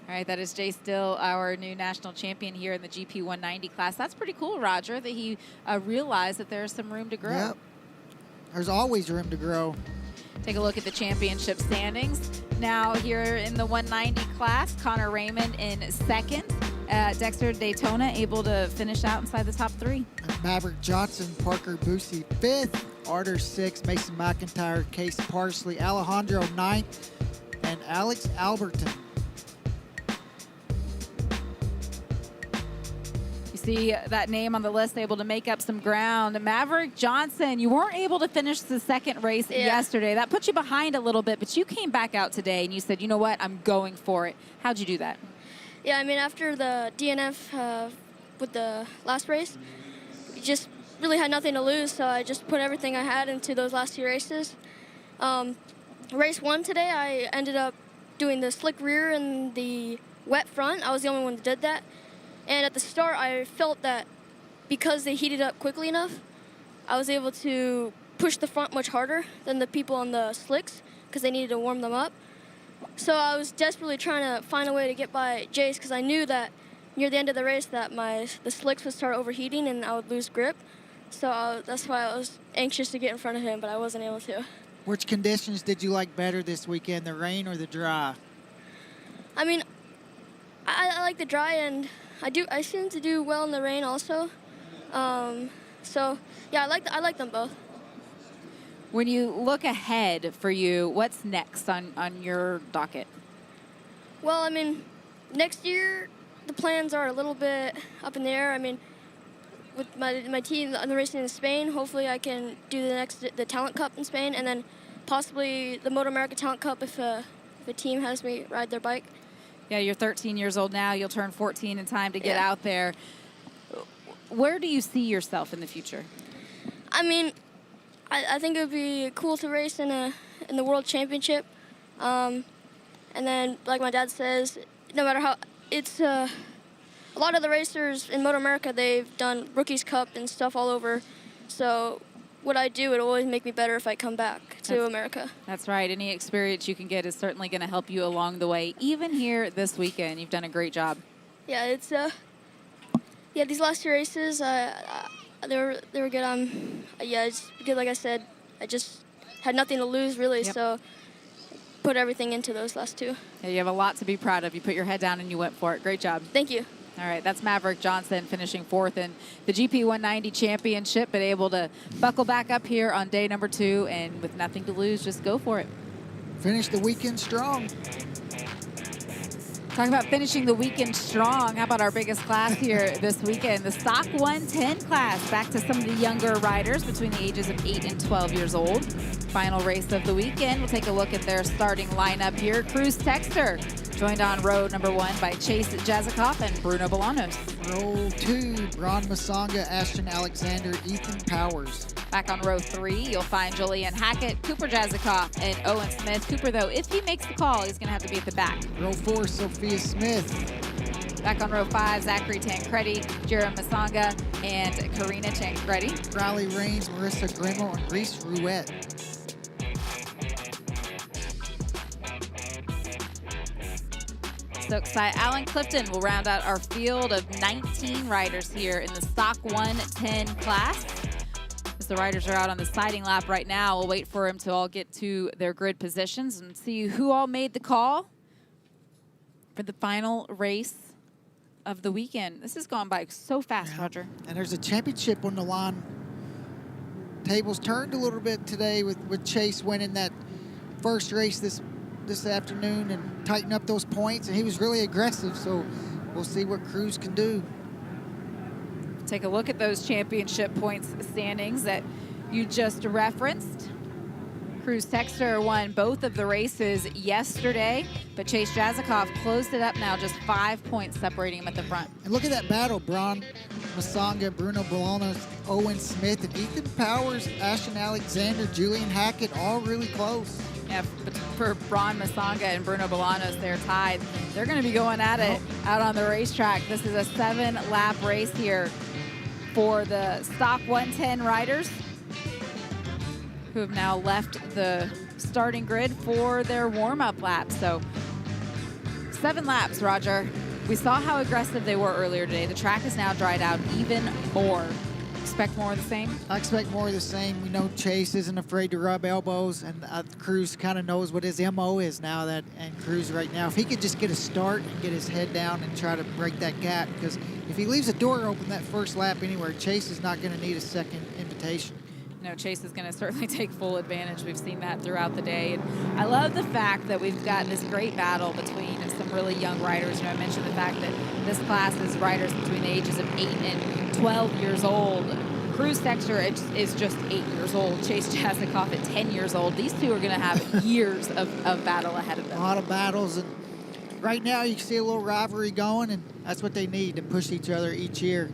Speaker 1: All right, that is Jace Dill, our new national champion here in the GP 190 class. That's pretty cool, Roger, that he realized that there's some room to grow.
Speaker 2: Yep. There's always room to grow.
Speaker 1: Take a look at the championship standings. Now here in the 190 class, Connor Raymond in 2nd. Dexter Daytona able to finish out inside the top 3.
Speaker 2: Maverick Johnson, Parker Boosie 5th, Arter 6th, Mason McIntyre, Case Parsley, Alejandro 9th, and Alex Alberton.
Speaker 1: See that name on the list, able to make up some ground. Maverick Johnson, you weren't able to finish the 2nd race yesterday. That put you behind a little bit, but you came back out today and you said, you know what, I'm going for it. How'd you do that?
Speaker 10: Yeah, I mean, after the DNF with the last race, you just really had nothing to lose, so I just put everything I had into those last 2 races. Race 1 today, I ended up doing the slick rear and the wet front. I was the only one that did that. And at the start, I felt that because they heated up quickly enough, I was able to push the front much harder than the people on the slicks because they needed to warm them up. So I was desperately trying to find a way to get by Jace because I knew that near the end of the race that the slicks would start overheating and I would lose grip. So that's why I was anxious to get in front of him, but I wasn't able to.
Speaker 2: Which conditions did you like better this weekend, the rain or the dry?
Speaker 10: I mean, I like the dry, and I seem to do well in the rain also. So yeah, I like them both.
Speaker 1: When you look ahead for you, what's next on your docket?
Speaker 10: Well, I mean, next year the plans are a little bit up in the air. I mean, with my team on the racing in Spain, hopefully I can do the Talent Cup in Spain, and then possibly the MotoAmerica Talent Cup if a team has me ride their bike.
Speaker 1: Yeah, you're 13 years old now. You'll turn 14 in time to get out there. Where do you see yourself in the future?
Speaker 10: I mean, I think it would be cool to race in the World Championship, and then like my dad says, no matter how it's a lot of the racers in MotoAmerica, they've done Rookies Cup and stuff all over. So what I do, it'll always make me better if I come back to America.
Speaker 1: That's right. Any experience you can get is certainly going to help you along the way. Even here this weekend, you've done a great job.
Speaker 10: Yeah, it's these last two races, they were good. Yeah, it's good. Like I said, I just had nothing to lose really, so put everything into those last two.
Speaker 1: Yeah, you have a lot to be proud of. You put your head down and you went for it. Great job.
Speaker 10: Thank you.
Speaker 1: All right, that's Maverick Johnson finishing 4th in the GP 190 championship, but able to buckle back up here on day number 2, and with nothing to lose, just go for it.
Speaker 2: Finish the weekend strong.
Speaker 1: Talking about finishing the weekend strong, how about our biggest class here this weekend? The Stock 110 class, back to some of the younger riders between the ages of 8 and 12 years old. Final race of the weekend. We'll take a look at their starting lineup here. Cruz Texter, joined on row number 1 by Chase Jazikoff and Bruno Bolanos.
Speaker 2: Row 2, Ron Masanga, Ashton Alexander, Ethan Powers.
Speaker 1: Back on row 3, you'll find Julian Hackett, Cooper Jazikoff, and Owen Smith. Cooper, though, if he makes the call, he's going to have to be at the back.
Speaker 2: Row 4, Sophia Smith.
Speaker 1: Back on row 5, Zachary Tancredi, Jerem Masanga, and Karina Tancredi.
Speaker 2: Riley Rains, Marissa Grimmel, and Reese Ruette.
Speaker 1: So excited. Alan Clifton will round out our field of 19 riders here in the Stock 110 class. As the riders are out on the sighting lap right now, we'll wait for them to all get to their grid positions and see who all made the call for the final race of the weekend. This has gone by so fast, Roger.
Speaker 2: And there's a championship on the line. Tables turned a little bit today with Chase winning that first race this afternoon and tighten up those points, and he was really aggressive, so we'll see what Cruz can do.
Speaker 1: Take a look at those championship points standings that you just referenced. Cruz Texter won both of the races yesterday, but Chase Jazikoff closed it up now, just 5 points separating him at the front.
Speaker 2: And look at that battle, Bron Masanga, Bruno Bolanos, Owen Smith, and Ethan Powers, Ashton Alexander, Julian Hackett, all really close.
Speaker 1: Yeah, for Bron Masanga and Bruno Bolanos, they're tied. They're going to be going at it out on the racetrack. This is a 7-lap race here for the Stock 110 riders, who have now left the starting grid for their warm-up lap. So 7 laps, Roger. We saw how aggressive they were earlier today. The track is now dried out even more. Expect more of the same?
Speaker 2: I expect more of the same. We know Chase isn't afraid to rub elbows, and Cruz kind of knows what his MO is now. And Cruz right now, if he could just get a start and get his head down and try to break that gap, because if he leaves the door open that first lap anywhere, Chase is not going to need a second invitation.
Speaker 1: No, Chase is going to certainly take full advantage. We've seen that throughout the day. And I love the fact that we've got this great battle between some really young riders. You know, I mentioned the fact that this class is riders between the ages of 8 and 12 years old. Cruz Texter is just 8 years old. Chase Jazikoff at 10 years old. These two are going to have years of battle ahead of them.
Speaker 2: A lot of battles. And right now you can see a little rivalry going, and that's what they need to push each other each year.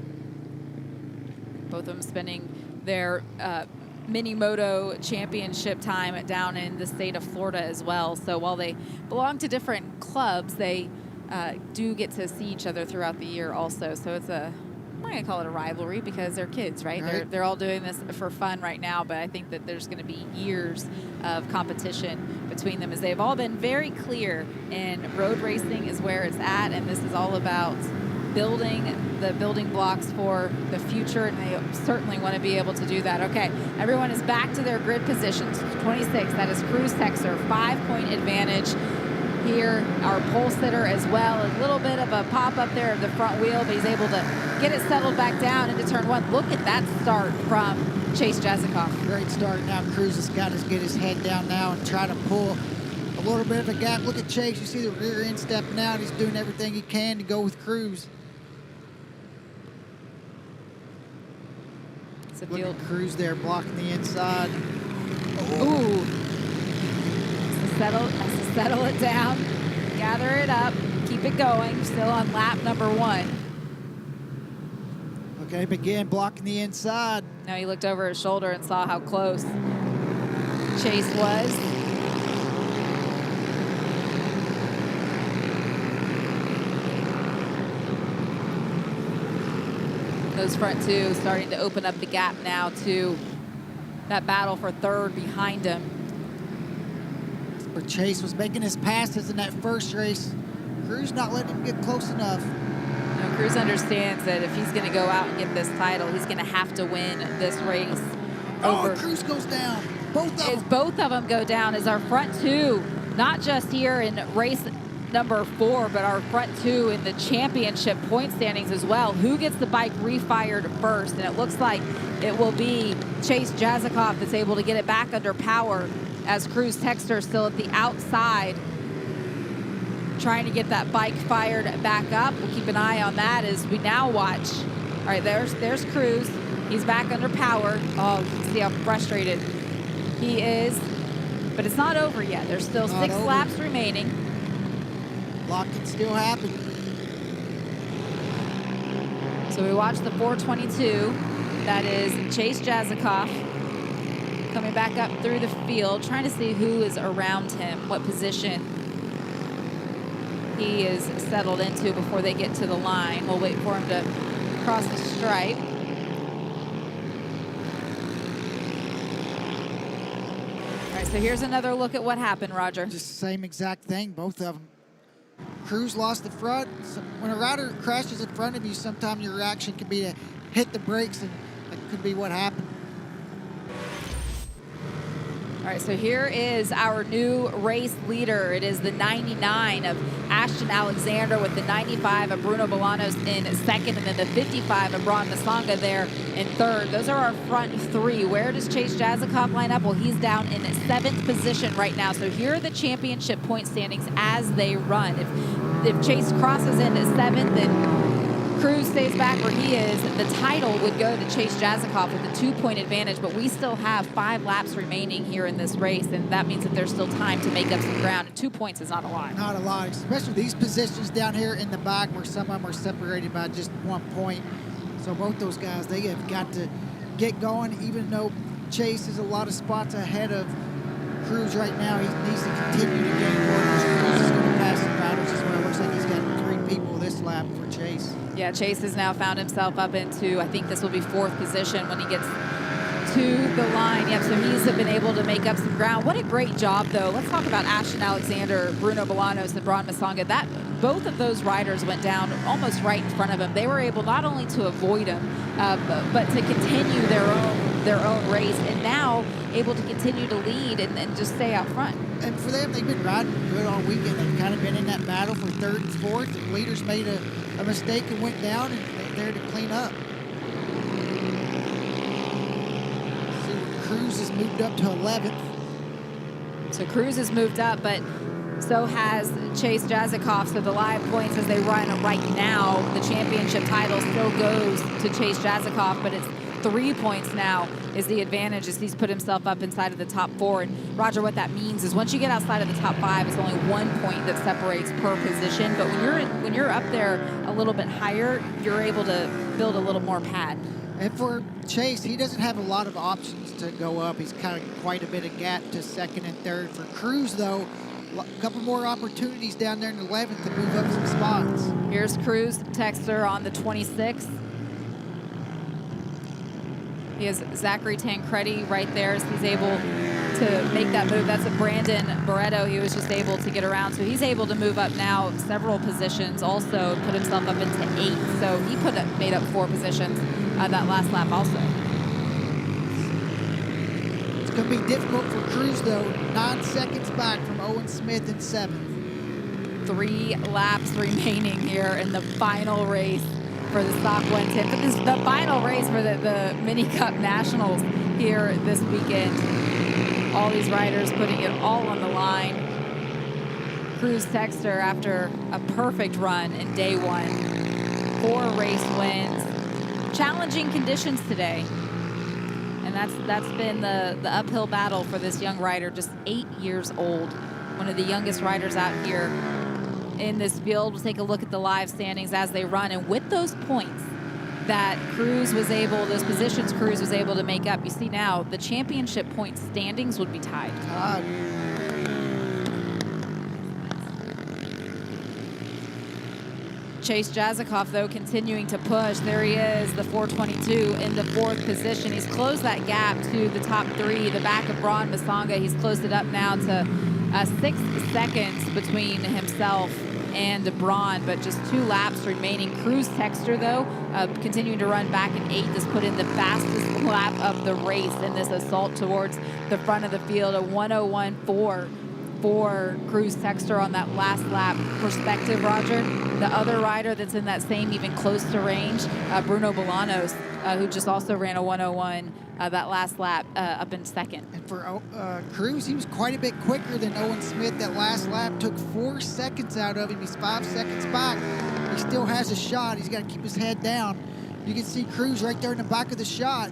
Speaker 1: Both of them spending their mini moto championship time down in the state of Florida as well. So while they belong to different clubs, they do get to see each other throughout the year also. So it's a I'm not gonna call it a rivalry because they're kids, right? They're all doing this for fun right now, but I think that there's gonna be years of competition between them, as they've all been very clear in road racing is where it's at, and this is all about building the building blocks for the future, and they certainly want to be able to do that. Okay, everyone is back to their grid positions. 26, that is Cruz Texter, 5-point advantage here. Our pole sitter as well, a little bit of a pop up there of the front wheel, but he's able to get it settled back down into turn 1. Look at that start from Chase Jazikoff.
Speaker 2: Great start. Now Cruz has got to get his head down now and try to pull a little bit of a gap. Look at Chase. You see the rear end stepping out. He's doing everything he can to go with Cruz. Look at Cruz there blocking the inside.
Speaker 1: Ooh. Has to settle it down, gather it up, keep it going. Still on lap number 1.
Speaker 2: Okay, begin blocking the inside.
Speaker 1: Now he looked over his shoulder and saw how close Chase was. Those front two starting to open up the gap now to that battle for third behind him.
Speaker 2: Where Chase was making his passes in that first race. Cruz not letting him get close enough.
Speaker 1: You know, Cruz understands that if he's going to go out and get this title, he's going to have to win this race.
Speaker 2: Cruz goes down.
Speaker 1: Both of them go down as our front two, not just here in race number 4, but our front two in the championship point standings as well. Who gets the bike refired first? And it looks like it will be Chase Jazikoff that's able to get it back under power, as Cruz Texter still at the outside trying to get that bike fired back up. We'll keep an eye on that as we now watch. All right, there's Cruz. He's back under power. Oh, you can see how frustrated he is. But it's not over yet. There's still 6 laps remaining.
Speaker 2: Block can still happen.
Speaker 1: So we watch the 422. That is Chase Jazikoff coming back up through the field, trying to see who is around him, what position he is settled into before they get to the line. We'll wait for him to cross the stripe. All right, so here's another look at what happened, Roger.
Speaker 2: Just the same exact thing, both of them. Cruz lost the front. So when a rider crashes in front of you, sometimes your reaction can be to hit the brakes, and that could be what happened.
Speaker 1: All right, so here is our new race leader. It is the 99 of Ashton Alexander with the 95 of Bruno Bolanos in second, and then the 55 of Ron Masanga there in third. Those are our front 3. Where does Chase Jazikoff line up? Well, he's down in 7th position right now. So here are the championship point standings as they run. If Chase crosses into 7th and Cruz stays back where he is, the title would go to Chase Jazikoff with a 2-point advantage, but we still have 5 laps remaining here in this race, and that means that there's still time to make up some ground, and 2 points is not a lot.
Speaker 2: Not a lot, especially these positions down here in the back where some of them are separated by just 1 point. So both those guys, they have got to get going, even though Chase is a lot of spots ahead of Cruz right now. He needs to continue to gain more. Cruz is going to pass him out, which is what it looks like. He's got 3 people this lap for Chase.
Speaker 1: Yeah, Chase has now found himself up into, I think this will be 4th position when he gets to the line. Yep, so he's been able to make up some ground. What a great job, though. Let's talk about Ashton Alexander, Bruno Bolanos, and Ron Masanga. Both of those riders went down almost right in front of him. They were able not only to avoid him, but to continue their own race, and now able to continue to lead and just stay out front.
Speaker 2: And for them, they've been riding good all weekend. They've kind of been in that battle for 3rd and 4th. The leaders made a mistake and went down, and they're there to clean up. See, Cruz has moved up to 11th.
Speaker 1: So Cruz has moved up, but so has Chase Jazikoff. So the live points as they run right now, the championship title still goes to Chase Jazikoff, but it's 3 points now is the advantage as he's put himself up inside of the top 4. And Roger, what that means is once you get outside of the top 5, it's only 1 point that separates per position. But when you're up there a little bit higher, you're able to build a little more pad.
Speaker 2: And for Chase, he doesn't have a lot of options to go up. He's kind of quite a bit of gap to 2nd and 3rd. For Cruz, though, a couple more opportunities down there in 11th to move up some spots.
Speaker 1: Here's Cruz Texter on the 26th. He has Zachary Tancredi right there as he's able to make that move. That's a Brandon Barreto. He was just able to get around. So he's able to move up now several positions, also put himself up into 8. So he made up 4 positions that last lap also.
Speaker 2: It's going to be difficult for Cruz, though. 9 seconds back from Owen Smith in 7th.
Speaker 1: 3 laps remaining here in the final race for the Stock 110. But this is the final race for the Mini Cup Nationals here this weekend. All these riders putting it all on the line. Cruz Texter, after a perfect run in day 1, 4 race wins. Challenging conditions today. And that's been the uphill battle for this young rider, just 8 years old. One of the youngest riders out here in this field. We'll take a look at the live standings as they run. And with those points that Cruz was able, those positions Cruz was able to make up, you see now the championship point standings would be tied. Chase Jazikoff, though, continuing to push. There he is, the 422 in the 4th position. He's closed that gap to the top 3, the back of Braun Masanga. He's closed it up now to 6 seconds between himself and Braun, but just 2 laps remaining. Cruz Texter, though, continuing to run back in 8th, has put in the fastest lap of the race in this assault towards the front of the field, a 1:01.4 for Cruz Texter on that last lap. Perspective, Roger, the other rider that's in that same even close to range, Bruno Bolanos, who just also ran a 1:01 that last lap, up in 2nd.
Speaker 2: And for Cruz, he was quite a bit quicker than Owen Smith. That last lap took 4 seconds out of him. He's 5 seconds back. He still has a shot. He's got to keep his head down. You can see Cruz right there in the back of the shot.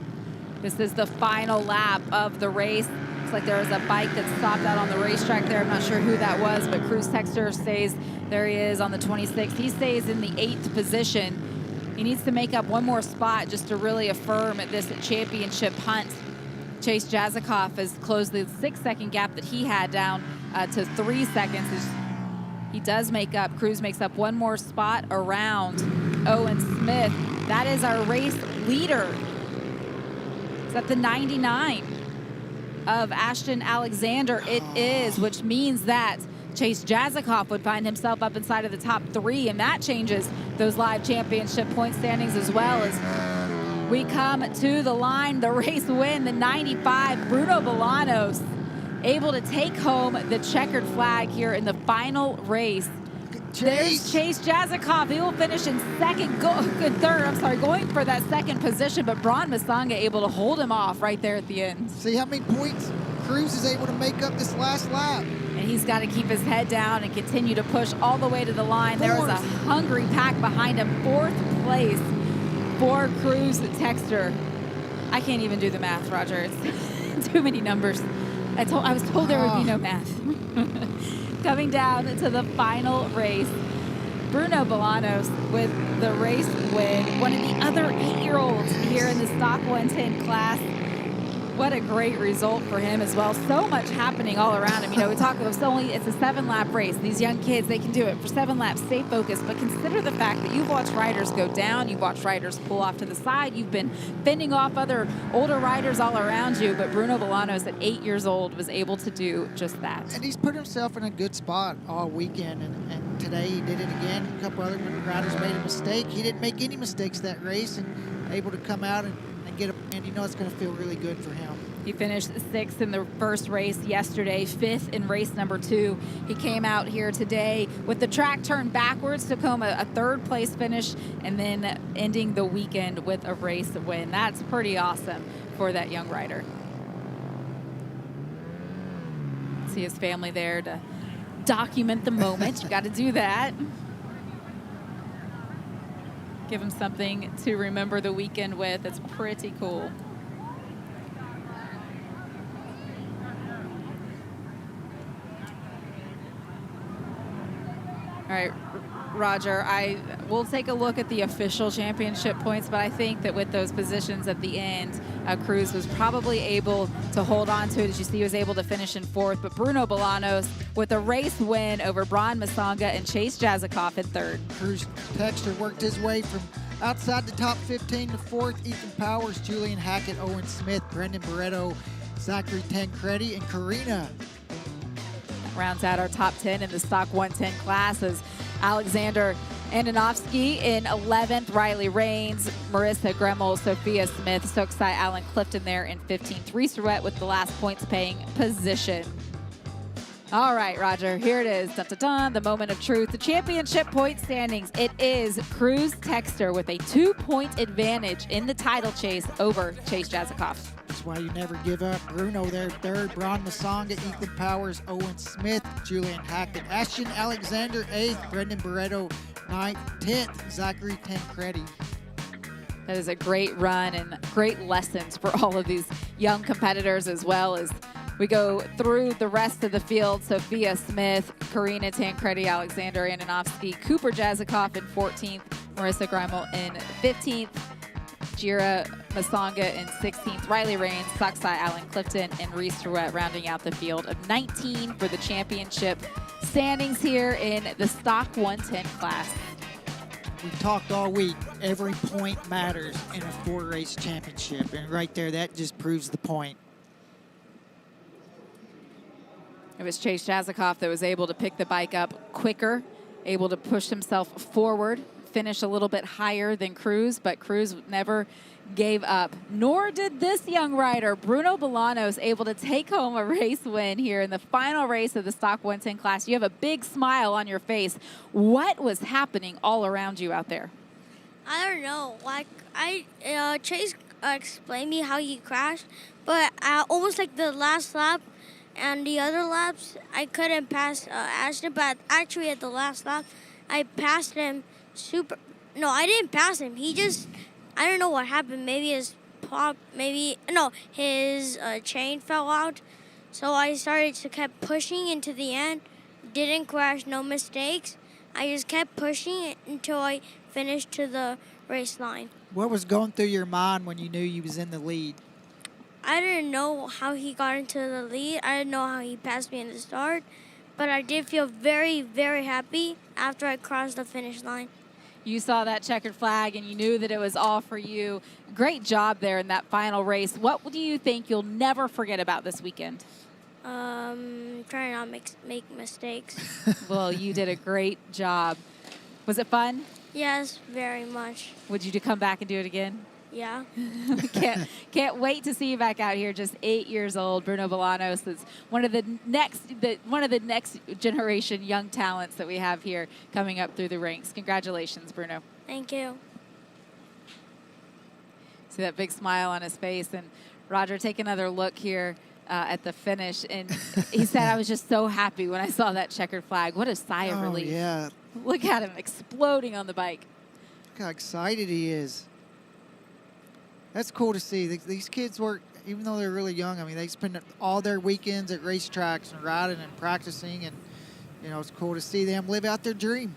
Speaker 1: This is the final lap of the race. Looks like there was a bike that stopped out on the racetrack there. I'm not sure who that was, but Cruz Texter stays, there he is on the 26th. He stays in the 8th position. He needs to make up 1 more spot just to really affirm this championship hunt. Chase Jazikoff has closed the 6-second gap that he had down to 3 seconds. He does make up, Cruz makes up 1 more spot around Owen Smith. That is our race leader. It's at the 99 of Ashton Alexander. It is, which means that Chase Jazikoff would find himself up inside of the top 3, and that changes those live championship point standings as well. As we come to the line, the race win, the 95, Bruno Bolanos, able to take home the checkered flag here in the final race. There's Chase Jazikoff. He will finish in going for that 2nd position, but Braun Masanga able to hold him off right there at the end.
Speaker 2: See how many points Cruz is able to make up this last lap.
Speaker 1: And he's got to keep his head down and continue to push all the way to the line. There is a hungry pack behind him. 4th place for Cruz Texter. I can't even do the math, Roger. It's too many numbers. I was told there would be no math. Coming down to the final race, Bruno Bolanos with the race win. One of the other 8-year-olds here in the Stock 110 class. What a great result for him as well. So much happening all around him. You know, we talk about it's a 7-lap race. These young kids, they can do it for 7 laps, stay focused. But consider the fact that you've watched riders go down, you've watched riders pull off to the side, you've been fending off other older riders all around you. But Bruno Bolanos at 8 years old was able to do just that.
Speaker 2: And he's put himself in a good spot all weekend. And today he did it again. A couple other riders made a mistake. He didn't make any mistakes that race, and able to come out and get and you know it's going to feel really good for him.
Speaker 1: He finished 6th in the first race yesterday, 5th in race number 2. He came out here today with the track turned backwards, took home a 3rd place finish, and then ending the weekend with a race win. That's pretty awesome for that young rider. See his family there to document the moment. You got to do that. Give him something to remember the weekend with. It's pretty cool. All right, Roger, we'll take a look at the official championship points, but I think that with those positions at the end, Cruz was probably able to hold on to it. As you see, he was able to finish in 4th, but Bruno Bolanos with a race win over Braun Masanga and Chase Jazikoff in 3rd.
Speaker 2: Cruz Texter worked his way from Outside the top 15, the fourth, Ethan Powers, Julian Hackett, Owen Smith, Brendan Barreto, Zachary Tancredi, and Karina.
Speaker 1: Rounds out our top 10 in the stock 110 class as Alexander Andonovsky in 11th, Riley Raines, Marissa Gremmel, Sophia Smith, Soksai Allen Clifton there in 15th. Reese Ruette with the last points paying position. All right, Roger, here it is. Dun, dun, dun, the moment of truth. The championship point standings. It is Cruz Texter with a 2-point advantage in the title chase over Chase Jazikoff.
Speaker 2: That's why you never give up. Bruno there third, Bron Masonga, Ethan Powers, Owen Smith, Julian Hackett, Ashton Alexander 8th, Brendan Barreto 9th, 10th, Zachary Tancredi.
Speaker 1: That is a great run and great lessons for all of these young competitors, as well as we go through the rest of the field. Sophia Smith, Karina Tancredi, Alexander Andonovsky, Cooper Jazikoff in 14th, Marissa Gremmel in 15th, Jira Masonga in 16th, Riley Raines, Soksai Allen Clifton, and Reese Ruette rounding out the field of 19 for the championship standings here in the stock 110 class.
Speaker 2: We've talked all week, every point matters in a 4-race championship, and right there, that just proves the point.
Speaker 1: It was Chase Jazikoff that was able to pick the bike up quicker, able to push himself forward, finish a little bit higher than Cruz, but Cruz never gave up. Nor did this young rider, Bruno Bolanos, able to take home a race win here in the final race of the Stock 110 class. You have a big smile on your face. What was happening all around you out there?
Speaker 6: I don't know. Like, Chase explained me how he crashed, but almost like the last lap, and the other laps, I couldn't pass Ashton, but actually at the last lap, I passed him No, I didn't pass him. He just, I don't know what happened. Maybe his his chain fell out. So I started to keep pushing into the end. Didn't crash, no mistakes. I just kept pushing it until I finished to the race line.
Speaker 2: What was going through your mind when you knew you was in the lead?
Speaker 6: I didn't know how he got into the lead. I didn't know how he passed me in the start. But I did feel very, very happy after I crossed the finish line.
Speaker 1: You saw that checkered flag and you knew that it was all for you. Great job there in that final race. What do you think you'll never forget about this weekend?
Speaker 6: Trying not make mistakes.
Speaker 1: Well, you did a great job. Was it fun?
Speaker 6: Yes, very much.
Speaker 1: Would you come back and do it again?
Speaker 6: Yeah.
Speaker 1: Can't wait to see you back out here. Just 8 years old, Bruno Bolanos is one of the next generation young talents that we have here coming up through the ranks. Congratulations, Bruno.
Speaker 6: Thank you.
Speaker 1: See that big smile on his face. And Roger, take another look here at the finish. And he said, I was just so happy when I saw that checkered flag. What a sigh of relief.
Speaker 2: Yeah.
Speaker 1: Look at him exploding on the bike.
Speaker 2: Look how excited he is. That's cool to see. These kids work, even though they're really young. I mean, they spend all their weekends at racetracks and riding and practicing, and, you know, it's cool to see them live out their dream.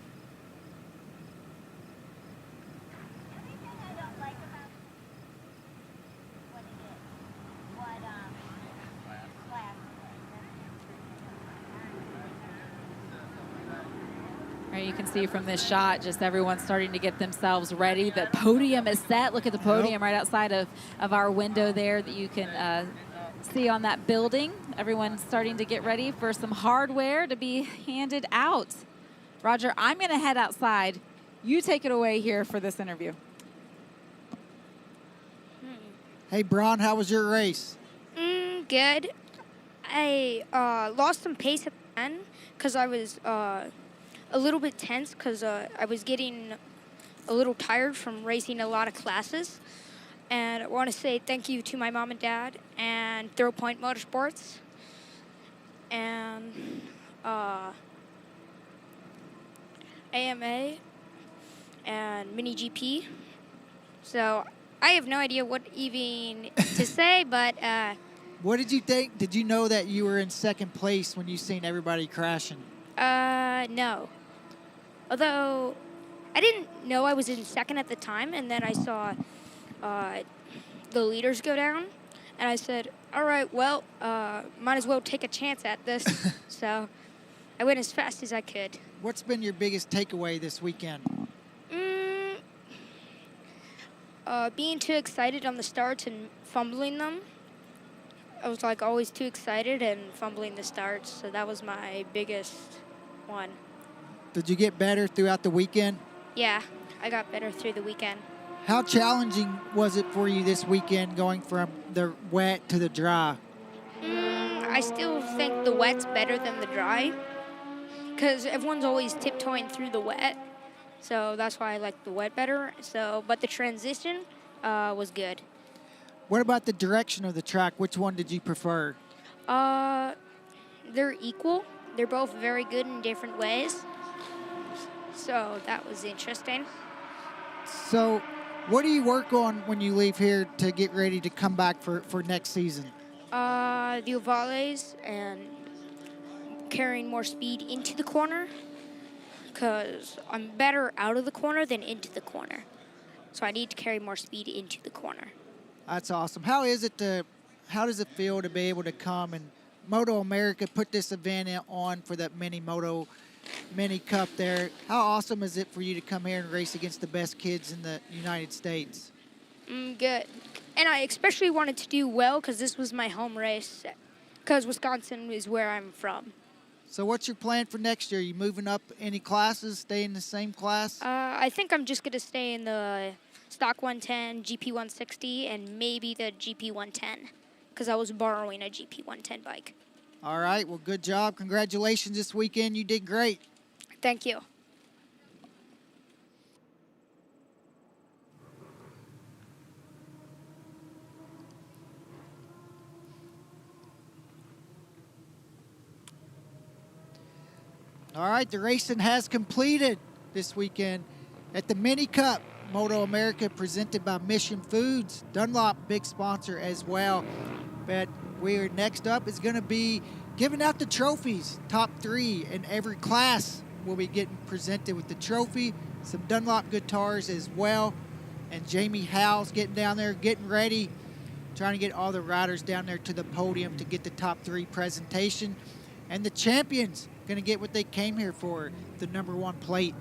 Speaker 1: Right, you can see from this shot, just everyone starting to get themselves ready. The podium is set. Look at the podium right outside of our window there that you can see on that building. Everyone's starting to get ready for some hardware to be handed out. Roger, I'm going to head outside. You take it away here for this interview.
Speaker 2: Hey, Bron, how was your race?
Speaker 11: Good. I lost some pace at the end because I was a little bit tense because I was getting a little tired from racing a lot of classes. And I want to say thank you to my mom and dad and Throw Point Motorsports and AMA and Mini GP. So I have no idea what even to say, but...
Speaker 2: What did you think? Did you know that you were in second place when you seen everybody crashing?
Speaker 11: No. Although, I didn't know I was in second at the time, and then I saw the leaders go down, and I said, all right, well, might as well take a chance at this. So I went as fast as I could.
Speaker 2: What's been your biggest takeaway this weekend?
Speaker 11: Being too excited on the starts and fumbling them. I was like always too excited and fumbling the starts, so that was my biggest one.
Speaker 2: Did you get better throughout the weekend?
Speaker 11: Yeah, I got better through the weekend.
Speaker 2: How challenging was it for you this weekend going from the wet to the dry?
Speaker 11: I still think the wet's better than the dry because everyone's always tiptoeing through the wet. So that's why I like the wet better. But the transition was good.
Speaker 2: What about the direction of the track? Which one did you prefer?
Speaker 11: They're equal. They're both very good in different ways. So that was interesting.
Speaker 2: So what do you work on when you leave here to get ready to come back for next season?
Speaker 11: The ovales and carrying more speed into the corner because I'm better out of the corner than into the corner. So I need to carry more speed into the corner.
Speaker 2: That's awesome. How does it feel to be able to come and MotoAmerica put this event on for that mini cup there? How awesome is it for you to come here and race against the best kids in the United States?
Speaker 11: Good. And I especially wanted to do well because this was my home race because Wisconsin is where I'm from.
Speaker 2: So what's your plan for next year? Are you moving up any classes, stay in the same class?
Speaker 11: I think I'm just going to stay in the Stock 110, GP 160, and maybe the GP 110 because I was borrowing a GP 110 bike.
Speaker 2: All right. Well, good job. Congratulations this weekend. You did great.
Speaker 11: Thank you.
Speaker 2: All right, the racing has completed this weekend at the Mini Cup. MotoAmerica presented by Mission Foods. Dunlop, big sponsor as well. But next up is going to be giving out the trophies. Top 3 in every class will be getting presented with the trophy. Some Dunlop guitars as well. And Jamie Howell's getting down there, getting ready, trying to get all the riders down there to the podium to get the top 3 presentation. And the champions going to get what they came here for, the #1 plate.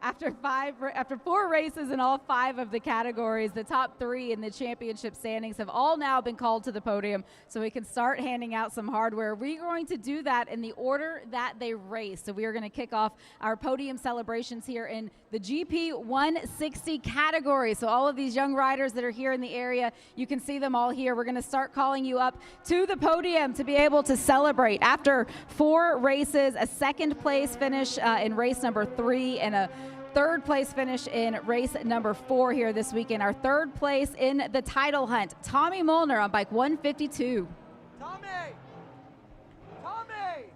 Speaker 12: After 4 races in all 5 of the categories, the top 3 in the championship standings have all now been called to the podium, so we can start handing out some hardware. We're going to do that in the order that they race. So we are going to kick off our podium celebrations here in the GP 160 category. So all of these young riders that are here in the area, you can see them all here. We're going to start calling you up to the podium to be able to celebrate. After 4 races, a second place finish in race number 3 and a third place finish in race number 4 here this weekend. Our third place in the title hunt, Tommy Molnar on bike 152.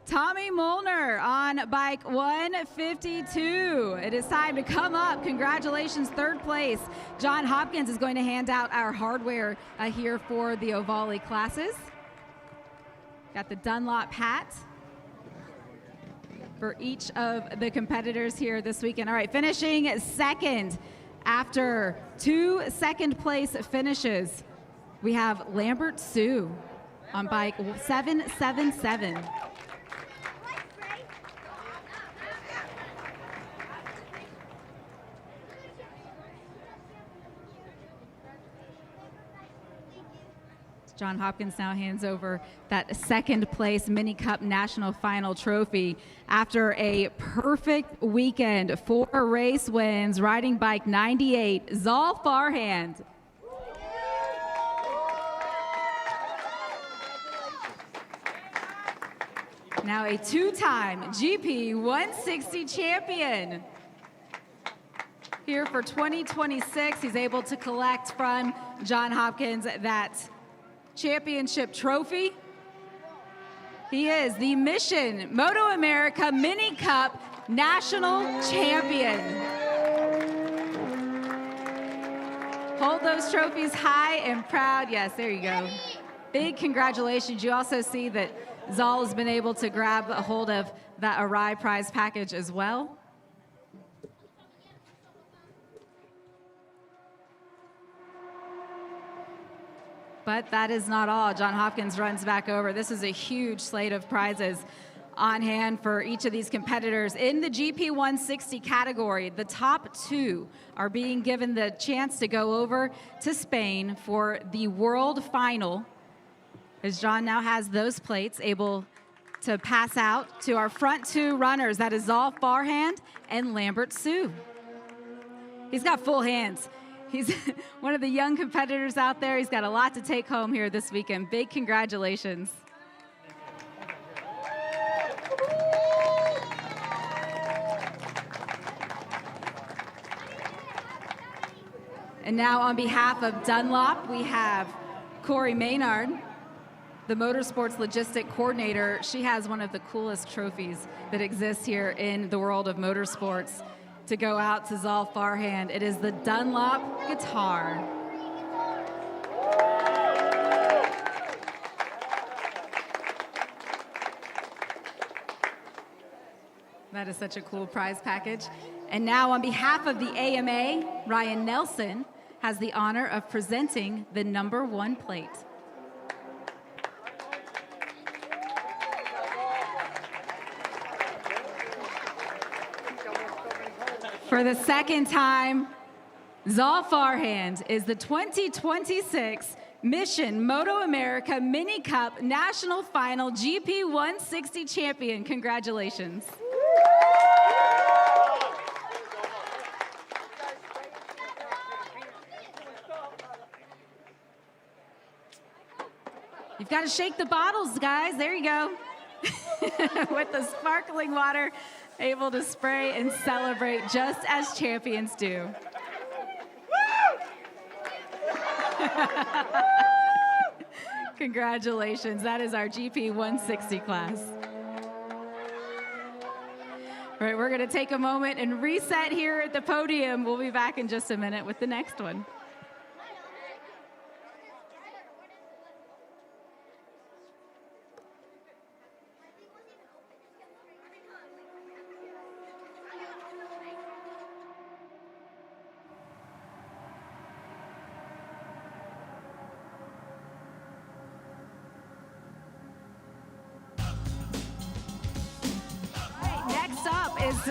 Speaker 12: Tommy Molnar on bike 152. It is time to come up. Congratulations, third place. John Hopkins is going to hand out our hardware here for the Ovale classes. Got the Dunlop hat for each of the competitors here this weekend. All right, finishing second after 2 second place finishes, we have Lambert Sue on bike 777. John Hopkins now hands over that second place Mini Cup National Final trophy after a perfect weekend. 4 race wins, riding bike 98, Zal Farhand. Now a 2-time GP 160 champion. Here for 2026, he's able to collect from John Hopkins that championship trophy. He is the Mission MotoAmerica Mini Cup National Champion. Hold those trophies high and proud. Yes, there you go. Big congratulations. You also see that Zal has been able to grab a hold of that Arai prize package as well. But that is not all. John Hopkins runs back over. This is a huge slate of prizes on hand for each of these competitors. In the GP 160 category, the top 2 are being given the chance to go over to Spain for the World Final, as John now has those plates able to pass out to our front 2 runners. That is Zal Farhand and Lambert Sue. He's got full hands. He's one of the young competitors out there. He's got a lot to take home here this weekend. Big congratulations. And now on behalf of Dunlop, we have Corey Maynard, the Motorsports Logistic Coordinator. She has one of the coolest trophies that exists here in the world of motorsports to go out to Zal Farhand. It is the Dunlop guitar. That is such a cool prize package. And now on behalf of the AMA, Ryan Nelson has the honor of presenting the number 1 plate. For the second time, Zal Farhand is the 2026 Mission MotoAmerica Mini Cup National Final GP 160 champion. Congratulations. You've got to shake the bottles, guys. There you go. With the sparkling water, able to spray and celebrate just as champions do. Congratulations. That is our GP 160 class. All right, we're going to take a moment and reset here at the podium. We'll be back in just a minute with the next one.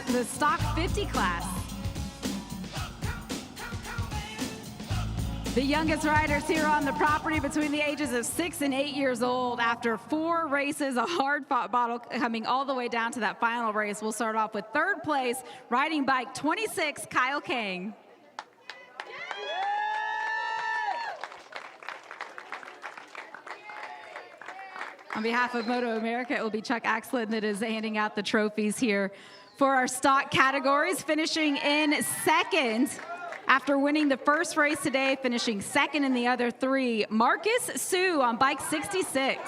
Speaker 12: The Stock 50 class. The youngest riders here on the property between the ages of 6 and 8 years old. After 4 races, a hard-fought battle coming all the way down to that final race. We'll start off with third place, riding bike 26, Kyle Kang. On behalf of MotoAmerica, it will be Chuck Axlin that is handing out the trophies here for our stock categories, finishing in second. After winning the first race today, finishing second in the other 3, Marcus Sue on bike 66.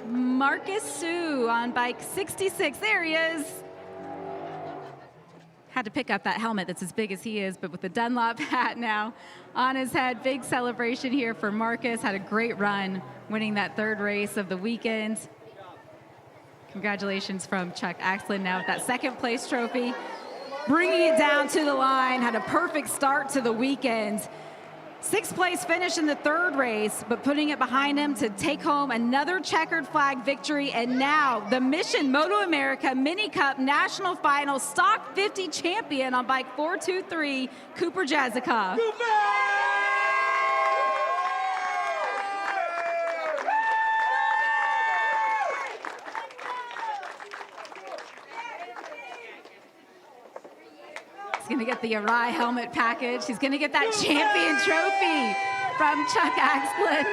Speaker 12: Marcus Sue on bike 66, there he is. Had to pick up that helmet that's as big as he is, but with the Dunlop hat now on his head. Big celebration here for Marcus. Had a great run, winning that third race of the weekend. Congratulations from Chuck Axlin now with that second place trophy. Bringing it down to the line, had a perfect start to the weekend. 6th place finish in the third race, but putting it behind him to take home another checkered flag victory. And now the Mission MotoAmerica Mini Cup National Final Stock 50 champion on bike 423, Cooper Jazikoff. He's going to get the Arai helmet package. He's going to get that champion trophy from Chuck Axlin.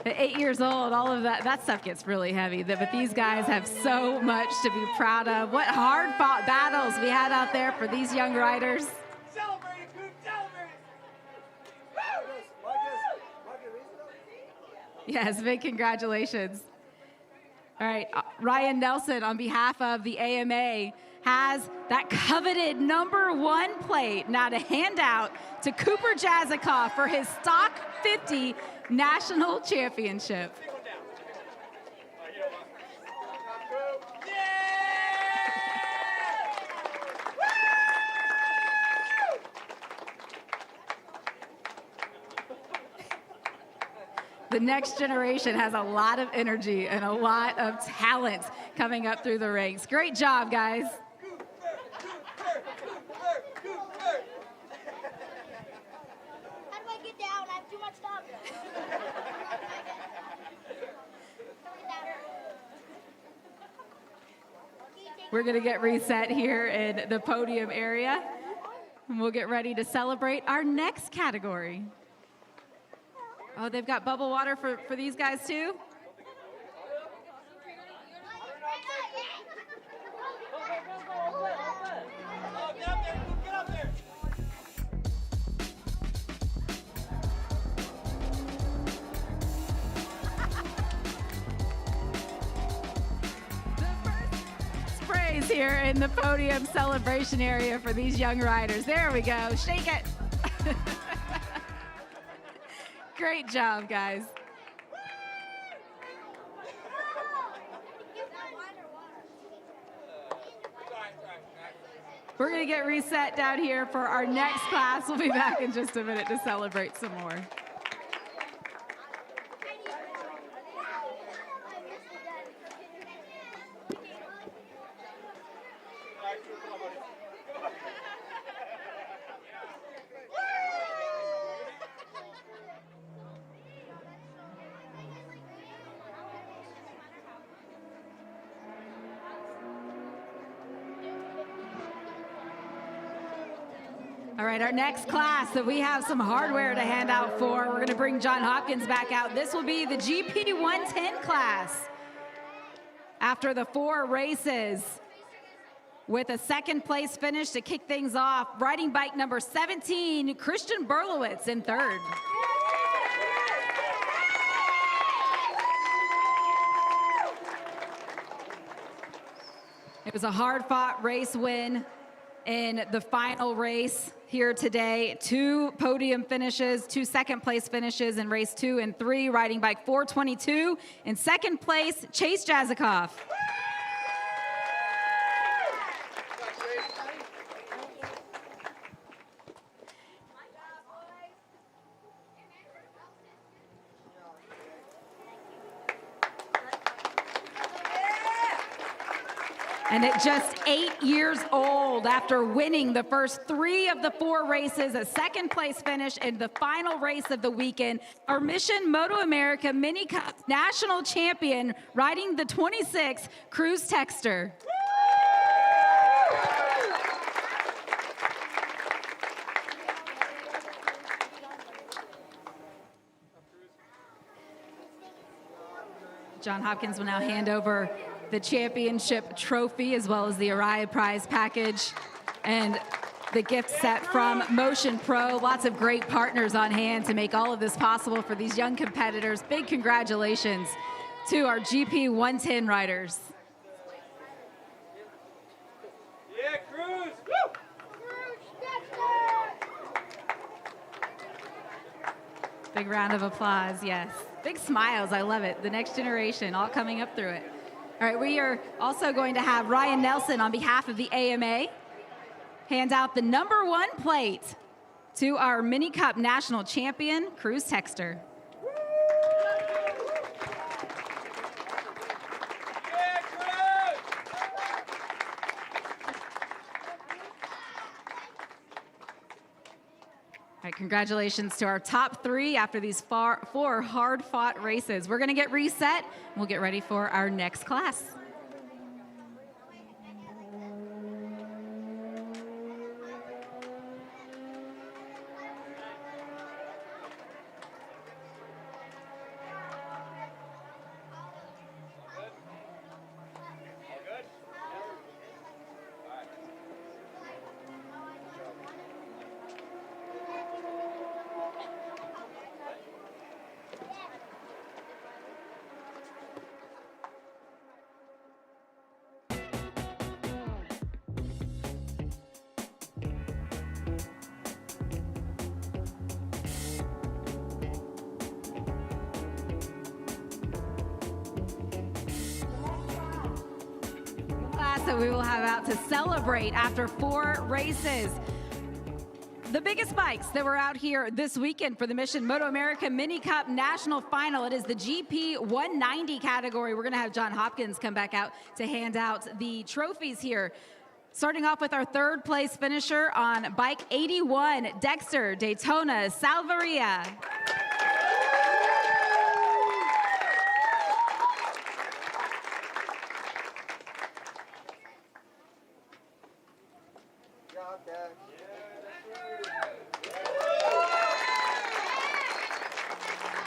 Speaker 12: At 8 years old, all of that stuff gets really heavy. But these guys have so much to be proud of. What hard-fought battles we had out there for these young riders. Yes, big congratulations. All right, Ryan Nelson, on behalf of the AMA, has that coveted #1 plate now to hand out to Cooper Jazikoff for his Stock 50 National Championship. The next generation has a lot of energy and a lot of talent coming up through the ranks. Great job, guys.
Speaker 9: How do I get down? I have too much stuff.
Speaker 12: We're going to get reset here in the podium area, and we'll get ready to celebrate our next category. Oh, they've got bubble water for these guys too? Sprays here in the podium celebration area for these young riders. There we go. Shake it. Great job, guys. We're going to get reset down here for our next class. We'll be back in just a minute to celebrate some more. All right, our next class that we have some hardware to hand out for. We're going to bring John Hopkins back out. This will be the GP 110 class. After the 4 races, with a second place finish to kick things off, riding bike number 17, Christian Berlowitz in third. It was a hard-fought race win in the final race here today. 2 podium finishes, 2 second-place finishes in race 2 and 3, riding bike 422. In second place, Chase Jazikoff. And at just 8 years old, after winning the first 3 of the 4 races, a second place finish in the final race of the weekend, our Mission MotoAmerica Mini Cup national champion, riding the 26, Cruz Texter. John Hopkins will now hand over the championship trophy as well as the Araya prize package and the gift set from Motion Pro. Lots of great partners on hand to make all of this possible for these young competitors. Big congratulations to our GP 110 riders.
Speaker 3: Yeah, Cruz!
Speaker 12: Big round of applause, yes. Big smiles, I love it. The next generation all coming up through it. All right, we are also going to have Ryan Nelson on behalf of the AMA hand out the #1 plate to our Mini Cup national champion, Cruz Texter. All right, congratulations to our top 3 after these 4 hard-fought races. We're going to get reset. We'll get ready for our next class. That we will have out to celebrate after 4 races. The biggest bikes that were out here this weekend for the Mission MotoAmerica Mini Cup National Final. It is the GP 190 category. We're going to have John Hopkins come back out to hand out the trophies here. Starting off with our 3rd place finisher on bike 81, Dexter Daytona Salvaria.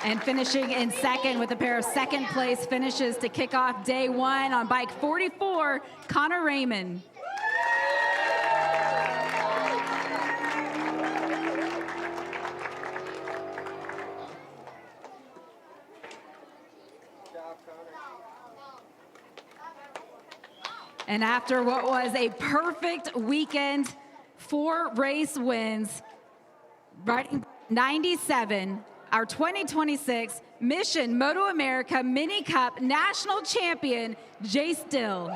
Speaker 12: And finishing in 2nd with a pair of 2nd place finishes to kick off day 1 on bike 44, Connor Raymond. And after what was a perfect weekend, 4 race wins, riding 97, our 2026 Mission MotoAmerica Mini Cup National Champion, Jay Still.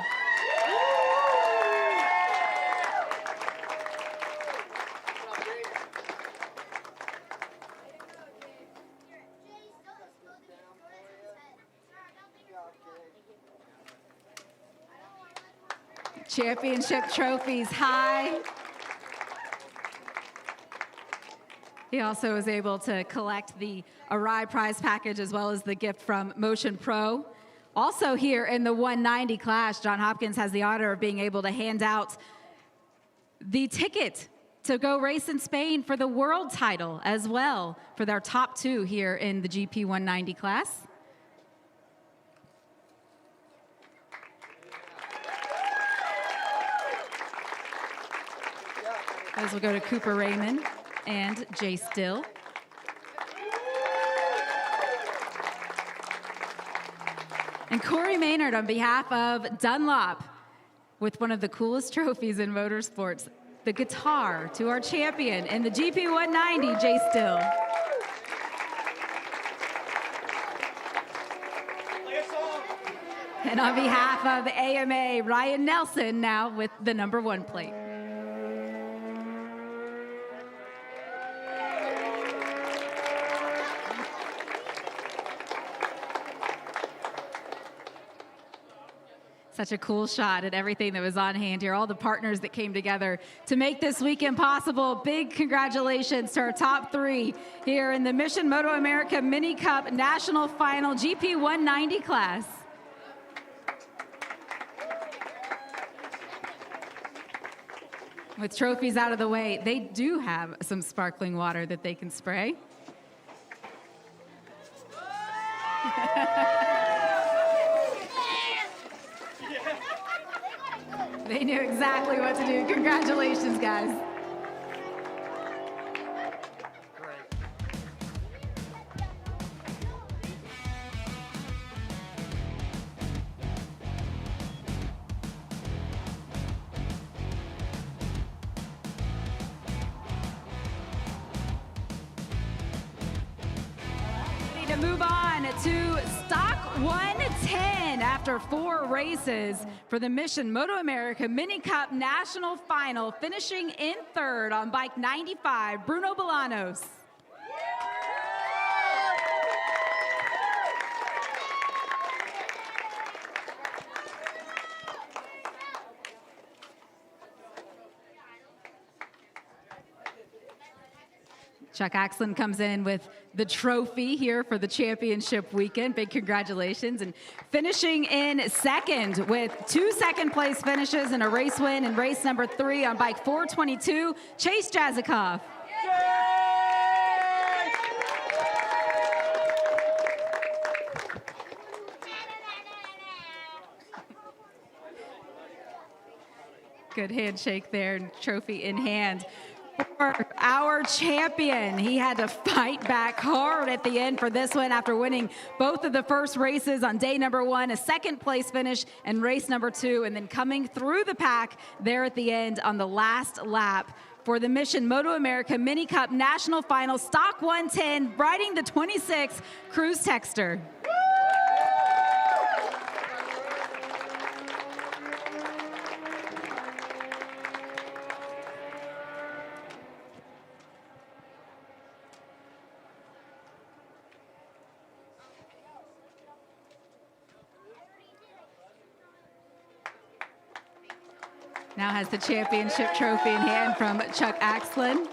Speaker 12: Championship trophies high. He also was able to collect the Araya prize package as well as the gift from Motion Pro. Also here in the 190 class, John Hopkins has the honor of being able to hand out the ticket to go race in Spain for the world title as well for their top 2 here in the GP 190 class. Those will go to Cooper Raymond and Jay Still. And Corey Maynard on behalf of Dunlop with one of the coolest trophies in motorsports, the guitar to our champion in the GP 190, Jay Still. And on behalf of the AMA, Ryan Nelson now with the #1 plate. Such a cool shot at everything that was on hand here, all the partners that came together to make this weekend possible. Big congratulations to our top 3 here in the Mission MotoAmerica Mini Cup National Final GP 190 class. With trophies out of the way, they do have some sparkling water that they can spray. They knew exactly what to do. Congratulations, guys. To move on to Stock 110 after 4 races for the Mission MotoAmerica Mini Cup National Final, finishing in 3rd on bike 95, Bruno Bolanos. Chuck Axlin comes in with the trophy here for the championship weekend. Big congratulations. And finishing in 2nd with 2 second-place finishes and a race win in race number 3 on bike 422, Chase Jazikoff. Good handshake there, and trophy in hand. For our champion, he had to fight back hard at the end for this one after winning both of the first races on day number 1, a 2nd place finish, and race number 2, and then coming through the pack there at the end on the last lap for the Mission MotoAmerica Mini Cup National Final, Stock 110, riding the 26 Cruise Texter. Now has the championship trophy in hand from Chuck Axlin.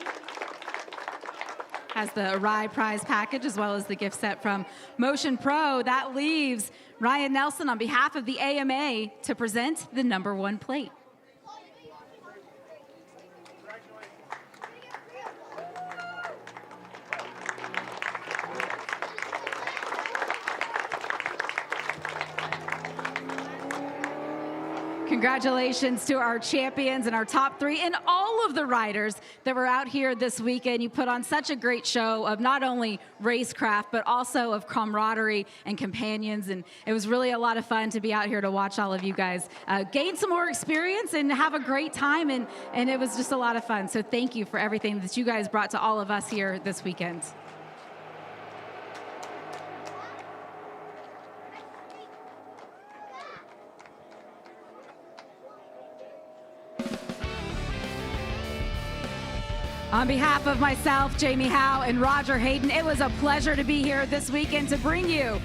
Speaker 12: Has the Rye prize package as well as the gift set from Motion Pro. That leaves Ryan Nelson on behalf of the AMA to present the number 1 plate. Congratulations to our champions and our top 3 and all of the riders that were out here this weekend. You put on such a great show of not only racecraft, but also of camaraderie and companions. And it was really a lot of fun to be out here to watch all of you guys gain some more experience and have a great time. And it was just a lot of fun. So thank you for everything that you guys brought to all of us here this weekend. On behalf of myself, Jamie Howe, and Roger Hayden, it was a pleasure to be here this weekend to bring you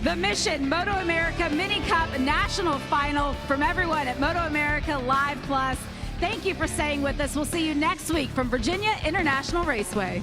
Speaker 12: the Mission MotoAmerica Mini Cup National Final from everyone at MotoAmerica Live Plus. Thank you for staying with us. We'll see you next week from Virginia International Raceway.